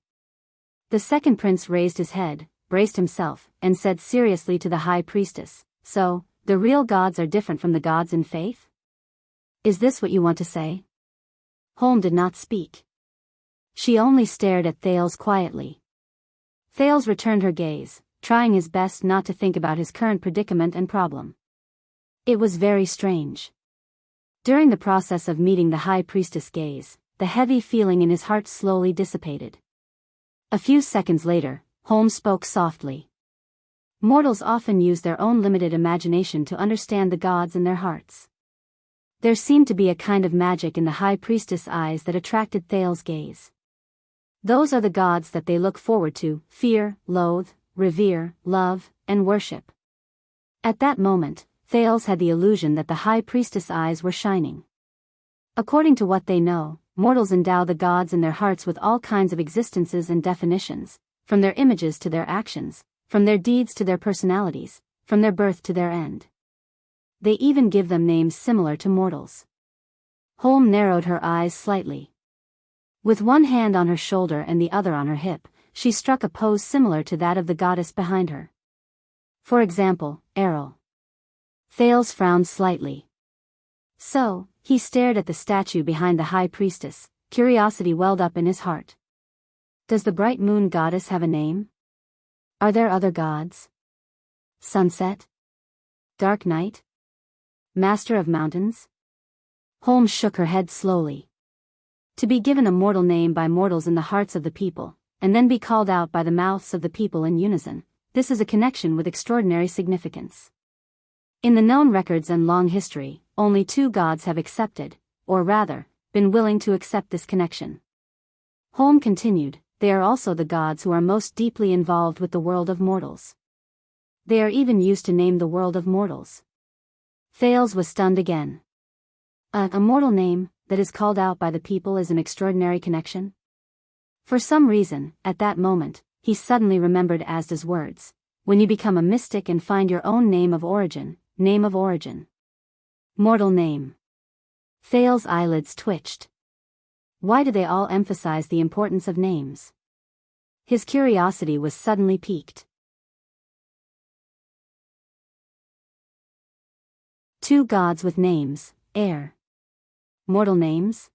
The second prince raised his head, braced himself, and said seriously to the High Priestess, so, the real gods are different from the gods in faith? Is this what you want to say? Holm did not speak. She only stared at Thales quietly. Thales returned her gaze, trying his best not to think about his current predicament and problem. It was very strange. During the process of meeting the High Priestess' gaze, the heavy feeling in his heart slowly dissipated. A few seconds later, Holmes spoke softly. Mortals often use their own limited imagination to understand the gods in their hearts. There seemed to be a kind of magic in the High Priestess' eyes that attracted Thales' gaze. Those are the gods that they look forward to, fear, loathe, revere, love, and worship. At that moment, Thales had the illusion that the High Priestess' eyes were shining. According to what they know, mortals endow the gods in their hearts with all kinds of existences and definitions, from their images to their actions, from their deeds to their personalities, from their birth to their end. They even give them names similar to mortals. Holm narrowed her eyes slightly. With one hand on her shoulder and the other on her hip, she struck a pose similar to that of the goddess behind her. For example, Errol. Thales frowned slightly. So, he stared at the statue behind the High Priestess. Curiosity welled up in his heart. Does the bright moon goddess have a name? Are there other gods? Sunset? Dark night? Master of mountains? Holmes shook her head slowly. To be given a mortal name by mortals in the hearts of the people, and then be called out by the mouths of the people in unison, this is a connection with extraordinary significance. In the known records and long history, only 2 gods have accepted, or rather, been willing to accept this connection. Holm continued, they are also the gods who are most deeply involved with the world of mortals. They are even used to name the world of mortals. Thales was stunned again. A mortal name, that is called out by the people is an extraordinary connection? For some reason, at that moment, he suddenly remembered Asda's words. When you become a mystic and find your own name of origin. Mortal name. Thales' eyelids twitched. Why do they all emphasize the importance of names? His curiosity was suddenly piqued. 2 gods with names, mortal names?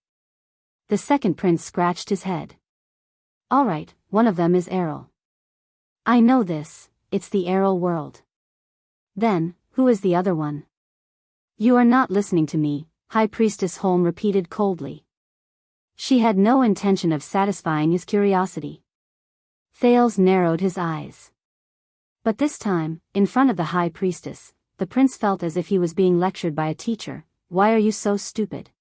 The second prince scratched his head. All right, one of them is Errol. I know this, it's the Errol world. Then, who is the other one? You are not listening to me, High Priestess Holm repeated coldly. She had no intention of satisfying his curiosity. Thales narrowed his eyes. But this time, in front of the High Priestess, the prince felt as if he was being lectured by a teacher. Why are you so stupid?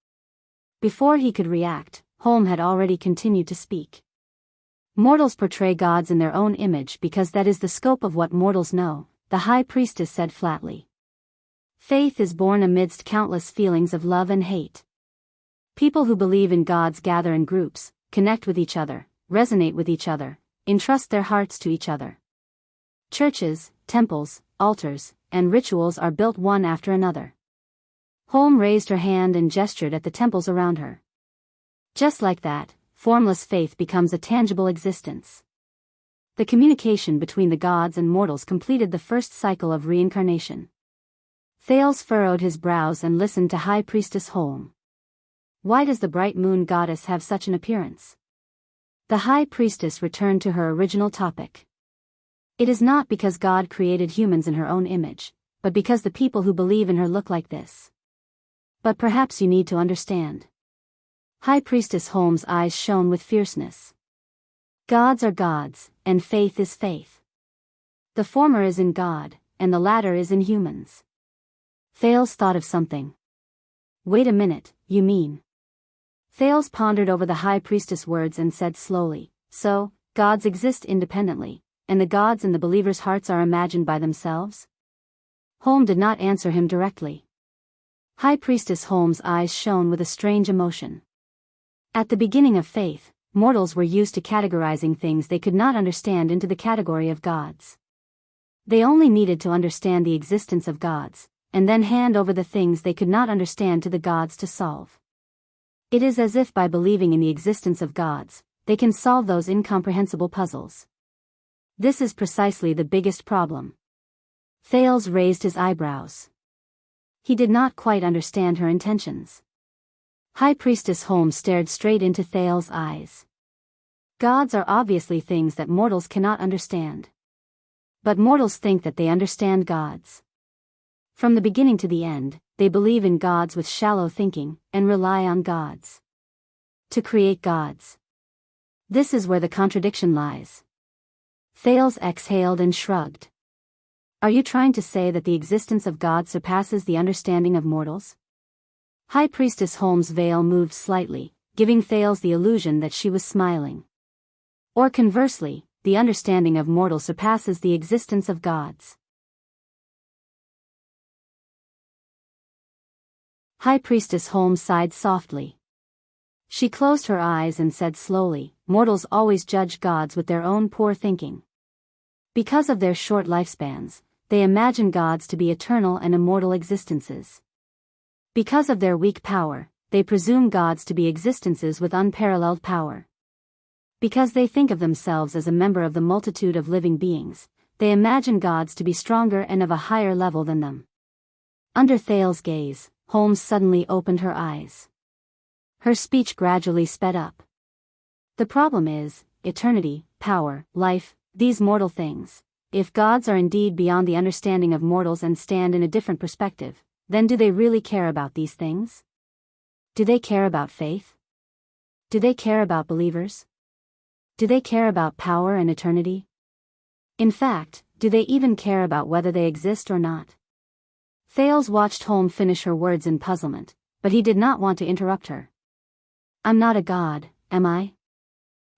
Before he could react, Holm had already continued to speak. Mortals portray gods in their own image because that is the scope of what mortals know, the High Priestess said flatly. Faith is born amidst countless feelings of love and hate. People who believe in gods gather in groups, connect with each other, resonate with each other, entrust their hearts to each other. Churches, temples, altars, and rituals are built one after another. Holm raised her hand and gestured at the temples around her. Just like that, formless faith becomes a tangible existence. The communication between the gods and mortals completed the first cycle of reincarnation. Thales furrowed his brows and listened to High Priestess Holm. Why does the bright moon goddess have such an appearance? The high priestess returned to her original topic. It is not because God created humans in her own image, but because the people who believe in her look like this. But perhaps you need to understand. High Priestess Holmes' eyes shone with fierceness. Gods are gods, and faith is faith. The former is in God, and the latter is in humans. Thales thought of something. Wait a minute, you mean? Thales pondered over the high priestess' words and said slowly, so, gods exist independently, and the gods in the believers' hearts are imagined by themselves? Holmes did not answer him directly. High Priestess Holmes' eyes shone with a strange emotion. At the beginning of faith, mortals were used to categorizing things they could not understand into the category of gods. They only needed to understand the existence of gods, and then hand over the things they could not understand to the gods to solve. It is as if by believing in the existence of gods, they can solve those incomprehensible puzzles. This is precisely the biggest problem. Thales raised his eyebrows. He did not quite understand her intentions. High Priestess Holmes stared straight into Thales' eyes. Gods are obviously things that mortals cannot understand. But mortals think that they understand gods. From the beginning to the end, they believe in gods with shallow thinking, and rely on gods to create gods. This is where the contradiction lies. Thales exhaled and shrugged. Are you trying to say that the existence of God surpasses the understanding of mortals? High Priestess Holmes' veil moved slightly, giving Thales the illusion that she was smiling. Or conversely, the understanding of mortals surpasses the existence of gods. High Priestess Holmes sighed softly. She closed her eyes and said slowly, mortals always judge gods with their own poor thinking. Because of their short lifespans, they imagine gods to be eternal and immortal existences. Because of their weak power, they presume gods to be existences with unparalleled power. Because they think of themselves as a member of the multitude of living beings, they imagine gods to be stronger and of a higher level than them. Under Thales' gaze, Holmes suddenly opened her eyes. Her speech gradually sped up. The problem is, eternity, power, life, these mortal things. If gods are indeed beyond the understanding of mortals and stand in a different perspective, then do they really care about these things? Do they care about faith? Do they care about believers? Do they care about power and eternity? In fact, do they even care about whether they exist or not? Thales watched Holmes finish her words in puzzlement, but he did not want to interrupt her. I'm not a god, am I?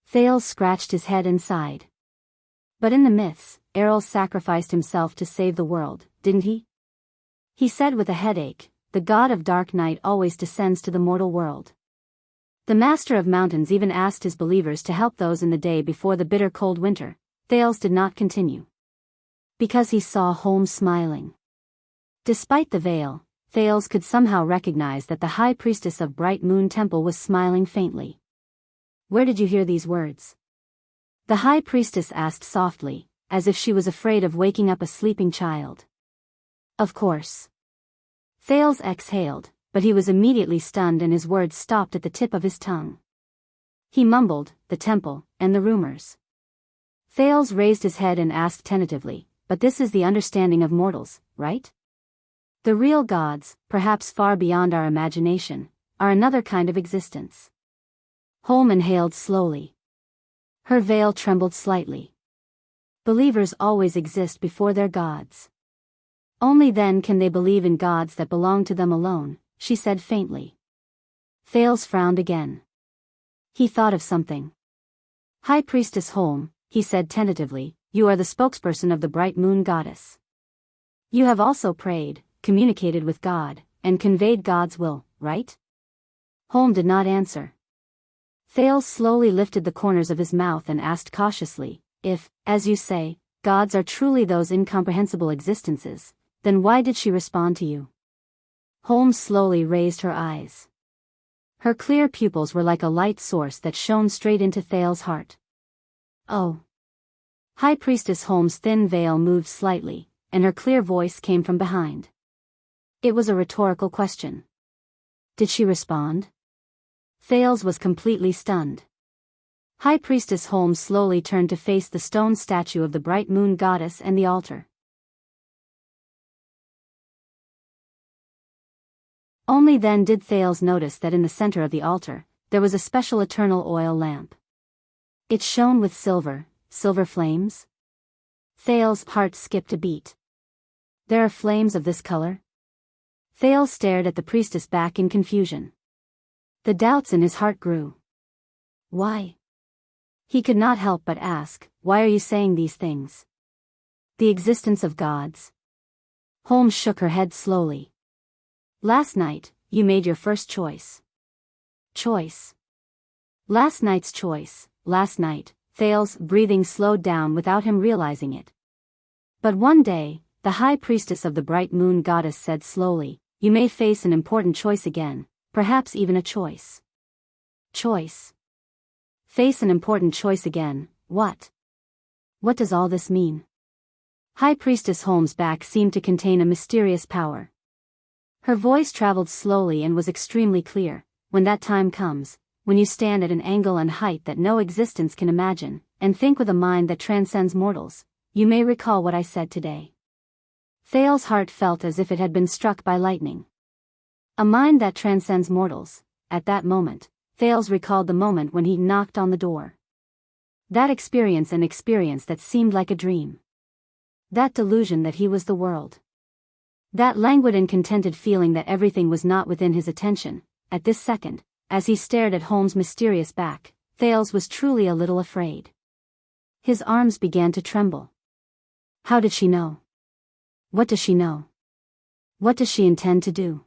Thales scratched his head and sighed. But in the myths, Errol sacrificed himself to save the world, didn't he? He said with a headache, the god of dark night always descends to the mortal world. The master of mountains even asked his believers to help those in the day before the bitter cold winter. Thales did not continue. Because he saw Holmes smiling. Despite the veil, Thales could somehow recognize that the high priestess of Bright Moon Temple was smiling faintly. Where did you hear these words? The high priestess asked softly, as if she was afraid of waking up a sleeping child. Of course. Thales exhaled, but he was immediately stunned and his words stopped at the tip of his tongue. He mumbled, the temple, and the rumors. Thales raised his head and asked tentatively, but this is the understanding of mortals, right? The real gods, perhaps far beyond our imagination, are another kind of existence. Holmes inhaled slowly. Her veil trembled slightly. Believers always exist before their gods. Only then can they believe in gods that belong to them alone, she said faintly. Thales frowned again. He thought of something. High Priestess Holmes, he said tentatively, you are the spokesperson of the Bright Moon Goddess. You have also prayed, communicated with God, and conveyed God's will, right? Holmes did not answer. Thales slowly lifted the corners of his mouth and asked cautiously, if, as you say, gods are truly those incomprehensible existences, then why did she respond to you? Holmes slowly raised her eyes. Her clear pupils were like a light source that shone straight into Thales' heart. Oh. High Priestess Holmes' thin veil moved slightly, and her clear voice came from behind. It was a rhetorical question. Did she respond? Thales was completely stunned. High Priestess Holmes slowly turned to face the stone statue of the bright moon goddess and the altar. Only then did Thales notice that in the center of the altar, there was a special eternal oil lamp. It shone with silver flames? Thales' heart skipped a beat. There are flames of this color? Thales stared at the priestess back in confusion. The doubts in his heart grew. Why? He could not help but ask, why are you saying these things? The existence of gods. Holmes shook her head slowly. Last night, you made your first choice. Choice. Last night's choice, last night, Thales' breathing slowed down without him realizing it. But one day, the high priestess of the bright moon goddess said slowly, you may face an important choice again, perhaps even a choice. Choice. Face an important choice again, what? What does all this mean? High Priestess Holmes' back seemed to contain a mysterious power. Her voice traveled slowly and was extremely clear. When that time comes, when you stand at an angle and height that no existence can imagine, and think with a mind that transcends mortals, you may recall what I said today. Thales' heart felt as if it had been struck by lightning. A mind that transcends mortals. At that moment, Thales recalled the moment when he knocked on the door. That experience, an experience that seemed like a dream. That delusion that he was the world. That languid and contented feeling that everything was not within his attention. At this second, as he stared at Holmes' mysterious back, Thales was truly a little afraid. His arms began to tremble. How did she know? What does she know? What does she intend to do?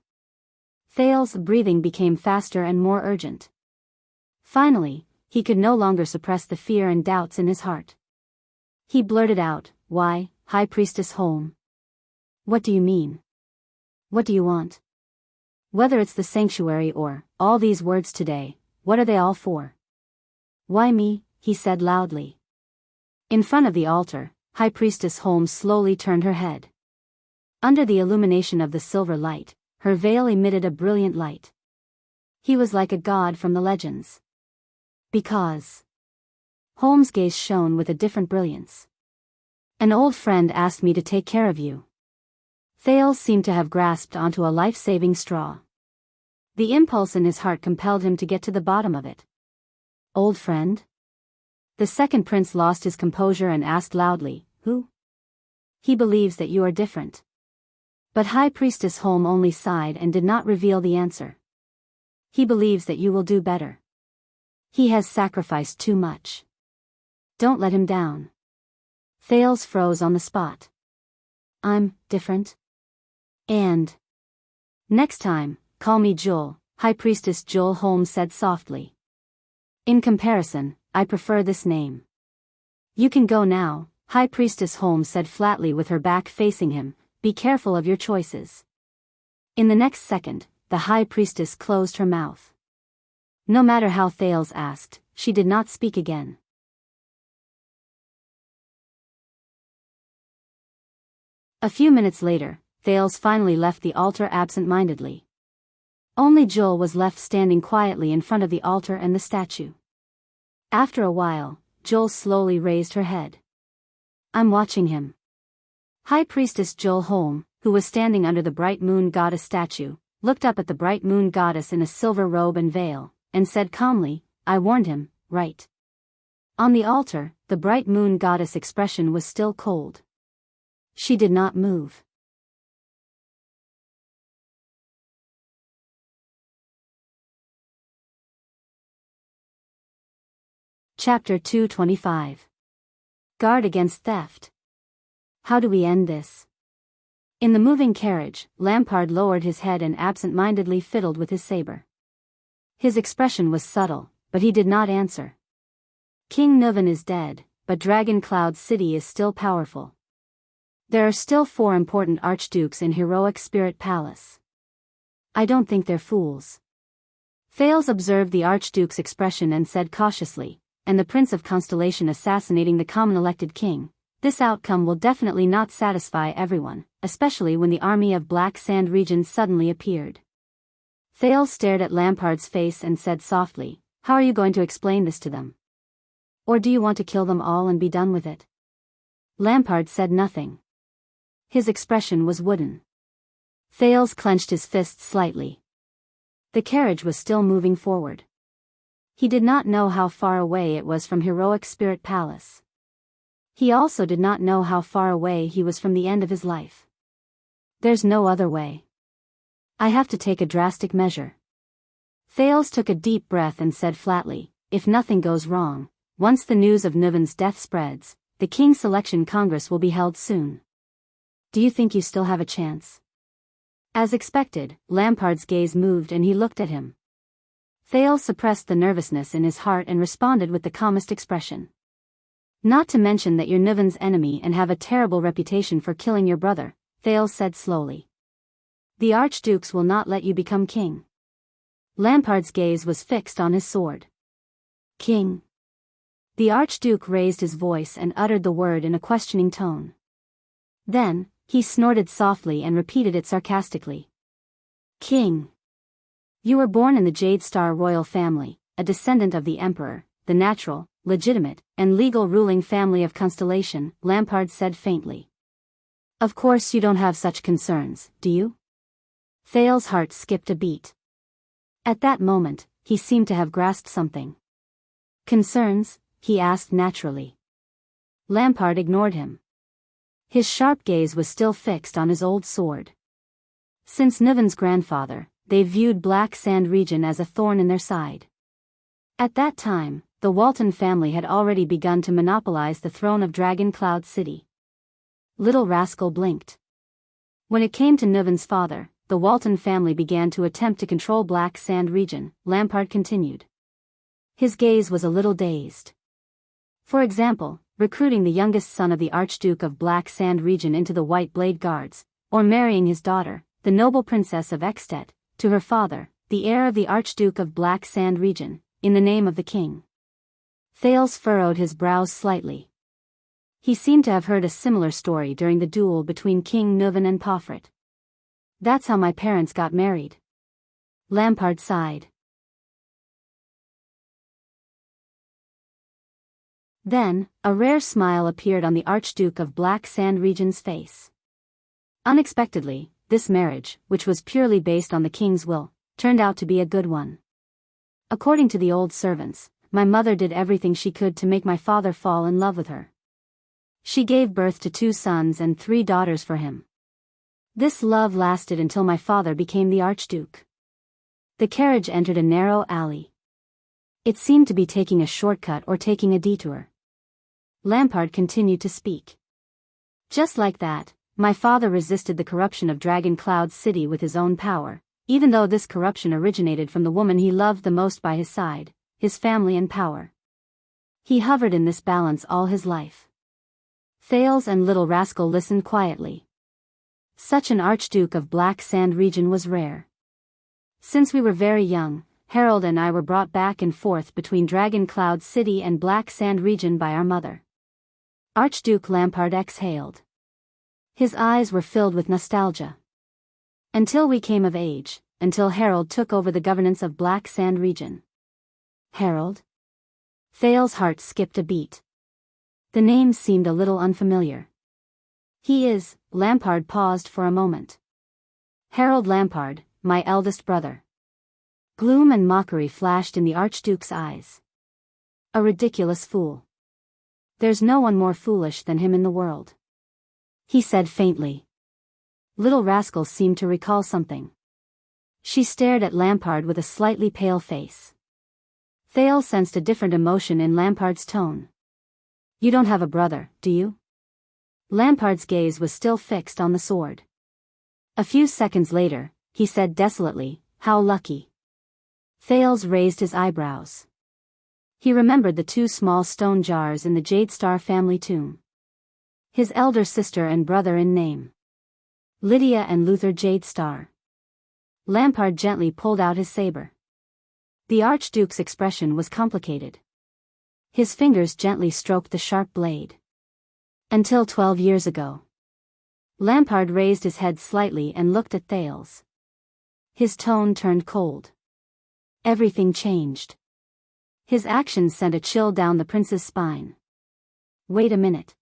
Thales' breathing became faster and more urgent. Finally, he could no longer suppress the fear and doubts in his heart. He blurted out, why, High Priestess Holmes? What do you mean? What do you want? Whether it's the sanctuary or, all these words today, what are they all for? Why me? He said loudly. In front of the altar, High Priestess Holmes slowly turned her head. Under the illumination of the silver light, her veil emitted a brilliant light. He was like a god from the legends. Because Holmes' gaze shone with a different brilliance. An old friend asked me to take care of you. Thales seemed to have grasped onto a life-saving straw. The impulse in his heart compelled him to get to the bottom of it. Old friend? The second prince lost his composure and asked loudly, who? He believes that you are different. But High Priestess Holmes only sighed and did not reveal the answer. He believes that you will do better. He has sacrificed too much. Don't let him down. Thales froze on the spot. I'm different? And next time, call me Jewel, High Priestess Jewel, Holmes said softly. In comparison, I prefer this name. You can go now, High Priestess Holmes said flatly with her back facing him, be careful of your choices. In the next second, the High Priestess closed her mouth. No matter how Thales asked, she did not speak again. A few minutes later, Thales finally left the altar absent-mindedly. Only Jewel was left standing quietly in front of the altar and the statue. After a while, Jewel slowly raised her head. I'm watching him. High Priestess Jewel Holmes, who was standing under the bright moon goddess statue, looked up at the bright moon goddess in a silver robe and veil, and said calmly, I warned him, right? On the altar, the bright moon goddess' expression was still cold. She did not move. Chapter 225. Guard against theft. How do we end this? In the moving carriage, Lampard lowered his head and absent-mindedly fiddled with his saber. His expression was subtle, but he did not answer. King Nuvan is dead, but Dragon Cloud City is still powerful. There are still 4 important archdukes in Heroic Spirit Palace. I don't think they're fools. Thales observed the archduke's expression and said cautiously, and the Prince of Constellation assassinating the common elected king, this outcome will definitely not satisfy everyone, especially when the army of Black Sand regions suddenly appeared. Thales stared at Lampard's face and said softly, how are you going to explain this to them? Or do you want to kill them all and be done with it? Lampard said nothing. His expression was wooden. Thales clenched his fists slightly. The carriage was still moving forward. He did not know how far away it was from Heroic Spirit Palace. He also did not know how far away he was from the end of his life. There's no other way. I have to take a drastic measure. Thales took a deep breath and said flatly, if nothing goes wrong, once the news of Nuven's death spreads, the King's Selection Congress will be held soon. Do you think you still have a chance? As expected, Lampard's gaze moved and he looked at him. Thales suppressed the nervousness in his heart and responded with the calmest expression. Not to mention that you're Nuven's enemy and have a terrible reputation for killing your brother, Thales said slowly. The archdukes will not let you become king. Lampard's gaze was fixed on his sword. King. The archduke raised his voice and uttered the word in a questioning tone. Then, he snorted softly and repeated it sarcastically. King. You were born in the Jade Star royal family, a descendant of the emperor, the natural, legitimate, and legal ruling family of Constellation, Lampard said faintly. Of course you don't have such concerns, do you? Thales' heart skipped a beat. At that moment, he seemed to have grasped something. Concerns? He asked naturally. Lampard ignored him. His sharp gaze was still fixed on his old sword. Since Nuven's grandfather, they viewed Black Sand region as a thorn in their side. At that time, the Walton family had already begun to monopolize the throne of Dragon Cloud City. Little Rascal blinked. When it came to Nuven's father, the Walton family began to attempt to control Black Sand region, Lampard continued. His gaze was a little dazed. For example, recruiting the youngest son of the Archduke of Black Sand region into the White Blade Guards, or marrying his daughter, the noble princess of Extet, to her father, the heir of the Archduke of Black Sand region, in the name of the king. Thales furrowed his brows slightly. He seemed to have heard a similar story during the duel between King Nuven and Pofret. That's how my parents got married. Lampard sighed. Then, a rare smile appeared on the Archduke of Black Sand region's face. Unexpectedly, this marriage, which was purely based on the king's will, turned out to be a good one. According to the old servants, my mother did everything she could to make my father fall in love with her. She gave birth to 2 sons and 3 daughters for him. This love lasted until my father became the Archduke. The carriage entered a narrow alley. It seemed to be taking a shortcut or taking a detour. Lampard continued to speak. Just like that, my father resisted the corruption of Dragon Cloud City with his own power, even though this corruption originated from the woman he loved the most by his side, his family and power. He hovered in this balance all his life. Thales and Little Rascal listened quietly. Such an Archduke of Black Sand region was rare. Since we were very young, Harold and I were brought back and forth between Dragon Cloud City and Black Sand region by our mother. Archduke Lampard exhaled. His eyes were filled with nostalgia. Until we came of age, until Harold took over the governance of Black Sand region. Harold? Thales' heart skipped a beat. The name seemed a little unfamiliar. He is, Lampard paused for a moment. Harold Lampard, my eldest brother. Gloom and mockery flashed in the Archduke's eyes. A ridiculous fool. There's no one more foolish than him in the world. He said faintly. Little Rascal seemed to recall something. She stared at Lampard with a slightly pale face. Thales sensed a different emotion in Lampard's tone. You don't have a brother, do you? Lampard's gaze was still fixed on the sword. A few seconds later, he said desolately, how lucky. Thales raised his eyebrows. He remembered the 2 small stone jars in the Jade Star family tomb. His elder sister and brother in name. Lydia and Luther Jade Star. Lampard gently pulled out his saber. The Archduke's expression was complicated. His fingers gently stroked the sharp blade. Until 12 years ago. Lampard raised his head slightly and looked at Thales. His tone turned cold. Everything changed. His actions sent a chill down the prince's spine. Wait a minute.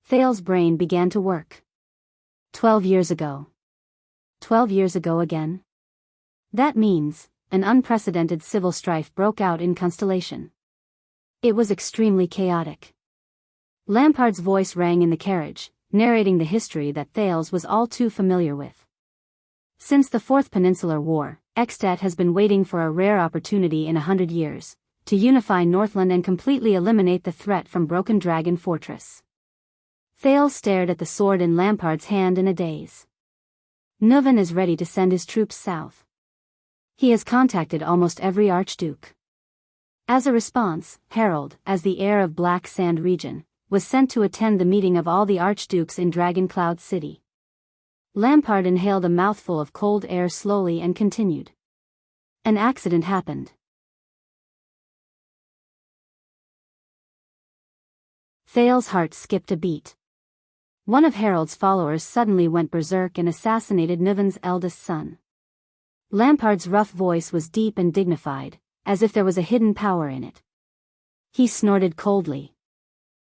Thales's brain began to work. 12 years ago. 12 years ago again? That means, an unprecedented civil strife broke out in Constellation. It was extremely chaotic. Lampard's voice rang in the carriage, narrating the history that Thales was all too familiar with. Since the Fourth Peninsular War, Ekstat has been waiting for a rare opportunity in 100 years, to unify Northland and completely eliminate the threat from Broken Dragon Fortress. Thales stared at the sword in Lampard's hand in a daze. Nuvan is ready to send his troops south. He has contacted almost every archduke. As a response, Harold, as the heir of Black Sand region, was sent to attend the meeting of all the archdukes in Dragon Cloud City. Lampard inhaled a mouthful of cold air slowly and continued. An accident happened. Thales's heart skipped a beat. One of Harold's followers suddenly went berserk and assassinated Nuvan's eldest son. Lampard's rough voice was deep and dignified, as if there was a hidden power in it. He snorted coldly.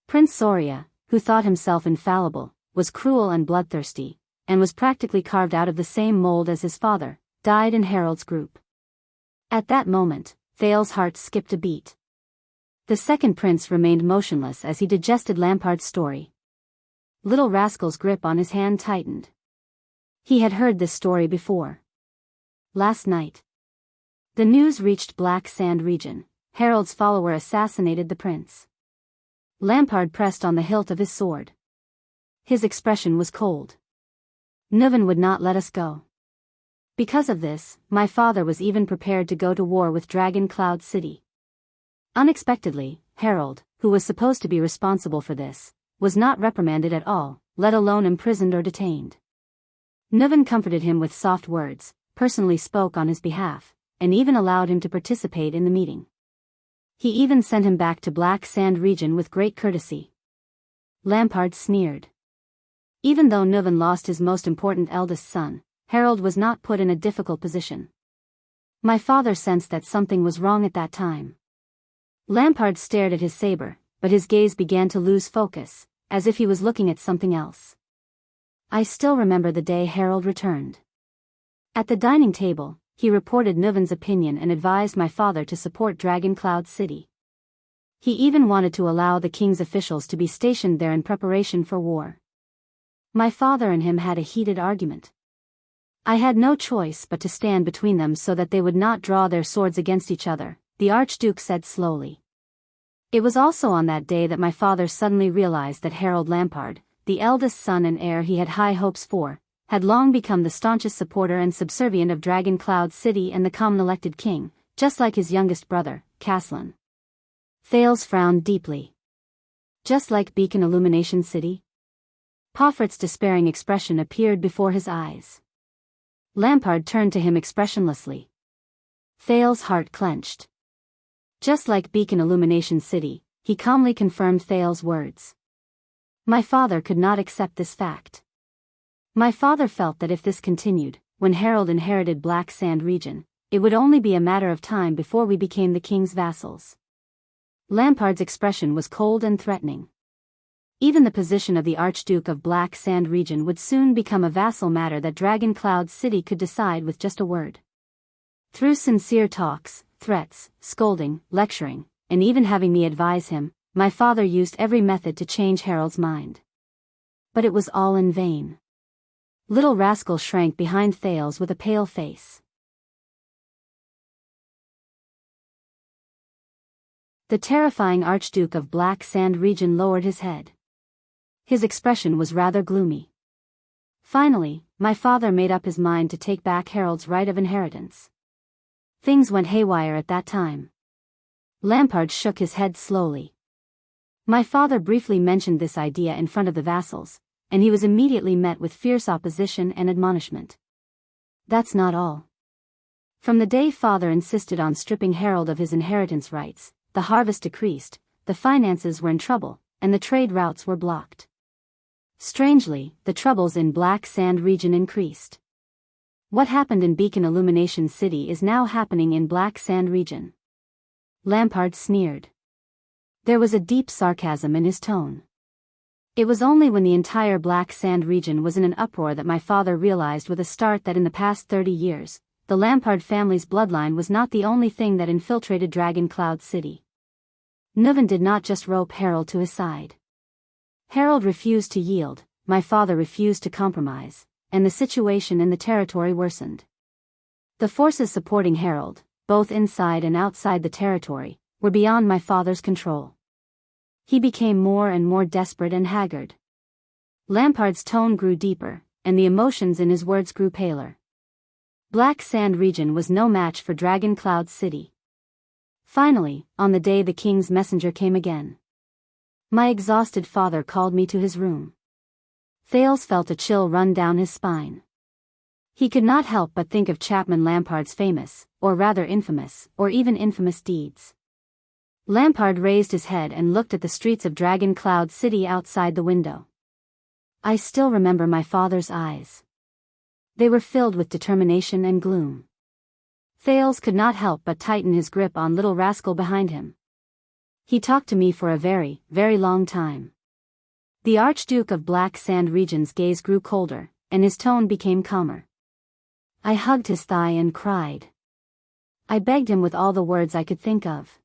Prince Soria, who thought himself infallible, was cruel and bloodthirsty, and was practically carved out of the same mold as his father, died in Harold's group. At that moment, Thales's heart skipped a beat. The second prince remained motionless as he digested Lampard's story. Little Rascal's grip on his hand tightened. He had heard this story before. Last night. The news reached Black Sand region. Harold's follower assassinated the prince. Lampard pressed on the hilt of his sword. His expression was cold. Nuvan would not let us go. Because of this, my father was even prepared to go to war with Dragon Cloud City. Unexpectedly, Harold, who was supposed to be responsible for this, was not reprimanded at all, let alone imprisoned or detained. Nuvan comforted him with soft words, personally spoke on his behalf, and even allowed him to participate in the meeting. He even sent him back to Black Sand region with great courtesy. Lampard sneered. Even though Nuvan lost his most important eldest son, Harold was not put in a difficult position. My father sensed that something was wrong at that time. Lampard stared at his saber, but his gaze began to lose focus, as if he was looking at something else. I still remember the day Harold returned. At the dining table, he reported Nuvan's opinion and advised my father to support Dragon Cloud City. He even wanted to allow the king's officials to be stationed there in preparation for war. My father and him had a heated argument. I had no choice but to stand between them so that they would not draw their swords against each other, the Archduke said slowly. It was also on that day that my father suddenly realized that Harold Lampard, the eldest son and heir he had high hopes for, had long become the staunchest supporter and subservient of Dragon Cloud City and the common elected king, just like his youngest brother, Caslin. Thales frowned deeply. Just like Beacon Illumination City? Poffert's despairing expression appeared before his eyes. Lampard turned to him expressionlessly. Thales' heart clenched. Just like Beacon Illumination City, he calmly confirmed Thales' words. My father could not accept this fact. My father felt that if this continued, when Harold inherited Black Sand region, it would only be a matter of time before we became the king's vassals. Lampard's expression was cold and threatening. Even the position of the Archduke of Black Sand region would soon become a vassal matter that Dragon Cloud City could decide with just a word. Through sincere talks, threats, scolding, lecturing, and even having me advise him, my father used every method to change Harold's mind. But it was all in vain. Little Rascal shrank behind Thales with a pale face. The terrifying Archduke of Black Sand region lowered his head. His expression was rather gloomy. Finally, my father made up his mind to take back Harold's right of inheritance. Things went haywire at that time. Lampard shook his head slowly. My father briefly mentioned this idea in front of the vassals, and he was immediately met with fierce opposition and admonishment. That's not all. From the day father insisted on stripping Harold of his inheritance rights, the harvest decreased, the finances were in trouble, and the trade routes were blocked. Strangely, the troubles in Black Sand region increased. What happened in Beacon Illumination City is now happening in Black Sand region. Lampard sneered. There was a deep sarcasm in his tone. It was only when the entire Black Sand region was in an uproar that my father realized with a start that in the past 30 years, the Lampard family's bloodline was not the only thing that infiltrated Dragon Cloud City. Nuven did not just rope Harold to his side. Harold refused to yield, my father refused to compromise, and the situation in the territory worsened. The forces supporting Harold, both inside and outside the territory, were beyond my father's control. He became more and more desperate and haggard. Lampard's tone grew deeper, and the emotions in his words grew paler. Black Sand region was no match for Dragon Cloud City. Finally, on the day the king's messenger came again. My exhausted father called me to his room. Thales felt a chill run down his spine. He could not help but think of Chapman Lampard's famous, or rather infamous, or even infamous deeds. Lampard raised his head and looked at the streets of Dragon Cloud City outside the window. I still remember my father's eyes. They were filled with determination and gloom. Thales could not help but tighten his grip on little rascal behind him. He talked to me for a very, very long time. The Archduke of Black Sand region's gaze grew colder, and his tone became calmer. I hugged his thigh and cried. I begged him with all the words I could think of.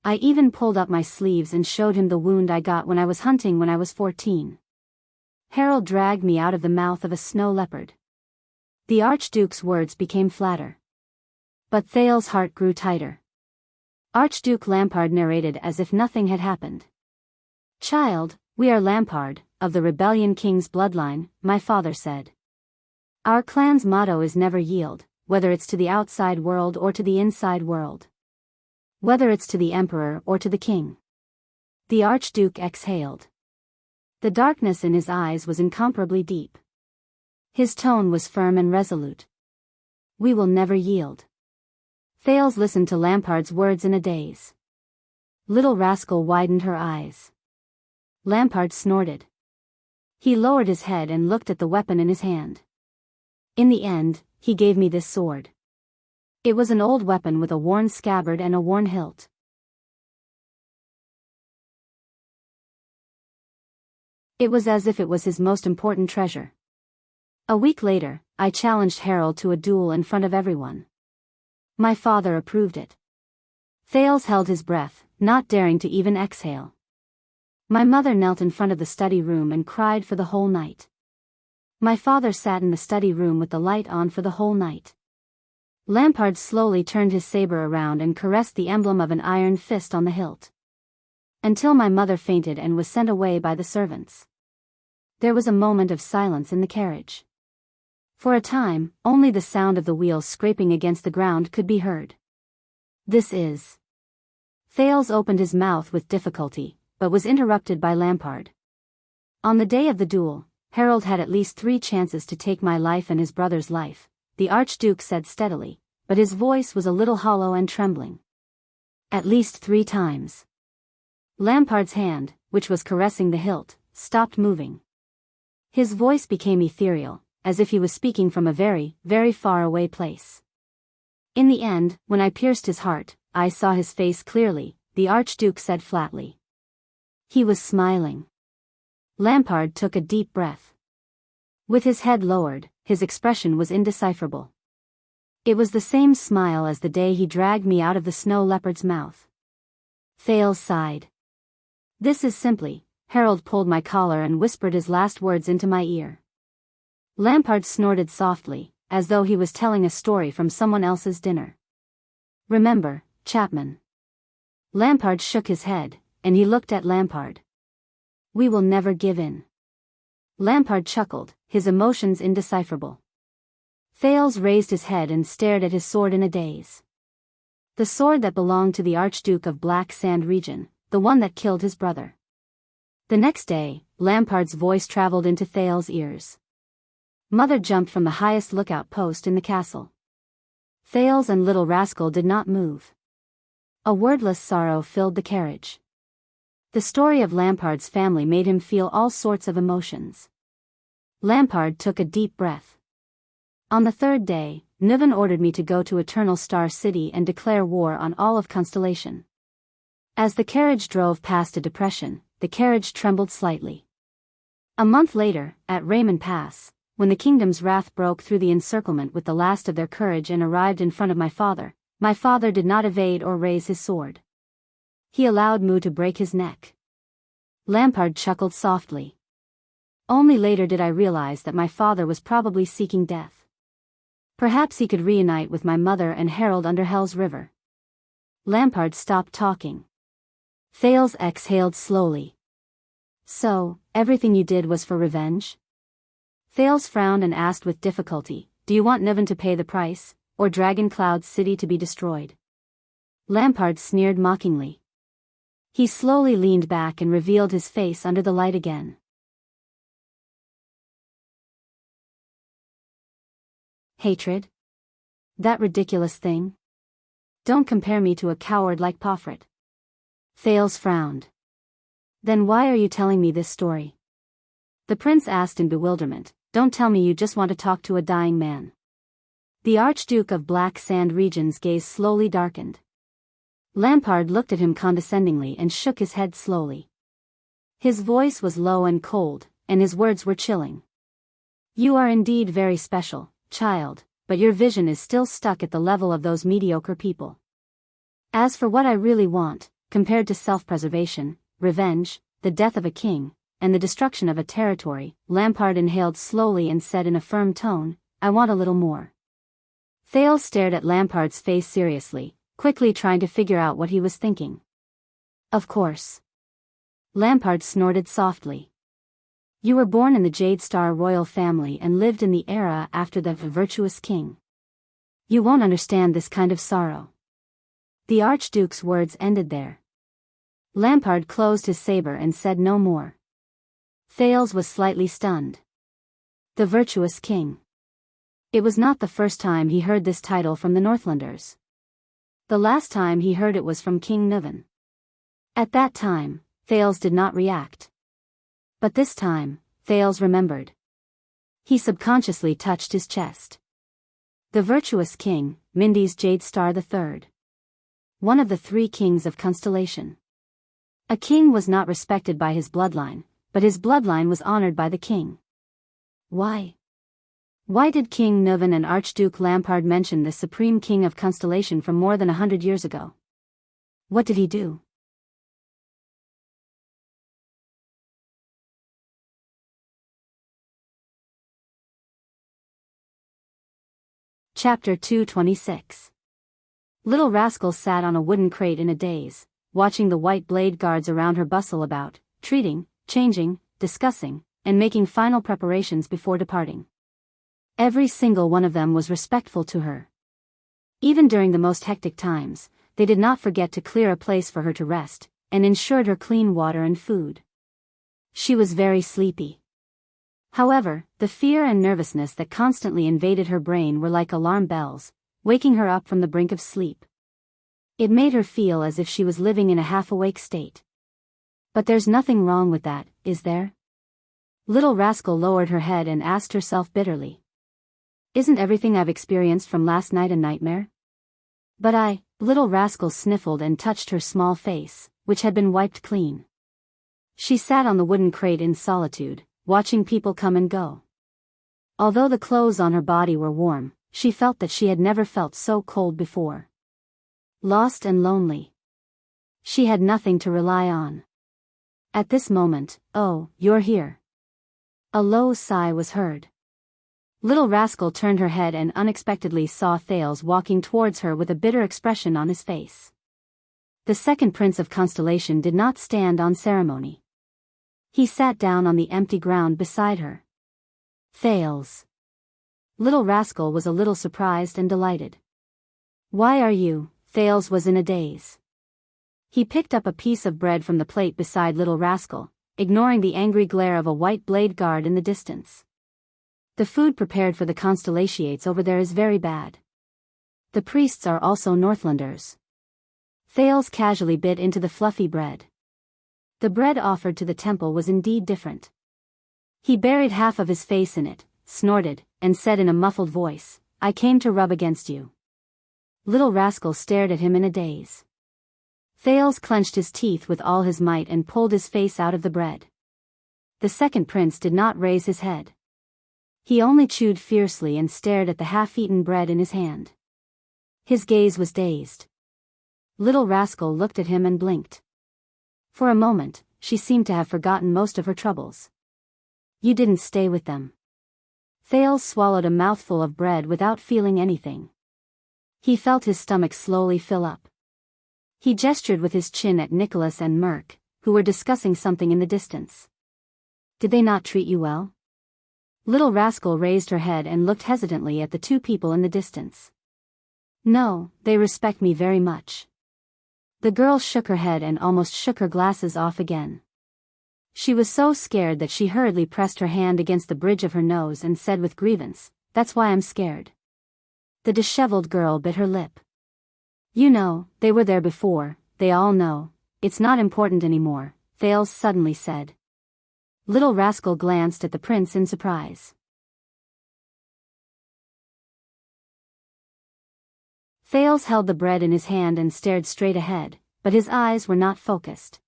I even pulled up my sleeves and showed him the wound I got when I was hunting when I was 14. Harold dragged me out of the mouth of a snow leopard. The Archduke's words became flatter. But Thales' heart grew tighter. Archduke Lampard narrated as if nothing had happened. Child, we are Lampard, of the Rebellion King's bloodline, my father said. Our clan's motto is never yield, whether it's to the outside world or to the inside world. Whether it's to the emperor or to the king. The Archduke exhaled. The darkness in his eyes was incomparably deep. His tone was firm and resolute. We will never yield. Thales listened to Lampard's words in a daze. Little rascal widened her eyes. Lampard snorted. He lowered his head and looked at the weapon in his hand. In the end, he gave me this sword. It was an old weapon with a worn scabbard and a worn hilt. It was as if it was his most important treasure. A week later, I challenged Harold to a duel in front of everyone. My father approved it. Thales held his breath, not daring to even exhale. My mother knelt in front of the study room and cried for the whole night. My father sat in the study room with the light on for the whole night. Lampard slowly turned his saber around and caressed the emblem of an iron fist on the hilt. Until my mother fainted and was sent away by the servants. There was a moment of silence in the carriage. For a time, only the sound of the wheels scraping against the ground could be heard. This is... Thales opened his mouth with difficulty, but was interrupted by Lampard. On the day of the duel, Harold had at least 3 chances to take my life and his brother's life, the Archduke said steadily, but his voice was a little hollow and trembling. At least 3 times. Lampard's hand, which was caressing the hilt, stopped moving. His voice became ethereal, as if he was speaking from a very, very far away place. In the end, when I pierced his heart, I saw his face clearly, the Archduke said flatly. He was smiling. Lampard took a deep breath. With his head lowered, his expression was indecipherable. It was the same smile as the day he dragged me out of the snow leopard's mouth. Thales sighed. This is simply... Harold pulled my collar and whispered his last words into my ear. Lampard snorted softly, as though he was telling a story from someone else's dinner. Remember, Chapman. Lampard shook his head, and he looked at Lampard. We will never give in. Lampard chuckled, his emotions indecipherable. Thales raised his head and stared at his sword in a daze. The sword that belonged to the Archduke of Black Sand region, the one that killed his brother. The next day, Lampard's voice traveled into Thales' ears. Mother jumped from the highest lookout post in the castle. Thales and little rascal did not move. A wordless sorrow filled the carriage. The story of Lampard's family made him feel all sorts of emotions. Lampard took a deep breath. On the 3rd day, Niven ordered me to go to Eternal Star City and declare war on all of Constellation. As the carriage drove past a depression, the carriage trembled slightly. A month later, at Raymond Pass, when the kingdom's wrath broke through the encirclement with the last of their courage and arrived in front of my father did not evade or raise his sword. He allowed Mu to break his neck. Lampard chuckled softly. Only later did I realize that my father was probably seeking death. Perhaps he could reunite with my mother and Harold under Hell's River. Lampard stopped talking. Thales exhaled slowly. So, everything you did was for revenge? Thales frowned and asked with difficulty, do you want Niven to pay the price, or Dragon Cloud City to be destroyed? Lampard sneered mockingly. He slowly leaned back and revealed his face under the light again. Hatred? That ridiculous thing? Don't compare me to a coward like Pofret. Thales frowned. Then why are you telling me this story? The prince asked in bewilderment. Don't tell me you just want to talk to a dying man. The Archduke of Black Sand Region's gaze slowly darkened. Lampard looked at him condescendingly and shook his head slowly. His voice was low and cold, and his words were chilling. You are indeed very special, child, but your vision is still stuck at the level of those mediocre people. As for what I really want, compared to self-preservation, revenge, the death of a king, and the destruction of a territory, Lampard inhaled slowly and said in a firm tone, I want a little more. Thales stared at Lampard's face seriously, quickly trying to figure out what he was thinking. Of course. Lampard snorted softly. You were born in the Jade Star royal family and lived in the era after the virtuous king. You won't understand this kind of sorrow. The Archduke's words ended there. Lampard closed his saber and said no more. Thales was slightly stunned. The virtuous king. It was not the first time he heard this title from the Northlanders. The last time he heard it was from King Niven. At that time, Thales did not react. But this time, Thales remembered. He subconsciously touched his chest. The virtuous king, Mindy's Jade Star III. One of the 3 kings of Constellation. A king was not respected by his bloodline, but his bloodline was honored by the king. Why? Why did King Niven and Archduke Lampard mention the supreme king of Constellation from more than 100 years ago? What did he do? Chapter 226. Little Rascal sat on a wooden crate in a daze, watching the white blade guards around her bustle about, treating, changing, discussing, and making final preparations before departing. Every single one of them was respectful to her. Even during the most hectic times, they did not forget to clear a place for her to rest, and ensured her clean water and food. She was very sleepy. However, the fear and nervousness that constantly invaded her brain were like alarm bells, waking her up from the brink of sleep. It made her feel as if she was living in a half-awake state. But there's nothing wrong with that, is there? Little Rascal lowered her head and asked herself bitterly. Isn't everything I've experienced from last night a nightmare? But Little Rascal sniffled and touched her small face, which had been wiped clean. She sat on the wooden crate in solitude, watching people come and go. Although the clothes on her body were warm, she felt that she had never felt so cold before. Lost and lonely. She had nothing to rely on. At this moment, oh, you're here. A low sigh was heard. Little Rascal turned her head and unexpectedly saw Thales walking towards her with a bitter expression on his face. The second prince of Constellation did not stand on ceremony. He sat down on the empty ground beside her. Thales. Little Rascal was a little surprised and delighted. Why are you? Thales was in a daze. He picked up a piece of bread from the plate beside Little Rascal, ignoring the angry glare of a white blade guard in the distance. The food prepared for the Constellations over there is very bad. The priests are also Northlanders. Thales casually bit into the fluffy bread. The bread offered to the temple was indeed different. He buried half of his face in it, snorted, and said in a muffled voice, I came to rub against you. Little rascal stared at him in a daze. Thales clenched his teeth with all his might and pulled his face out of the bread. The second prince did not raise his head. He only chewed fiercely and stared at the half-eaten bread in his hand. His gaze was dazed. Little rascal looked at him and blinked. For a moment, she seemed to have forgotten most of her troubles. You didn't stay with them. Thales swallowed a mouthful of bread without feeling anything. He felt his stomach slowly fill up. He gestured with his chin at Nicholas and Merc, who were discussing something in the distance. Did they not treat you well? Little rascal raised her head and looked hesitantly at the two people in the distance. No, they respect me very much. The girl shook her head and almost shook her glasses off again. She was so scared that she hurriedly pressed her hand against the bridge of her nose and said with grievance, "That's why I'm scared." The disheveled girl bit her lip. You know, they were there before, they all know, it's not important anymore, Thales suddenly said. Little rascal glanced at the prince in surprise. Thales held the bread in his hand and stared straight ahead, but his eyes were not focused.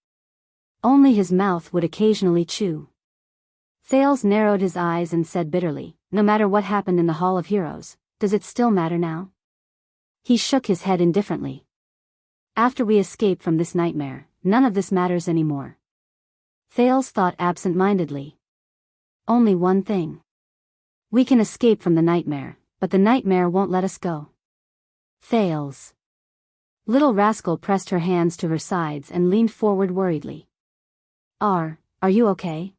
Only his mouth would occasionally chew. Thales narrowed his eyes and said bitterly, "No matter what happened in the Hall of Heroes, does it still matter now?" He shook his head indifferently. After we escape from this nightmare, none of this matters anymore. Thales thought absent-mindedly. Only one thing. We can escape from the nightmare, but the nightmare won't let us go. Thales. Little rascal pressed her hands to her sides and leaned forward worriedly. Are you okay?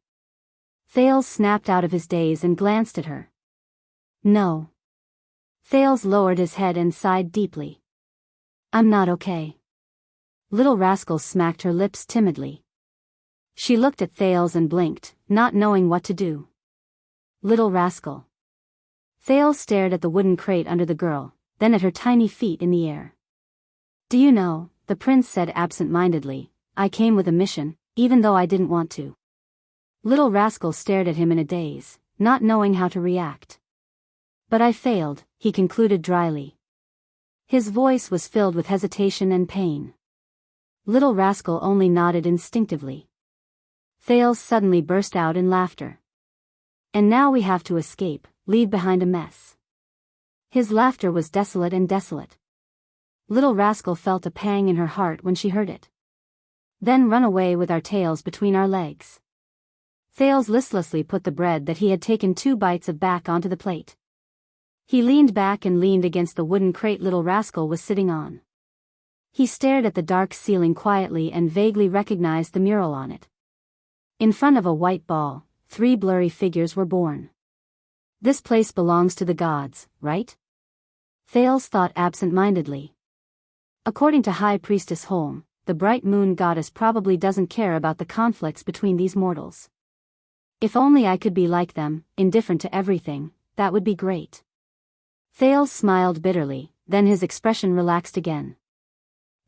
Thales snapped out of his daze and glanced at her. No. Thales lowered his head and sighed deeply. I'm not okay. Little rascal smacked her lips timidly. She looked at Thales and blinked, not knowing what to do. Little rascal. Thales stared at the wooden crate under the girl, then at her tiny feet in the air. Do you know, the prince said absent-mindedly, I came with a mission, even though I didn't want to. Little rascal stared at him in a daze, not knowing how to react. But I failed, he concluded dryly. His voice was filled with hesitation and pain. Little rascal only nodded instinctively. Thales suddenly burst out in laughter. And now we have to escape, leave behind a mess. His laughter was desolate and desolate. Little rascal felt a pang in her heart when she heard it. Then run away with our tails between our legs. Thales listlessly put the bread that he had taken 2 bites of back onto the plate. He leaned back and leaned against the wooden crate little rascal was sitting on. He stared at the dark ceiling quietly and vaguely recognized the mural on it. In front of a white ball, 3 blurry figures were born. This place belongs to the gods, right? Thales thought absent-mindedly. According to High Priestess Holm, the bright moon goddess probably doesn't care about the conflicts between these mortals. If only I could be like them, indifferent to everything, that would be great. Thales smiled bitterly, then his expression relaxed again.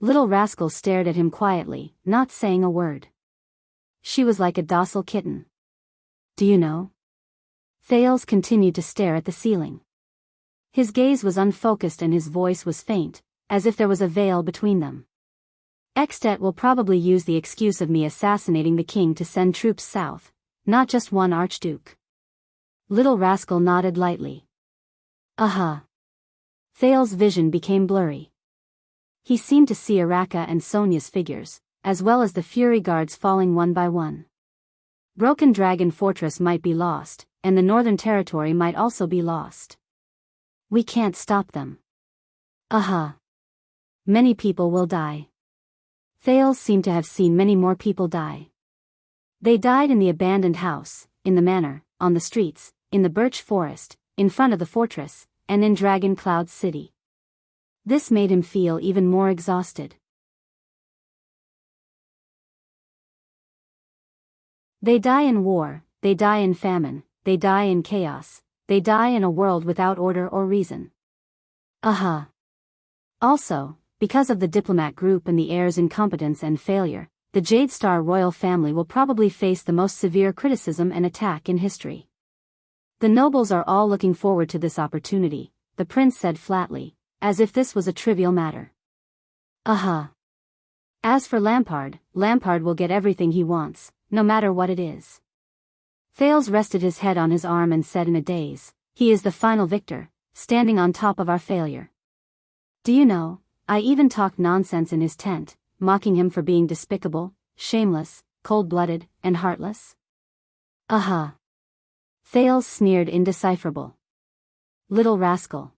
Little rascal stared at him quietly, not saying a word. She was like a docile kitten. Do you know? Thales continued to stare at the ceiling. His gaze was unfocused and his voice was faint, as if there was a veil between them. Extet will probably use the excuse of me assassinating the king to send troops south, not just one archduke. Little rascal nodded lightly. Thales' vision became blurry. He seemed to see Araka and Sonia's figures, as well as the Fury Guards falling one by one. Broken Dragon Fortress might be lost, and the Northern Territory might also be lost. We can't stop them. Many people will die. Thales seemed to have seen many more people die. They died in the abandoned house, in the manor, on the streets, in the birch forest, in front of the fortress, and in Dragon Cloud City. This made him feel even more exhausted. They die in war, they die in famine, they die in chaos, they die in a world without order or reason. Also, because of the diplomat group and the heir's incompetence and failure, the Jade Star royal family will probably face the most severe criticism and attack in history. The nobles are all looking forward to this opportunity. The the prince said flatly, as if this was a trivial matter. As for Lampard will get everything he wants, no matter what it is. Thales rested his head on his arm and said in a daze, he is the final victor, standing on top of our failure. Do you know, I even talked nonsense in his tent, mocking him for being despicable, shameless, cold-blooded, and heartless? Thales sneered indecipherable. Little rascal.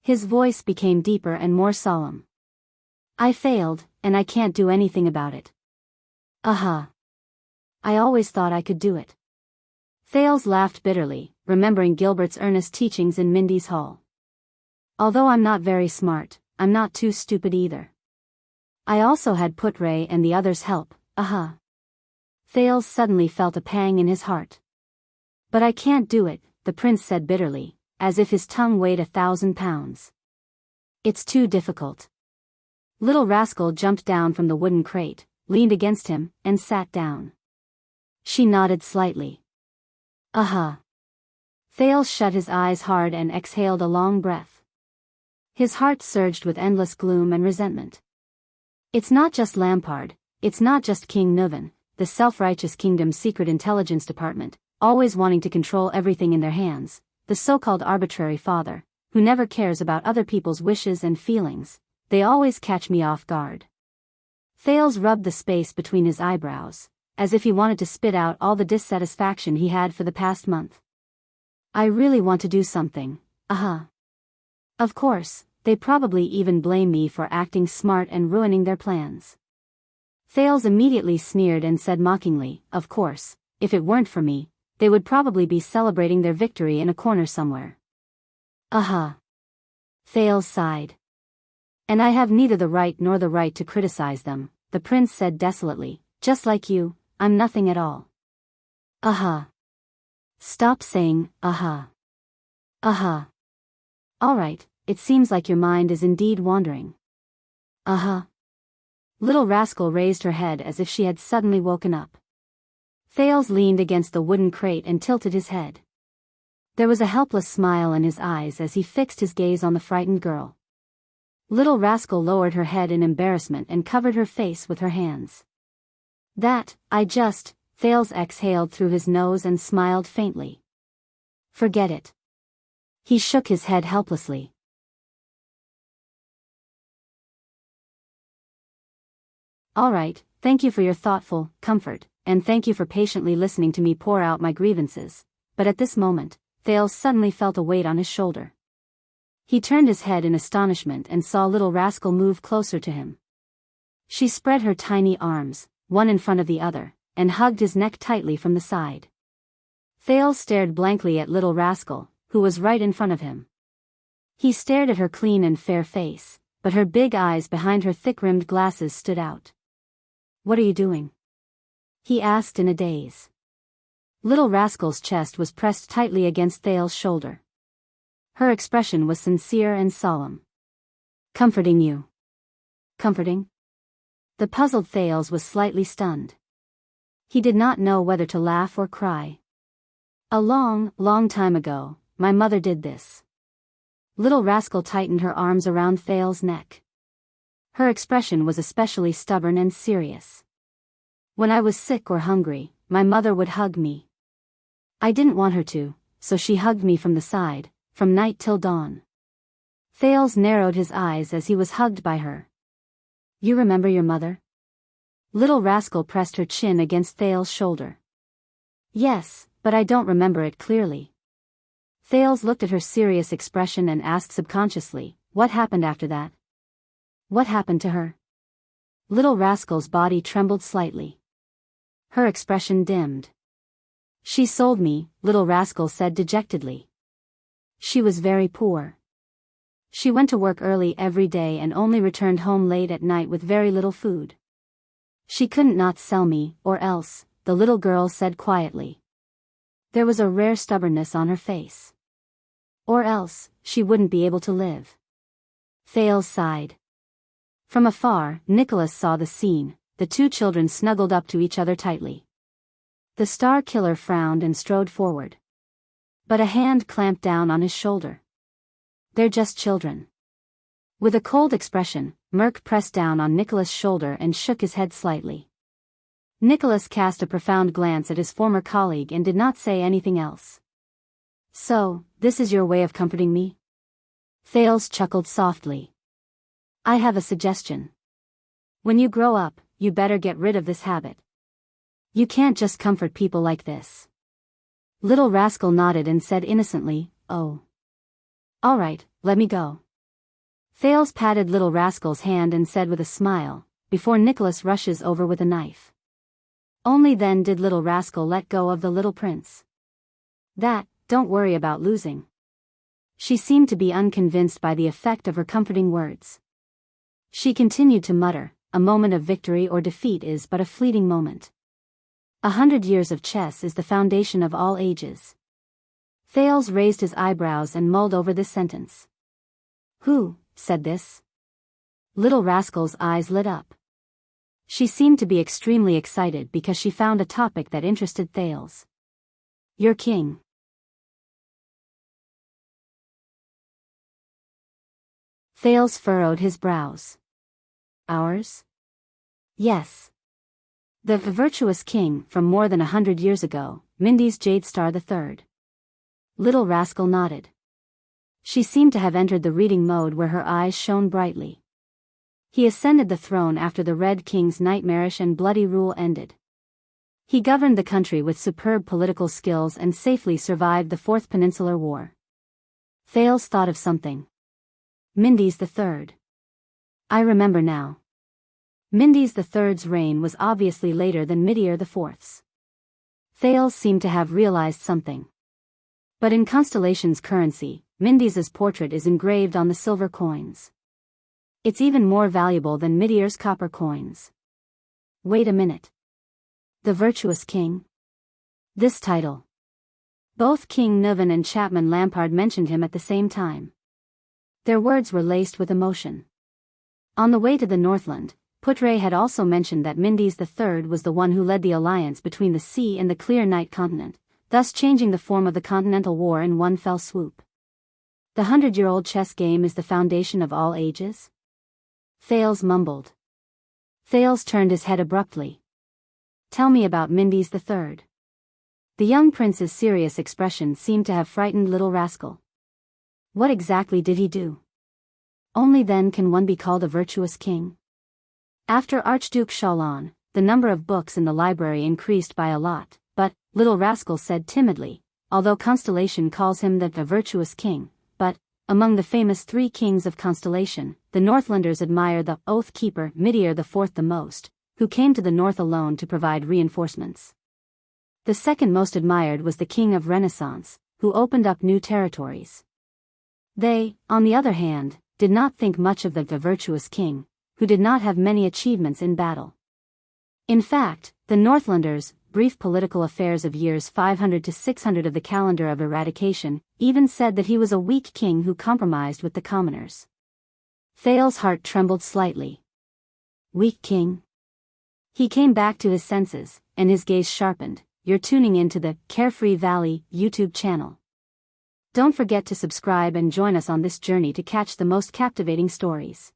His voice became deeper and more solemn. I failed, and I can't do anything about it. I always thought I could do it. Thales laughed bitterly, remembering Gilbert's earnest teachings in Mindy's hall. Although I'm not very smart, I'm not too stupid either. I also had Putre and the others' help, Thales suddenly felt a pang in his heart. But I can't do it, the prince said bitterly, as if his tongue weighed 1,000 pounds. It's too difficult. Little rascal jumped down from the wooden crate, leaned against him, and sat down. She nodded slightly. Thales shut his eyes hard and exhaled a long breath. His heart surged with endless gloom and resentment. It's not just Lampard, it's not just King Nuvan, the self-righteous kingdom's secret intelligence department, always wanting to control everything in their hands, the so-called arbitrary father, who never cares about other people's wishes and feelings. They always catch me off guard. Thales rubbed the space between his eyebrows, as if he wanted to spit out all the dissatisfaction he had for the past month. I really want to do something, Of course, they probably even blame me for acting smart and ruining their plans. Thales immediately sneered and said mockingly, of course, if it weren't for me, they would probably be celebrating their victory in a corner somewhere. Thales sighed. And I have neither the right nor the right to criticize them, the prince said desolately, just like you, I'm nothing at all. Stop saying, All right, it seems like your mind is indeed wandering. Little rascal raised her head as if she had suddenly woken up. Thales leaned against the wooden crate and tilted his head. There was a helpless smile in his eyes as he fixed his gaze on the frightened girl. Little rascal lowered her head in embarrassment and covered her face with her hands. Thales exhaled through his nose and smiled faintly. Forget it. He shook his head helplessly. All right, thank you for your thoughtful comfort, and thank you for patiently listening to me pour out my grievances, but at this moment, Thales suddenly felt a weight on his shoulder. He turned his head in astonishment and saw little rascal move closer to him. She spread her tiny arms, one in front of the other, and hugged his neck tightly from the side. Thales stared blankly at little rascal, who was right in front of him. He stared at her clean and fair face, but her big eyes behind her thick-rimmed glasses stood out. What are you doing? He asked in a daze. Little rascal's chest was pressed tightly against Thales' shoulder. Her expression was sincere and solemn. Comforting you. Comforting? The puzzled Thales was slightly stunned. He did not know whether to laugh or cry. A long, long time ago, my mother did this. Little rascal tightened her arms around Thales' neck. Her expression was especially stubborn and serious. When I was sick or hungry, my mother would hug me. I didn't want her to, so she hugged me from the side, from night till dawn. Thales narrowed his eyes as he was hugged by her. You remember your mother? Little rascal pressed her chin against Thales' shoulder. Yes, but I don't remember it clearly. Thales looked at her serious expression and asked subconsciously, what happened after that? What happened to her? Little rascal's body trembled slightly. Her expression dimmed. She sold me, little rascal said dejectedly. She was very poor. She went to work early every day and only returned home late at night with very little food. She couldn't not sell me, or else, the little girl said quietly. There was a rare stubbornness on her face. Or else, she wouldn't be able to live. Thales sighed. From afar, Nicholas saw the scene, the two children snuggled up to each other tightly. The star killer frowned and strode forward. But a hand clamped down on his shoulder. They're just children. With a cold expression, Merc pressed down on Nicholas' shoulder and shook his head slightly. Nicholas cast a profound glance at his former colleague and did not say anything else. So, this is your way of comforting me? Thales chuckled softly. I have a suggestion. When you grow up, you better get rid of this habit. You can't just comfort people like this. Little Rascal nodded and said innocently, oh. All right, let me go. Thales patted Little Rascal's hand and said with a smile, before Nicholas rushes over with a knife. Only then did Little Rascal let go of the little prince. Don't worry about losing. She seemed to be unconvinced by the effect of her comforting words. She continued to mutter, a moment of victory or defeat is but a fleeting moment. 100 years of chess is the foundation of all ages. Thales raised his eyebrows and mulled over this sentence. Who said this? Little Rascal's eyes lit up. She seemed to be extremely excited because she found a topic that interested Thales. Your king. Thales furrowed his brows. Ours? Yes. The virtuous king from more than 100 years ago, Mindy's Jadestar III. Little Rascal nodded. She seemed to have entered the reading mode where her eyes shone brightly. He ascended the throne after the Red King's nightmarish and bloody rule ended. He governed the country with superb political skills and safely survived the Fourth Peninsular War. Thales thought of something. Mindy's III. I remember now. Mindy's III's reign was obviously later than Midir IV's. Thales seemed to have realized something. But in Constellation's currency, Mindy's portrait is engraved on the silver coins. It's even more valuable than Midir's copper coins. Wait a minute. The Virtuous King? This title. Both King Niven and Chapman Lampard mentioned him at the same time. Their words were laced with emotion. On the way to the Northland, Putre had also mentioned that Mindy's III was the one who led the alliance between the sea and the Clear Night continent, thus changing the form of the Continental War in one fell swoop. The 100-year-old chess game is the foundation of all ages? Thales mumbled. Thales turned his head abruptly. Tell me about Mindy's III. The young prince's serious expression seemed to have frightened Little Rascal. What exactly did he do? Only then can one be called a virtuous king. After Archduke Shalon, the number of books in the library increased by a lot, but, Little Rascal said timidly, although Constellation calls him the virtuous king, but, among the famous 3 kings of Constellation, the Northlanders admire the Oath-keeper Midir IV the most, who came to the north alone to provide reinforcements. The second most admired was the king of Renaissance, who opened up new territories. They, on the other hand, did not think much of the virtuous king, who did not have many achievements in battle. In fact, the Northlanders' brief political affairs of years 500 to 600 of the calendar of eradication even said that he was a weak king who compromised with the commoners. Thales' heart trembled slightly. Weak king? He came back to his senses, and his gaze sharpened. You're tuning into the Carefree Valley YouTube channel. Don't forget to subscribe and join us on this journey to catch the most captivating stories.